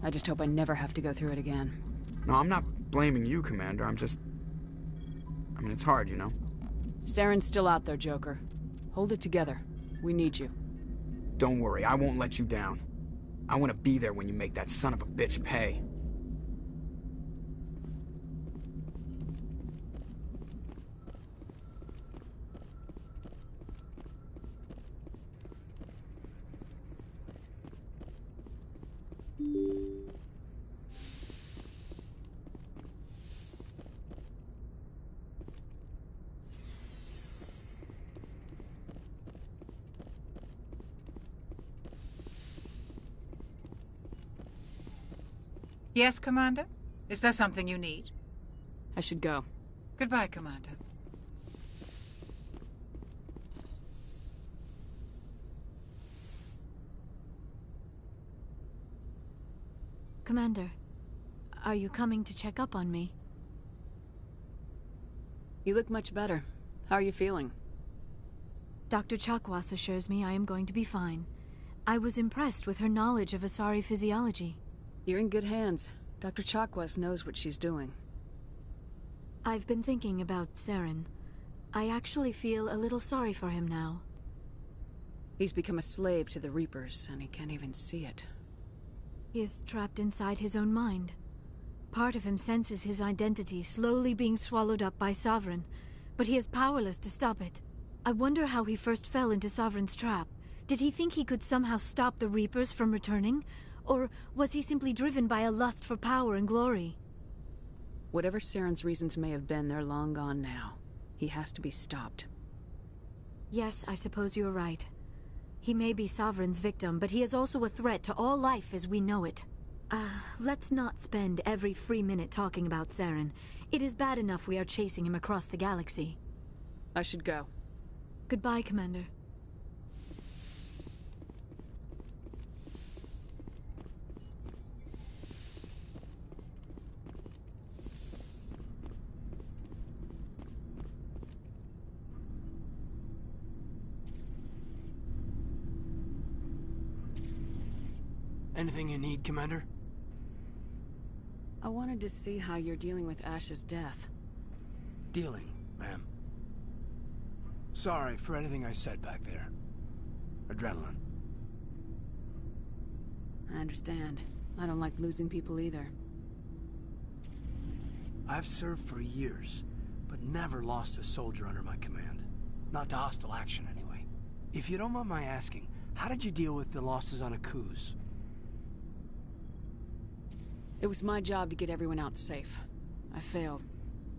I just hope I never have to go through it again. No, I'm not blaming you, Commander. I'm just... I mean, it's hard, you know? Saren's still out there, Joker. Hold it together. We need you. Don't worry, I won't let you down. I want to be there when you make that son of a bitch pay. Yes, Commander? Is there something you need? I should go. Goodbye, Commander. Commander, are you coming to check up on me? You look much better. How are you feeling? Dr. Chakwas assures me I am going to be fine. I was impressed with her knowledge of Asari physiology. You're in good hands. Dr. Chakwas knows what she's doing. I've been thinking about Saren. I actually feel a little sorry for him now. He's become a slave to the Reapers, and he can't even see it. He is trapped inside his own mind. Part of him senses his identity slowly being swallowed up by Sovereign, but he is powerless to stop it. I wonder how he first fell into Sovereign's trap. Did he think he could somehow stop the Reapers from returning? Or was he simply driven by a lust for power and glory? Whatever Saren's reasons may have been, they're long gone now. He has to be stopped. Yes, I suppose you're right. He may be Sovereign's victim, but he is also a threat to all life as we know it. Let's not spend every free minute talking about Saren. It is bad enough we are chasing him across the galaxy. I should go. Goodbye, Commander. Anything you need, Commander? I wanted to see how you're dealing with Ash's death. Dealing, ma'am. Sorry for anything I said back there. Adrenaline. I understand. I don't like losing people either. I've served for years, but never lost a soldier under my command. Not to hostile action, anyway. If you don't mind my asking, how did you deal with the losses on Akuz? It was my job to get everyone out safe. I failed.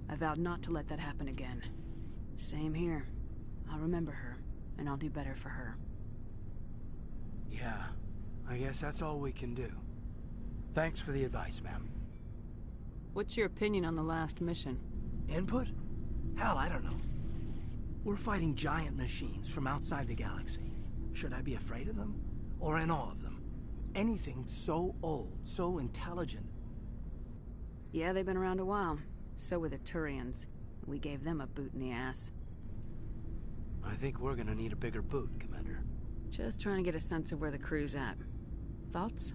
I vowed not to let that happen again. Same here. I'll remember her, and I'll do better for her. Yeah, I guess that's all we can do. Thanks for the advice, ma'am. What's your opinion on the last mission? Input? Hell, I don't know. We're fighting giant machines from outside the galaxy. Should I be afraid of them? Or in awe of them? Anything so old, so intelligent. Yeah, they've been around a while. So were the Turians. We gave them a boot in the ass. I think we're gonna need a bigger boot, Commander. Just trying to get a sense of where the crew's at. Thoughts?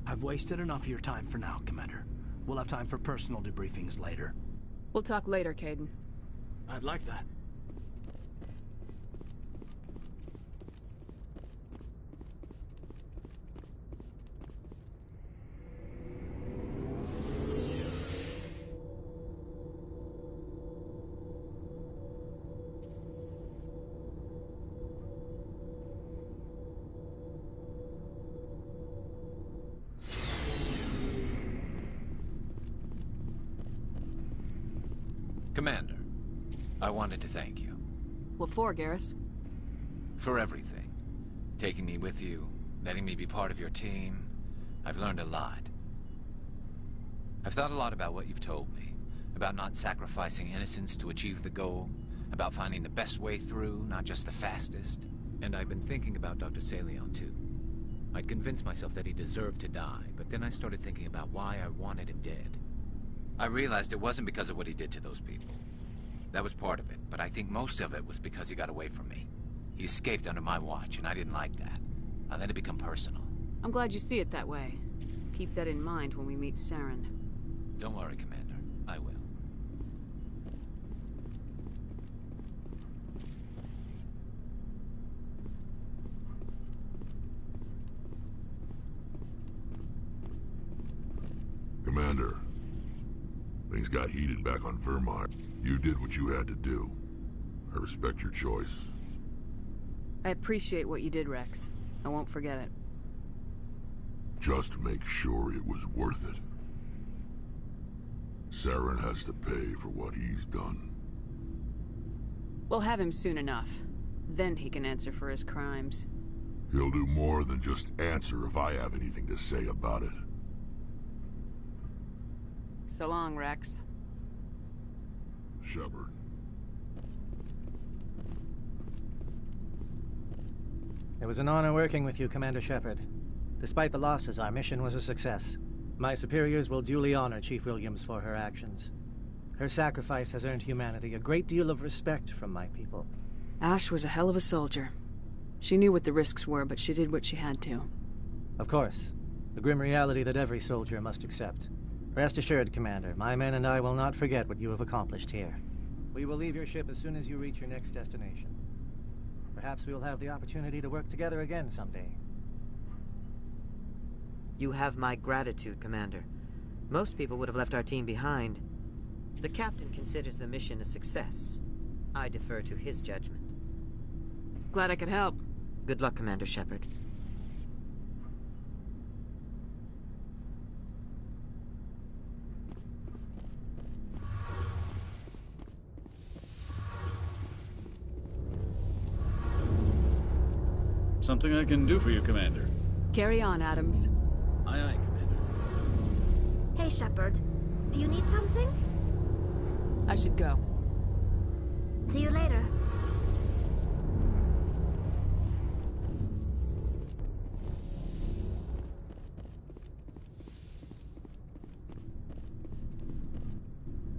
I've wasted enough of your time for now, Commander. We'll have time for personal debriefings later. We'll talk later, Kaidan. I'd like that. Commander, I wanted to thank you. What for, Garrus? For everything. Taking me with you, letting me be part of your team. I've learned a lot. I've thought a lot about what you've told me. About not sacrificing innocence to achieve the goal. About finding the best way through, not just the fastest. And I've been thinking about Dr. Saleon, too. I'd convinced myself that he deserved to die, but then I started thinking about why I wanted him dead. I realized it wasn't because of what he did to those people. That was part of it, but I think most of it was because he got away from me. He escaped under my watch, and I didn't like that. I let it become personal. I'm glad you see it that way. Keep that in mind when we meet Saren. Don't worry, Commander. I will. Commander, things got heated back on Vermire. You did what you had to do. I respect your choice. I appreciate what you did, Rex. I won't forget it. Just make sure it was worth it. Saren has to pay for what he's done. We'll have him soon enough. Then he can answer for his crimes. He'll do more than just answer if I have anything to say about it. So long, Rex. Shepard. It was an honor working with you, Commander Shepard. Despite the losses, our mission was a success. My superiors will duly honor Chief Williams for her actions. Her sacrifice has earned humanity a great deal of respect from my people. Ash was a hell of a soldier. She knew what the risks were, but she did what she had to. Of course. The grim reality that every soldier must accept. Rest assured, Commander, my men and I will not forget what you have accomplished here. We will leave your ship as soon as you reach your next destination. Perhaps we will have the opportunity to work together again someday. You have my gratitude, Commander. Most people would have left our team behind. The captain considers the mission a success. I defer to his judgment. Glad I could help. Good luck, Commander Shepard. Something I can do for you, Commander. Carry on, Adams. Aye, aye, Commander. Hey, Shepard. You need something? I should go. See you later.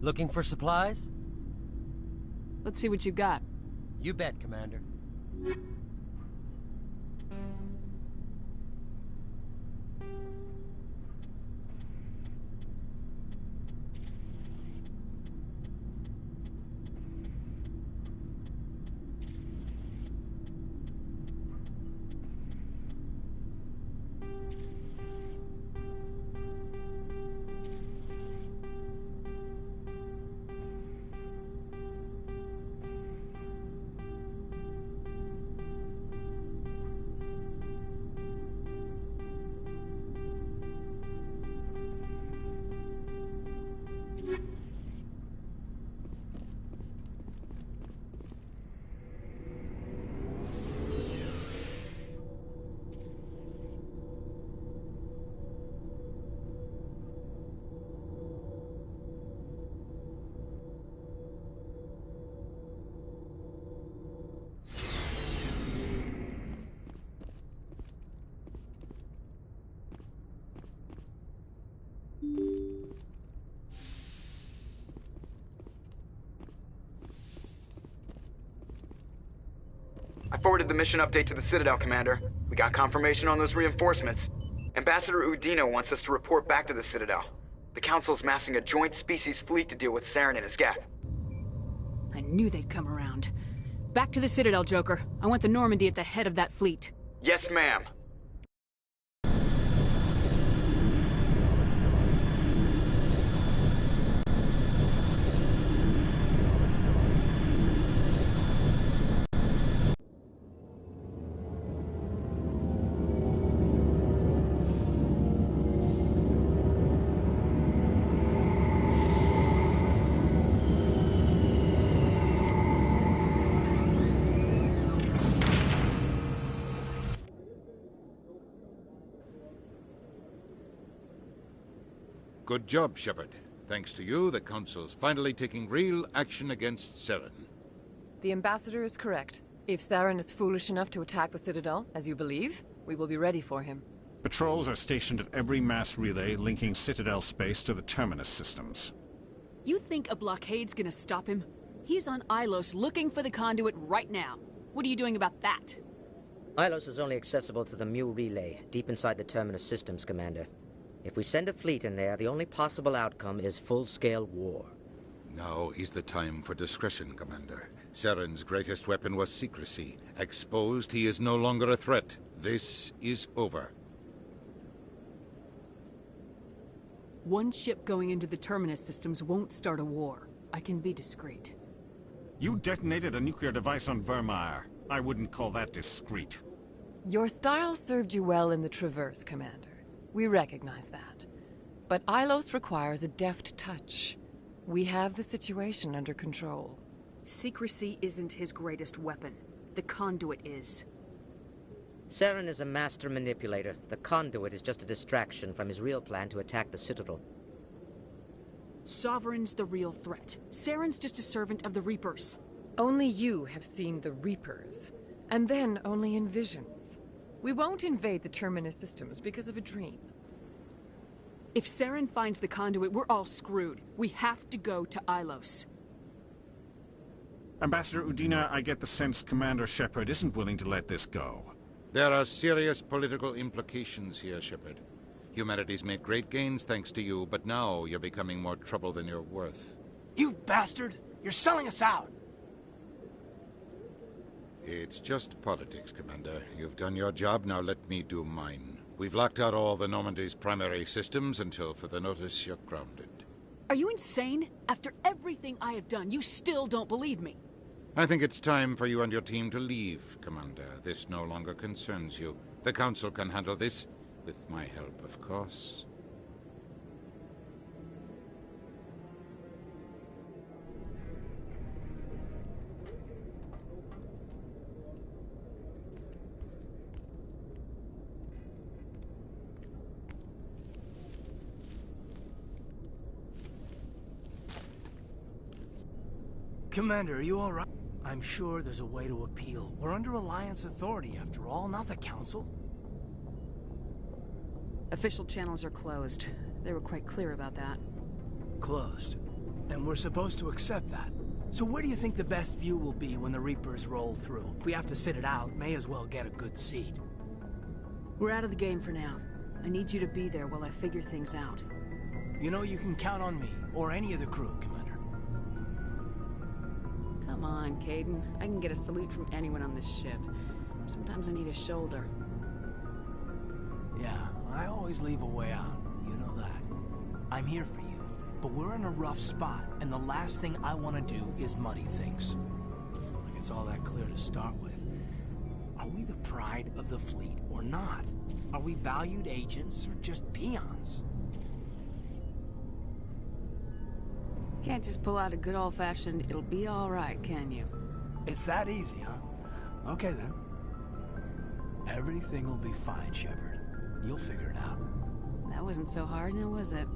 Looking for supplies? Let's see what you got. You bet, Commander. I forwarded the mission update to the Citadel, Commander. We got confirmation on those reinforcements. Ambassador Udino wants us to report back to the Citadel. The Council's massing a joint species fleet to deal with Saren and his Geth. I knew they'd come around. Back to the Citadel, Joker. I want the Normandy at the head of that fleet. Yes, ma'am. Good job, Shepard. Thanks to you, the Council's finally taking real action against Saren. The Ambassador is correct. If Saren is foolish enough to attack the Citadel, as you believe, We will be ready for him. Patrols are stationed at every mass relay linking Citadel space to the Terminus systems. You think a blockade's gonna stop him? He's on Ilos looking for the conduit right now. What are you doing about that? Ilos is only accessible to the Mu relay, deep inside the Terminus systems, Commander. If we send a fleet in there, the only possible outcome is full-scale war. Now is the time for discretion, Commander. Saren's greatest weapon was secrecy. Exposed, he is no longer a threat. This is over. One ship going into the Terminus systems won't start a war. I can be discreet. You detonated a nuclear device on Vermeer. I wouldn't call that discreet. Your style served you well in the Traverse, Commander. We recognize that. But Ilos requires a deft touch. We have the situation under control. Secrecy isn't his greatest weapon. The conduit is. Saren is a master manipulator. The conduit is just a distraction from his real plan to attack the Citadel. Sovereign's the real threat. Saren's just a servant of the Reapers. Only you have seen the Reapers, and then only in visions. We won't invade the Terminus systems because of a dream. If Saren finds the conduit, we're all screwed. We have to go to Ilos. Ambassador Udina, I get the sense Commander Shepard isn't willing to let this go. There are serious political implications here, Shepard. Humanity's made great gains thanks to you, but now you're becoming more trouble than you're worth. You bastard! You're selling us out! It's just politics, Commander. You've done your job, now let me do mine. We've locked out all the Normandy's primary systems until further notice you're grounded. Are you insane? After everything I have done, you still don't believe me. I think it's time for you and your team to leave, Commander. This no longer concerns you. The Council can handle this, with my help, of course. Commander, are you all right? I'm sure there's a way to appeal. We're under Alliance authority, after all, not the Council. Official channels are closed. They were quite clear about that. Closed. And we're supposed to accept that. So where do you think the best view will be when the Reapers roll through? If we have to sit it out, may as well get a good seat. We're out of the game for now. I need you to be there while I figure things out. You know you can count on me, or any of the crew, Commander. Come on, Kaidan. I can get a salute from anyone on this ship. Sometimes I need a shoulder. Yeah, I always leave a way out. You know that. I'm here for you, but we're in a rough spot, and the last thing I want to do is muddy things. Like it's all that clear to start with. Are we the pride of the fleet or not? Are we valued agents or just peons? Can't just pull out a good old-fashioned, it'll be all right, can you? It's that easy, huh? Okay, then. Everything will be fine, Shepard. You'll figure it out. That wasn't so hard, now was it?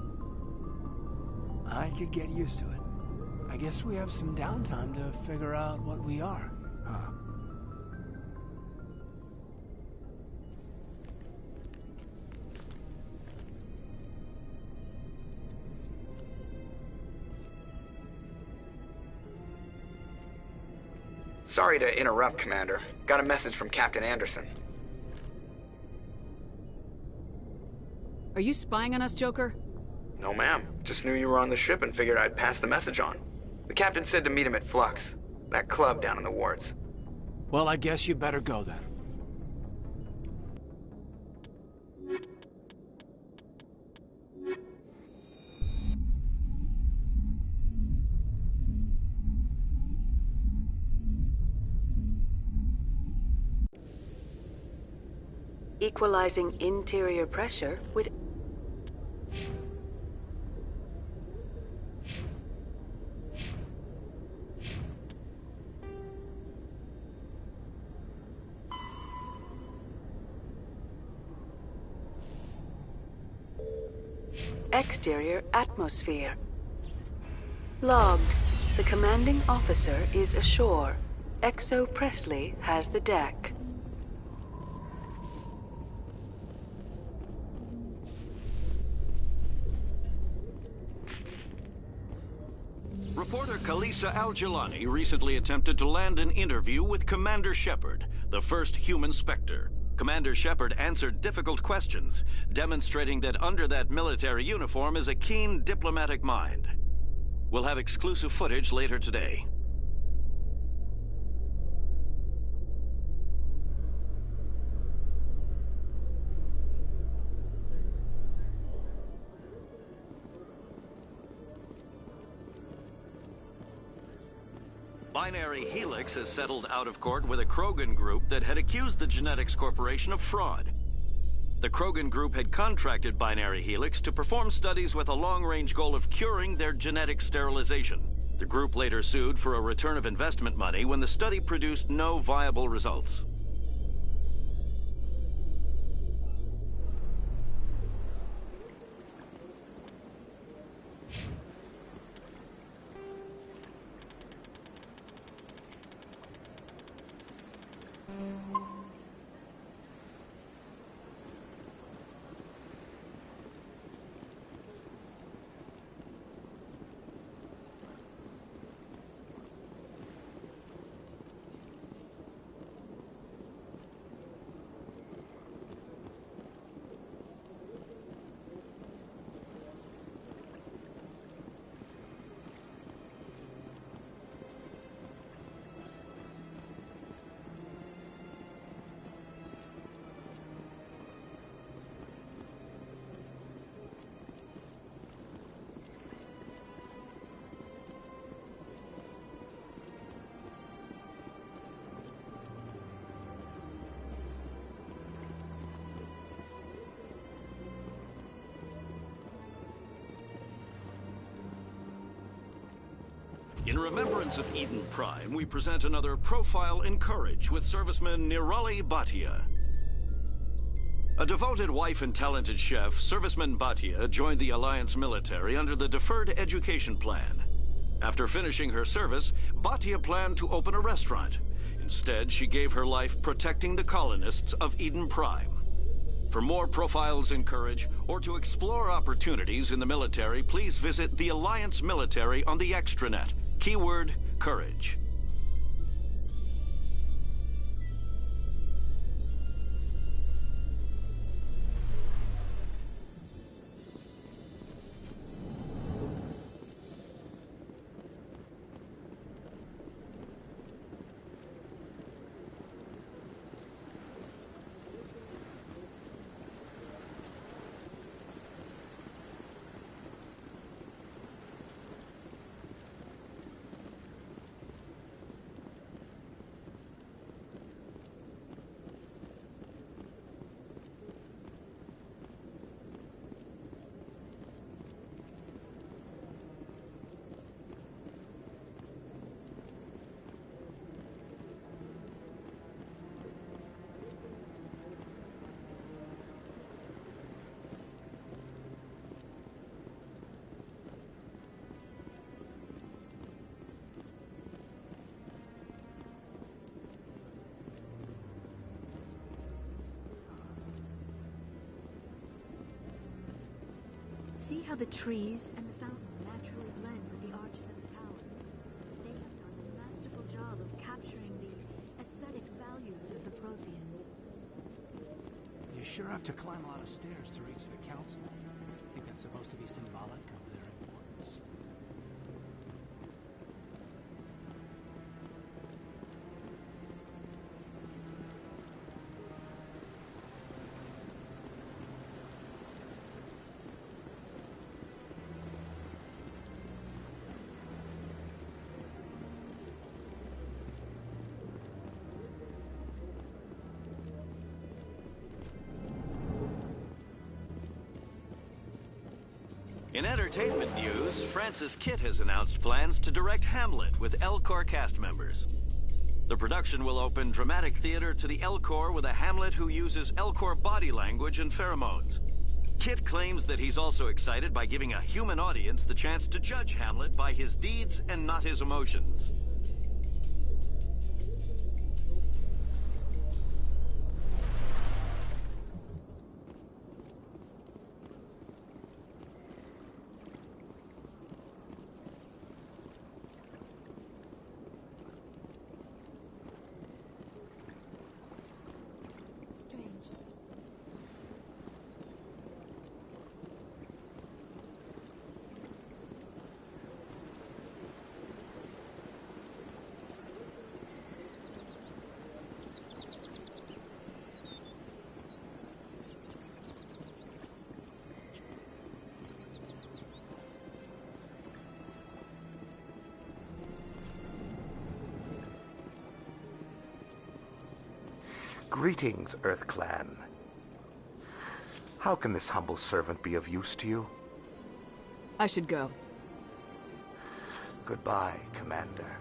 I could get used to it. I guess we have some downtime to figure out what we are, huh? Sorry to interrupt, Commander. Got a message from Captain Anderson. Are you spying on us, Joker? No, ma'am. Just knew you were on the ship and figured I'd pass the message on. The captain said to meet him at Flux, that club down in the wards. Well, I guess you better go then. Equalizing interior pressure with... Exterior atmosphere. Logged. The commanding officer is ashore. Exo Presley has the deck. Kalisa Al-Jilani recently attempted to land an interview with Commander Shepard, the first human Spectre. Commander Shepard answered difficult questions, demonstrating that under that military uniform is a keen diplomatic mind. We'll have exclusive footage later today. Binary Helix has settled out of court with a Krogan group that had accused the Genetics Corporation of fraud. The Krogan group had contracted Binary Helix to perform studies with a long-range goal of curing their genetic sterilization. The group later sued for a return of investment money when the study produced no viable results. In remembrance of Eden Prime, we present another profile in courage with serviceman Nirali Bhatia. A devoted wife and talented chef, Serviceman Bhatia joined the Alliance military under the Deferred Education Plan. After finishing her service, Bhatia planned to open a restaurant. Instead, she gave her life protecting the colonists of Eden Prime. For more profiles in courage, or to explore opportunities in the military, please visit the Alliance military on the extranet. Keyword, courage. See how the trees and the fountain naturally blend with the arches of the tower. They have done a masterful job of capturing the aesthetic values of the Protheans. You sure have to climb a lot of stairs to reach the council. I think that's supposed to be symbolic of their importance. In entertainment news, Francis Kitt has announced plans to direct Hamlet with Elcor cast members. The production will open dramatic theater to the Elcor with a Hamlet who uses Elcor body language and pheromones. Kitt claims that he's also excited by giving a human audience the chance to judge Hamlet by his deeds and not his emotions. Greetings, Earth Clan. How can this humble servant be of use to you? I should go. Goodbye, Commander.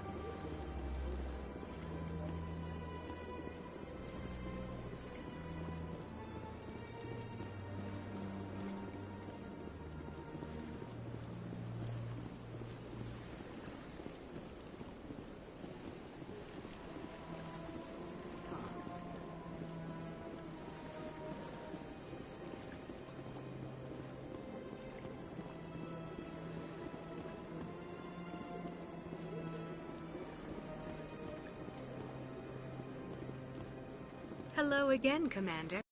Hello again, Commander.